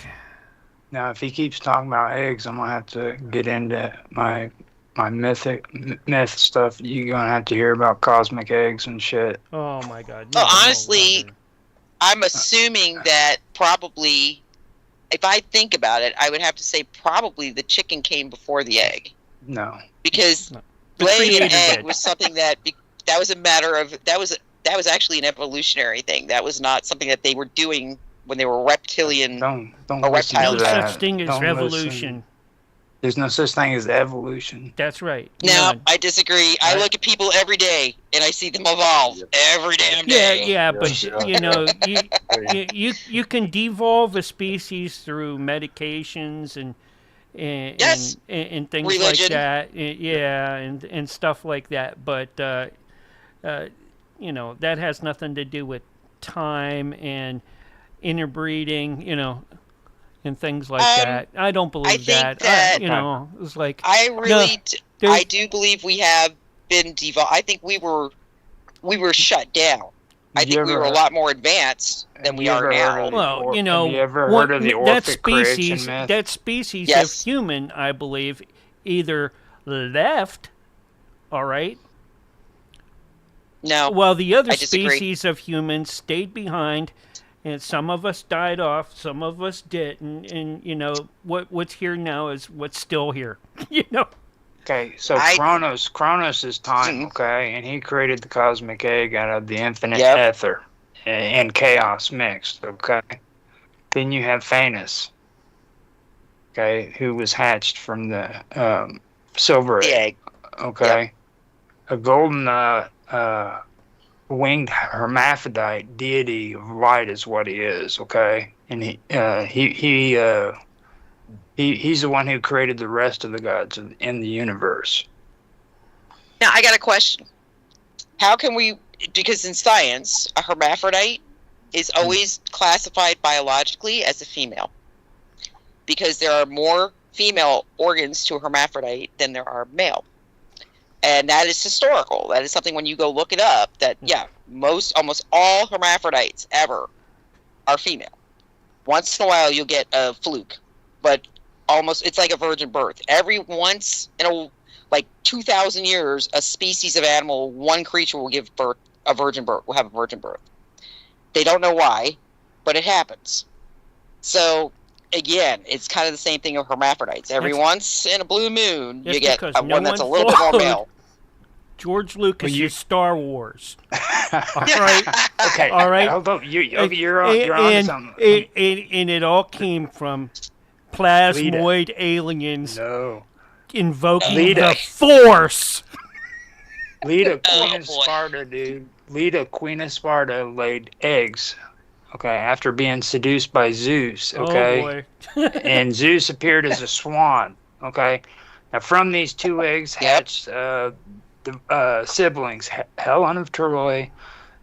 Now, if he keeps talking about eggs, I'm gonna have to get into my myth stuff. You're gonna have to hear about cosmic eggs and shit. Oh my God! Well, honestly, I'm assuming that probably, if I think about it, I would have to say probably the chicken came before the egg. No, because laying an egg was something that was a matter of that was actually an evolutionary thing. That was not something that they were doing when they were reptilian. Don't or reptile. No such thing as revolution. There's no such thing as evolution. That's right. No, I disagree. I look at people every day and I see them evolve every damn day. Yeah, but you know, you can devolve a species through medications and things Religion. like that. Yeah, and stuff like that. But you know, that has nothing to do with time and interbreeding, you know, and things like that. I don't believe that. You know, it's like I do believe we have been devolved. I think we were shut down. I think we were a lot more advanced than we are now. Well, you know, have you ever heard of the that orphic creation species, myth? that species Yes. of human, I believe, either left, all right, No. while the other I disagree. species of humans stayed behind, and some of us died off, some of us didn't, and you know what's here now is what's still here. You know. Okay, so Kronos is time, okay, and he created the cosmic egg out of the infinite ether and chaos mixed, okay. Then you have Phanes, okay, who was hatched from the silver egg, okay. Yep. A golden winged hermaphrodite deity of light is what he is, okay, and he's the one who created the rest of the gods in the universe. Now I got a question. how can we, because in science, a hermaphrodite is always classified biologically as a female. Because there are more female organs to a hermaphrodite than there are male. And that is historical. That is something when you go look it up, that, yeah, almost all hermaphrodites ever are female. Once in a while you'll get a fluke, but it's like a virgin birth. Every once in 2,000 years, a species of animal, one creature will give birth, will have a virgin birth. They don't know why, but it happens. So, again, it's kind of the same thing of hermaphrodites. Every once in a blue moon, you get one that's a little bit more male. George Lucas' Star Wars. All right. Okay. All right. Hold up. You're on to something. And it all came from plasmoid aliens invoking the Force. Leda, Queen of Sparta, dude. Leda, Queen of Sparta, laid eggs. Okay, after being seduced by Zeus. Okay. Oh boy. And Zeus appeared as a swan. Okay. Now, from these two eggs hatched the siblings, Helen of Troy,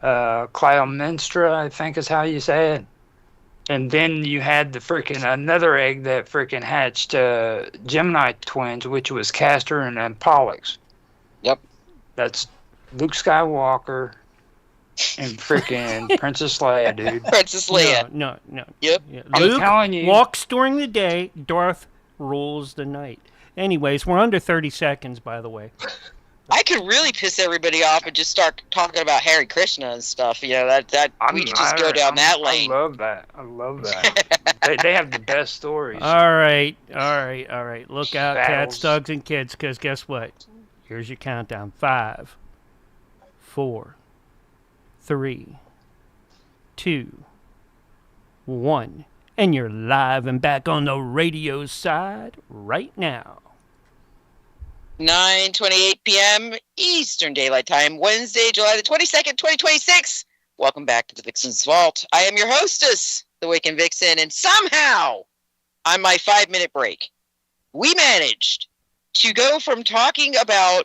Clytemnestra, I think is how you say it. And then you had another egg that freaking hatched Gemini twins, which was Castor and Pollux. Yep. That's Luke Skywalker and freaking Princess Leia, dude. Princess Leia. No. Yep. Yeah. I'm Luke telling you. walks during the day, Darth rules the night. Anyways, we're under 30 seconds, by the way. I could really piss everybody off and just start talking about Hare Krishna and stuff. You know, that we could just go down that lane. I love that. they have the best stories. All right. Look out, cats, dogs, and kids, because guess what? Here's your countdown. 5, 4, 3, 2, 1. And you're live and back on the radio side right now. 9:28 p.m. Eastern Daylight Time, Wednesday, July the 22nd, 2026. Welcome back to the Vixen's Vault. I am your hostess, the Waken Vixen, and somehow, on my 5-minute break, we managed to go from talking about,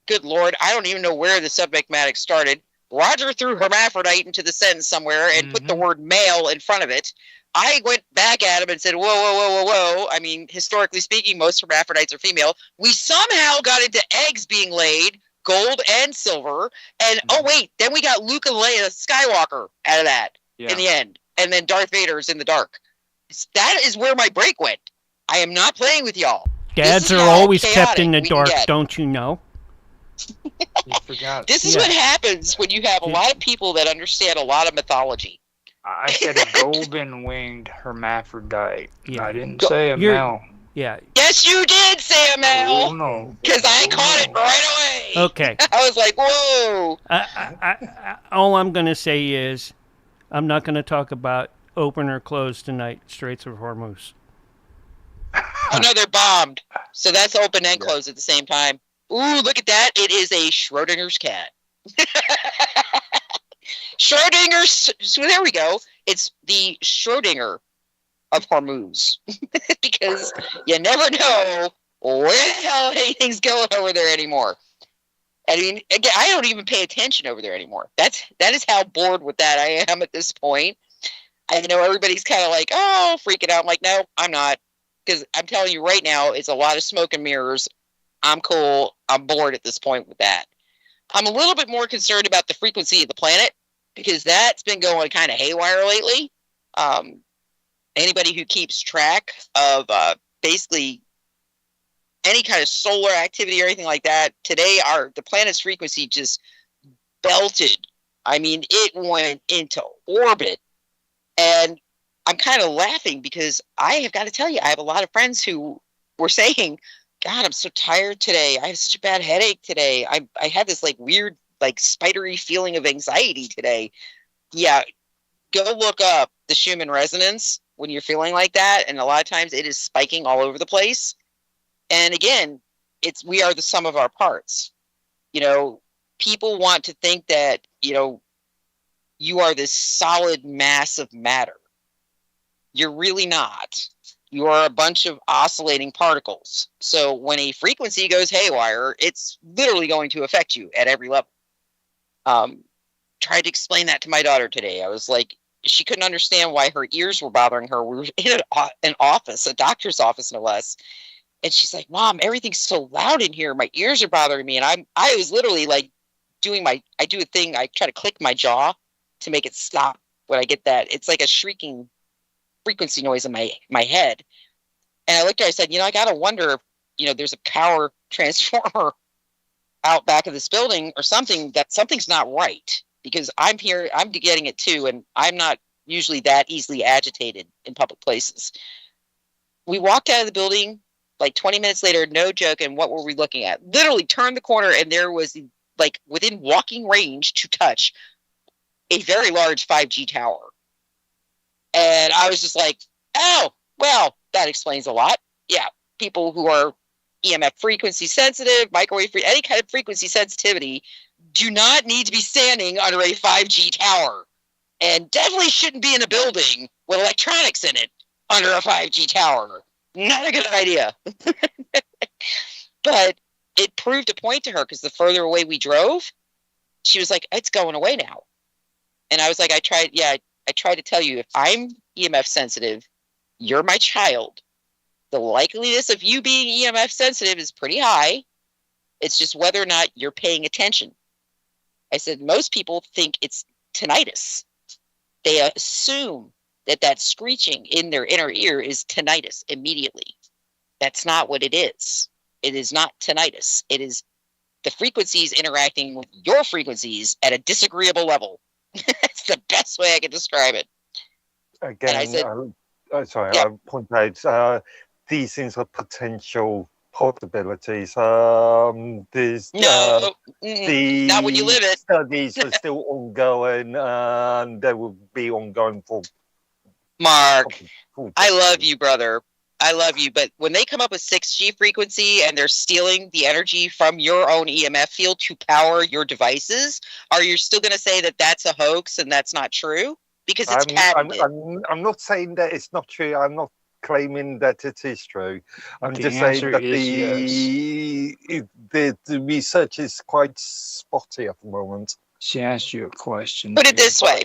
good Lord, I don't even know where the subject matter started. Roger threw hermaphrodite into the sentence somewhere and put the word male in front of it. I went back at him and said, whoa. I mean, historically speaking, most hermaphrodites are female. We somehow got into eggs being laid, gold and silver. And, oh, wait, then we got Luke and Leia Skywalker out of that in the end. And then Darth Vader's in the dark. That is where my break went. I am not playing with y'all. Dads are always kept in the dark, don't you know? You forgot. This is what happens when you have a lot of people that understand a lot of mythology. I said a golden-winged hermaphrodite. Yeah. I didn't say a male. Yeah. Yes, you did say a male. Oh, no. Because I caught it right away. Okay. I was like, whoa. All I'm going to say is I'm not going to talk about open or closed tonight, Straits of Hormuz. Oh, no, they're bombed. So that's open and closed at the same time. Ooh, look at that. It is a Schrodinger's cat. Schrodinger's, so there we go. It's the Schrodinger of Hormuz. Because you never know where the hell anything's going over there anymore. I mean, again, I don't even pay attention over there anymore. That is how bored with that I am at this point. I know everybody's kind of like, oh, freaking out. I'm like, no, I'm not. Because I'm telling you right now, it's a lot of smoke and mirrors. I'm cool. I'm bored at this point with that. I'm a little bit more concerned about the frequency of the planet, because that's been going kind of haywire lately. Anybody who keeps track of basically any kind of solar activity or anything like that, today the planet's frequency just belted. I mean, it went into orbit. And I'm kind of laughing because I have got to tell you, I have a lot of friends who were saying, God, I'm so tired today. I have such a bad headache today. I had this like weird, like spidery feeling of anxiety today. Yeah, go look up the Schumann resonance when you're feeling like that. And a lot of times it is spiking all over the place. And again, we are the sum of our parts. You know, people want to think that, you know, you are this solid mass of matter. You're really not. You are a bunch of oscillating particles. So when a frequency goes haywire, it's literally going to affect you at every level. Tried to explain that to my daughter today. I was like, she couldn't understand why her ears were bothering her. We were in an office, a doctor's office, no less. And she's like, Mom, everything's so loud in here. My ears are bothering me. And I was literally like I do a thing. I try to click my jaw to make it stop when I get that. It's like a shrieking frequency noise in my head. And I looked at her, I said, I got to wonder if, there's a power transformer out back of this building or something, that something's not right, because I'm here, I'm getting it too. And I'm not usually that easily agitated in public places. We walked out of the building like 20 minutes later, no joke. And what were we looking at? Literally turned the corner and there was like within walking range to touch a very large 5G tower. And I was just like, oh, well, that explains a lot. Yeah, people who are EMF frequency sensitive, microwave free, any kind of frequency sensitivity do not need to be standing under a 5G tower, and definitely shouldn't be in a building with electronics in it under a 5G tower. Not a good idea. But it proved a point to her, because the further away we drove, she was like, it's going away now. And I was like, I tried to tell you, if I'm EMF sensitive, you're my child. The likeliness of you being EMF sensitive is pretty high. It's just whether or not you're paying attention. I said, most people think it's tinnitus. They assume that screeching in their inner ear is tinnitus immediately. That's not what it is. It is not tinnitus. It is the frequencies interacting with your frequencies at a disagreeable level. That's the best way I can describe it. Again, and I said, I point out these things are potential possibilities. There's not when you live it. Studies are still ongoing, and they will be ongoing for. Mark, I love you, brother. I love you, but when they come up with 6G frequency and they're stealing the energy from your own EMF field to power your devices, are you still going to say that that's a hoax and that's not true? Because it's patented. I'm not saying that it's not true. I'm not claiming that it is true. I'm just saying that the research is quite spotty at the moment. She asked you a question. Put it this way.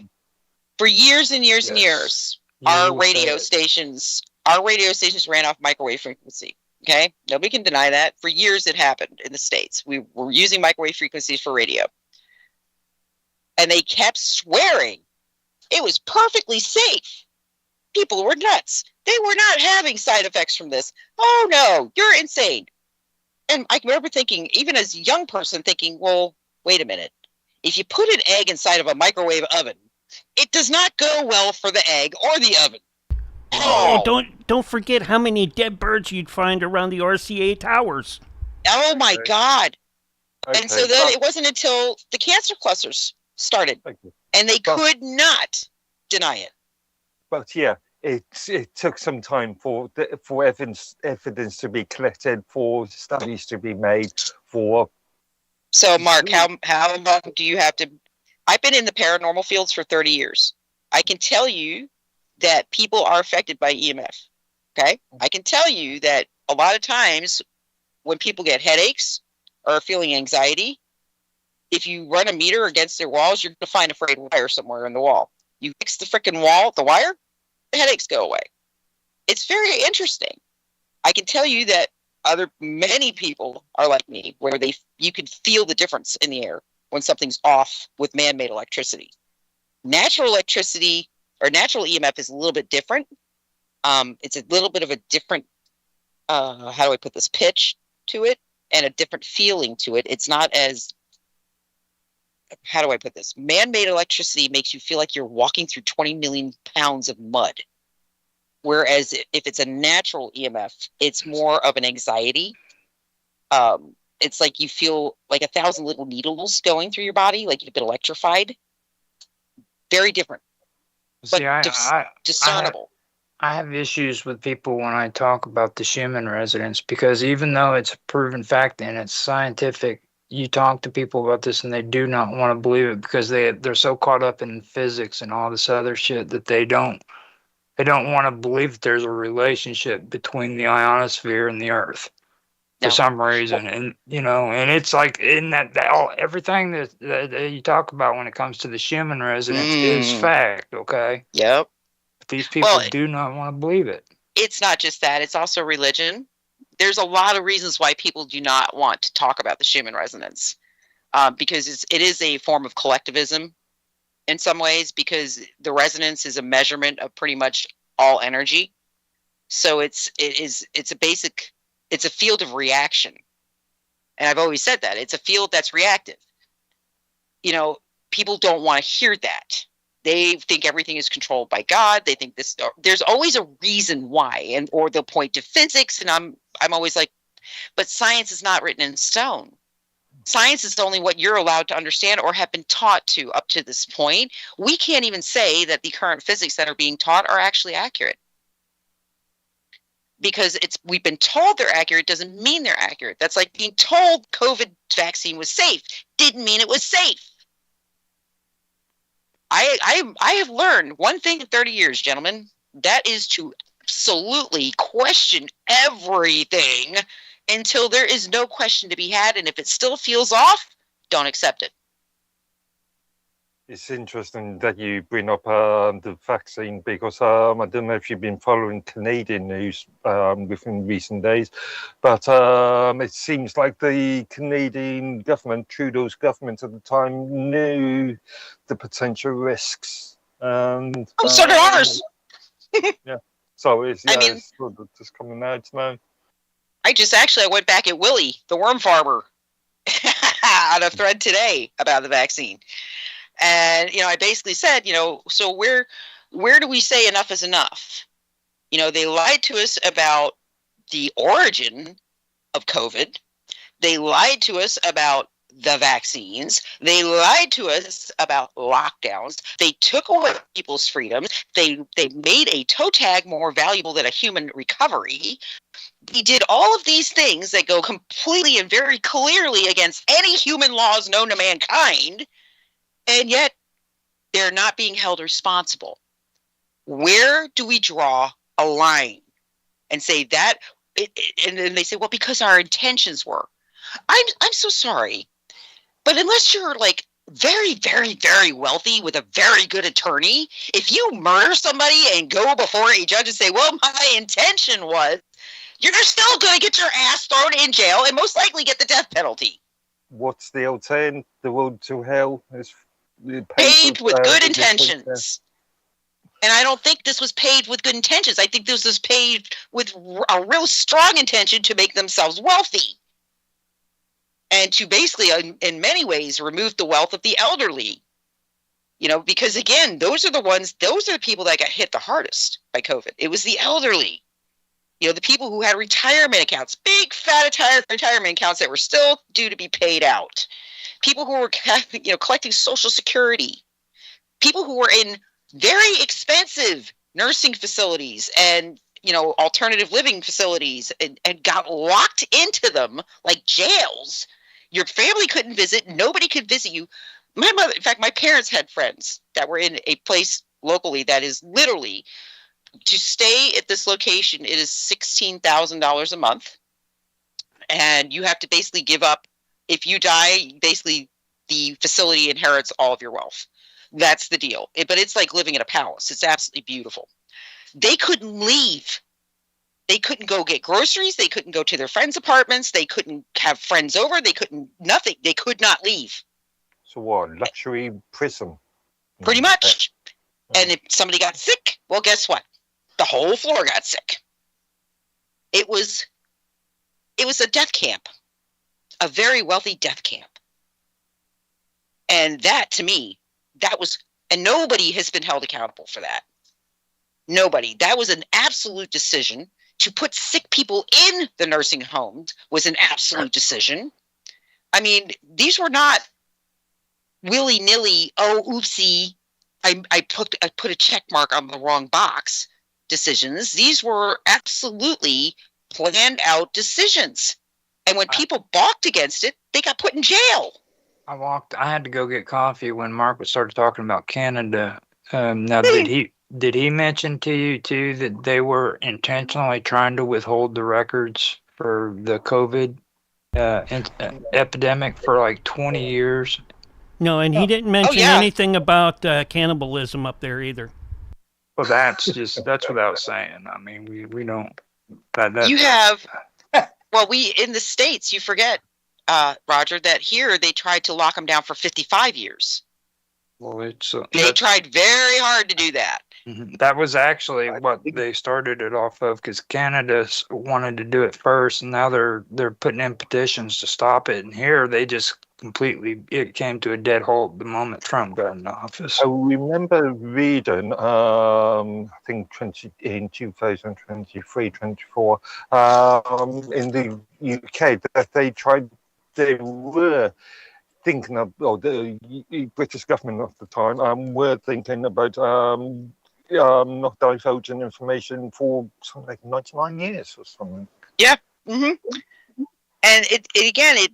For years and years and years, our radio stations ran off microwave frequency. Okay? Nobody can deny that. For years it happened in the States. We were using microwave frequencies for radio. And they kept swearing it was perfectly safe. People were nuts. They were not having side effects from this. Oh no, you're insane. And I remember thinking, even as a young person, thinking, well, wait a minute. If you put an egg inside of a microwave oven, it does not go well for the egg or the oven. Oh, don't forget how many dead birds you'd find around the RCA towers. Oh my God. Okay. And so then it wasn't until the cancer clusters started, and they could not deny it. But yeah, it took some time for evidence to be collected, for studies to be made, for. So Mark, how long do you have to? I've been in the paranormal fields for 30 years. I can tell you that people are affected by EMF. Okay, I can tell you that a lot of times when people get headaches or are feeling anxiety, if you run a meter against their walls, you're going to find a frayed wire somewhere in the wall. You fix the freaking wall, the wire, the headaches go away. It's very interesting. I can tell you that many people are like me, where you can feel the difference in the air when something's off with man-made electricity. Natural electricity or natural EMF is a little bit different. It's a little bit of a different, how do I put this, pitch to it, and a different feeling to it. It's not as, how do I put this? Man-made electricity makes you feel like you're walking through 20 million pounds of mud. Whereas if it's a natural EMF, it's more of an anxiety. It's like you feel like 1,000 little needles going through your body, like you've been electrified. Very different. See, but discernible. I have issues with people when I talk about the Schumann resonance, because even though it's a proven fact and it's scientific, you talk to people about this and they do not want to believe it, because they're so caught up in physics and all this other shit that they don't want to believe that there's a relationship between the ionosphere and the Earth. for some reason, and and it's like in that everything that you talk about when it comes to the Schumann resonance is fact. Okay. Yep. But these people do not want to believe it. It's not just that; it's also religion. There's a lot of reasons why people do not want to talk about the Schumann resonance, because it is a form of collectivism in some ways, because the resonance is a measurement of pretty much all energy. So it's a field of reaction. And I've always said that. It's a field that's reactive. People don't want to hear that. They think everything is controlled by God. They think there's always a reason why, or they'll point to physics, and I'm always like, but science is not written in stone. Science is only what you're allowed to understand or have been taught to up to this point. We can't even say that the current physics that are being taught are actually accurate. Because we've been told they're accurate doesn't mean they're accurate. That's like being told COVID vaccine was safe. Didn't mean it was safe. I have learned one thing in 30 years, gentlemen. That is to absolutely question everything until there is no question to be had. And if it still feels off, don't accept it. It's interesting that you bring up the vaccine, because I don't know if you've been following Canadian news within recent days, but it seems like the Canadian government, Trudeau's government at the time, knew the potential risks. And so did ours. Yeah. So it's it's just coming out now. I went back at Willie, the worm farmer, on a thread today about the vaccine. And, I basically said, so where do we say enough is enough? They lied to us about the origin of COVID. They lied to us about the vaccines. They lied to us about lockdowns. They took away people's freedoms. They made a toe tag more valuable than a human recovery. He did all of these things that go completely and very clearly against any human laws known to mankind. And yet, they're not being held responsible. Where do we draw a line and say that? And then they say, well, because our intentions were. I'm so sorry, but unless you're like very, very, very wealthy with a very good attorney, if you murder somebody and go before a judge and say, well, my intention was, you're still going to get your ass thrown in jail and most likely get the death penalty. What's the old saying? The road to hell is paved with good intentions. And I don't think this was paved with good intentions. I think this was paved with a real strong intention to make themselves wealthy. And to basically, in many ways, remove the wealth of the elderly. Because again, those are the people that got hit the hardest by COVID. It was the elderly. The people who had retirement accounts, big fat retirement accounts that were still due to be paid out. People who were, collecting Social Security. People who were in very expensive nursing facilities and, alternative living facilities and got locked into them like jails. Your family couldn't visit. Nobody could visit you. My mother, in fact, my parents had friends that were in a place locally that is literally, to stay at this location, it is $16,000 a month. And you have to basically give up. If you die, basically the facility inherits all of your wealth. That's the deal. But it's like living in a palace. It's absolutely beautiful. They couldn't leave. They couldn't go get groceries. They couldn't go to their friends' apartments. They couldn't have friends over. They couldn't, nothing. They could not leave. So what, luxury prison? Pretty much. And if somebody got sick, well, guess what? The whole floor got sick. It was a death camp. A very wealthy death camp. And that, to me, and nobody has been held accountable for that. Nobody. That was an absolute decision. To put sick people in the nursing homes was an absolute decision. I mean, these were not willy-nilly, oh, oopsie, I put a check mark on the wrong box decisions. These were absolutely planned out decisions. And when people balked against it, they got put in jail. I had to go get coffee when Mark started talking about Canada. Now, did he mention to you too that they were intentionally trying to withhold the records for the COVID epidemic for like 20 years. No, and he didn't mention anything about cannibalism up there either. Well, that's without saying. I mean, we don't. You have, well, we in the States, you forget, Roger, that here they tried to lock them down for 55 years. Well, they tried very hard to do that. That was actually what they started it off of, because Canada wanted to do it first, and now they're putting in petitions to stop it. And here they just it came to a dead halt the moment Trump got in office. I remember reading, I think in 2023, 24, in the UK, that they were thinking of, the British government at the time were thinking about not divulging information for something like 99 years or something. Yeah. And it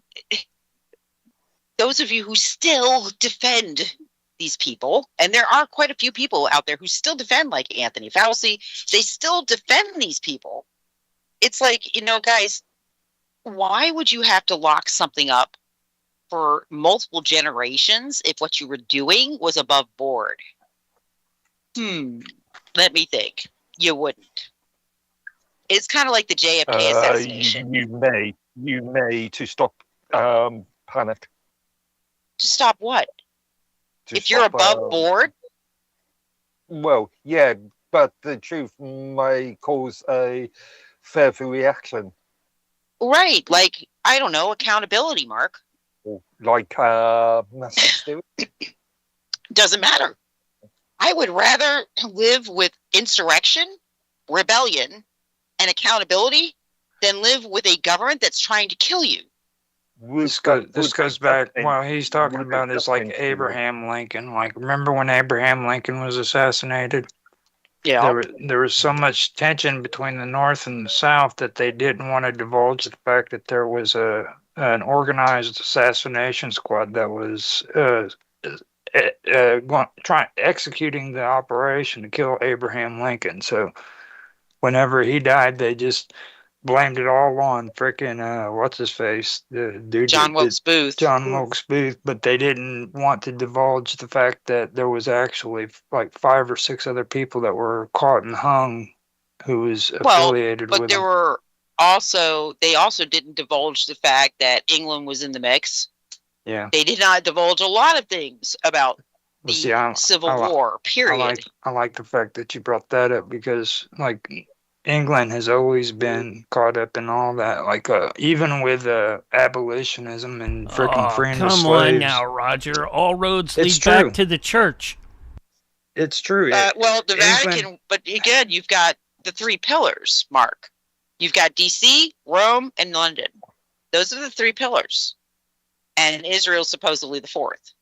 those of you who still defend these people, and there are quite a few people out there who still defend, like Anthony Fauci, they still defend these people. It's like, guys, why would you have to lock something up for multiple generations if what you were doing was above board? Let me think. You wouldn't. It's kind of like the JFK assassination. You may to stop panic. To stop what? If you're above board? Well, yeah, but the truth may cause a further reaction. Right, like, I don't know, accountability, Mark. Like massive Doesn't matter. I would rather live with insurrection, rebellion, and accountability than live with a government that's trying to kill you. This goes back, well, he's talking about is like Abraham Lincoln. Like, remember when Abraham Lincoln was assassinated? Yeah. There was so much tension between the North and the South that they didn't want to divulge the fact that there was an organized assassination squad that was executing the operation to kill Abraham Lincoln. So whenever he died, they just blamed it all on frickin' what's his face, the dude, John Wilkes Booth. John Wilkes Booth, but they didn't want to divulge the fact that there was actually like 5 or 6 other people that were caught and hung who was affiliated with there them. were they also didn't divulge the fact that England was in the mix. Yeah, they did not divulge a lot of things about the Civil War. Period. I like the fact that you brought that up, because like England has always been caught up in all that, like even with abolitionism and freaking freeing the slaves. Come on now, Roger. All roads lead back to the church. It's true. Well, the Vatican, but again, you've got the 3 pillars, Mark. You've got DC, Rome, and London. Those are the 3 pillars. And Israel's supposedly the 4th.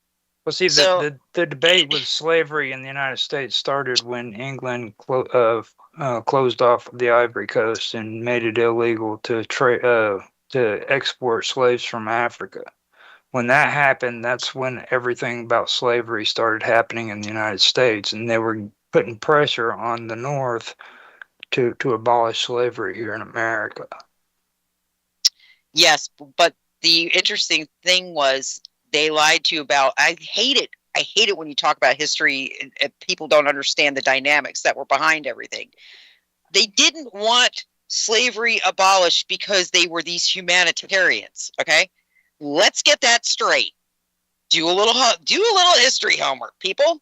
Well, see, the debate with slavery in the United States started when England closed off the Ivory Coast and made it illegal to export slaves from Africa. When that happened, that's when everything about slavery started happening in the United States, and they were putting pressure on the North to abolish slavery here in America. Yes, but the interesting thing was they lied to you about, I hate it when you talk about history and people don't understand the dynamics that were behind everything. They didn't want slavery abolished because they were these humanitarians, okay? Let's get that straight. Do a little history homework, people.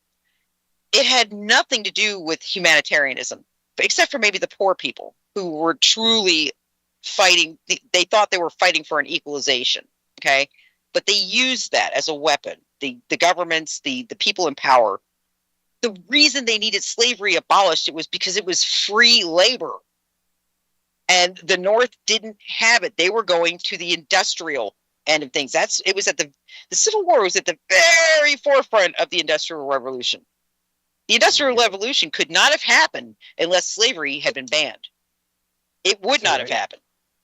It had nothing to do with humanitarianism, except for maybe the poor people who were truly fighting. They thought they were fighting for an equalization, okay? But they used that as a weapon. The governments, the people in power. The reason they needed slavery abolished, it was because it was free labor. And the North didn't have it. They were going to the industrial end of things. It was at the Civil War was at the very forefront of the Industrial Revolution. The Industrial Revolution could not have happened unless slavery had been banned. It would not have happened.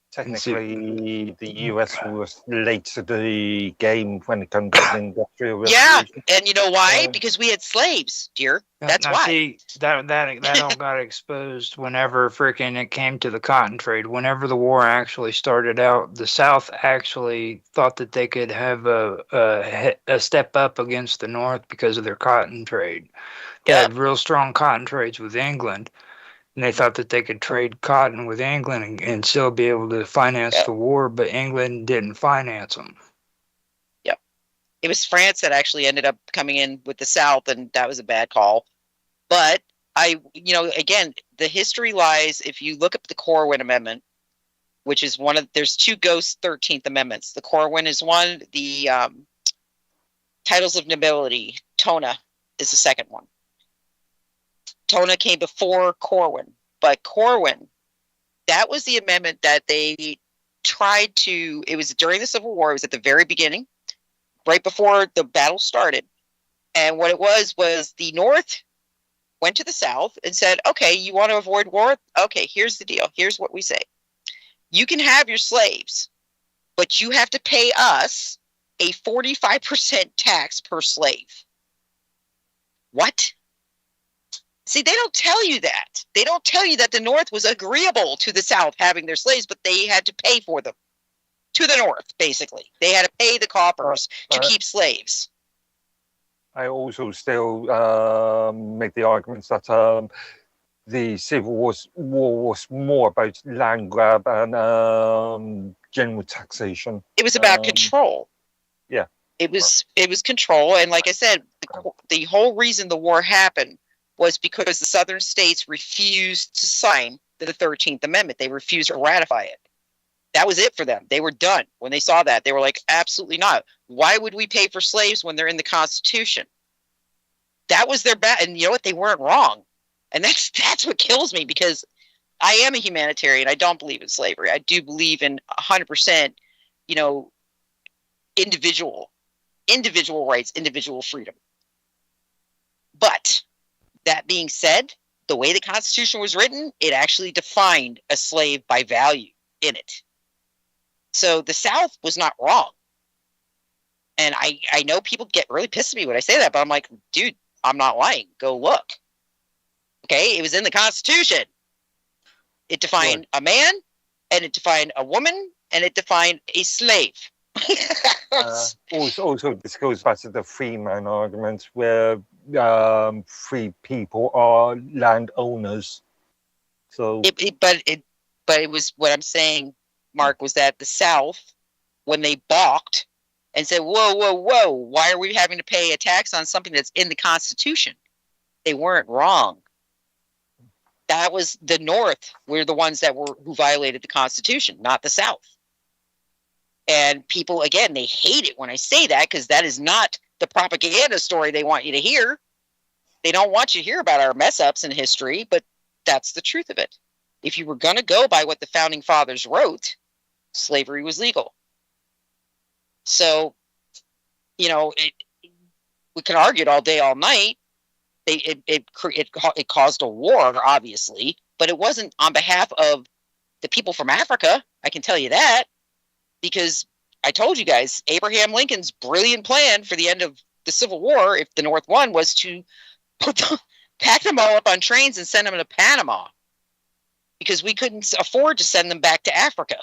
Technically, the US was late to the game when it comes to the Industrial Yeah, Revolution. and you know why? Because we had slaves, dear. That's now, why. See, that all got exposed whenever freaking it came to the cotton trade. Whenever the war actually started out, the South actually thought that they could have a step up against the North because of their cotton trade. They had real strong cotton trades with England, and they thought that they could trade cotton with England and still be able to finance the war, but England didn't finance them. Yep. It was France that actually ended up coming in with the South, and that was a bad call. But again, the history lies, if you look up the Corwin Amendment, which is there's two ghost 13th Amendments. The Corwin is one, the Titles of Nobility, TONA, is the second one. TONA came before Corwin, but Corwin, that was the amendment that they tried to, it was during the Civil War, it was at the very beginning, right before the battle started. And what it was the North went to the South and said, okay, you want to avoid war? Okay, here's the deal. Here's what we say. You can have your slaves, but you have to pay us a 45% tax per slave. What? See, they don't tell you that. They don't tell you that the North was agreeable to the South having their slaves, but they had to pay for them. To the North, basically. They had to pay the coppers to keep slaves. I also still make the arguments that the Civil War was more about land grab and general taxation. It was about control. Yeah. It was control, and like I said, the whole reason the war happened was because the Southern states refused to sign the 13th Amendment. They refused to ratify it. That was it for them. They were done. When they saw that, they were like, absolutely not. Why would we pay for slaves when they're in the Constitution? That was their bad. And you know what? They weren't wrong. And that's what kills me, because I am a humanitarian. I don't believe in slavery. I do believe in 100%, individual rights, individual freedom. But that being said, the way the Constitution was written, it actually defined a slave by value in it. So the South was not wrong. And I know people get really pissed at me when I say that, but I'm like, dude, I'm not lying. Go look. Okay, it was in the Constitution. It defined a man, and it defined a woman, and it defined a slave. Also, this goes back to the free man argument, where free people are landowners. So, but it was, what I'm saying, Mark, was that the South, when they balked and said, whoa, why are we having to pay a tax on something that's in the Constitution? They weren't wrong. That was the North were the ones who violated the Constitution, not the South. And people, again, they hate it when I say that, because that is not the propaganda story they want you to hear. They don't want you to hear about our mess ups in history, but that's the truth of it. If you were going to go by what the Founding Fathers wrote, slavery was legal. So, we can argue it all day, all night. It caused a war, obviously, but it wasn't on behalf of the people from Africa. I can tell you that, because I told you guys, Abraham Lincoln's brilliant plan for the end of the Civil War, if the North won, was to pack them all up on trains and send them to Panama, because we couldn't afford to send them back to Africa.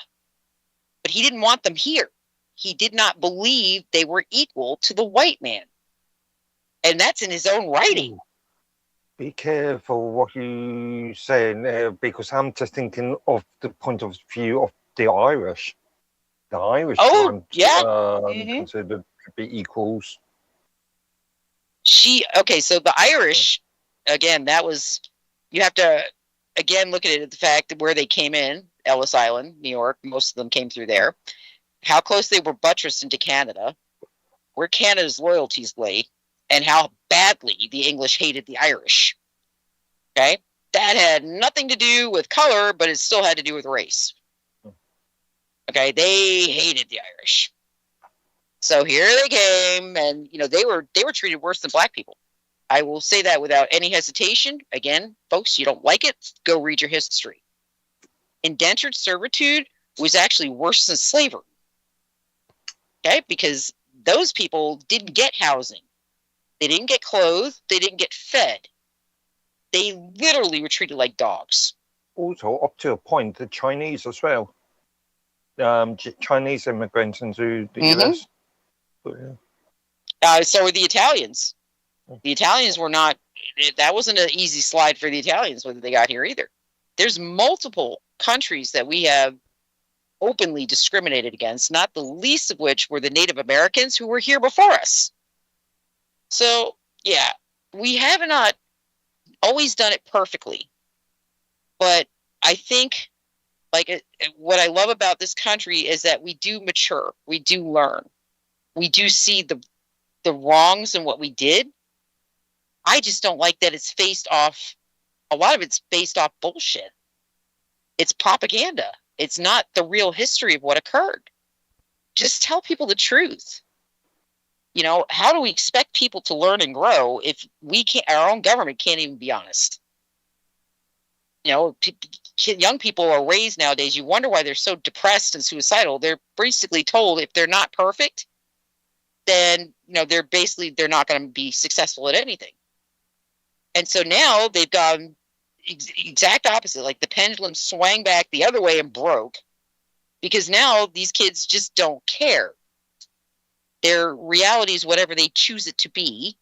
But he didn't want them here. He did not believe they were equal to the white man. And that's in his own writing. Be careful what you say, because I'm just thinking of the point of view of the Irish. The Irish weren't considered to be equals. So the Irish, again, you have to, again, look at it at the fact that where they came in, Ellis Island, New York, most of them came through there, how close they were buttressed into Canada, where Canada's loyalties lay, and how badly the English hated the Irish. Okay? That had nothing to do with color, but it still had to do with race. Okay? They hated the Irish. So here they came, and they were treated worse than black people. I will say that without any hesitation. Again, folks, you don't like it, go read your history. Indentured servitude was actually worse than slavery. Okay, because those people didn't get housing. They didn't get clothed. They didn't get fed. They literally were treated like dogs. Also, up to a point, the Chinese as well. Chinese immigrants into the US. But, yeah. So were the Italians. The Italians were not, that wasn't an easy slide for the Italians when they got here either. There's multiple countries that we have openly discriminated against, not the least of which were the Native Americans who were here before us. So, yeah, we have not always done it perfectly. But I think, like, what I love about this country is that we do mature. We do learn. We do see the wrongs in what we did. I just don't like that it's based off, a lot of it's based off bullshit. It's propaganda. It's not the real history of what occurred. Just tell people the truth. You know, how do we expect people to learn and grow if we can't, our own government can't even be honest? You know, young people are raised nowadays. You wonder why they're so depressed and suicidal. They're basically told if they're not perfect, then, you know, they're not going to be successful at anything. And so now they've gone exact opposite. Like the pendulum swang back the other way and broke, because now these kids just don't care. Their reality is whatever they choose it to be,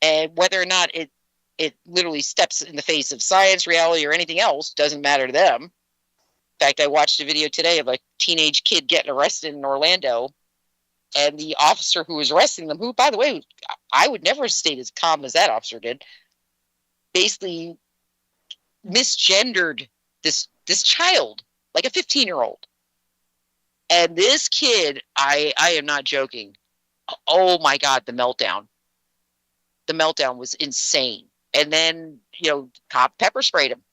and whether or not it literally steps in the face of science, reality, or anything else doesn't matter to them. In fact, I watched a video today of a teenage kid getting arrested in Orlando, and the officer who was arresting them, who, by the way, I would never have stayed as calm as that officer did, basically misgendered this child, like a 15-year-old. And this kid, I am not joking. Oh my God, the meltdown. The meltdown was insane. And then, you know, cop pepper sprayed him,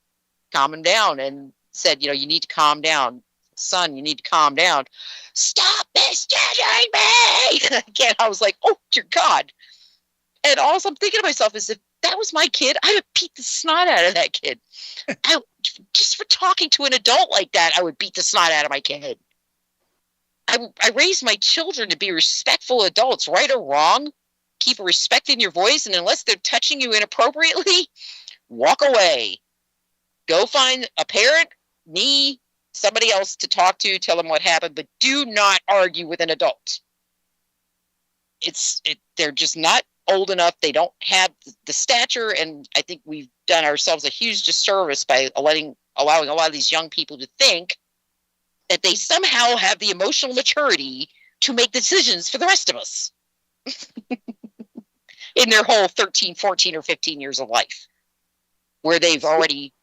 calm him down, and said, you know, you need to calm down. Son, you need to calm down. Stop misjudging me! Again, I was like, oh, dear God. And all I'm thinking to myself is, if that was my kid, I would beat the snot out of that kid. Just for talking to an adult like that, I would beat the snot out of my kid. I raised my children to be respectful adults, right or wrong. Keep respecting your voice, and unless they're touching you inappropriately, walk away. Go find a parent, me, somebody else to talk to, tell them what happened, but do not argue with an adult. They're just not old enough. They don't have the stature, and I think we've done ourselves a huge disservice by allowing a lot of these young people to think that they somehow have the emotional maturity to make decisions for the rest of us in their whole 13, 14, or 15 years of life, where they've already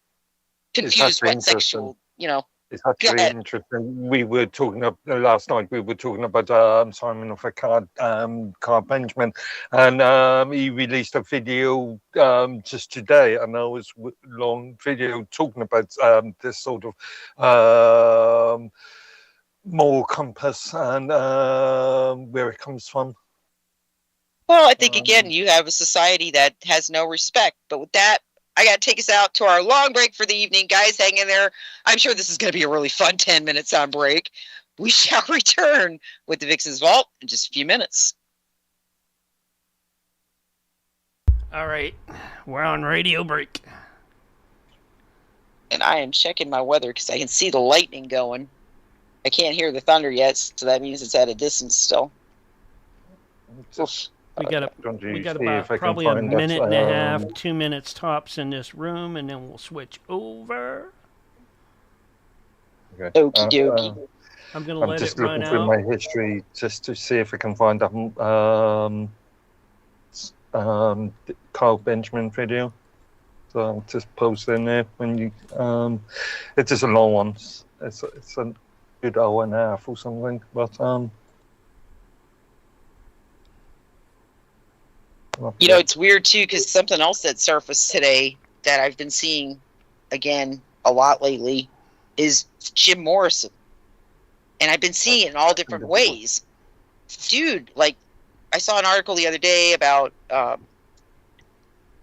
confused what sexual, you know. It's actually interesting. We were talking last night. We were talking about Simon of Carl Benjamin, and he released a video just today, and it was a long video talking about this sort of moral compass and where it comes from. Well, I think again, you have a society that has no respect. But with that, I got to take us out to our long break for the evening. Guys, hang in there. I'm sure this is going to be a really fun 10 minutes on break. We shall return with the Vixen's Vault in just a few minutes. All right, we're on radio break. And I am checking my weather because I can see the lightning going. I can't hear the thunder yet, so that means it's at a distance still. We got about probably a minute and a half, 2 minutes tops in this room, and then we'll switch over. Okay. Okie dokie. I'm going to let it run out. I'm just looking through my history just to see if I can find Carl Benjamin video. So I'll just post in there when you. It's just a long one. It's a good hour and a half or something, but You know, it's weird too, because something else that surfaced today that I've been seeing again a lot lately is Jim Morrison. And I've been seeing it in all different ways. Dude, like, I saw an article the other day about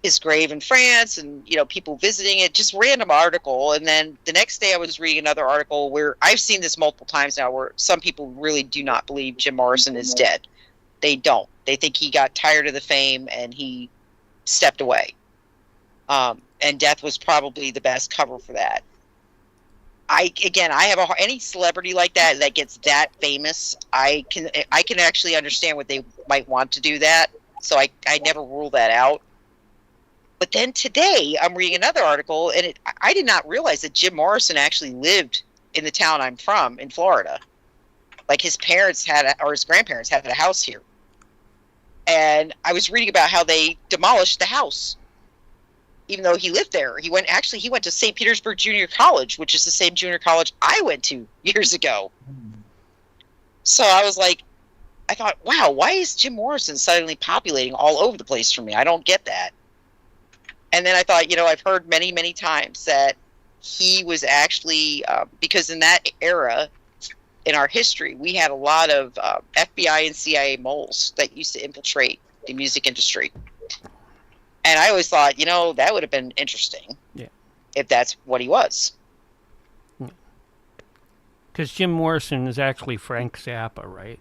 his grave in France, and people visiting it, just random article. And then the next day I was reading another article where I've seen this multiple times now, where some people really do not believe Jim Morrison is dead. They don't. They think he got tired of the fame and he stepped away. And death was probably the best cover for that. I have any celebrity like that gets that famous, I can actually understand what they might want to do that. So I never rule that out. But then today I'm reading another article, and I did not realize that Jim Morrison actually lived in the town I'm from in Florida. Like his parents or his grandparents had a house here. And I was reading about how they demolished the house, even though he lived there. He went to St. Petersburg Junior College, which is the same junior college I went to years ago. So I thought, wow, why is Jim Morrison suddenly populating all over the place for me? I don't get that. And then I thought, I've heard many, many times that he was actually, because in that era, in our history, we had a lot of FBI and CIA moles that used to infiltrate the music industry. And I always thought, that would have been interesting if that's what he was. Because Jim Morrison is actually Frank Zappa, right?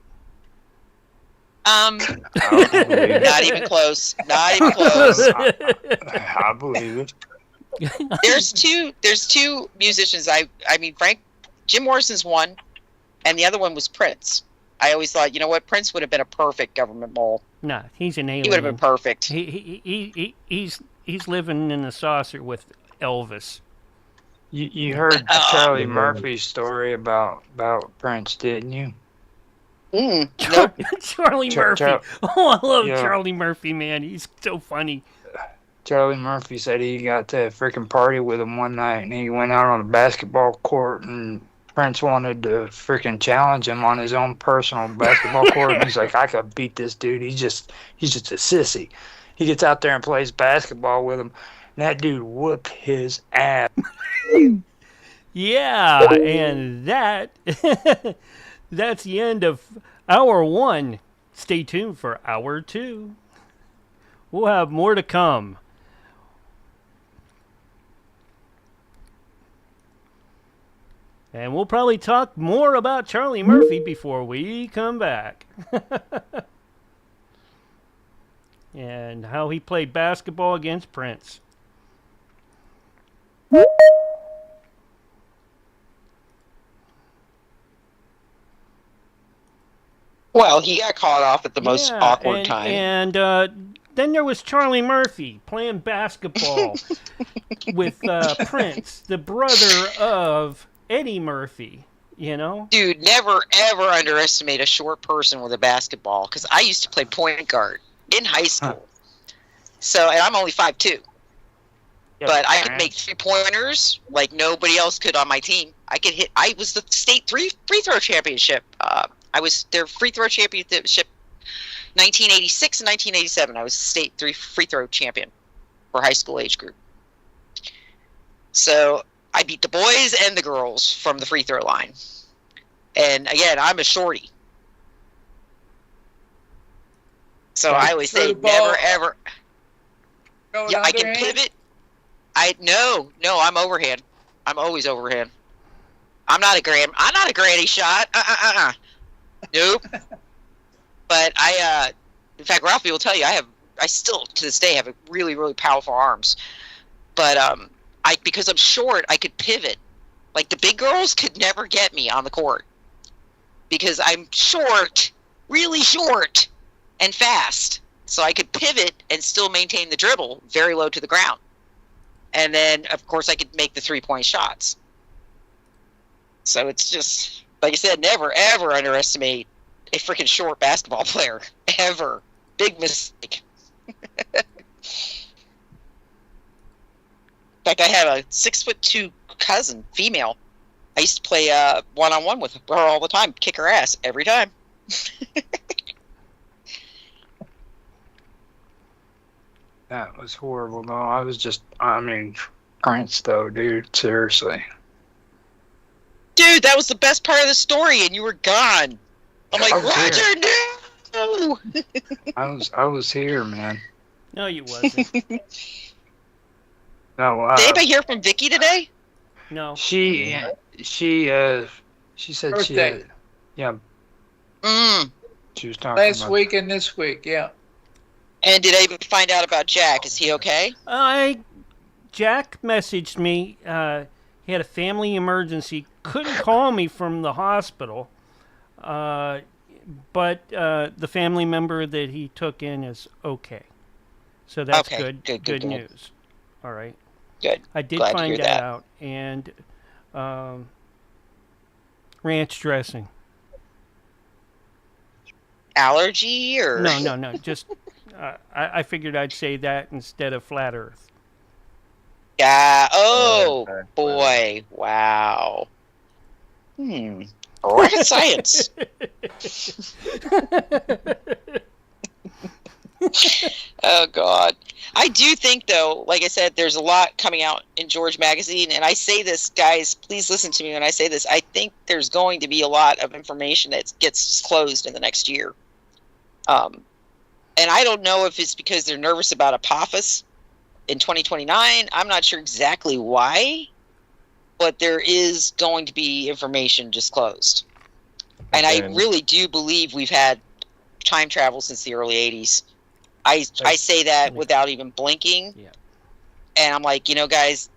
Not even close. Not even close. I believe it. There's two musicians. Jim Morrison's one, and the other one was Prince. I always thought, Prince would have been a perfect government mole. Nah, he's an alien. He would have been perfect. He's living in the saucer with Elvis. You heard Charlie Murphy's story about Prince, didn't you? Nope. Charlie Murphy. I love Charlie Murphy, man. He's so funny. Charlie Murphy said he got to a freaking party with him one night, and he went out on a basketball court, and Prince wanted to freaking challenge him on his own personal basketball court. And he's like, I could beat this dude. He's just a sissy. He gets out there and plays basketball with him, and that dude whooped his ass. Yeah, and that's the end of hour 1. Stay tuned for hour 2. We'll have more to come. And we'll probably talk more about Charlie Murphy before we come back. And how he played basketball against Prince. Well, he got caught off at the most awkward time. And then there was Charlie Murphy playing basketball with Prince, the brother of Eddie Murphy, Dude, never, ever underestimate a short person with a basketball, because I used to play point guard in high school. So, and I'm only 5'2". But I could make 3-pointers like nobody else could on my team. I was the state free throw championship. I was their free throw championship 1986 and 1987. I was state free throw champion for high school age group. So I beat the boys and the girls from the free throw line. And again, I'm a shorty. So I always say never ever. Yeah, I can pivot. No, I'm overhand. I'm always overhand. I'm not a granny shot. Nope. But in fact, Ralphie will tell you, I still to this day have really, really powerful arms. But because I'm short, I could pivot. Like the big girls could never get me on the court because I'm short, really short, and fast. So I could pivot and still maintain the dribble very low to the ground. And then, of course, I could make the 3-point shots. So it's just, like I said, never, ever underestimate a freaking short basketball player. Ever. Big mistake. In fact, I have a 6'2" cousin, female. I used to play one-on-one with her all the time, kick her ass every time. That was horrible, though. Prince, though, dude. Seriously. Dude, that was the best part of the story, and you were gone. I'm like, Roger, no! I was here, man. No, you wasn't. No, Did anybody hear from Vicky today? No. she said Birthday. yeah, Mm. she was talking Last about week and this week, yeah. And did anybody find out about Jack? Is he okay? Jack messaged me. He had a family emergency. Couldn't call me from the hospital. But the family member that he took in is okay. So that's Okay, good. Good news. All right. Good. I did Glad to find hear that that. out. And ranch dressing. Allergy or No. Just I figured I'd say that instead of flat Earth. Yeah. Oh boy. Wow. Rocket science. Oh God. I do think though, like I said, there's a lot coming out in George Magazine, and I say this, guys, please listen to me when I say this. I think there's going to be a lot of information that gets disclosed in the next year. And I don't know if it's because they're nervous about Apophis in 2029. I'm not sure exactly why, but there is going to be information disclosed. And I really do believe we've had time travel since the early 80s. I say that without even blinking. Yeah. And I'm like, you know, guys,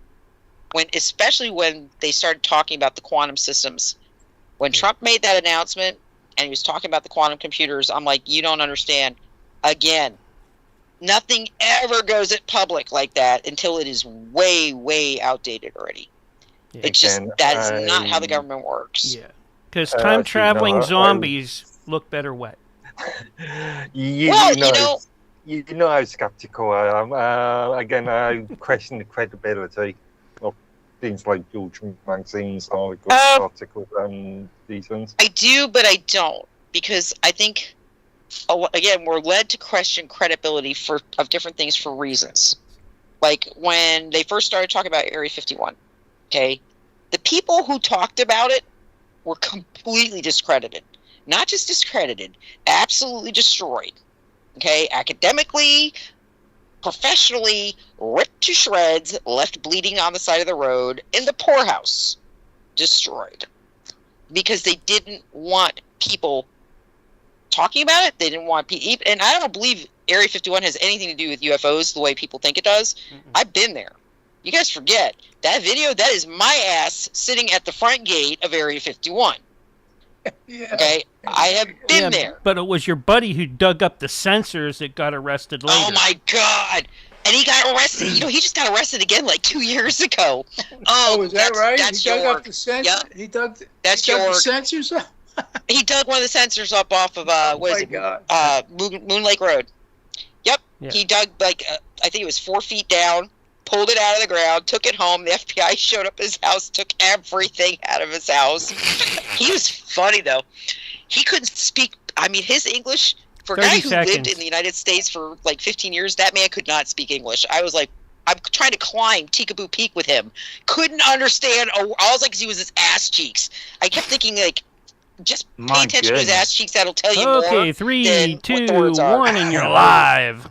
especially when they started talking about the quantum systems, when Trump made that announcement and he was talking about the quantum computers, I'm like, you don't understand. Again, nothing ever goes at public like that until it is way, way outdated already. Yeah. It's just, that is not how the government works. Yeah. Because time-traveling zombies look better wet. You know how skeptical I am. Again, I question the credibility of things like George Magazine's articles and these ones. I do, but I don't, because I think, again, we're led to question credibility of different things for reasons. Like when they first started talking about Area 51, okay, the people who talked about it were completely discredited. Not just discredited, absolutely destroyed. Okay, academically, professionally, ripped to shreds, left bleeding on the side of the road, in the poorhouse, destroyed. Because they didn't want people talking about it. They didn't want people, and I don't believe Area 51 has anything to do with UFOs the way people think it does. I've been there. You guys forget, that video, that is my ass sitting at the front gate of Area 51. Yeah. Okay, I have been there. But it was your buddy who dug up the sensors that got arrested later. Oh my God! And he got arrested. You know, he just got arrested again like 2 years ago. Oh, is that right? That's He dug York. up the sensors. Yep. He dug the York. sensors up. He dug one of the sensors up off of Moon Lake Road. Yep. Yeah. He dug like I think it was 4 feet down, pulled it out of the ground, took it home. The FBI showed up at his house, took everything out of his house. He was funny though. He couldn't speak. I mean, his English, for a guy who lived in the United States for like 15 years, that man could not speak English. I was like, I'm trying to climb Tikaboo Peak with him. Couldn't understand. I was like, he was his ass cheeks. I kept thinking like, just pay attention to his ass cheeks. That'll tell you more. Okay, 3, 2, 1, and you're live.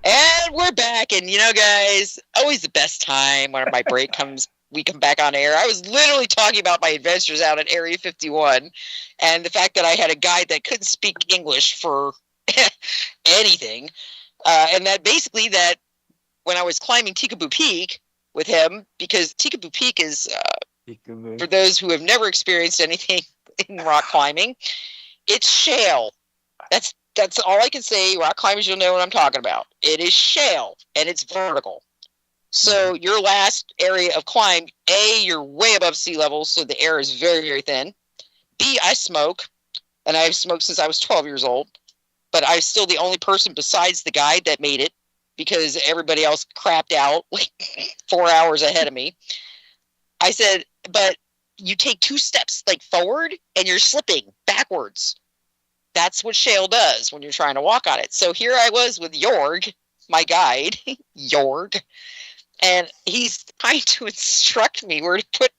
And we're back. And you know, guys, always the best time when my break comes. We come back on air. I was literally talking about my adventures out at Area 51 and the fact that I had a guide that couldn't speak English for anything. And that basically that when I was climbing Tikaboo Peak with him, because Tikaboo Peak is, for those who have never experienced anything in rock climbing, it's shale. That's all I can say. Rock climbers, you'll know what I'm talking about. It is shale and it's vertical. So your last area of climb, A, you're way above sea level, so the air is very, very thin. B, I smoke, and I've smoked since I was 12 years old, but I'm still the only person besides the guide that made it because everybody else crapped out like 4 hours ahead of me. I said, but you take 2 steps like forward and you're slipping backwards. That's what shale does when you're trying to walk on it. So here I was with Jorg, my guide, Jorg, and he's trying to instruct me where to put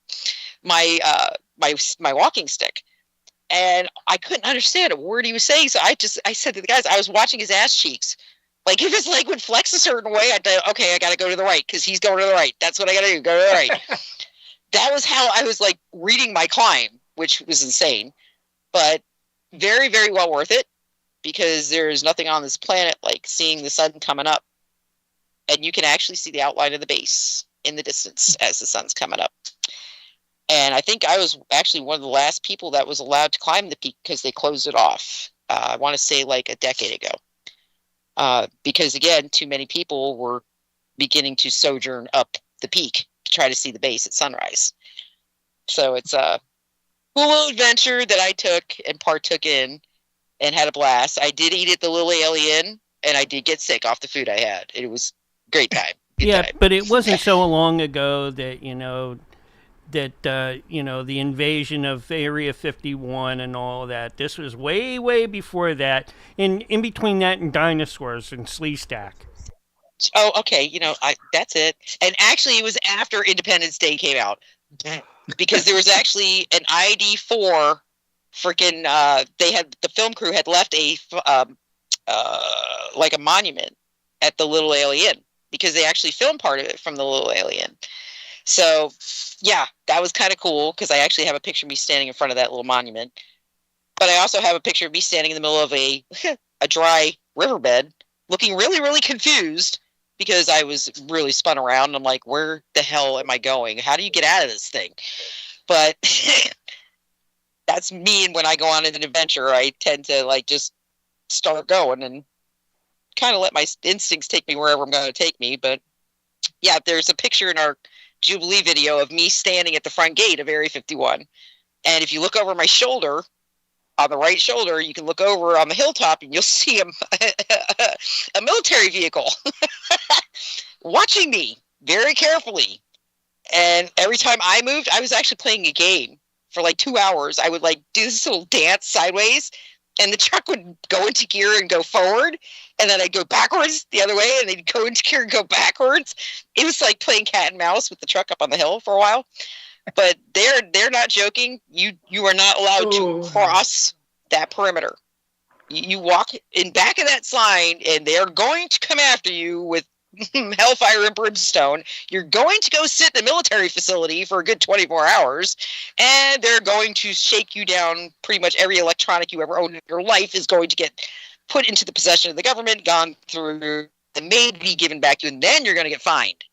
my my walking stick, and I couldn't understand a word he was saying. So I said to the guys, I was watching his ass cheeks, Like if his leg would flex a certain way, I'd go, okay, I got to go to the right because he's going to the right. That's what I got to do. Go to the right. That was how I was like reading my climb, which was insane, but very, very well worth it because there's nothing on this planet like seeing the sun coming up, and you can actually see the outline of the base in the distance as the sun's coming up. And I think I was actually one of the last people that was allowed to climb the peak because they closed it off. I want to say like a decade ago. Because again, too many people were beginning to sojourn up the peak to try to see the base at sunrise. So it's a cool little adventure that I took and partook in and had a blast. I did eat at the Little Alien, and I did get sick off the food I had. It was a great time. Good time. But it wasn't so long ago that, the invasion of Area 51 and all of that. This was way, way before that. In between that and dinosaurs and Sleestack. Oh, okay. That's it. And actually, it was after Independence Day came out because there was actually an ID4 freaking. The film crew had left like a monument at the Little Alien because they actually filmed part of it from the Little Alien. So, yeah, that was kind of cool because I actually have a picture of me standing in front of that little monument. But I also have a picture of me standing in the middle of a dry riverbed looking really, really confused because I was really spun around. I'm like, where the hell am I going? How do you get out of this thing? But that's me. And when I go on an adventure, I tend to like just start going and kind of let my instincts take me wherever I'm going to take me. But yeah, there's a picture in our Jubilee video of me standing at the front gate of Area 51. And if you look over my shoulder, on the right shoulder, you can look over on the hilltop and you'll see a military vehicle watching me very carefully. And every time I moved, I was actually playing a game for like 2 hours. I would like do this little dance sideways and the truck would go into gear and go forward. And then I'd go backwards the other way, and they'd go into gear and go backwards. It was like playing cat and mouse with the truck up on the hill for a while. But they're not joking. You are not allowed to cross that perimeter. You walk in back of that sign, and they're going to come after you with hellfire and brimstone. You're going to go sit in a military facility for a good 24 hours, and they're going to shake you down. Pretty much every electronic you ever owned in your life is going to get put into the possession of the government, gone through, and maybe given back to you, and then you're going to get fined.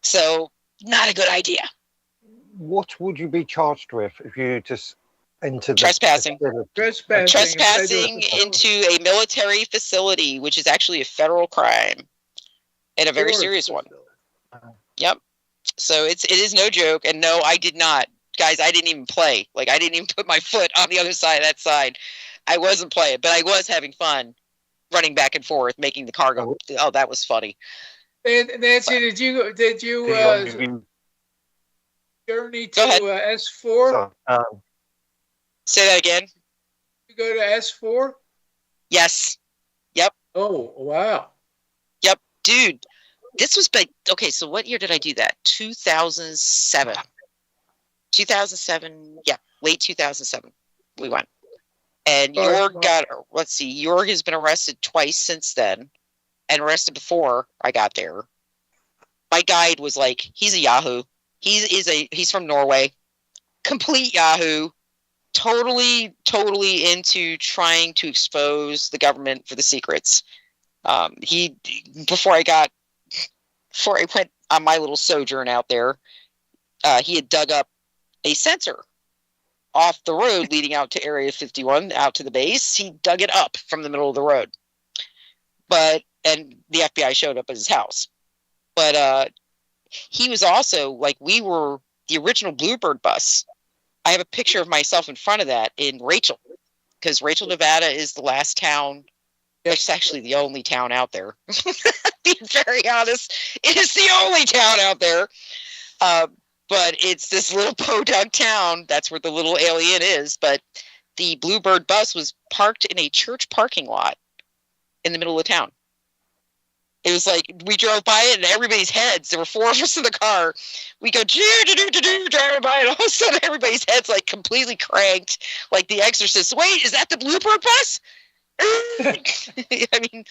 So, not a good idea. What would you be charged with if you just entered trespassing? Trespassing into a military facility, which is actually a federal crime, and a very serious one. Yep. So it is no joke, and no, I did not. Guys, I didn't even play. Like, I didn't even put my foot on the other side of that sign. I wasn't playing, but I was having fun running back and forth, making the car go. Oh, that was funny. Nancy, did you journey to S4? Say that again. You go to S4? Yes. Yep. Oh, wow. Yep. Dude, this was big. Okay, so what year did I do that? 2007. 2007. Yeah, late 2007. We went. And Jorg Jorg has been arrested twice since then, and arrested before I got there. My guide was like, he's a Yahoo. He's from Norway. Complete Yahoo. Totally into trying to expose the government for the secrets. Before I went on my little sojourn out there, he had dug up a sensor off the road leading out to Area 51, out to the base. He dug it up from the middle of the road. And the FBI showed up at his house. But he was also, like, we were the original Bluebird bus. I have a picture of myself in front of that in Rachel, because Rachel, Nevada is the last town. It's actually the only town out there. Being very honest, it is the only town out there. But it's this little podunk town. That's where the Little Alien is. But the Bluebird bus was parked in a church parking lot in the middle of town. It was like, we drove by it and everybody's heads, there were 4 of us in the car. We go, driving by, and all of a sudden everybody's heads like completely cranked, like The Exorcist. Wait, is that the Bluebird bus? I mean,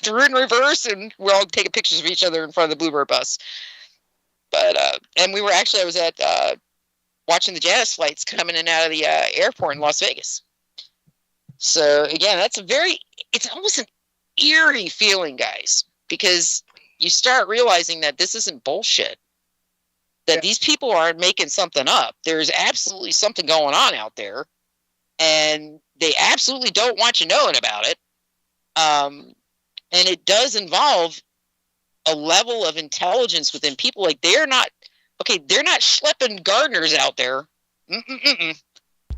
they're in reverse, and we're all taking pictures of each other in front of the Bluebird bus. But and we were actually, I was at watching the Jazz flights coming in and out of the airport in Las Vegas. So again, it's almost an eerie feeling, guys, because you start realizing that this isn't bullshit. That these people aren't making something up. There's absolutely something going on out there, and they absolutely don't want you knowing about it. And it does involve a level of intelligence within people. Like they're not schlepping gardeners out there.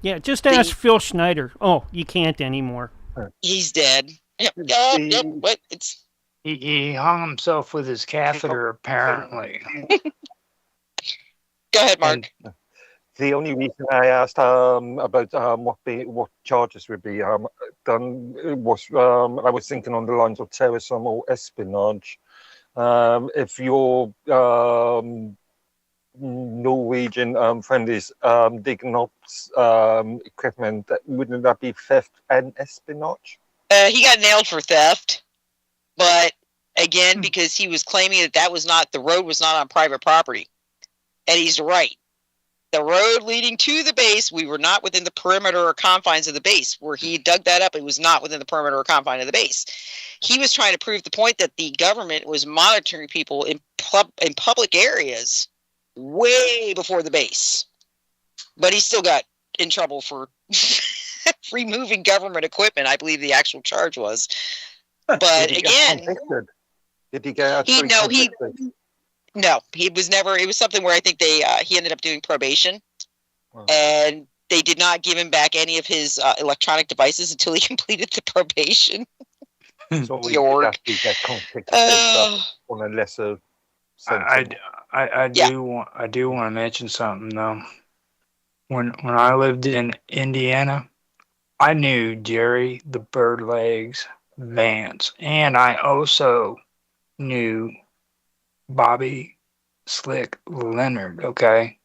Yeah, just ask Phil Schneider. Oh, you can't anymore. He's dead. Yep. What? He hung himself with his catheter, apparently. Go ahead, Mark. And the only reason I asked about what charges would be done was I was thinking on the lines of terrorism or espionage. If your Norwegian friend is digging up equipment, wouldn't that be theft and espionage? He got nailed for theft, but again, because he was claiming that the road was not on private property. And he's right. The road leading to the base, we were not within the perimeter or confines of the base. Where he dug that up, it was not within the perimeter or confine of the base. He was trying to prove the point that the government was monitoring people in public areas way before the base. But he still got in trouble for removing government equipment, I believe the actual charge was. But again, did he get convicted? No, he was never. It was something where I think he ended up doing probation, and they did not give him back any of his electronic devices until he completed the probation. So we get convicted on a lesser sentence. I do want to mention something though. When I lived in Indiana, I knew Jerry the Birdlegs Vance, and I also knew Bobby Slick Leonard. Okay,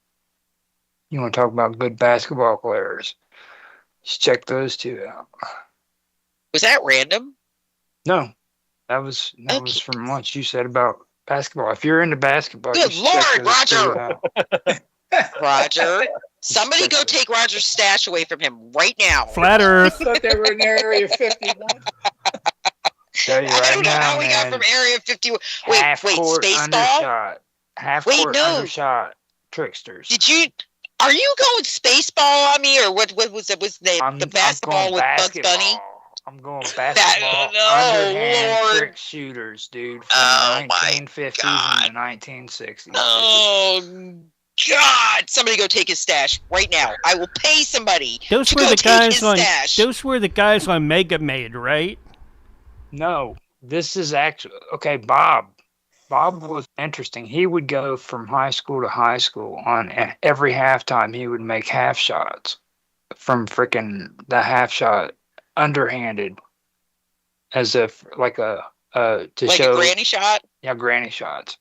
you want to talk about good basketball players? Just check those two out. Was that random? No, that was from what you said about basketball. If you're into basketball, good Lord, Roger. Roger, somebody Check go take Roger's stash away from him right now. Flat Earth. I thought they were in Area 51. Tell you right I don't know now, how we got man. from Area 51. Wait, Spaceball? Undershot. Half-court no. undershot tricksters. Are you going Spaceball on me, or what was it? Was the basketball with Bugs Bunny? I'm going basketball. Underhand Lord. trick shooters, dude, from the 1950s and the 1960s. Oh, God. Somebody go take his stash right now. I will pay somebody Those to were go the take guys his on. stash. Those were the guys on Mega Maid, right? No, this is actually okay. Bob was interesting. He would go from high school to high school. On every halftime, he would make half shots from freaking the half shot underhanded, as if like to show a granny shot. Yeah, granny shots,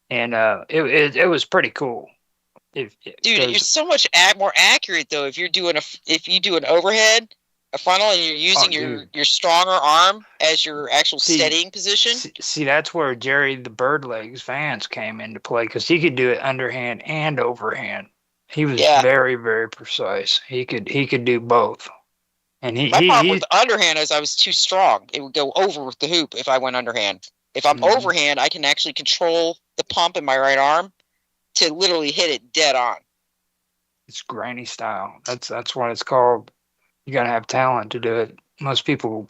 and it was pretty cool. Dude, you're so much more accurate though if you do an overhead, a frontal, and you're using your stronger arm as your actual steadying position. See, that's where Jerry the Birdlegs Vance came into play, because he could do it underhand and overhand. He was very, very precise. He could do both. And my problem with the underhand is I was too strong. It would go over the hoop if I went underhand. If I'm overhand, I can actually control the pump in my right arm to literally hit it dead on. It's granny style. That's what it's called. You gotta have talent to do it. Most people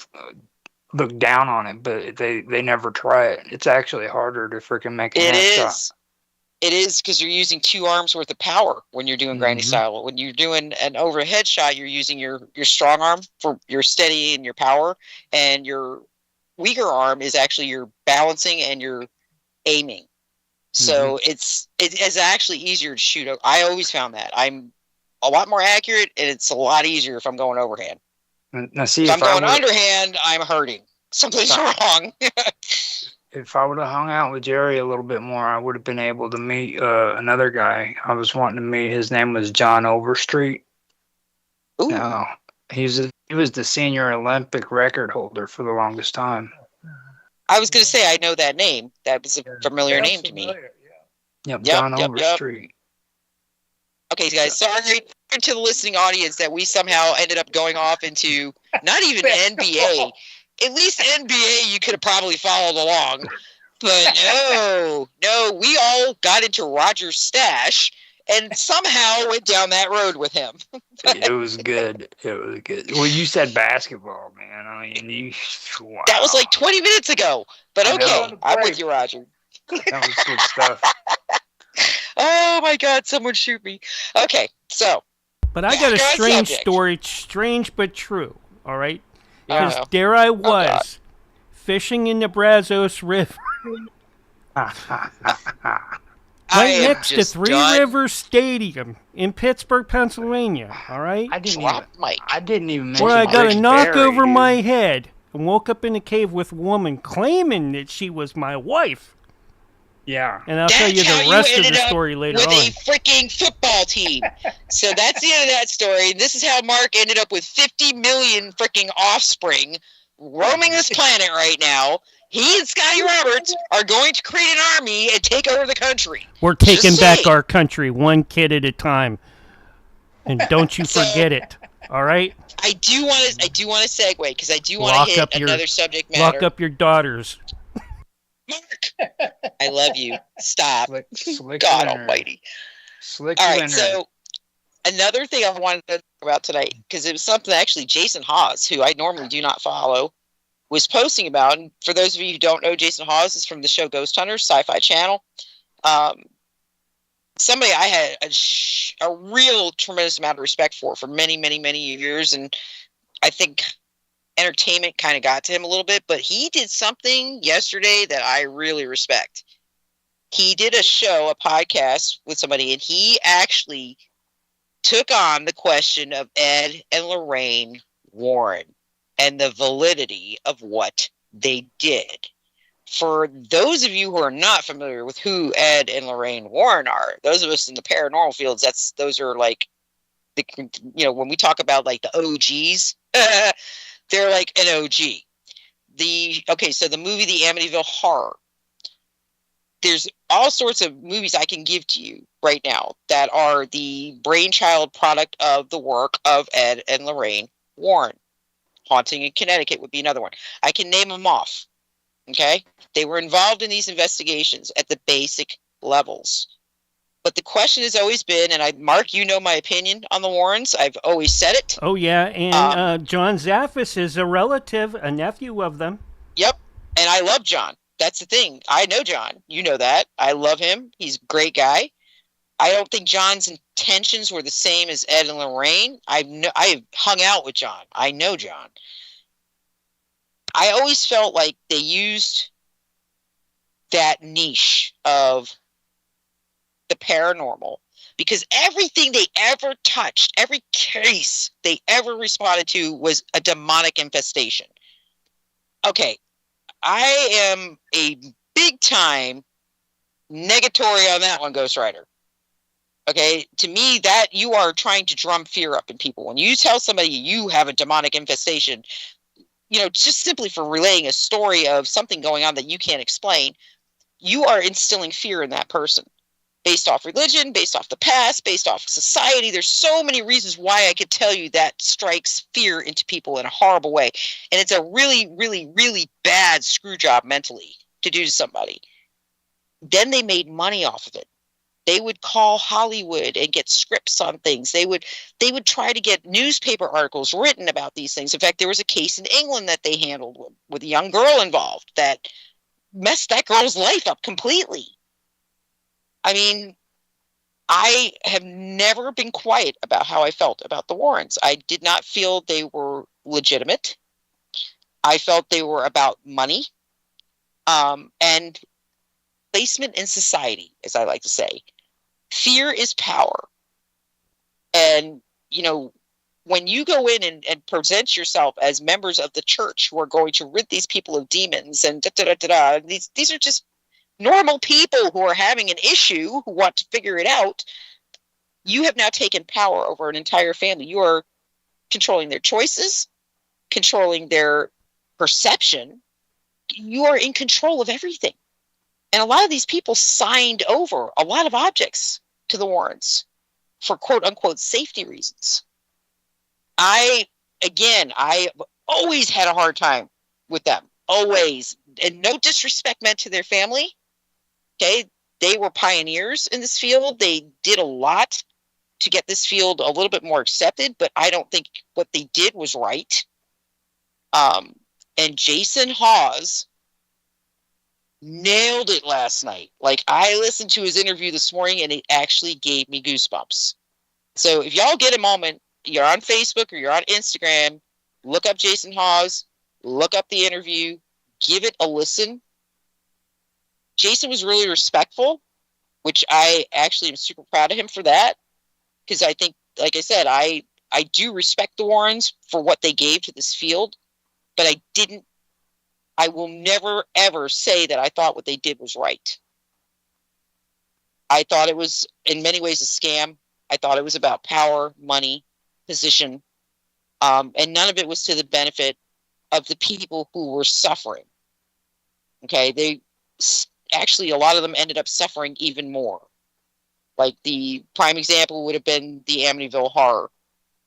look down on it, but they never try it. It's actually harder to freaking make a shot. It is, because you're using two arms worth of power when you're doing granny style. When you're doing an overhead shot, you're using your strong arm for your steady and your power, and your weaker arm is actually your balancing and your aiming. So it's actually easier to shoot. I always found that I'm a lot more accurate, and it's a lot easier if I'm going overhand. Now, see, if I'm going underhand, I'm hurting. Something's wrong. If I would have hung out with Jerry a little bit more, I would have been able to meet another guy I was wanting to meet. His name was John Overstreet. Ooh. He's He was the senior Olympic record holder for the longest time. I was going to say I know that name. That was a familiar name to me. Yep, John Overstreet. Okay, guys, sorry to the listening audience that we somehow ended up going off into not even NBA. At least NBA you could have probably followed along. But no, we all got into Roger's stash and somehow went down that road with him. It was good. Well, you said basketball, man. I mean, wow. That was like 20 minutes ago. But okay, I'm with you, Roger. That was good stuff. Oh my God, someone shoot me. Okay, so. But I got a strange story, strange but true, all right? Because Uh-oh. there I was, fishing in the Brazos River. Right next to Three Rivers Stadium in Pittsburgh, Pennsylvania, all right? I didn't even mention where I got a knock Berry, over dude. my head and woke up in a cave with a woman claiming that she was my wife. Yeah. And I'll tell you the rest of the story later with on. a freaking football team. So that's the end of that story. This is how Mark ended up with 50 million freaking offspring roaming this planet right now. He and Scotty Roberts are going to create an army and take over the country. We're taking back our country one kid at a time. And don't you forget it. All right? I do want to segue because I do want to hit another subject matter. Lock up your daughters. Mark, I love you. Stop. Slick God winner. Almighty. Slick All right, winner. so another thing I wanted to talk about tonight, because it was something that actually Jason Hawes, who I normally do not follow, was posting about. And for those of you who don't know, Jason Hawes is from the show Ghost Hunters, Sci-Fi Channel. Somebody I had a real tremendous amount of respect for many, many, many years, and I think entertainment kind of got to him a little bit, but he did something yesterday that I really respect. He did a podcast with somebody, and he actually took on the question of Ed and Lorraine Warren and the validity of what they did. For those of you who are not familiar with who Ed and Lorraine Warren are, those of us in the paranormal fields, those are like the, when we talk about like the OGs, they're like an OG. So the movie The Amityville Horror. There's all sorts of movies I can give to you right now that are the brainchild product of the work of Ed and Lorraine Warren. Haunting in Connecticut would be another one. I can name them off. Okay? They were involved in these investigations at the basic levels. But the question has always been, and Mark, you know my opinion on the Warrens. I've always said it. Oh, yeah, and John Zaffis is a relative, a nephew of them. Yep, and I love John. That's the thing. I know John. You know that. I love him. He's a great guy. I don't think John's intentions were the same as Ed and Lorraine. I've hung out with John. I know John. I always felt like they used that niche of the paranormal because everything they ever touched, every case they ever responded to was a demonic infestation. Okay, I am a big time negatory on that one, Ghost Rider. Okay, to me, that you are trying to drum fear up in people. When you tell somebody you have a demonic infestation, just simply for relaying a story of something going on that you can't explain, you are instilling fear in that person. Based off religion, based off the past, based off society. There's so many reasons why I could tell you that strikes fear into people in a horrible way. And it's a really, really, really bad screw job mentally to do to somebody. Then they made money off of it. They would call Hollywood and get scripts on things. They would try to get newspaper articles written about these things. In fact, there was a case in England that they handled with a young girl involved that messed that girl's life up completely. I mean, I have never been quiet about how I felt about the Warrens. I did not feel they were legitimate. I felt they were about money and placement in society, as I like to say. Fear is power. And, when you go in and present yourself as members of the church who are going to rid these people of demons and these are just normal people who are having an issue, who want to figure it out, you have now taken power over an entire family. You are controlling their choices. controlling their perception, you are in control of everything. And a lot of these people signed over a lot of objects to the Warrens for quote unquote safety reasons. I've always had a hard time with them. Always. And no disrespect meant to their family. Okay. They were pioneers in this field. They did a lot to get this field a little bit more accepted, but I don't think what they did was right. And Jason Hawes nailed it last night. Like, I listened to his interview this morning and it actually gave me goosebumps. So if y'all get a moment, you're on Facebook or you're on Instagram, look up Jason Hawes, look up the interview, give it a listen. Jason was really respectful, which I actually am super proud of him for that. Because I think, like I said, I do respect the Warrens for what they gave to this field, but I will never, ever say that I thought what they did was right. I thought it was, in many ways, a scam. I thought it was about power, money, position, and none of it was to the benefit of the people who were suffering. Okay, actually, a lot of them ended up suffering even more. Like, the prime example would have been the Amityville Horror,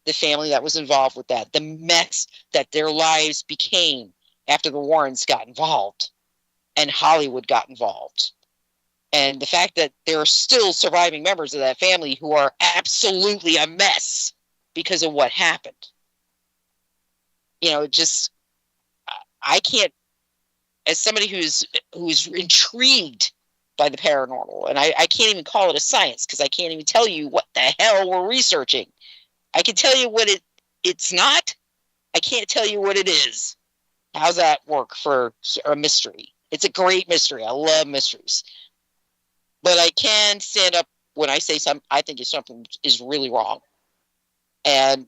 the family that was involved with that, the mess that their lives became after the Warrens got involved and Hollywood got involved. And the fact that there are still surviving members of that family who are absolutely a mess because of what happened. You know, just, I can't, as somebody who's intrigued by the paranormal, and I can't even call it a science because I can't even tell you what the hell we're researching. I can tell you what it's not. I can't tell you what it is. How's that work for a mystery? It's a great mystery. I love mysteries. But I can stand up when I say something, I think something is really wrong. And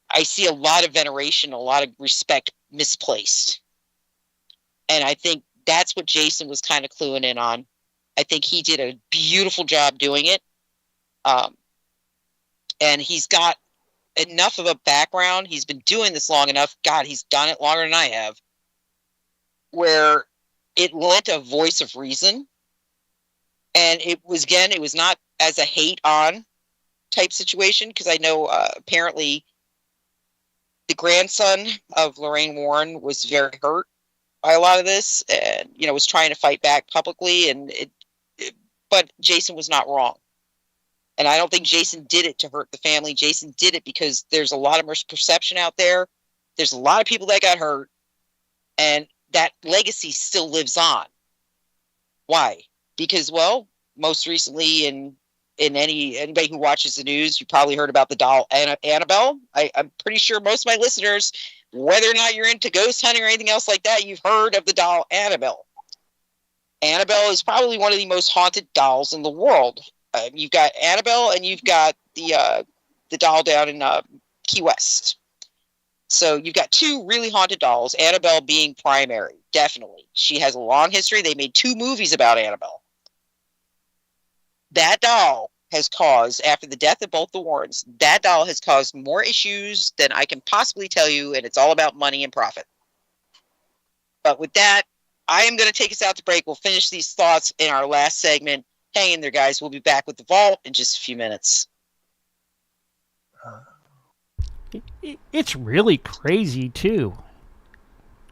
I see a lot of veneration, a lot of respect misplaced. And I think that's what Jason was kind of cluing in on. I think he did a beautiful job doing it. And he's got enough of a background. He's been doing this long enough. God, he's done it longer than I have. Where it lent a voice of reason. And it was not as a hate-on type situation, because I know apparently the grandson of Lorraine Warren was very hurt by a lot of this, and was trying to fight back publicly, but Jason was not wrong. And I don't think Jason did it to hurt the family. Jason did it because there's a lot of misperception out there. There's a lot of people that got hurt, and that legacy still lives on. Why? Because, well, most recently in anybody who watches the news, you probably heard about the doll Annabelle. I'm pretty sure most of my listeners, whether or not you're into ghost hunting or anything else like that, you've heard of the doll Annabelle. Annabelle is probably one of the most haunted dolls in the world. You've got Annabelle and you've got the doll down in Key West. So you've got two really haunted dolls, Annabelle being primary, definitely. She has a long history. They made 2 movies about Annabelle. That doll has caused, after the death of both the Warrens, that doll has caused more issues than I can possibly tell you, and it's all about money and profit. But with that, I am going to take us out to break. We'll finish these thoughts in our last segment. Hang in there, guys. We'll be back with the vault in just a few minutes. It's really crazy, too.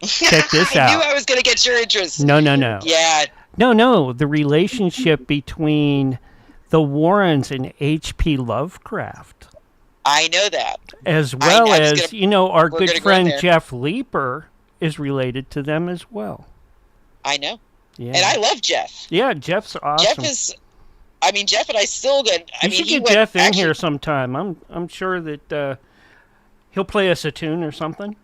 Check this out. I knew I was going to get your interest. No. Yeah. No. The relationship between the Warrens and H.P. Lovecraft. I know that. As well as, our good friend Jeff Leeper is related to them as well. I know. Yeah. And I love Jeff. Yeah, Jeff's awesome. Jeff and I still get. You should get Jeff in here sometime. I'm sure that he'll play us a tune or something.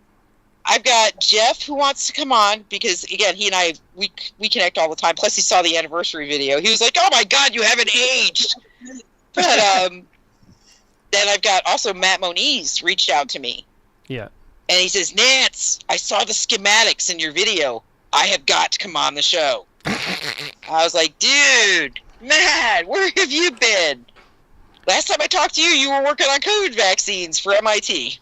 I've got Jeff who wants to come on because, again, he and I, we connect all the time. Plus, he saw the anniversary video. He was like, "Oh my God, you haven't aged." But then I've got also Matt Moniz reached out to me. Yeah. And he says, "Nance, I saw the schematics in your video. I have got to come on the show." I was like, "Dude, Matt, where have you been?" Last time I talked to you, you were working on COVID vaccines for MIT.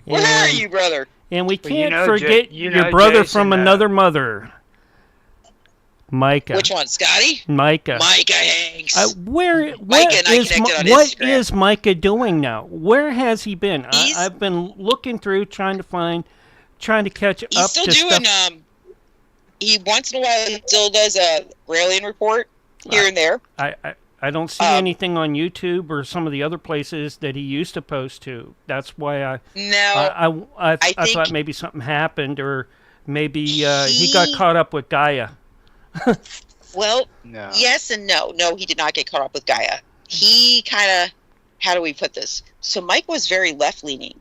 Where are you, brother? And we Well, can't forget your brother Jason, from another mother, Micah. Which one, Scotty? Micah. Micah Hanks. What Micah and I connected on Instagram. is Micah doing now? Where has he been? I've been looking through, trying to catch up to stuff. He's still doing. He once in a while still does a Brilliant Report here and there. I don't see anything on YouTube or some of the other places that he used to post to. That's why I thought maybe something happened, or maybe he got caught up with Gaia. Well, no. Yes and no. No, he did not get caught up with Gaia. He kind of, how do we put this? So Mike was very left-leaning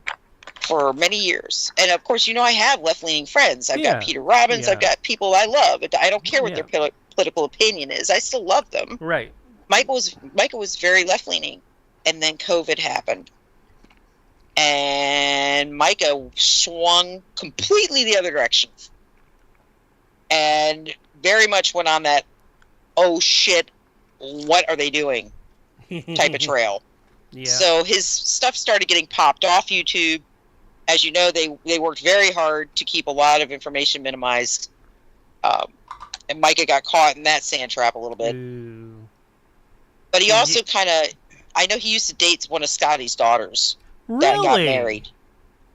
for many years. And of course, I have left-leaning friends. I've got Peter Robbins. I've got people I love. I don't care what their political opinion is. I still love them. Right. Michael was very left-leaning. And then COVID happened. And Micah swung completely the other direction. And very much went on that, oh shit, what are they doing type of trail. Yeah. So his stuff started getting popped off YouTube. As you know, they worked very hard to keep a lot of information minimized. And Micah got caught in that sand trap a little bit. Ooh. But he also I know he used to date one of Scotty's daughters. Really? That got married.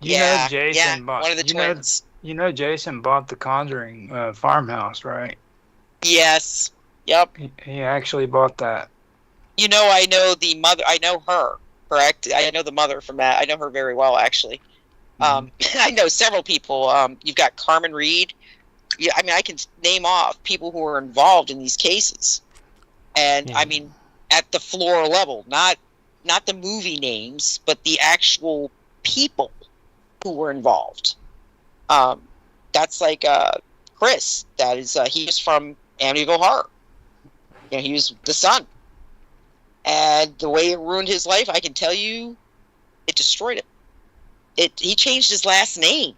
Jason bought, one of the twins. Jason bought the Conjuring farmhouse, right? Yes. Yep. He actually bought that. I know the mother. I know her, correct? I know the mother from that. I know her very well, actually. I know several people. You've got Carmen Reed. Yeah, I mean, I can name off people who were involved in these cases. And, I mean, at the floor level, not the movie names, but the actual people who were involved. That's like Chris. That is, he was from Amityville Horror. He was the son. And the way it ruined his life, I can tell you, it destroyed him. He changed his last name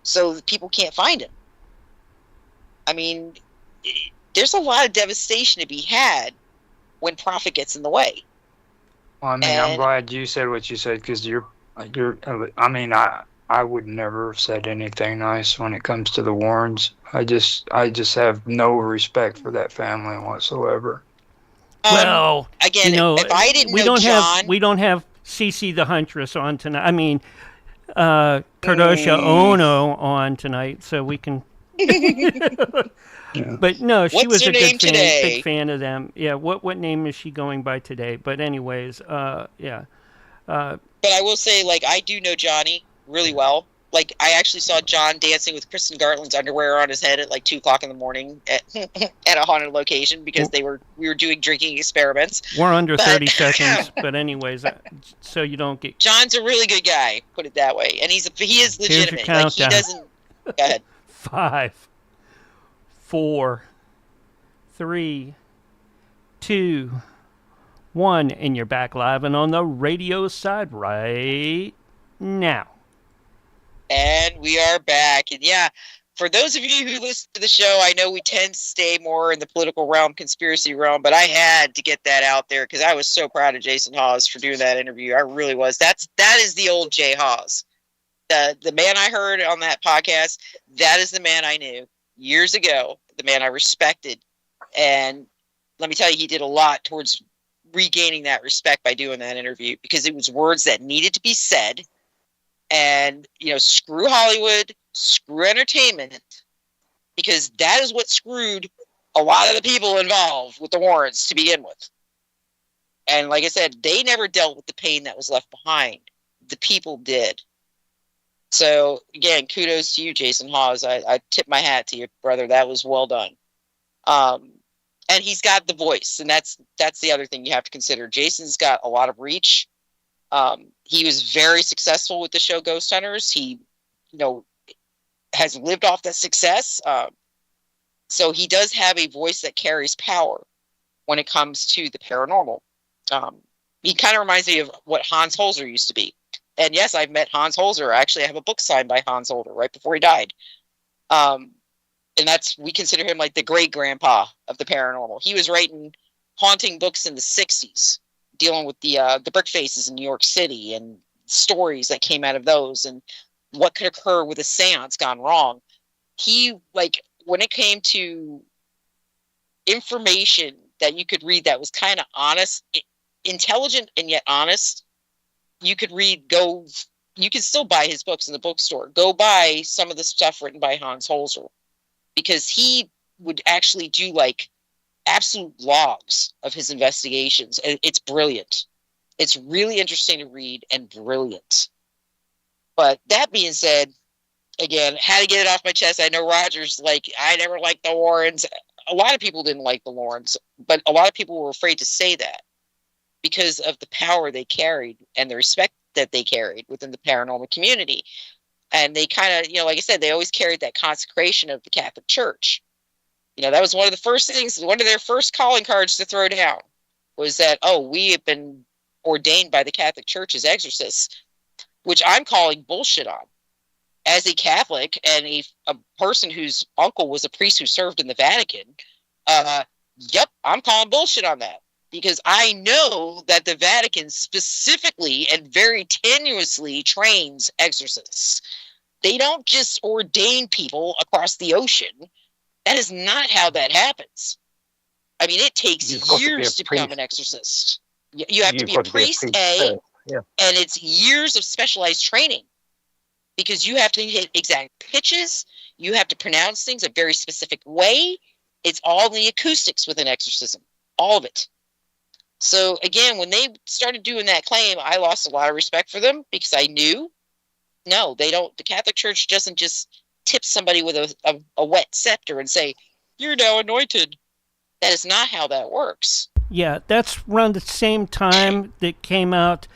so people can't find him. I mean, there's a lot of devastation to be had when profit gets in the way. Well, I mean, I'm glad you said what you said, because I would never have said anything nice when it comes to the Warrens. I just have no respect for that family whatsoever. Well, again, if I didn't know John, we don't have Cece the Huntress on tonight. I mean, Kardasha Ono on tonight, so we can. But no, she was a big fan of them. Yeah, what name is she going by today? But anyways, yeah. But I will say, I do know Johnny really well. I actually saw John dancing with Kristen Gartland's underwear on his head at 2:00 in the morning at a haunted location because we were doing drinking experiments. We're under 30 seconds, but anyways, so you don't get. John's a really good guy, put it that way, and he is legitimate. He doesn't. Go ahead. 5, 4, 3, 2, 1, and you're back live and on the radio side right now. And we are back. And yeah, for those of you who listen to the show, I know we tend to stay more in the political realm, conspiracy realm, but I had to get that out there because I was so proud of Jason Hawes for doing that interview. I really was. That is the old Jay Hawes. The man I heard on that podcast, that is the man I knew years ago, the man I respected. And let me tell you, he did a lot towards regaining that respect by doing that interview because it was words that needed to be said. And, screw Hollywood, screw entertainment, because that is what screwed a lot of the people involved with the Warrens to begin with. And like I said, they never dealt with the pain that was left behind. The people did. So, again, kudos to you, Jason Hawes. I tip my hat to you, brother. That was well done. And he's got the voice, and that's the other thing you have to consider. Jason's got a lot of reach. He was very successful with the show Ghost Hunters. He, has lived off that success. So he does have a voice that carries power when it comes to the paranormal. He kind of reminds me of what Hans Holzer used to be. And yes, I've met Hans Holzer. Actually, I have a book signed by Hans Holzer right before he died. And we consider him like the great grandpa of the paranormal. He was writing haunting books in the 60s. dealing with the brick faces in New York City and stories that came out of those and what could occur with a seance gone wrong. He, like, when it came to information that you could read that was kind of honest, intelligent and yet honest, you could read, you can still buy his books in the bookstore. Go buy some of the stuff written by Hans Holzer, because he would actually do like absolute logs of his investigations. And it's brilliant. It's really interesting to read and brilliant. But that being said, again, had to get it off my chest. I know Roger's like, I never liked the Warrens. A lot of people didn't like the Warrens, but a lot of people were afraid to say that because of the power they carried and the respect that they carried within the paranormal community. And they kind of, like I said, they always carried that consecration of the Catholic Church. That was one of the first things, one of their first calling cards to throw down was that, we have been ordained by the Catholic Church as exorcists, which I'm calling bullshit on. As a Catholic and a person whose uncle was a priest who served in the Vatican, I'm calling bullshit on that. Because I know that the Vatican specifically and very tenuously trains exorcists. They don't just ordain people across the ocean. That is not how that happens. I mean, it takes years to become an exorcist. You have to be a priest, and it's years of specialized training. Because you have to hit exact pitches. You have to pronounce things a very specific way. It's all the acoustics with an exorcism. All of it. So, again, when they started doing that claim, I lost a lot of respect for them because I knew, no, they don't. The Catholic Church doesn't just tip somebody with a wet scepter and say, you're now anointed. That is not how that works. Yeah, that's around the same time that came out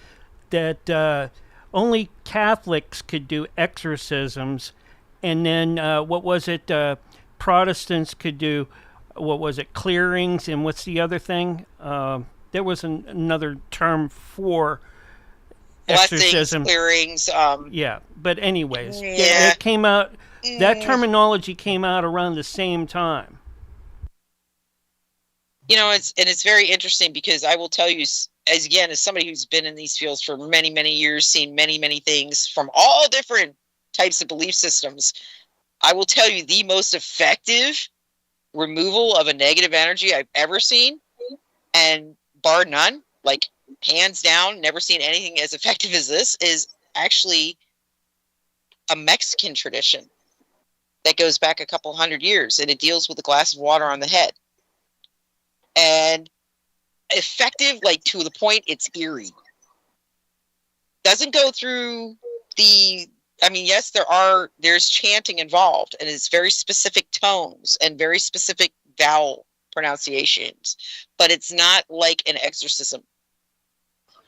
that only Catholics could do exorcisms. And then, Protestants could do, clearings, and what's the other thing? There was another term for exorcism. Blessings, clearings. Yeah, but anyways, it came out. That terminology came out around the same time. It's very interesting because I will tell you, as somebody who's been in these fields for many, many years, seen many, many things from all different types of belief systems, I will tell you the most effective removal of a negative energy I've ever seen, and bar none, like hands down, never seen anything as effective as this, is actually a Mexican tradition that goes back a couple hundred years, and it deals with a glass of water on the head. And effective, like to the point it's eerie. Doesn't go through yes, there's chanting involved, and it's very specific tones and very specific vowel pronunciations, but it's not like an exorcism.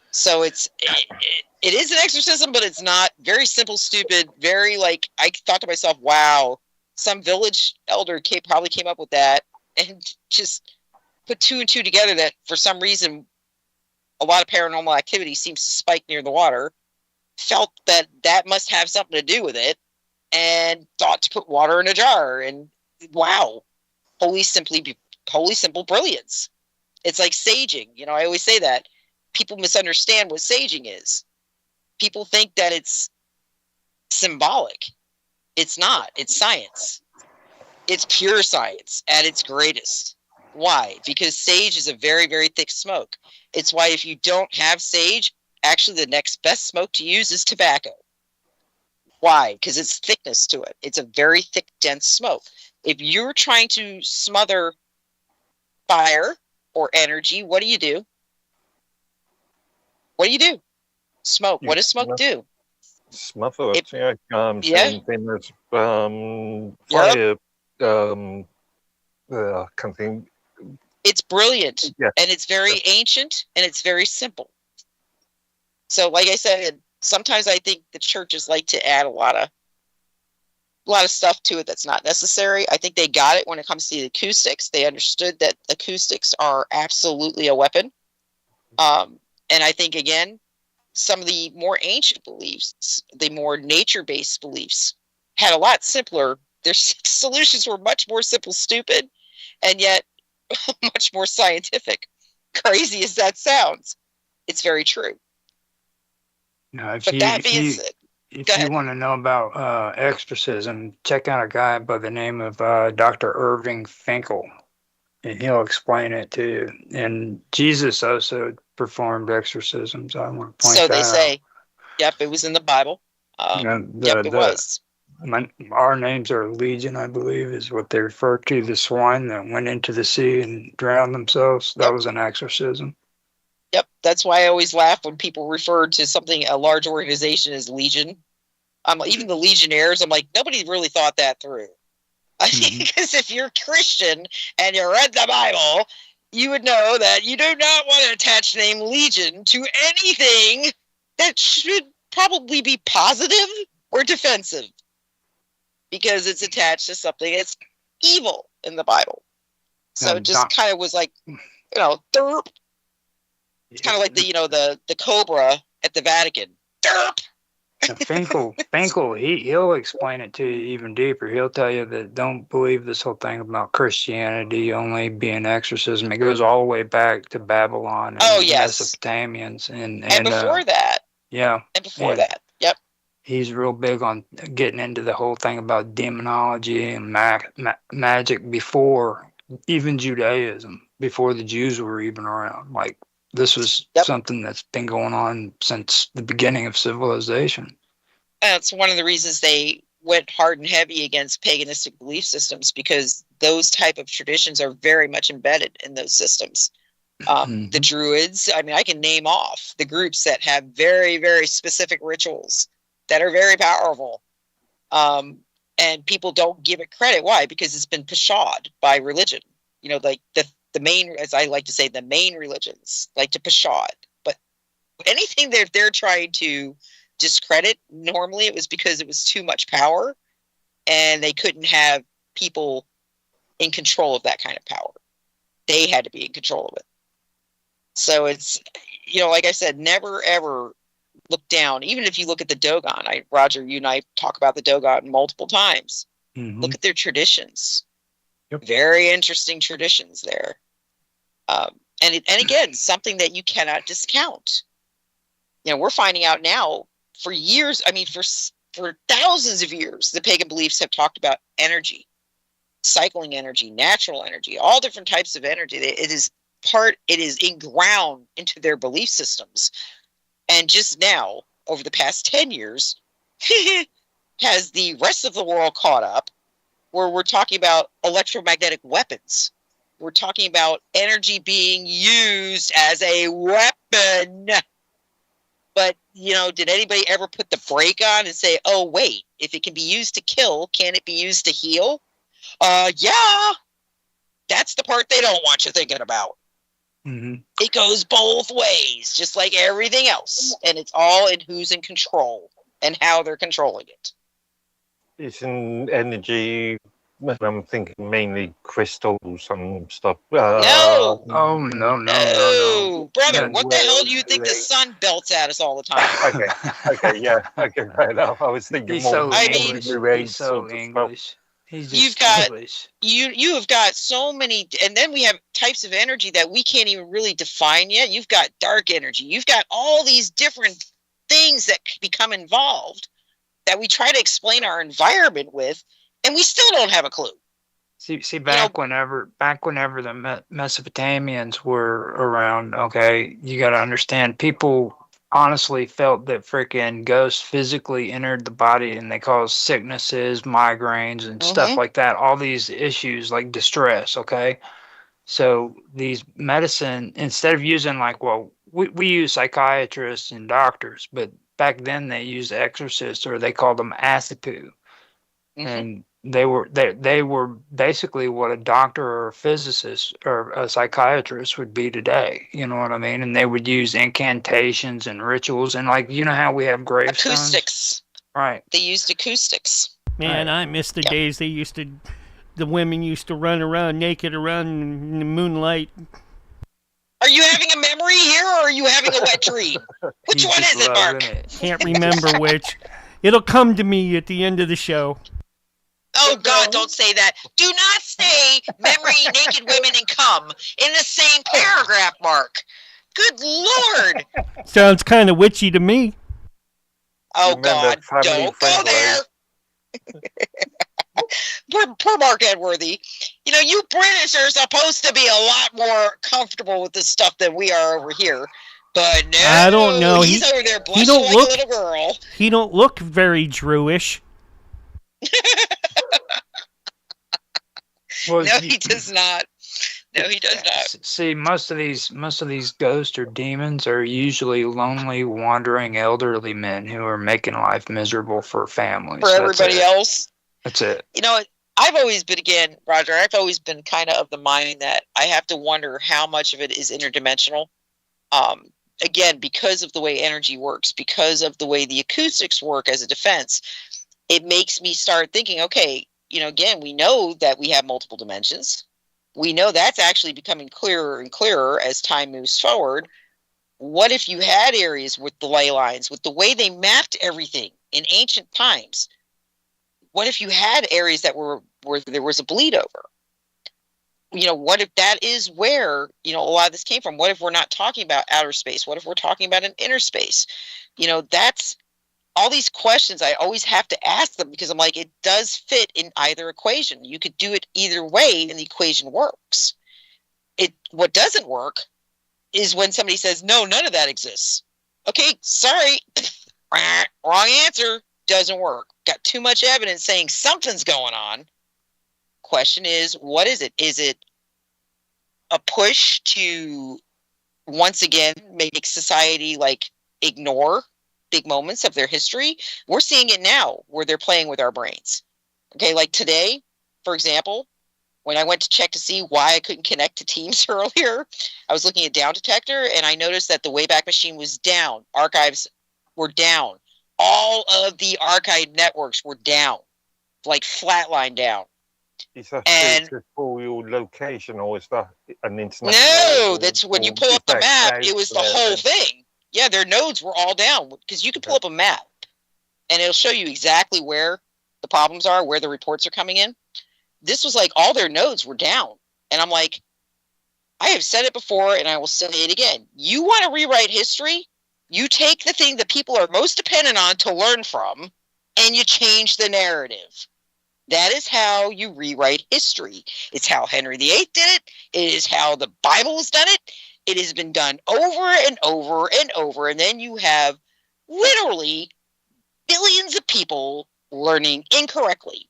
So it is an exorcism, but it's not. Very simple, stupid, very like, I thought to myself, wow, some village elder probably came up with that and just put two and two together that for some reason a lot of paranormal activity seems to spike near the water, felt that must have something to do with it, and thought to put water in a jar. And wow, holy simple brilliance. It's like saging. I always say that. People misunderstand what saging is. People think that it's symbolic. It's not. It's science. It's pure science at its greatest. Why? Because sage is a very, very thick smoke. It's why if you don't have sage, actually the next best smoke to use is tobacco. Why? Because it's thickness to it. It's a very thick, dense smoke. If you're trying to smother fire or energy, what do you do? What do you do? Smoke. What does smoke do? Smother it. Same thing as fire. Kind of. It's brilliant, and it's very ancient, and it's very simple. So, like I said, sometimes I think the churches like to add a lot of stuff to it that's not necessary. I think they got it when it comes to the acoustics. They understood that acoustics are absolutely a weapon. And I think, again, some of the more ancient beliefs, the more nature-based beliefs, had a lot simpler. Their solutions were much more simple, stupid, and yet much more scientific. Crazy as that sounds. it's very true. No, if But you, that if being you, said, if go you ahead. want to know about exorcism, check out a guy by the name of Dr. Irving Finkel, and he'll explain it to you. And Jesus also performed exorcisms. I want to point So that they out. say. Yep, it was in the Bible. And Yep, it was. our names are Legion, I believe, is what they refer to. The swine that went into the sea and drowned themselves. That was an exorcism. Yep, that's why I always laugh when people refer to something, a large organization, as Legion. Even the Legionnaires, I'm like, nobody really thought that through. Because if you're Christian and you read the Bible, you would know that you do not want to attach the name Legion to anything that should probably be positive or defensive, because it's attached to something that's evil in the Bible. So it just kind of was like, derp. It's kind of like the cobra at the Vatican. Derp. Finkel, he'll explain it to you even deeper. He'll tell you that don't believe this whole thing about Christianity only being exorcism. It goes all the way back to Babylon and Mesopotamians and before that. Yeah. And before that. Yep. He's real big on getting into the whole thing about demonology and magic before even Judaism, before the Jews were even around. Like, this was something that's been going on since the beginning of civilization. That's one of the reasons they went hard and heavy against paganistic belief systems, because those type of traditions are very much embedded in those systems. The Druids, I can name off the groups that have very, very specific rituals that are very powerful. And people don't give it credit. Why? Because it's been pashad by religion. Like the main, as I like to say, the main religions like to pashad. But anything that they're trying to discredit, normally it was because it was too much power and they couldn't have people in control of that kind of power. They had to be in control of it. So it's, like I said, never ever look down. Even if you look at the Dogon, Roger, you and I talk about the Dogon multiple times. Look at their traditions. Very interesting traditions there. And again, something that you cannot discount. We're finding out now, for years, for thousands of years, the pagan beliefs have talked about energy, cycling energy, natural energy, all different types of energy. It is inground into their belief systems. And just now, over the past 10 years, has the rest of the world caught up, where we're talking about electromagnetic weapons. We're talking about energy being used as a weapon. But, did anybody ever put the brake on and say, oh, wait, if it can be used to kill, can it be used to heal? Yeah. That's the part they don't want you thinking about. It goes both ways, just like everything else. And it's all in who's in control and how they're controlling it. It's an energy. I'm thinking mainly crystals and stuff. No. Oh, no. Brother, what the hell do you think the sun belts at us all the time? Okay, yeah. Okay, right enough. I was thinking more. He's so English. He's just English. You have got so many, and then we have types of energy that we can't even really define yet. You've got dark energy. You've got all these different things that become involved that we try to explain our environment with, and we still don't have a clue. See, back whenever the Mesopotamians were around, okay, you got to understand, people honestly felt that freaking ghosts physically entered the body and they caused sicknesses, migraines, and stuff like that. All these issues like distress, okay? So these medicine, instead of using we use psychiatrists and doctors, but back then they used exorcists, or they called them asipu. And they were basically what a doctor or a physicist or a psychiatrist would be today. You know what I mean? And they would use incantations and rituals, and how we have gravestones. Acoustics. Right. They used acoustics. Man, I miss the days the women used to run around naked around in the moonlight. Are you having a memory here, or are you having a wet dream? Which one is it, Mark? Can't remember which. It'll come to me at the end of the show. Oh, God, don't say that. Do not say memory, naked women, and cum in the same paragraph, Mark. Good Lord. Sounds kind of witchy to me. Oh, God. Don't go there. Poor Mark Edworthy. You know, you British are supposed to be a lot more comfortable with this stuff than we are over here. But no, I don't know. He's over there blushing like a little girl. He don't look very Jewish. No, he does not. No, he does not. See, most of these ghosts or demons are usually lonely, wandering elderly men who are making life miserable for families. For everybody else. That's it. You know, I've always been, again, Roger, I've always been kind of the mind that I have to wonder how much of it is interdimensional. Again, because of the way energy works, because of the way the acoustics work as a defense, it makes me start thinking, okay, you know, again, we know that we have multiple dimensions. We know that's actually becoming clearer and clearer as time moves forward. What if you had areas with the ley lines, with the way they mapped everything in ancient times? What if you had areas that where there was a bleed over? You know, what if that is where, you know, a lot of this came from? What if we're not talking about outer space? What if we're talking about an inner space? You know, that's all these questions I always have to ask them, because I'm like, it does fit in either equation. You could do it either way and the equation works. What doesn't work is when somebody says, no, none of that exists. Okay, sorry. Wrong answer. Doesn't work. Got too much evidence saying something's going on. Question is, what is it? Is it a push to once again make society like ignore big moments of their history? We're seeing it now where they're playing with our brains. Okay, like today, for example, when I went to check to see why I couldn't connect to Teams earlier, I was looking at Down Detector and I noticed that the Wayback Machine was down. Archives were down. All of the archive networks were down, like flatline down. Is that for your location, or is that an internet? No, that's when you pull up the map, it was the whole thing. Yeah, their nodes were all down, because you can pull up a map and it'll show you exactly where the problems are, where the reports are coming in. This was like all their nodes were down. And I'm like, I have said it before and I will say it again. You want to rewrite history? You take the thing that people are most dependent on to learn from and you change the narrative. That is how you rewrite history. It's how Henry VIII did it. It is how the Bible has done it. It has been done over and over and over. And then you have literally billions of people learning incorrectly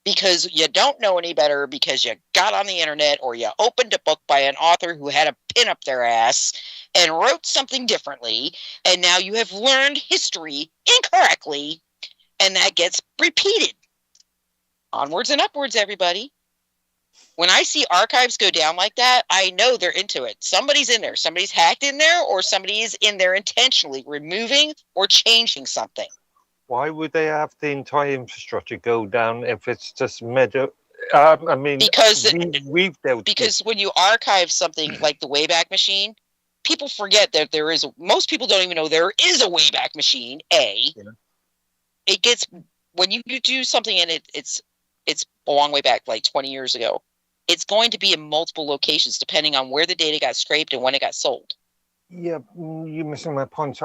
because you don't know any better, because you got on the internet or you opened a book by an author who had a pin up their ass and wrote something differently. And now you have learned history incorrectly, and that gets repeated. Onwards and upwards, everybody. When I see archives go down like that, I know they're into it. Somebody's in there. Somebody's hacked in there, or somebody is in there intentionally removing or changing something. Why would they have the entire infrastructure go down if it's just I mean, because because when you archive something like the Wayback Machine, people forget that there is most people don't even know there is a Wayback Machine. It gets, when you do something and it's a long way back, like 20 years ago, it's going to be in multiple locations depending on where the data got scraped and when it got sold. Yeah, you're missing my point.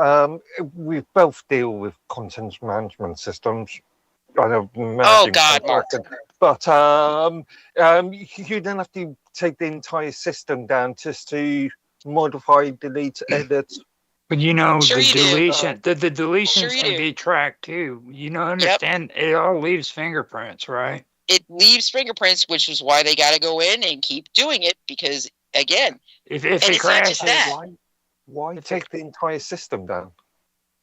We both deal with content management systems. Oh God, Mark. But you don't have to take the entire system down just to modify, delete, edit. But you know, Sure you do. the deletions Sure you can do. be tracked too. You know, understand it all leaves fingerprints, right? It leaves fingerprints, which is why they got to go in and keep doing it, because again, If and it it's not crashes, just that. Why take the entire system down?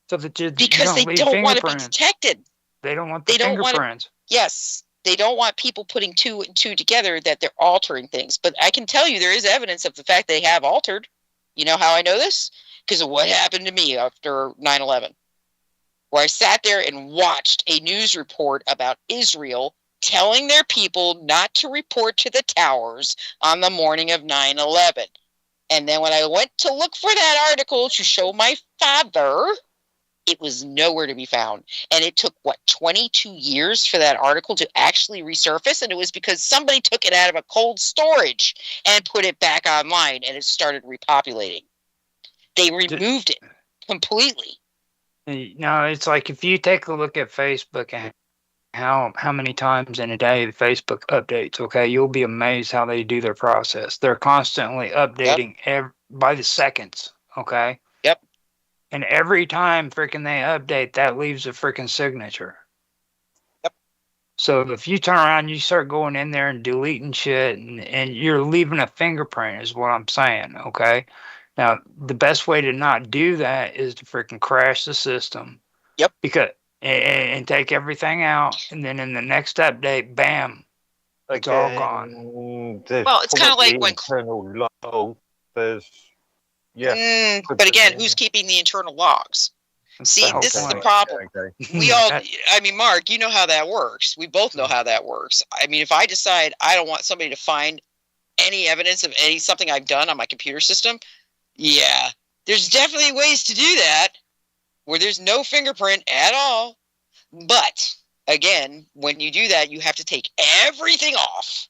so that you Because don't they leave don't want to be fingerprints. detected. They don't want the They don't want to- fingerprints. Yes, they don't want people putting two and two together that they're altering things. But I can tell you there is evidence of the fact they have altered. You know how I know this? Because of what happened to me after 9/11, where I sat there and watched a news report about Israel telling their people not to report to the towers on the morning of 9/11. And then when I went to look for that article to show my father, It was nowhere to be found. And it took, 22 years for that article to actually resurface? And it was because somebody took it out of a cold storage and put it back online, and it started repopulating. They removed it completely. No, it's like if you take a look at Facebook and how many times in a day the Facebook updates, okay, you'll be amazed how they do their process. They're constantly updating by the seconds, okay? Yep. And every time freaking they update, that leaves a freaking signature. Yep. So if you turn around, you start going in there and deleting shit, and you're leaving a fingerprint is what I'm saying, okay? Now, the best way to not do that is to freaking crash the system. Yep. Because and take everything out, and then in the next update, bam, it's all gone. Well, it's kind of like when internal log. There's but again, who's keeping the internal logs? See, this is the problem. We all, I mean, Mark, you know how that works. We both know how that works. I mean, if I decide I don't want somebody to find any evidence of something I've done on my computer system, yeah, there's definitely ways to do that where there's no fingerprint at all. But again, when you do that, you have to take everything off